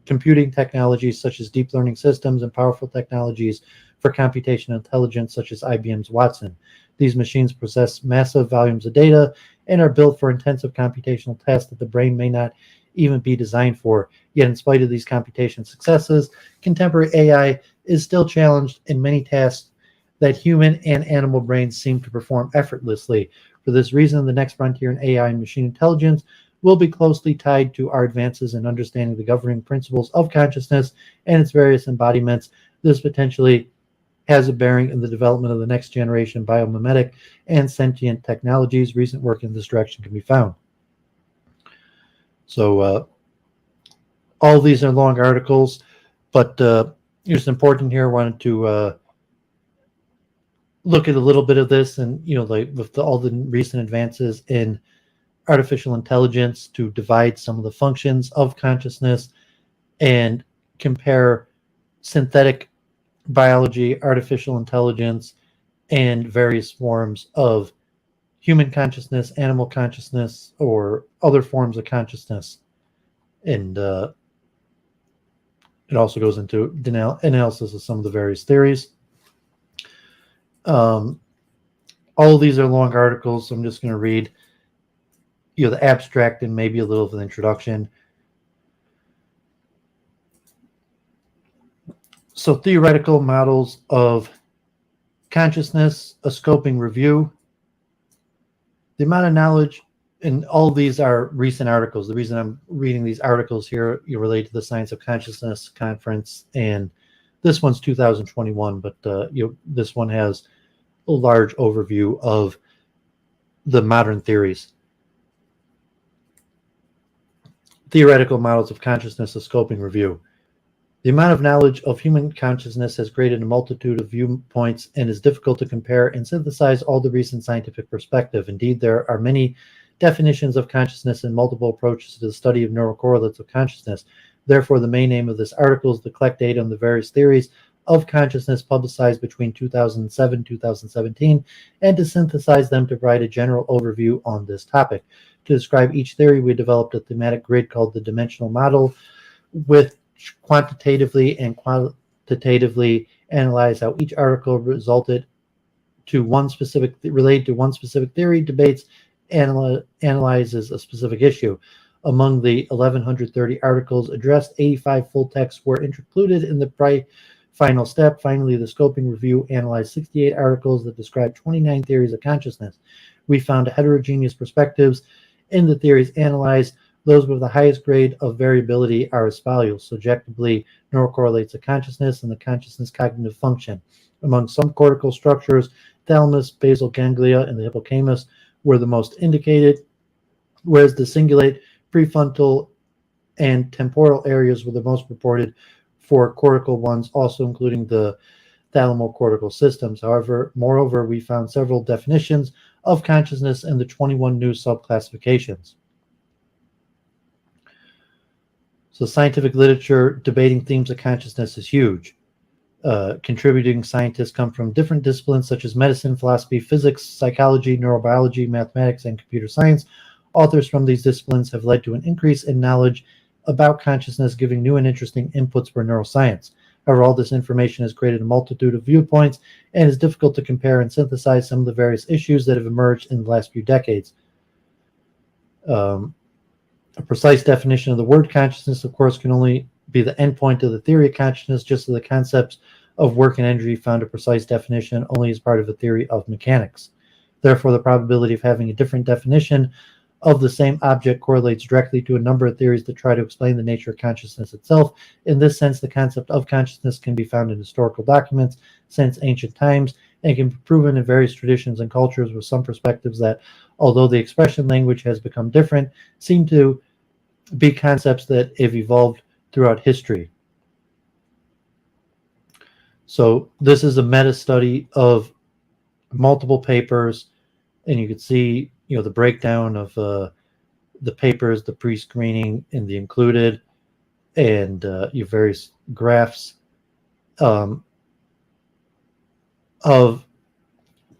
computing technologies such as deep learning systems and powerful technologies for computational intelligence such as IBM's Watson. These machines possess massive volumes of data and are built for intensive computational tasks that the brain may not even be designed for. Yet, in spite of these computation successes, contemporary AI is still challenged in many tasks that human and animal brains seem to perform effortlessly. For this reason, the next frontier in AI and machine intelligence will be closely tied to our advances in understanding the governing principles of consciousness and its various embodiments. This potentially has a bearing in the development of the next generation biomimetic and sentient technologies. Recent work in this direction can be found. So all these are long articles, but it's important here. I wanted to look at a little bit of this, and like with all the recent advances in artificial intelligence, to divide some of the functions of consciousness and compare synthetic biology, artificial intelligence, and various forms of human consciousness, animal consciousness, or other forms of consciousness. And it also goes into analysis of some of the various theories. All of these are long articles, so I'm just going to read the abstract and maybe a little of an introduction. So theoretical models of consciousness, a scoping review. The amount of knowledge, and all of these are recent articles. The reason I'm reading these articles here, relate to the Science of Consciousness conference, and this one's 2021, but this one has a large overview of the modern theories. Theoretical models of consciousness, a scoping review. The amount of knowledge of human consciousness has created a multitude of viewpoints and is difficult to compare and synthesize all the recent scientific perspective. Indeed, there are many definitions of consciousness and multiple approaches to the study of neurocorrelates of consciousness. Therefore, the main aim of this article is to collect data on the various theories of consciousness publicized between 2007 and 2017 and to synthesize them to provide a general overview on this topic. To describe each theory, we developed a thematic grid called the dimensional model, with quantitatively and qualitatively analyze how each article related to one specific theory, debates, analyzes a specific issue. Among the 1,130 articles addressed, 85 full texts were included in the final step. Finally, the scoping review analyzed 68 articles that describe 29 theories of consciousness. We found heterogeneous perspectives in the theories analyzed. Those with the highest grade of variability are as follows: subjectively, neurocorrelates of consciousness and the consciousness cognitive function. Among some cortical structures, thalamus, basal ganglia, and the hippocampus were the most indicated, whereas the cingulate, prefrontal, and temporal areas were the most reported for cortical ones, also including the thalamocortical systems. Moreover, we found several definitions of consciousness and the 21 new subclassifications. So scientific literature debating themes of consciousness is huge. Contributing scientists come from different disciplines such as medicine, philosophy, physics, psychology, neurobiology, mathematics, and computer science. Authors from these disciplines have led to an increase in knowledge about consciousness, giving new and interesting inputs for neuroscience. However, all this information has created a multitude of viewpoints and is difficult to compare and synthesize some of the various issues that have emerged in the last few decades. A precise definition of the word consciousness, of course, can only be the endpoint of the theory of consciousness, just as the concepts of work and energy found a precise definition only as part of a theory of mechanics. Therefore, the probability of having a different definition of the same object correlates directly to a number of theories that try to explain the nature of consciousness itself. In this sense, the concept of consciousness can be found in historical documents since ancient times and can be proven in various traditions and cultures, with some perspectives that, although the expression language has become different, seem to be concepts that have evolved throughout history. So this is a meta study of multiple papers, and you can see the breakdown of the papers, the pre-screening, and the included, and your various graphs of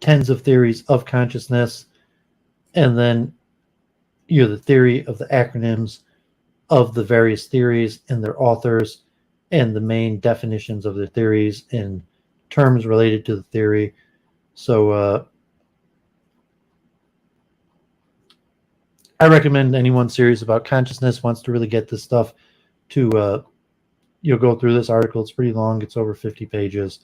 tens of theories of consciousness, and then the theory of the acronyms of the various theories and their authors, and the main definitions of the theories and terms related to the theory. So I recommend anyone serious about consciousness, wants to really get this stuff, to go through this article. It's pretty long. It's over 50 pages,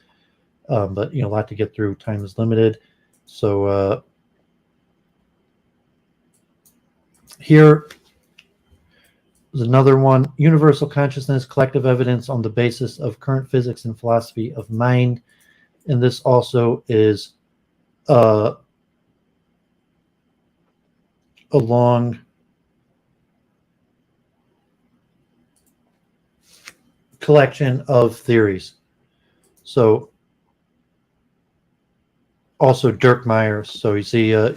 but a lot to get through. Time is limited. So here is another one: Universal Consciousness, Collective Evidence on the Basis of Current Physics and Philosophy of Mind. And this also is a long collection of theories. So also Dirk Meijer. So you see the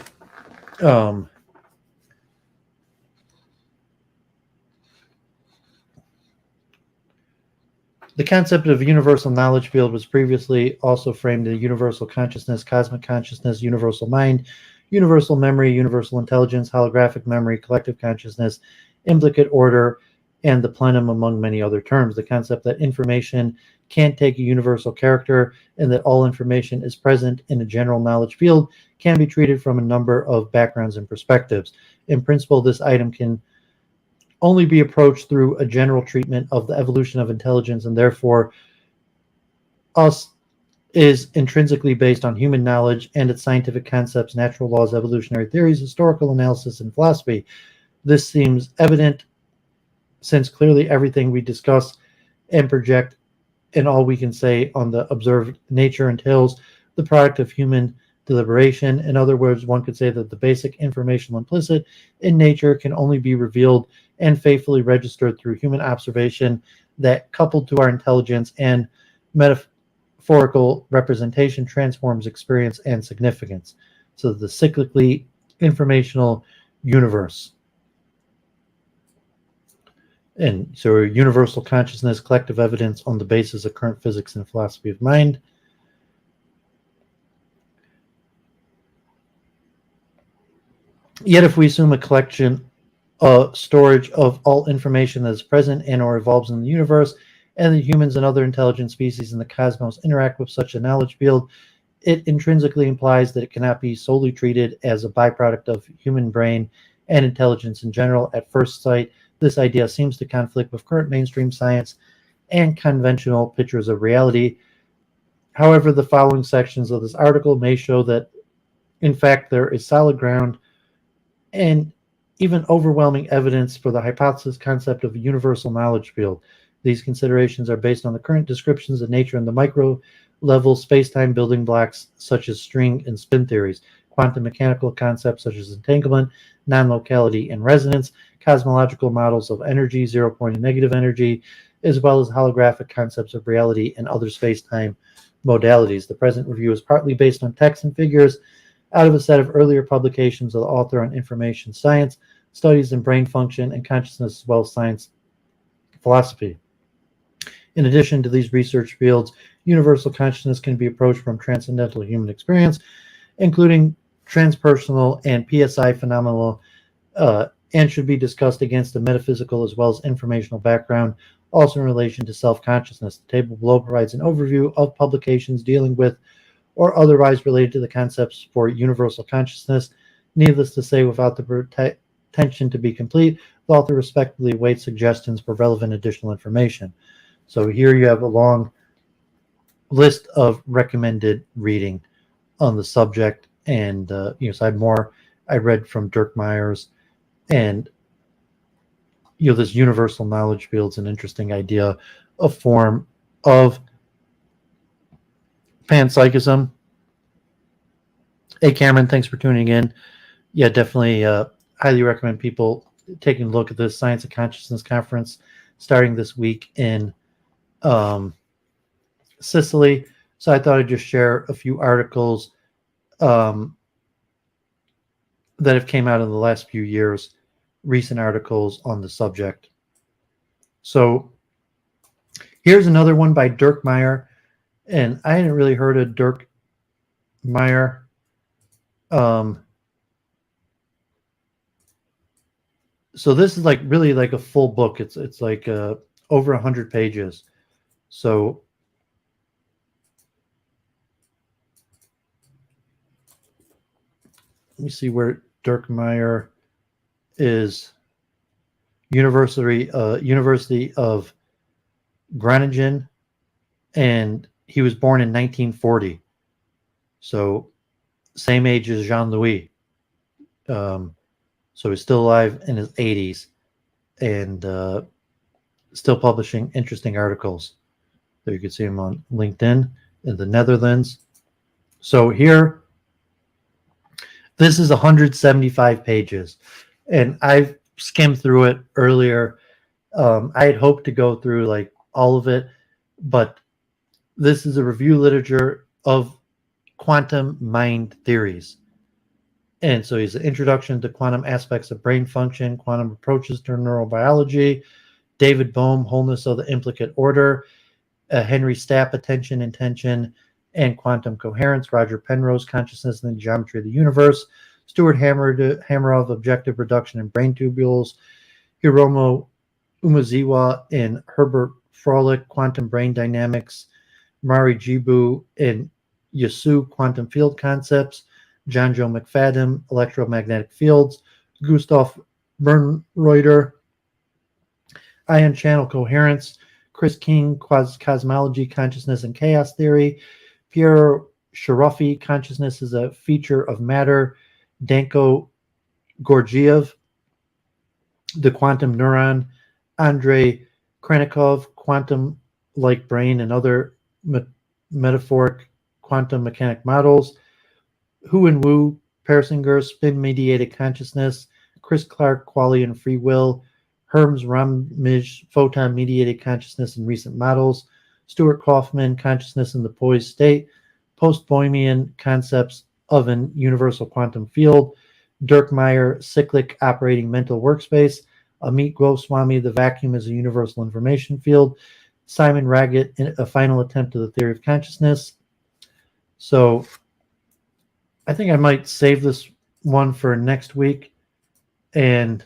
concept of a universal knowledge field was previously also framed in universal consciousness, cosmic consciousness, universal mind, universal memory, universal intelligence, holographic memory, collective consciousness, implicate order, and the plenum, among many other terms. The concept that information can't take a universal character and that all information is present in a general knowledge field can be treated from a number of backgrounds and perspectives. In principle, this item can only be approached through a general treatment of the evolution of intelligence, and therefore us is intrinsically based on human knowledge and its scientific concepts, natural laws, evolutionary theories, historical analysis, and philosophy. This seems evident since clearly everything we discuss and project and all we can say on the observed nature entails the product of human deliberation. In other words, one could say that the basic information implicit in nature can only be revealed and faithfully registered through human observation that, coupled to our intelligence and metaphorical representation, transforms experience and significance. So the cyclically informational universe. And so universal consciousness, collective evidence on the basis of current physics and philosophy of mind. Yet if we assume a collection, storage of all information that is present and or evolves in the universe, and that humans and other intelligent species in the cosmos interact with such a knowledge field, it intrinsically implies that it cannot be solely treated as a byproduct of human brain and intelligence in general. At first sight, this idea seems to conflict with current mainstream science and conventional pictures of reality. However, the following sections of this article may show that, in fact, there is solid ground and even overwhelming evidence for the hypothesis concept of a universal knowledge field. These considerations are based on the current descriptions of nature and the micro-level space-time building blocks such as string and spin theories, quantum mechanical concepts such as entanglement, non-locality, and resonance, cosmological models of energy, zero-point and negative energy, as well as holographic concepts of reality and other space-time modalities. The present review is partly based on text and figures out of a set of earlier publications of the author on information science, studies in brain function and consciousness, as well as science philosophy. In addition to these research fields, universal consciousness can be approached from transcendental human experience, including transpersonal and PSI phenomena, and should be discussed against a metaphysical as well as informational background, also in relation to self-consciousness. The table below provides an overview of publications dealing with or otherwise related to the concepts for universal consciousness. Needless to say, without the pretension to be complete, the author respectfully awaits suggestions for relevant additional information. So here you have a long list of recommended reading on the subject, and so I had more. I read from Dirk Meijer's, and this universal knowledge field is an interesting idea, a form of panpsychism. Hey Cameron, thanks for tuning in. Yeah, definitely highly recommend people taking a look at this Science of Consciousness conference starting this week in Sicily. So I thought I'd just share a few articles that have came out in the last few years, recent articles on the subject. So here's another one by Dirk Meijer, and I hadn't really heard of Dirk Meijer. So this is like really like a full book. It's like over 100 pages. So let me see where Dirk Meijer is. University of Groningen, and he was born in 1940. So same age as Jean-Louis. So he's still alive in his 80s and still publishing interesting articles. There you can see him on LinkedIn in the Netherlands. So here, this is 175 pages, and I've skimmed through it earlier. I had hoped to go through like all of it, but this is a review literature of quantum mind theories. And so he's an introduction to quantum aspects of brain function, quantum approaches to neurobiology, David Bohm, wholeness of the implicate order, Henry Stapp, attention, intention, and quantum coherence, Roger Penrose, consciousness and the geometry of the universe, Stuart Hameroff, objective reduction in brain tubules, Hiromu Umeziwa and Herbert Froelich, Quantum Brain Dynamics, Mari Jibu and Yasu, Quantum Field Concepts, John Joe McFadden, Electromagnetic Fields, Gustav Bernreuter, Ion Channel Coherence, Chris King, Cosmology, Consciousness, and Chaos Theory, Pierre Sharafi, Consciousness is a Feature of Matter, Danko Gorgiev, The Quantum Neuron, Andrei Krenikov, Quantum Like Brain and Other Metaphoric Quantum Mechanic Models, Hu and Wu, Persinger, Spin-Mediated Consciousness, Chris Clark, Qualia and Free Will, Herms Ramij, Photon-Mediated Consciousness and Recent Models, Stuart Kaufman, Consciousness in the Poised State, Post-Bohemian Concepts of an Universal Quantum Field, Dirk Meijer, Cyclic Operating Mental Workspace, Amit Goswami, The Vacuum is a Universal Information Field, Simon Raggett, A Final Attempt to the Theory of Consciousness. So I think I might save this one for next week, and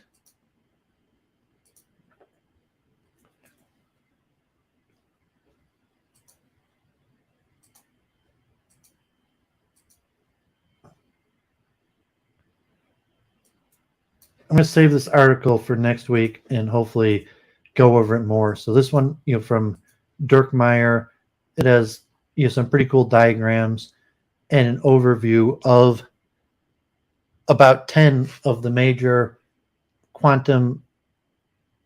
I'm going to save this article for next week and hopefully go over it more. So this one, from Dirk Meijer, it has some pretty cool diagrams and an overview of about 10 of the major quantum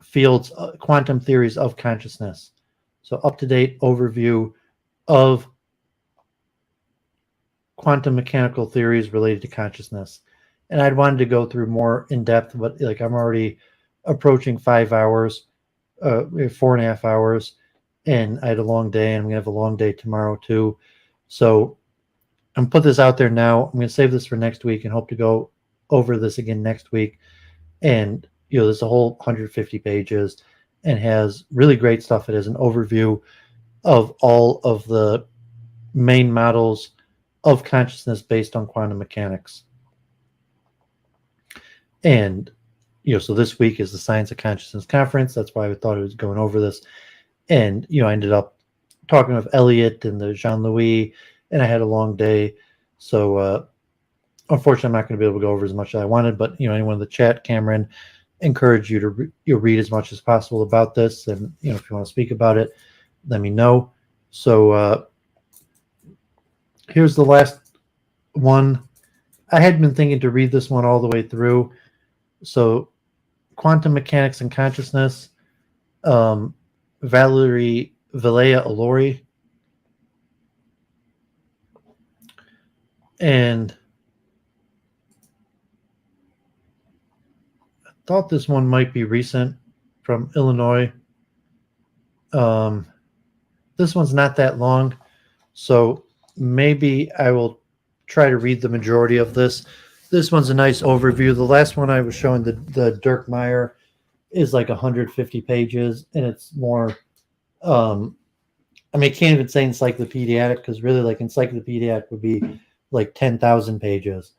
fields, quantum theories of consciousness. So up-to-date overview of quantum mechanical theories related to consciousness. And I'd wanted to go through more in depth, but I'm already approaching 5 hours, 4.5 hours, and I had a long day, and I'm gonna have a long day tomorrow too. So I'm gonna put this out there now. I'm gonna save this for next week and hope to go over this again next week. And there's a whole 150 pages and has really great stuff. It has an overview of all of the main models of consciousness based on quantum mechanics. And, so this week is the Science of Consciousness Conference. That's why I thought I was going over this. And, I ended up talking with Elliott and the Jean-Louis, and I had a long day. So, unfortunately, I'm not going to be able to go over as much as I wanted. But, anyone in the chat, Cameron, encourage you to read as much as possible about this. And, if you want to speak about it, let me know. So, here's the last one. I had been thinking to read this one all the way through. So, Quantum Mechanics and Consciousness, Valia Alori. And I thought this one might be recent, from Illinois. This one's not that long, so maybe I will try to read the majority of this. This one's a nice overview. The last one I was showing, the Dirk Meijer, is like 150 pages, and it's more, I can't even say encyclopedic, because really encyclopedic would be like 10,000 pages,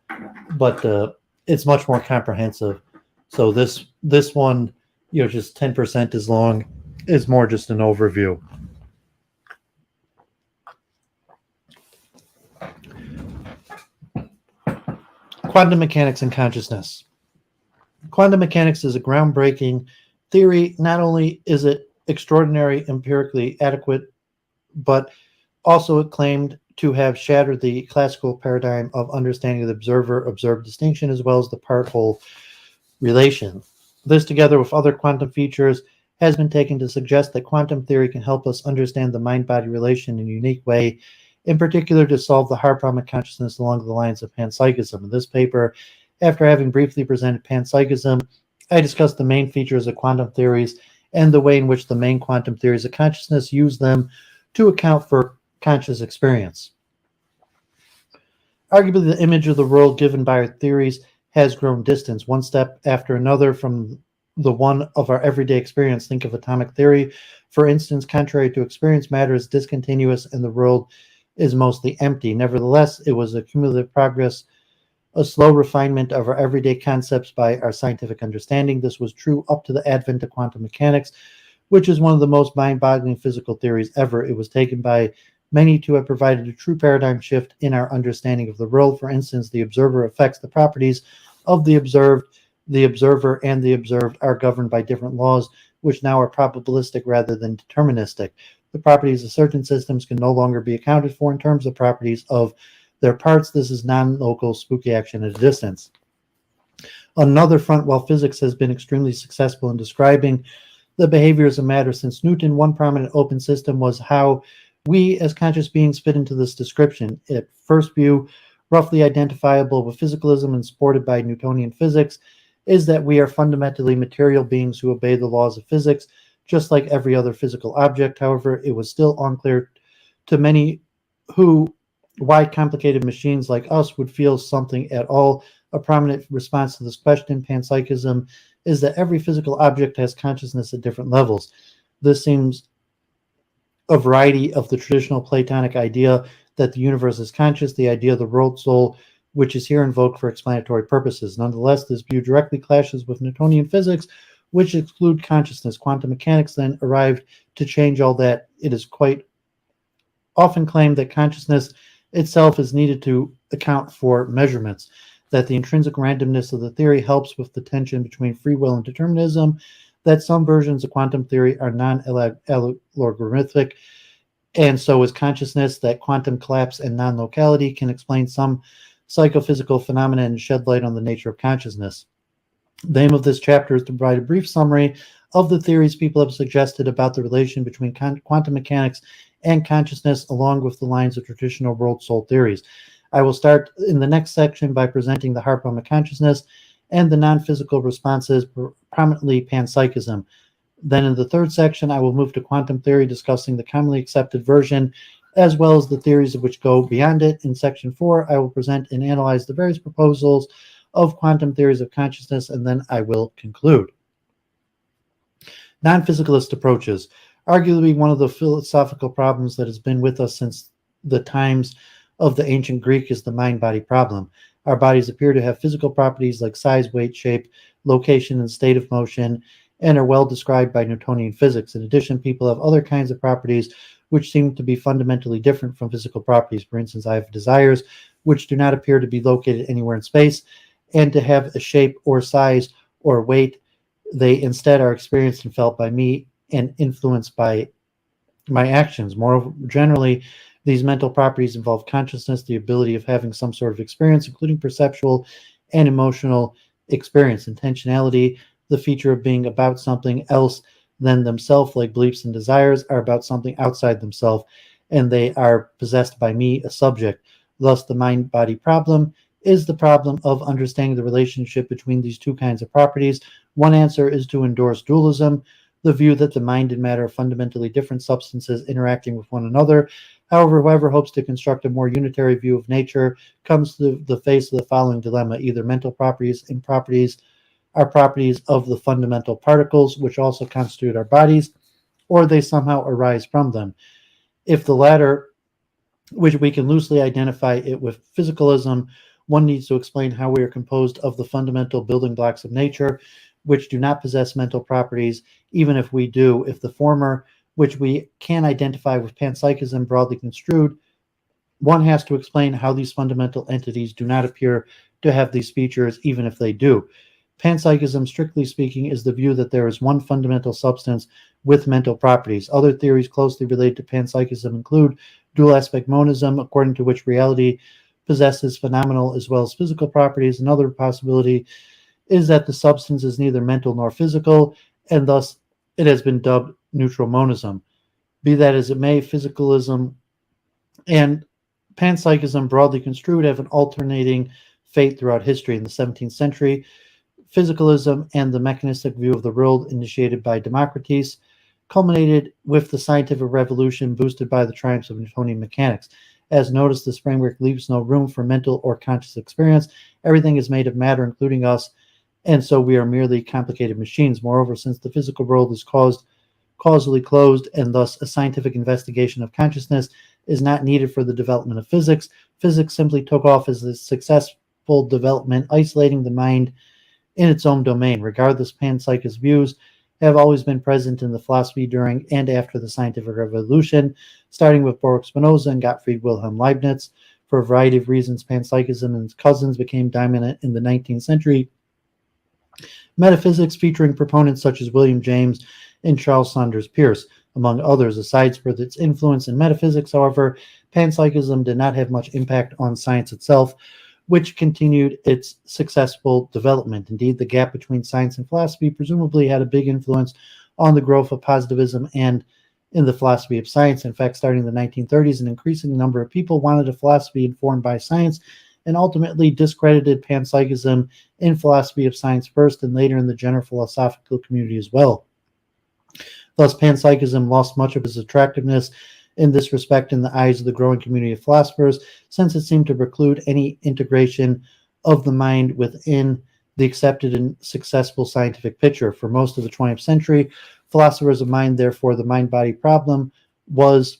but it's much more comprehensive. So this one, just 10% as long, is more just an overview. Quantum mechanics and consciousness. Quantum mechanics is a groundbreaking theory. Not only is it extraordinary, empirically adequate, but also it claimed to have shattered the classical paradigm of understanding the observer-observed distinction, as well as the part-whole relation. This, together with other quantum features, has been taken to suggest that quantum theory can help us understand the mind-body relation in a unique way, in particular to solve the hard problem of consciousness along the lines of panpsychism. In this paper, after having briefly presented panpsychism, I discussed the main features of quantum theories and the way in which the main quantum theories of consciousness use them to account for conscious experience. Arguably, the image of the world given by our theories has grown distant, one step after another, from the one of our everyday experience. Think of atomic theory, for instance. Contrary to experience, matter is discontinuous and the world is mostly empty. Nevertheless, it was a cumulative progress a slow refinement of our everyday concepts by our scientific understanding. This was true up to the advent of quantum mechanics, which is one of the most mind-boggling physical theories ever. It was taken by many to have provided a true paradigm shift in our understanding of the world. For instance, the observer affects the properties of the observed. The observer and the observed are governed by different laws, which now are probabilistic rather than deterministic. The properties of certain systems can no longer be accounted for in terms of properties of their parts. This is non-local spooky action at a distance. On another front, while physics has been extremely successful in describing the behaviors of matter since Newton, one prominent open system was how we as conscious beings fit into this description. At first view, roughly identifiable with physicalism and supported by Newtonian physics, is that we are fundamentally material beings who obey the laws of physics, just like every other physical object. However, it was still unclear to many why complicated machines like us would feel something at all. A prominent response to this question, panpsychism, is that every physical object has consciousness at different levels. This seems a variety of the traditional Platonic idea that the universe is conscious, the idea of the world soul, which is here invoked for explanatory purposes. Nonetheless, this view directly clashes with Newtonian physics, which exclude consciousness. Quantum mechanics then arrived to change all that. It is quite often claimed that consciousness itself is needed to account for measurements, that the intrinsic randomness of the theory helps with the tension between free will and determinism, that some versions of quantum theory are non-algorithmic, and so is consciousness, that quantum collapse and non-locality can explain some psychophysical phenomena and shed light on the nature of consciousness. The aim of this chapter is to provide a brief summary of the theories people have suggested about the relation between quantum mechanics and consciousness, along with the lines of traditional world soul theories. I will start in the next section by presenting the Harpum of consciousness and the non-physical responses, prominently panpsychism. Then in the third section, I will move to quantum theory, discussing the commonly accepted version, as well as the theories of which go beyond it. In section 4, I will present and analyze the various proposals of quantum theories of consciousness, and then I will conclude. Non-physicalist approaches. Arguably one of the philosophical problems that has been with us since the times of the ancient Greek is the mind-body problem. Our bodies appear to have physical properties like size, weight, shape, location, and state of motion, and are well described by Newtonian physics. In addition, people have other kinds of properties which seem to be fundamentally different from physical properties. For instance, I have desires which do not appear to be located anywhere in space, and to have a shape or size or weight. They instead are experienced and felt by me and influenced by my actions. More generally, these mental properties involve consciousness, the ability of having some sort of experience, including perceptual and emotional experience. Intentionality, the feature of being about something else than themselves, like beliefs and desires, are about something outside themselves, and they are possessed by me, a subject. Thus, the mind-body problem is the problem of understanding the relationship between these two kinds of properties. One answer is to endorse dualism, the view that the mind and matter are fundamentally different substances interacting with one another. However, whoever hopes to construct a more unitary view of nature comes to the face of the following dilemma. Either mental properties and properties are properties of the fundamental particles, which also constitute our bodies, or they somehow arise from them. If the latter, which we can loosely identify it with physicalism, one needs to explain how we are composed of the fundamental building blocks of nature, which do not possess mental properties, even if we do. If the former, which we can identify with panpsychism broadly construed, one has to explain how these fundamental entities do not appear to have these features, even if they do. Panpsychism, strictly speaking, is the view that there is one fundamental substance with mental properties. Other theories closely related to panpsychism include dual aspect monism, according to which reality possesses phenomenal as well as physical properties. Another possibility is that the substance is neither mental nor physical, and thus it has been dubbed neutral monism. Be that as it may, physicalism and panpsychism, broadly construed, have an alternating fate throughout history. In the 17th century, physicalism and the mechanistic view of the world, initiated by Democritus, culminated with the scientific revolution boosted by the triumphs of Newtonian mechanics. As noticed, this framework leaves no room for mental or conscious experience. Everything is made of matter, including us, and so we are merely complicated machines. Moreover, since the physical world is causally closed, and thus a scientific investigation of consciousness is not needed for the development of physics, physics simply took off as a success successful development, isolating the mind in its own domain. Regardless, panpsychist views have always been present in the philosophy during and after the scientific revolution, starting with Baruch Spinoza and Gottfried Wilhelm Leibniz. For a variety of reasons, panpsychism and its cousins became dominant in the 19th century. Metaphysics, featuring proponents such as William James and Charles Sanders Peirce, among others. Aside from its influence in metaphysics, however, panpsychism did not have much impact on science itself, which continued its successful development. Indeed, the gap between science and philosophy presumably had a big influence on the growth of positivism and in the philosophy of science. In fact, starting in the 1930s, an increasing number of people wanted a philosophy informed by science and ultimately discredited panpsychism in philosophy of science first and later in the general philosophical community as well. Thus, panpsychism lost much of its attractiveness in this respect in the eyes of the growing community of philosophers, since it seemed to preclude any integration of the mind within the accepted and successful scientific picture. For most of the 20th century, philosophers of mind, therefore, the mind-body problem was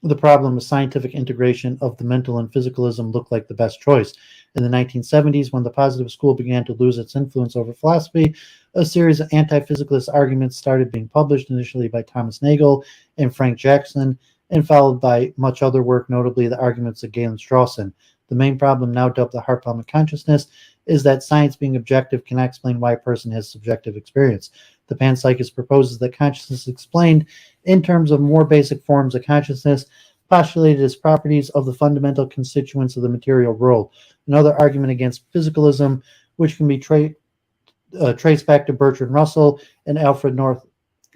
the problem of scientific integration of the mental, and physicalism looked like the best choice. In the 1970s, when the positive school began to lose its influence over philosophy, a series of anti-physicalist arguments started being published, initially by Thomas Nagel and Frank Jackson, and followed by much other work, notably the arguments of Galen Strawson. The main problem, now dubbed the heart problem of consciousness, is that science, being objective, cannot explain why a person has subjective experience. The panpsychist proposes that consciousness is explained in terms of more basic forms of consciousness, postulated as properties of the fundamental constituents of the material world. Another argument against physicalism, which can be traced back to Bertrand Russell and Alfred North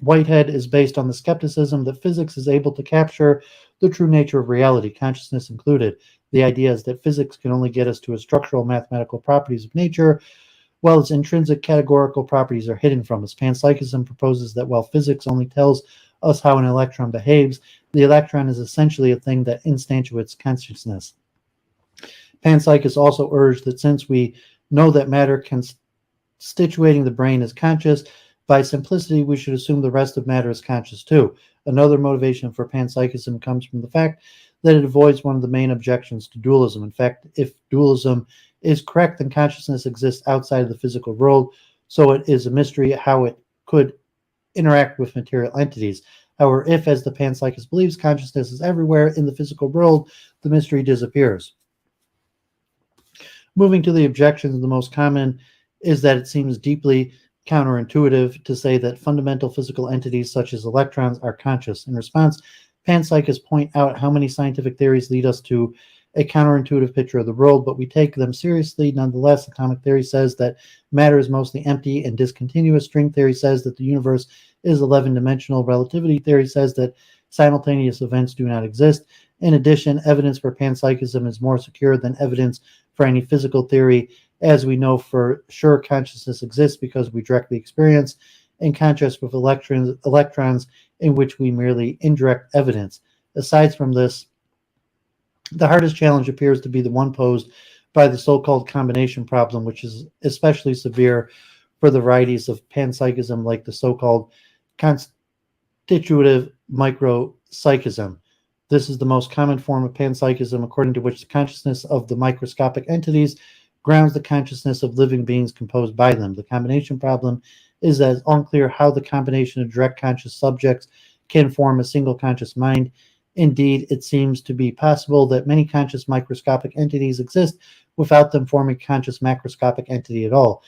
Whitehead, is based on the skepticism that physics is able to capture the true nature of reality, consciousness included. The idea is that physics can only get us to a structural mathematical properties of nature, while its intrinsic categorical properties are hidden from us. Panpsychism proposes that while physics only tells us how an electron behaves, the electron is essentially a thing that instantiates consciousness. Panpsychists also urge that since we know that matter constituting the brain is conscious, by simplicity, we should assume the rest of matter is conscious too. Another motivation for panpsychism comes from the fact that it avoids one of the main objections to dualism. In fact, if dualism is correct, then consciousness exists outside of the physical world, so it is a mystery how it could interact with material entities. However, if, as the panpsychist believes, consciousness is everywhere in the physical world, the mystery disappears. Moving to the objections, the most common is that it seems deeply counterintuitive to say that fundamental physical entities such as electrons are conscious. In response, panpsychists point out how many scientific theories lead us to a counterintuitive picture of the world, but we take them seriously. Nonetheless, atomic theory says that matter is mostly empty and discontinuous. String theory says that the universe is 11-dimensional. Relativity theory says that simultaneous events do not exist. In addition, evidence for panpsychism is more secure than evidence for any physical theory, as we know for sure consciousness exists because we directly experience, in contrast with electrons in which we merely indirect evidence. Aside from this, the hardest challenge appears to be the one posed by the so-called combination problem, which is especially severe for the varieties of panpsychism like the so-called constitutive micropsychism. This is the most common form of panpsychism, according to which the consciousness of the microscopic entities grounds the consciousness of living beings composed by them. The combination problem is that it's unclear how the combination of direct conscious subjects can form a single conscious mind. Indeed, it seems to be possible that many conscious microscopic entities exist without them forming a conscious macroscopic entity at all.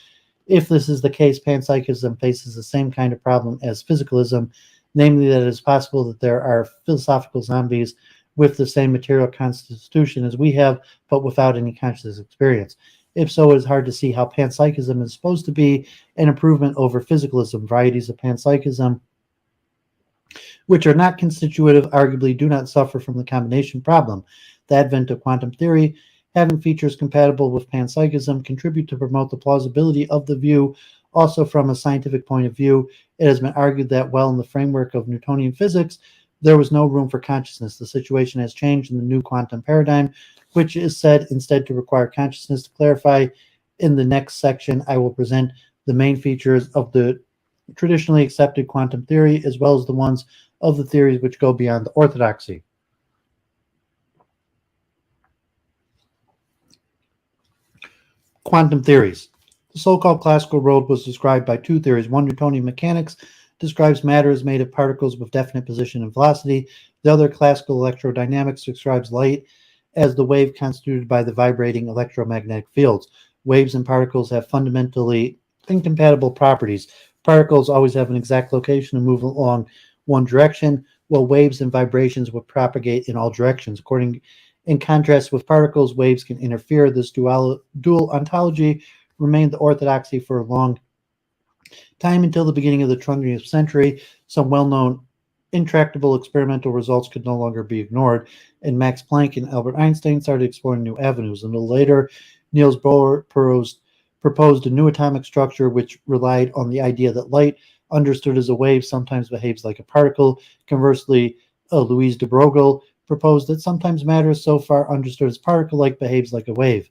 If this is the case, panpsychism faces the same kind of problem as physicalism, namely that it is possible that there are philosophical zombies with the same material constitution as we have, but without any conscious experience. If so, it is hard to see how panpsychism is supposed to be an improvement over physicalism. Varieties of panpsychism which are not constitutive arguably do not suffer from the combination problem. The advent of quantum theory, having features compatible with panpsychism, contribute to promote the plausibility of the view. Also, from a scientific point of view, it has been argued that while in the framework of Newtonian physics, there was no room for consciousness. The situation has changed in the new quantum paradigm, which is said instead to require consciousness. To clarify, in the next section, I will present the main features of the traditionally accepted quantum theory, as well as the ones of the theories which go beyond the orthodoxy. Quantum theories. The so-called classical world was described by two theories. One, Newtonian mechanics, describes matter as made of particles with definite position and velocity. The other, classical electrodynamics, describes light as the wave constituted by the vibrating electromagnetic fields. Waves and particles have fundamentally incompatible properties. Particles always have an exact location and move along one direction, while waves and vibrations would propagate in all directions. In contrast with particles, waves can interfere. This dual ontology remained the orthodoxy for a long time until the beginning of the 20th century. Some well-known intractable experimental results could no longer be ignored, and Max Planck and Albert Einstein started exploring new avenues. A little later, Niels Bohr proposed a new atomic structure which relied on the idea that light, understood as a wave, sometimes behaves like a particle. Conversely, Louise de Broglie proposed that sometimes matter so far understood as particle-like behaves like a wave.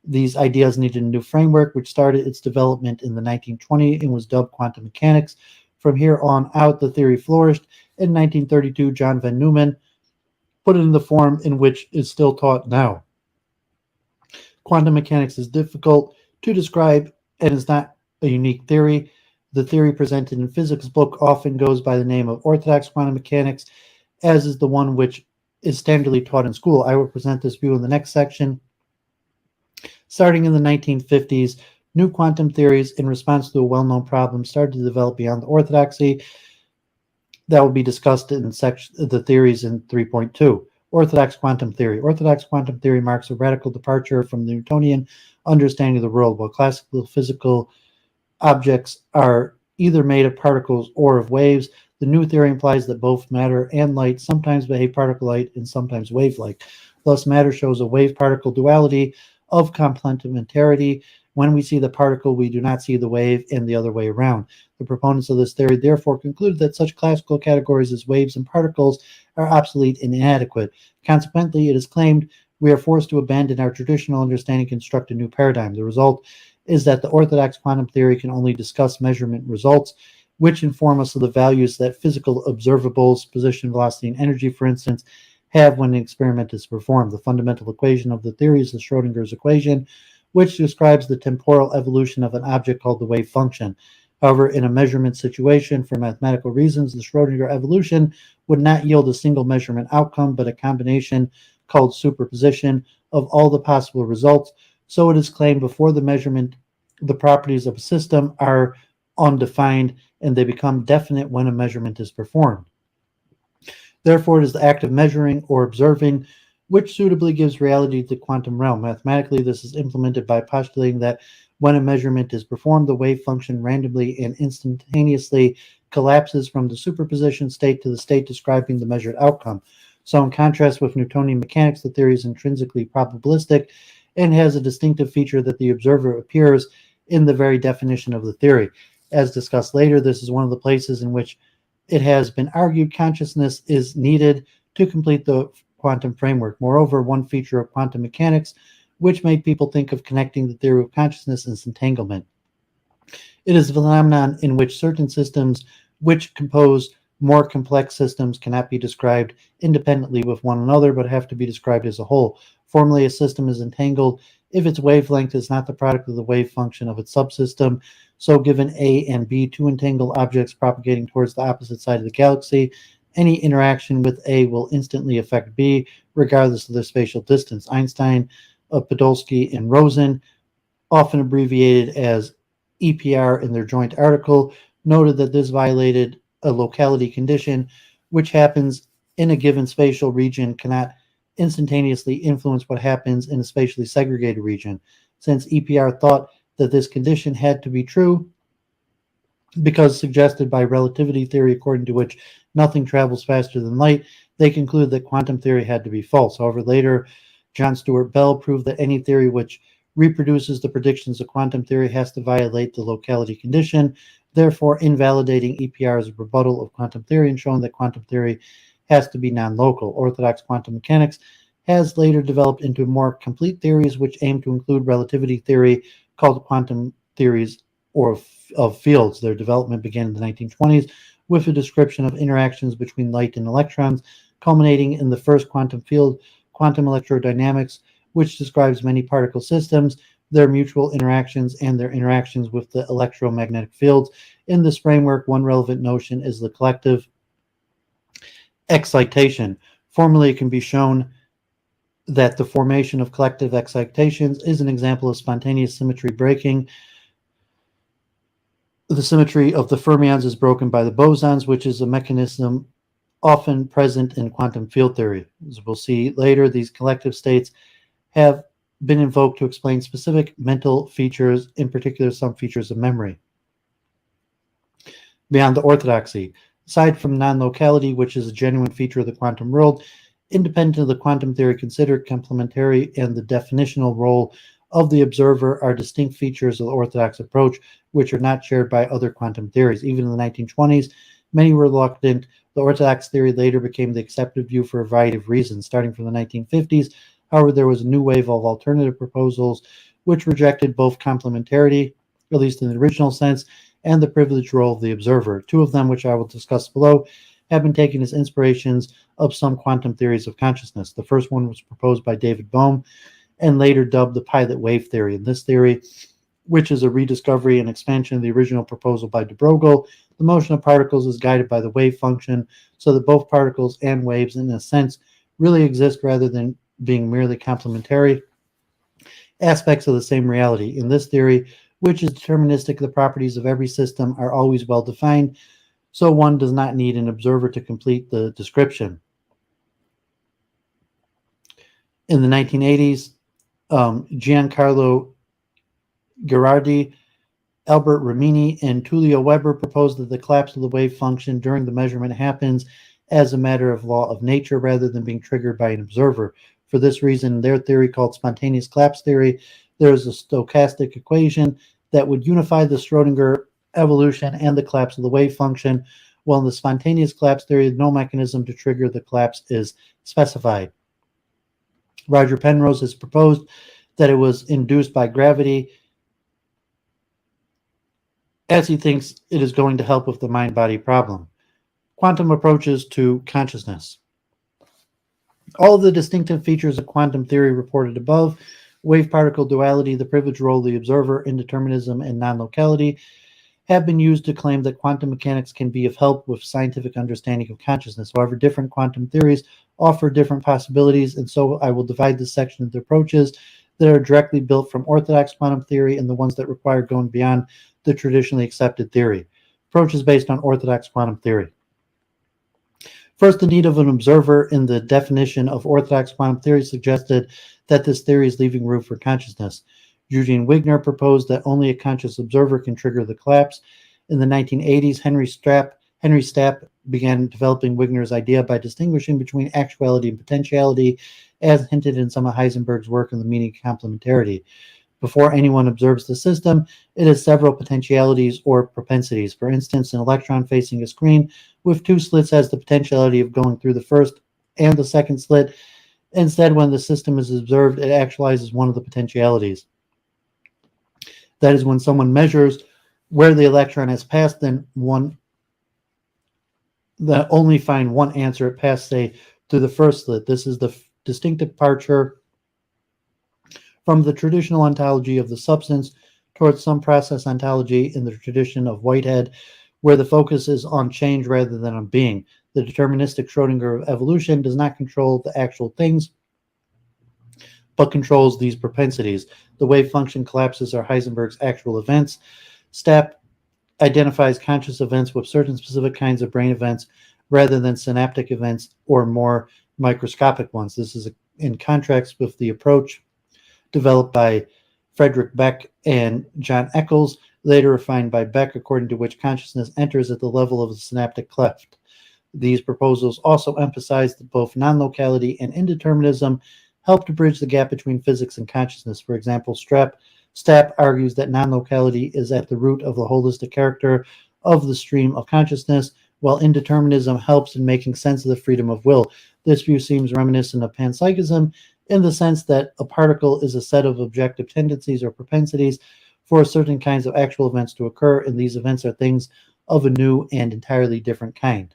These ideas needed a new framework, which started its development in the 1920s and was dubbed quantum mechanics. From here on out, the theory flourished. In 1932, John von Neumann put it in the form in which is still taught now. Quantum mechanics is difficult to describe and is not a unique theory. The theory presented in physics book often goes by the name of orthodox quantum mechanics, as is the one which is standardly taught in school. I will present this view in the next section. Starting in the 1950s, new quantum theories in response to a well-known problem started to develop beyond the orthodoxy. That will be discussed in the theories in 3.2. Orthodox quantum theory. Orthodox quantum theory marks a radical departure from the Newtonian understanding of the world. While classical physical objects are either made of particles or of waves, the new theory implies that both matter and light sometimes behave particle-like and sometimes wave-like. Thus, matter shows a wave-particle duality of complementarity. When we see the particle, we do not see the wave, and the other way around. The proponents of this theory therefore concluded that such classical categories as waves and particles are obsolete and inadequate. Consequently, it is claimed we are forced to abandon our traditional understanding and construct a new paradigm. The result is that the orthodox quantum theory can only discuss measurement results, which inform us of the values that physical observables, position, velocity, and energy, for instance, have when an experiment is performed. The fundamental equation of the theory is the Schrodinger's equation, which describes the temporal evolution of an object called the wave function. However, in a measurement situation, for mathematical reasons, the Schrodinger evolution would not yield a single measurement outcome, but a combination called superposition of all the possible results. So it is claimed before the measurement, the properties of a system are undefined, and they become definite when a measurement is performed. Therefore, it is the act of measuring or observing which suitably gives reality to the quantum realm. Mathematically, this is implemented by postulating that when a measurement is performed, the wave function randomly and instantaneously collapses from the superposition state to the state describing the measured outcome. So in contrast with Newtonian mechanics, the theory is intrinsically probabilistic and has a distinctive feature that the observer appears in the very definition of the theory. As discussed later, this is one of the places in which it has been argued consciousness is needed to complete the quantum framework. Moreover, one feature of quantum mechanics which made people think of connecting the theory of consciousness is entanglement. It is a phenomenon in which certain systems which compose more complex systems cannot be described independently with one another, but have to be described as a whole. Formally, a system is entangled if its wavelength is not the product of the wave function of its subsystem. So given A and B, two entangled objects propagating towards the opposite side of the galaxy, any interaction with A will instantly affect B, regardless of their spatial distance. Einstein, Podolsky, and Rosen, often abbreviated as EPR in their joint article, noted that this violated a locality condition, which happens in a given spatial region cannot instantaneously influence what happens in a spatially segregated region. Since EPR thought that this condition had to be true, because suggested by relativity theory, according to which nothing travels faster than light, they concluded that quantum theory had to be false. However, later, John Stuart Bell proved that any theory which reproduces the predictions of quantum theory has to violate the locality condition, therefore invalidating EPR's rebuttal of quantum theory and showing that quantum theory has to be non-local. Orthodox quantum mechanics has later developed into more complete theories which aim to include relativity theory, called quantum theories or of fields. Their development began in the 1920s with a description of interactions between light and electrons, culminating in the first quantum field, quantum electrodynamics, which describes many particle systems. their mutual interactions, and their interactions with the electromagnetic fields. In this framework, one relevant notion is the collective excitation. Formally, it can be shown that the formation of collective excitations is an example of spontaneous symmetry breaking. The symmetry of the fermions is broken by the bosons, which is a mechanism often present in quantum field theory. As we'll see later, these collective states have been invoked to explain specific mental features, in particular some features of memory. Beyond the orthodoxy, aside from non-locality, which is a genuine feature of the quantum world, independent of the quantum theory considered, complementary and the definitional role of the observer are distinct features of the orthodox approach, which are not shared by other quantum theories. Even in the 1920s, many were reluctant. The orthodox theory later became the accepted view for a variety of reasons. Starting from the 1950s, however, there was a new wave of alternative proposals which rejected both complementarity, at least in the original sense, and the privileged role of the observer. Two of them, which I will discuss below, have been taken as inspirations of some quantum theories of consciousness. The first one was proposed by David Bohm and later dubbed the pilot wave theory. In this theory, which is a rediscovery and expansion of the original proposal by de Broglie, the motion of particles is guided by the wave function, so that both particles and waves, in a sense, really exist rather than being merely complementary aspects of the same reality. In this theory, which is deterministic, the properties of every system are always well defined, so one does not need an observer to complete the description. In the 1980s, Giancarlo Gherardi, Albert Ramini, and Tullio Weber proposed that the collapse of the wave function during the measurement happens as a matter of law of nature rather than being triggered by an observer. For this reason, their theory, called spontaneous collapse theory, there is a stochastic equation that would unify the Schrodinger evolution and the collapse of the wave function, while in the spontaneous collapse theory, no mechanism to trigger the collapse is specified. Roger Penrose has proposed that it was induced by gravity, as he thinks it is going to help with the mind-body problem. Quantum approaches to consciousness. All of the distinctive features of quantum theory reported above, wave-particle duality, the privileged role of the observer, indeterminism, and non-locality, have been used to claim that quantum mechanics can be of help with scientific understanding of consciousness. However, different quantum theories offer different possibilities, and so I will divide this section into approaches that are directly built from orthodox quantum theory and the ones that require going beyond the traditionally accepted theory. Approaches based on orthodox quantum theory. First, the need of an observer in the definition of orthodox quantum theory suggested that this theory is leaving room for consciousness. Eugene Wigner proposed that only a conscious observer can trigger the collapse. In the 1980s, Henry Stapp began developing Wigner's idea by distinguishing between actuality and potentiality, as hinted in some of Heisenberg's work on the meaning of complementarity. Before anyone observes the system, it has several potentialities or propensities. For instance, an electron facing a screen with two slits has the potentiality of going through the first and the second slit. Instead, when the system is observed, it actualizes one of the potentialities. That is, when someone measures where the electron has passed, then only find one answer. It passed, say, through the first slit. This is the distinct departure from the traditional ontology of the substance towards some process ontology in the tradition of Whitehead, where the focus is on change rather than on being. The deterministic Schrodinger of evolution does not control the actual things, but controls these propensities. The wave function collapses are Heisenberg's actual events. Stapp identifies conscious events with certain specific kinds of brain events rather than synaptic events or more microscopic ones. This is in contrast with the approach developed by Frederick Beck and John Eccles, later refined by Beck, according to which consciousness enters at the level of the synaptic cleft. These proposals also emphasize that both non-locality and indeterminism help to bridge the gap between physics and consciousness. For example, Stapp argues that non-locality is at the root of the holistic character of the stream of consciousness, while indeterminism helps in making sense of the freedom of will. This view seems reminiscent of panpsychism in the sense that a particle is a set of objective tendencies or propensities for certain kinds of actual events to occur, and these events are things of a new and entirely different kind.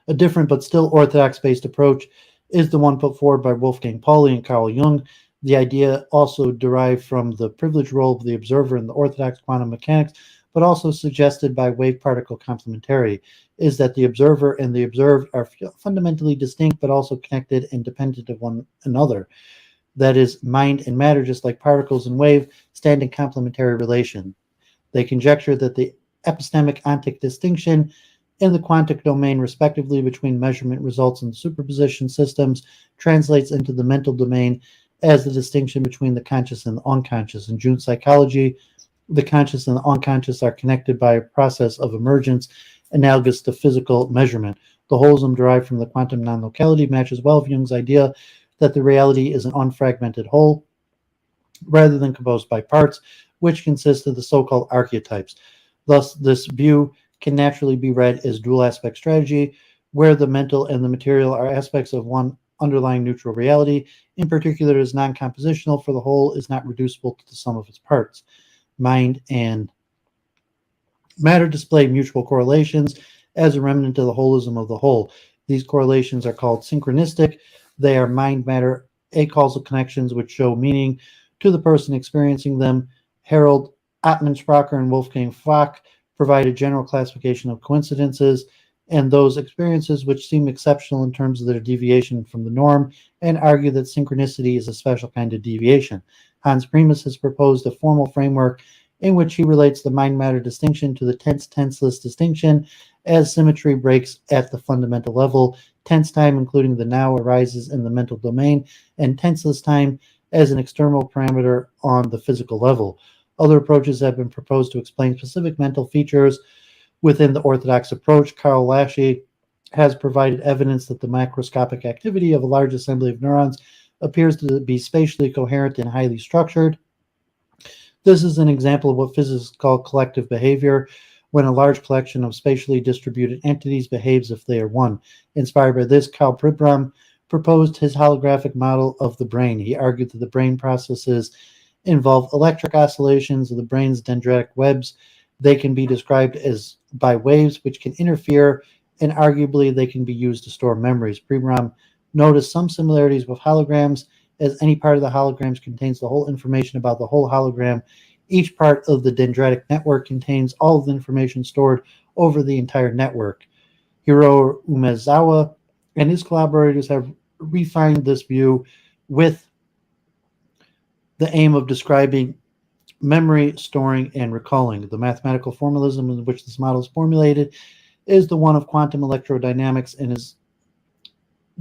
A different but still orthodox-based approach is the one put forward by Wolfgang Pauli and Carl Jung. The idea also derived from the privileged role of the observer in the orthodox quantum mechanics, but also suggested by wave-particle complementary, is that the observer and the observed are fundamentally distinct but also connected and dependent of one another. That is, mind and matter, just like particles and wave, stand in complementary relation. They conjecture that the epistemic ontic distinction in the quantic domain, respectively, between measurement results and superposition systems translates into the mental domain as the distinction between the conscious and the unconscious. In Jung psychology, the conscious and the unconscious are connected by a process of emergence analogous to physical measurement. The holism derived from the quantum non-locality matches well with Jung's idea that the reality is an unfragmented whole rather than composed by parts, which consist of the so-called archetypes. Thus, this view can naturally be read as dual aspect strategy, where the mental and the material are aspects of one underlying neutral reality. In particular, it is non-compositional, for the whole is not reducible to the sum of its parts. Mind and matter display mutual correlations as a remnant of the holism of the whole. These correlations are called synchronistic. They are mind-matter acausal connections which show meaning to the person experiencing them. Harold Ottmanspracher and Wolfgang Fock provide a general classification of coincidences and those experiences which seem exceptional in terms of their deviation from the norm, and argue that synchronicity is a special kind of deviation. Hans Primas has proposed a formal framework in which he relates the mind-matter distinction to the tense-tenseless distinction, as symmetry breaks at the fundamental level. Tense time, including the now, arises in the mental domain, and tenseless time as an external parameter on the physical level. Other approaches have been proposed to explain specific mental features within the orthodox approach. Karl Lasche has provided evidence that the macroscopic activity of a large assembly of neurons appears to be spatially coherent and highly structured. This is an example of what physicists call collective behavior, when a large collection of spatially distributed entities behaves if they are one. Inspired by this, Karl Pribram proposed his holographic model of the brain. He argued that the brain processes involve electric oscillations of the brain's dendritic webs. They can be described as by waves which can interfere, and arguably they can be used to store memories. Pribram noticed some similarities with holograms, as any part of the holograms contains the whole information about the whole hologram. Each part of the dendritic network contains all of the information stored over the entire network. Hiro Umezawa and his collaborators have refined this view with the aim of describing memory, storing, and recalling. The mathematical formalism in which this model is formulated is the one of quantum electrodynamics and is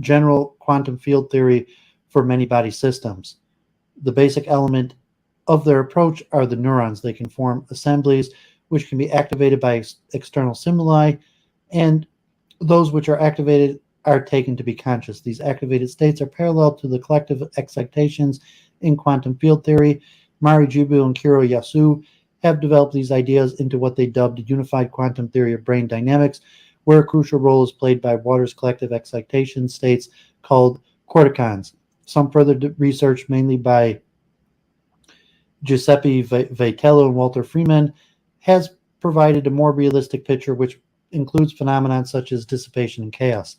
general quantum field theory for many body systems. The basic element of their approach are the neurons. They can form assemblies which can be activated by external stimuli, and those which are activated are taken to be conscious. These activated states are parallel to the collective excitations in quantum field theory. Mari Jibu and Kiro Yasu have developed these ideas into what they dubbed unified quantum theory of brain dynamics, where a crucial role is played by water's collective excitation states called corticons. Some further research, mainly by Giuseppe Vitello and Walter Freeman, has provided a more realistic picture which includes phenomena such as dissipation and chaos.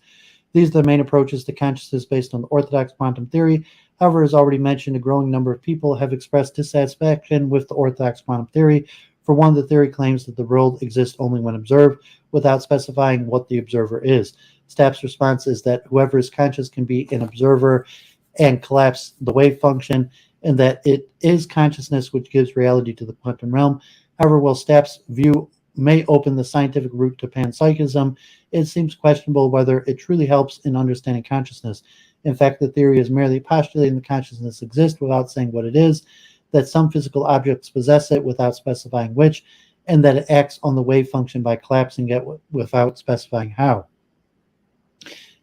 These are the main approaches to consciousness based on the orthodox quantum theory. However, as already mentioned, a growing number of people have expressed dissatisfaction with the orthodox quantum theory. For one, the theory claims that the world exists only when observed, without specifying what the observer is. Stapp's response is that whoever is conscious can be an observer and collapse the wave function, and that it is consciousness which gives reality to the quantum realm. However, while Stapp's view may open the scientific route to panpsychism, it seems questionable whether it truly helps in understanding consciousness. In fact, the theory is merely postulating that consciousness exists without saying what it is, that some physical objects possess it without specifying which, and that it acts on the wave function by collapsing it without specifying how.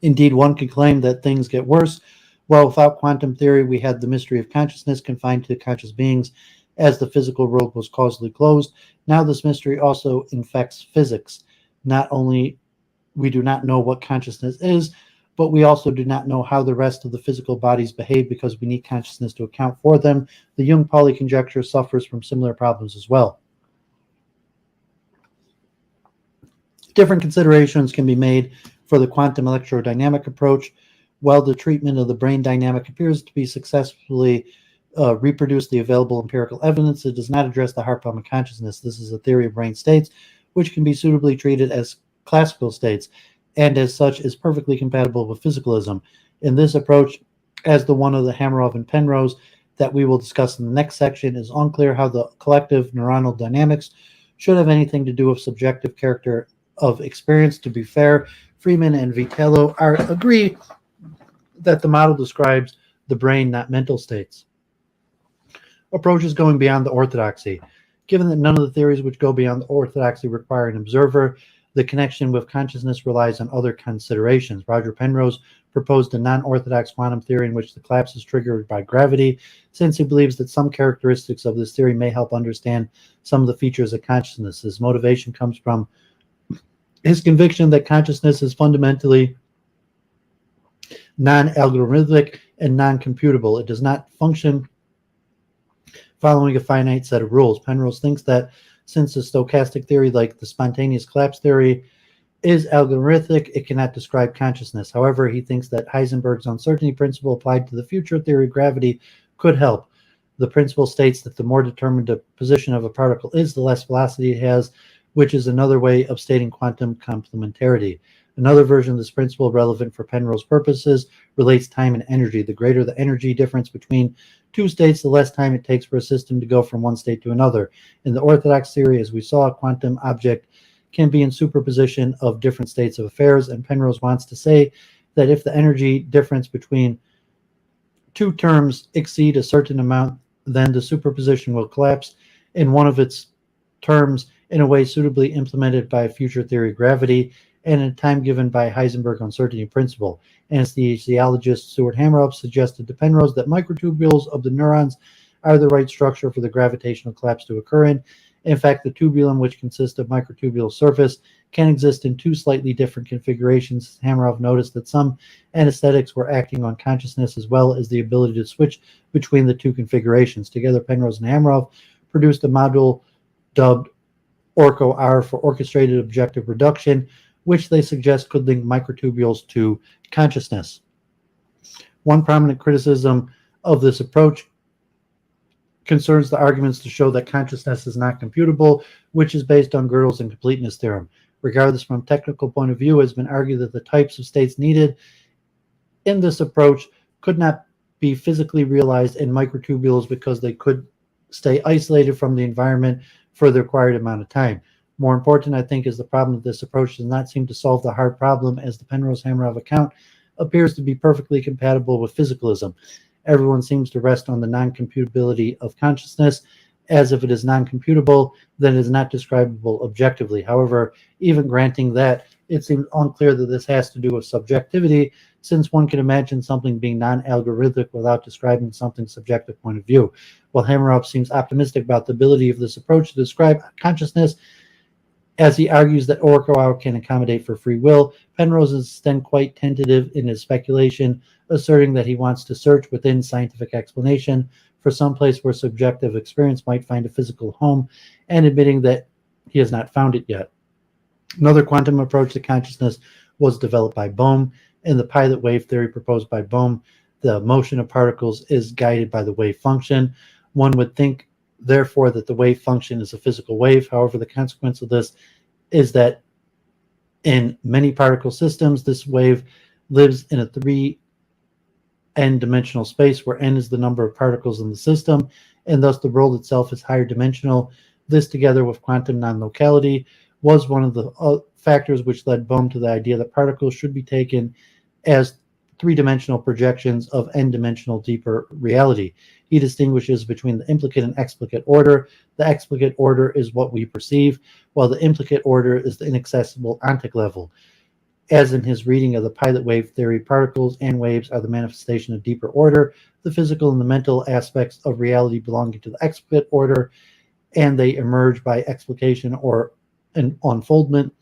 Indeed, one could claim that things get worse. Well, without quantum theory, we had the mystery of consciousness confined to conscious beings, as the physical world was causally closed. Now this mystery also infects physics. Not only we do not know what consciousness is, but we also do not know how the rest of the physical bodies behave because we need consciousness to account for them. The Jung-Pauli conjecture suffers from similar problems as well. Different considerations can be made for the quantum electrodynamic approach. While the treatment of the brain dynamic appears to be successfully reproduce the available empirical evidence. It does not address the heart problem of consciousness. This is a theory of brain states, which can be suitably treated as classical states, and as such is perfectly compatible with physicalism. In this approach, as the one of the Hameroff and Penrose that we will discuss in the next section, is unclear how the collective neuronal dynamics should have anything to do with subjective character of experience. To be fair, Freeman and Vitello agree that the model describes the brain, not mental states. Approaches going beyond the orthodoxy. Given that none of the theories which go beyond the orthodoxy require an observer, the connection with consciousness relies on other considerations. Roger Penrose proposed a non-orthodox quantum theory in which the collapse is triggered by gravity, since he believes that some characteristics of this theory may help understand some of the features of consciousness. His motivation comes from his conviction that consciousness is fundamentally non-algorithmic and non-computable. It does not function following a finite set of rules. Penrose thinks that since a stochastic theory like the spontaneous collapse theory is algorithmic, it cannot describe consciousness. However, he thinks that Heisenberg's uncertainty principle applied to the future theory of gravity could help. The principle states that the more determined the position of a particle is, the less velocity it has, which is another way of stating quantum complementarity. Another version of this principle, relevant for Penrose's purposes, relates time and energy. The greater the energy difference between two states, the less time it takes for a system to go from one state to another. In the orthodox theory, as we saw, a quantum object can be in superposition of different states of affairs, and Penrose wants to say that if the energy difference between two terms exceed a certain amount, then the superposition will collapse in one of its terms in a way suitably implemented by a future theory of gravity and in time given by Heisenberg uncertainty principle. Anesthesiologist Stuart Hameroff suggested to Penrose that microtubules of the neurons are the right structure for the gravitational collapse to occur in. In fact, the tubulum, which consists of microtubule surface, can exist in two slightly different configurations. Hameroff noticed that some anesthetics were acting on consciousness as well as the ability to switch between the two configurations. Together, Penrose and Hameroff produced a module dubbed ORCO-R for orchestrated objective reduction, which they suggest could link microtubules to consciousness. One prominent criticism of this approach concerns the arguments to show that consciousness is not computable, which is based on Gödel's incompleteness theorem. Regardless, from a technical point of view, it has been argued that the types of states needed in this approach could not be physically realized in microtubules because they could stay isolated from the environment for the required amount of time. More important, I think, is the problem that this approach does not seem to solve the hard problem, as the Penrose-Hameroff account appears to be perfectly compatible with physicalism. Everyone seems to rest on the non-computability of consciousness, as if it is non-computable, then it is not describable objectively. However, even granting that, it seems unclear that this has to do with subjectivity, since one can imagine something being non-algorithmic without describing something's subjective point of view. While Hameroff seems optimistic about the ability of this approach to describe consciousness, as he argues that ORCO-R can accommodate for free will, Penrose is then quite tentative in his speculation, asserting that he wants to search within scientific explanation for some place where subjective experience might find a physical home, and admitting that he has not found it yet. Another quantum approach to consciousness was developed by Bohm. In the pilot wave theory proposed by Bohm, the motion of particles is guided by the wave function. One would think, therefore, that the wave function is a physical wave. However, the consequence of this is that in many particle systems, this wave lives in a 3n dimensional space where n is the number of particles in the system, and thus the world itself is higher dimensional. This, together with quantum non-locality, was one of the factors which led Bohm to the idea that particles should be taken as three-dimensional projections of n-dimensional deeper reality. He distinguishes between the implicate and explicate order. The explicate order is what we perceive, while the implicate order is the inaccessible ontic level. As in his reading of the pilot wave theory, particles and waves are the manifestation of deeper order. The physical and the mental aspects of reality belonging to the explicate order, and they emerge by explication or an unfoldment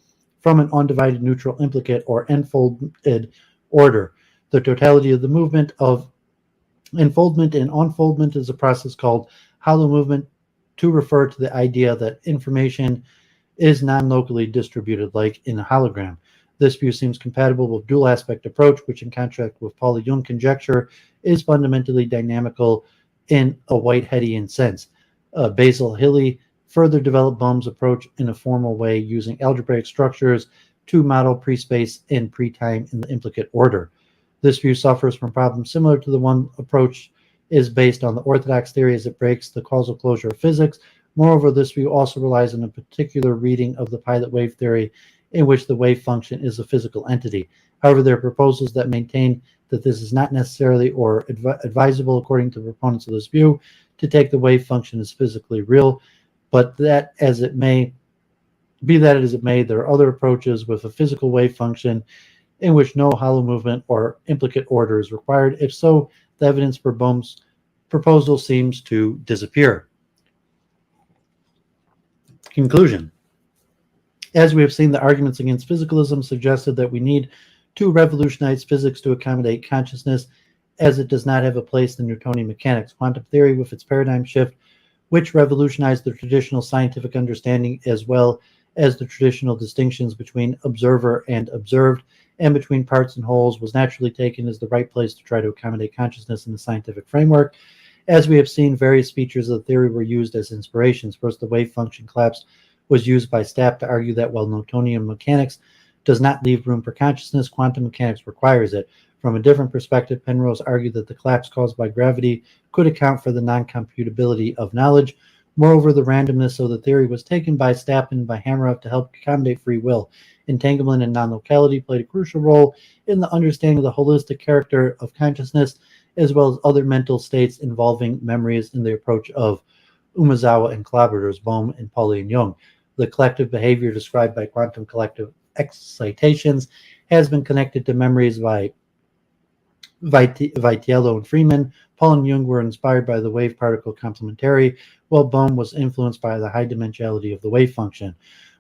from an undivided neutral implicate or enfolded order. The totality of the movement of enfoldment and unfoldment is a process called hollow movement, to refer to the idea that information is non-locally distributed, like in a hologram. This view seems compatible with dual aspect approach, which in contrast with Pauli Jung conjecture is fundamentally dynamical in a Whiteheadian sense. Basil Hilly further developed Bohm's approach in a formal way using algebraic structures to model pre-space and pre-time in the implicate order. This view suffers from problems similar to the one approach is based on the orthodox theory as it breaks the causal closure of physics. Moreover, this view also relies on a particular reading of the pilot wave theory in which the wave function is a physical entity. However, there are proposals that maintain that this is not necessarily or advisable according to the proponents of this view to take the wave function as physically real, but that as it may, there are other approaches with a physical wave function in which no hollow movement or implicate order is required. If so, the evidence for Bohm's proposal seems to disappear. Conclusion. As we have seen, the arguments against physicalism suggested that we need to revolutionize physics to accommodate consciousness, as it does not have a place in Newtonian mechanics. Quantum theory, with its paradigm shift, which revolutionized the traditional scientific understanding as well as the traditional distinctions between observer and observed, and between parts and wholes, was naturally taken as the right place to try to accommodate consciousness in the scientific framework. As we have seen, various features of the theory were used as inspirations. First, the wave function collapse was used by Stapp to argue that while Newtonian mechanics does not leave room for consciousness, quantum mechanics requires it. From a different perspective, Penrose argued that the collapse caused by gravity could account for the non-computability of knowledge. Moreover, the randomness of the theory was taken by Stapp and by Hameroff to help accommodate free will. Entanglement and non-locality played a crucial role in the understanding of the holistic character of consciousness, as well as other mental states involving memories in the approach of Umezawa and collaborators Bohm and Pauline Jung. The collective behavior described by quantum collective excitations has been connected to memories by Vitiello and Freeman. Paul and Jung were inspired by the wave particle complementary, while Bohm was influenced by the high dimensionality of the wave function.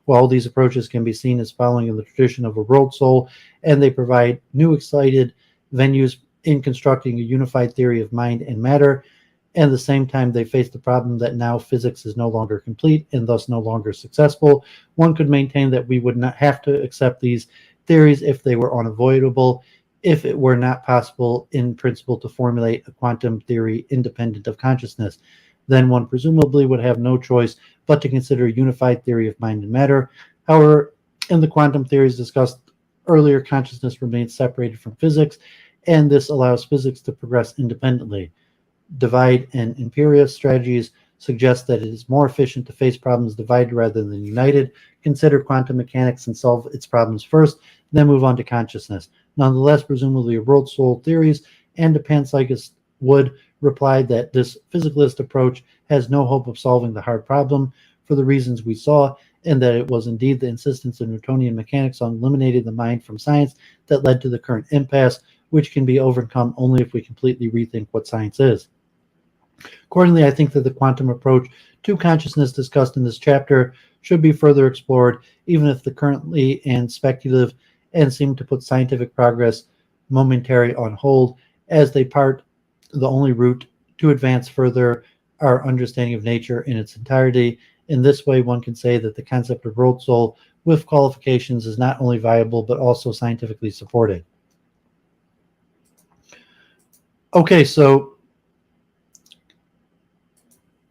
While these approaches can be seen as following in the tradition of a world soul, and they provide new excited venues in constructing a unified theory of mind and matter, and at the same time they face the problem that now physics is no longer complete and thus no longer successful. One could maintain that we would not have to accept these theories if they were unavoidable, if it were not possible in principle to formulate a quantum theory independent of consciousness. Then one presumably would have no choice but to consider a unified theory of mind and matter. However, in the quantum theories discussed earlier, consciousness remains separated from physics, and this allows physics to progress independently. Divide and imperious strategies suggest that it is more efficient to face problems divided rather than united. Consider quantum mechanics and solve its problems first, then move on to consciousness. Nonetheless, presumably world soul theories and a panpsychist would reply that this physicalist approach has no hope of solving the hard problem for the reasons we saw, and that it was indeed the insistence of Newtonian mechanics on eliminating the mind from science that led to the current impasse, which can be overcome only if we completely rethink what science is. Accordingly, I think that the quantum approach to consciousness discussed in this chapter should be further explored, even if the currently and speculative and seem to put scientific progress momentary on hold, as they part the only route to advance further our understanding of nature in its entirety. In this way, one can say that the concept of world soul with qualifications is not only viable, but also scientifically supported. Okay, so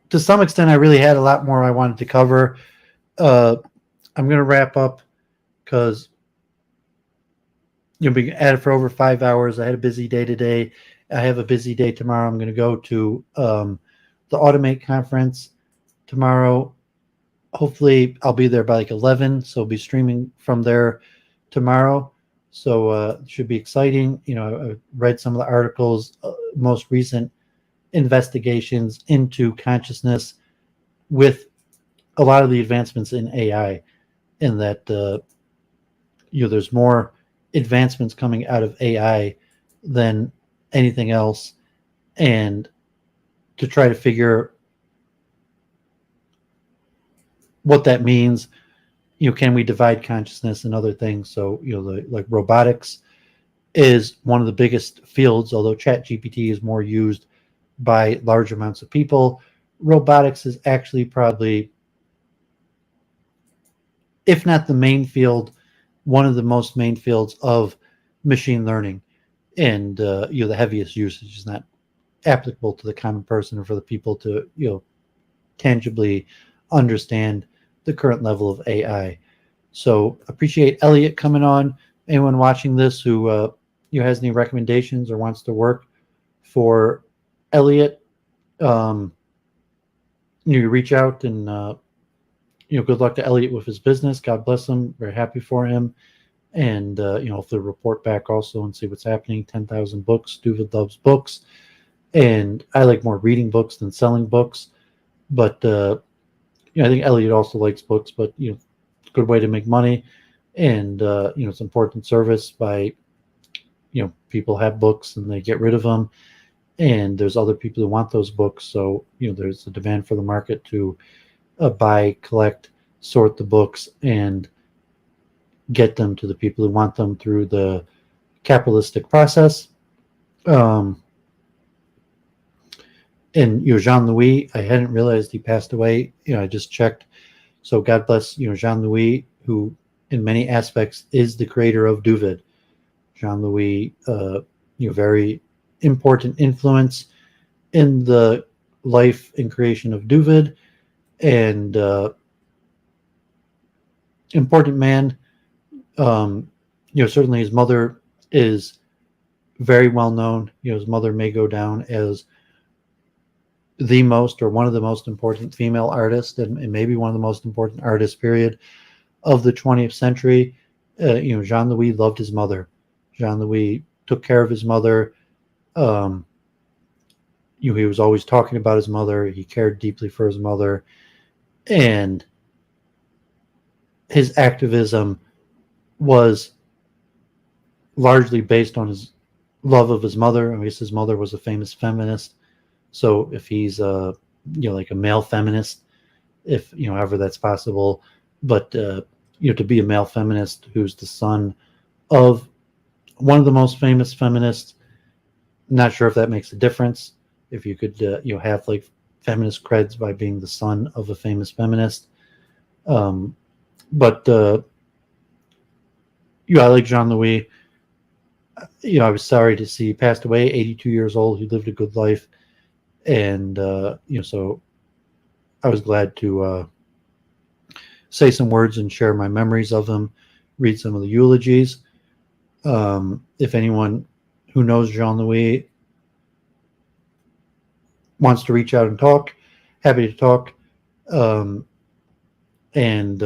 to some extent, I really had a lot more I wanted to cover. I'm going to wrap up because you'll be at it for over 5 hours. I had a busy day today. I have a busy day tomorrow. I'm going to go to the Automate conference tomorrow. Hopefully, I'll be there by like 11, so I'll be streaming from there tomorrow. So it should be exciting. You know, I read some of the articles, most recent investigations into consciousness with a lot of the advancements in AI, and that there's more advancements coming out of AI than anything else, and to try to figure what that means. Can we divide consciousness and other things? So like robotics is one of the biggest fields, although ChatGPT is more used by large amounts of people. Robotics is actually probably, if not the main field, one of the most main fields of machine learning, and the heaviest usage is not applicable to the common person, or for the people to, tangibly understand the current level of AI. So appreciate Elliott coming on. Anyone watching this who has any recommendations or wants to work for Elliott, you reach out, and good luck to Elliott with his business. God bless him. Very happy for him. And if they report back also and see what's happening. 10,000 books. Doooovid loves books, and I like more reading books than selling books. But I think Elliott also likes books. But good way to make money, and it's important service by people have books and they get rid of them, and there's other people who want those books. So there's a demand for the market to buy, collect, sort the books, and get them to the people who want them through the capitalistic process. And Jean-Louis, I hadn't realized he passed away. I just checked. So God bless Jean-Louis, who in many aspects is the creator of Doooovid. Jean-Louis, very important influence in the life and creation of Doooovid, and important man. Certainly his mother is very well known. His mother may go down as the most, or one of the most important female artists, and maybe one of the most important artists, period, of the 20th century. Jean-Louis loved his mother. Jean-Louis took care of his mother. He was always talking about his mother. He cared deeply for his mother, and his activism was largely based on his love of his mother. I guess his mother was a famous feminist. So if he's like a male feminist, if however that's possible, but to be a male feminist who's the son of one of the most famous feminists, not sure if that makes a difference. If you could have like feminist creds by being the son of a famous feminist, but I like Jean-Louis. I was sorry to see he passed away, 82 years old. He lived a good life, and so I was glad to say some words and share my memories of him, read some of the eulogies. If anyone who knows Jean-Louis wants to reach out and talk, happy to talk. And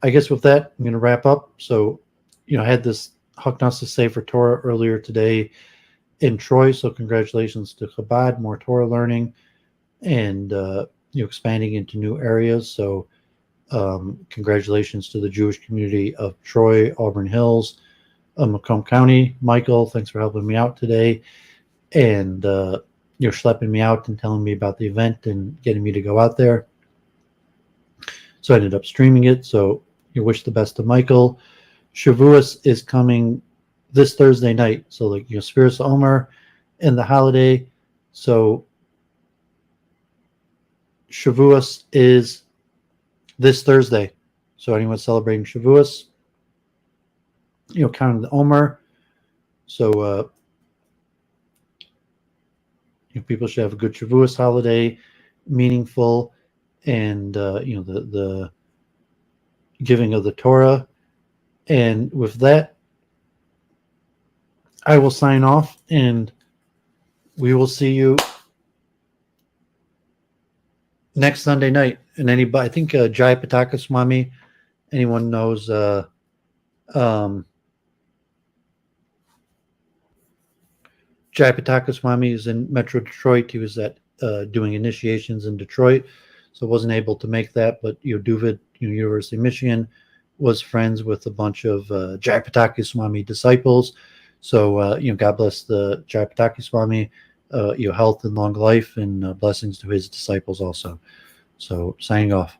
I guess with that, I'm going to wrap up. So, I had this Haknas Sefer Torah earlier today in Troy. So congratulations to Chabad, more Torah learning, and expanding into new areas. So congratulations to the Jewish community of Troy, Auburn Hills, Macomb County. Michael, thanks for helping me out today, and schlepping me out and telling me about the event and getting me to go out there. So I ended up streaming it. So wish the best to Michael. Shavuos is coming this Thursday night. So like Spiros Omer and the holiday. So Shavuos is this Thursday. So anyone celebrating Shavuos, counting the Omer. So people should have a good Shavuos holiday, meaningful, and the giving of the Torah. And with that, I will sign off, and we will see you next Sunday night. And anybody, I think Jai Pataka Swami, anyone knows Jai Pataka Swami is in Metro Detroit. He was at doing initiations in Detroit, so wasn't able to make that. But Doooovid, University of Michigan, was friends with a bunch of Jai Pataka Swami disciples. So God bless the Jai Pataka Swami, health and long life, and blessings to his disciples also. So signing off.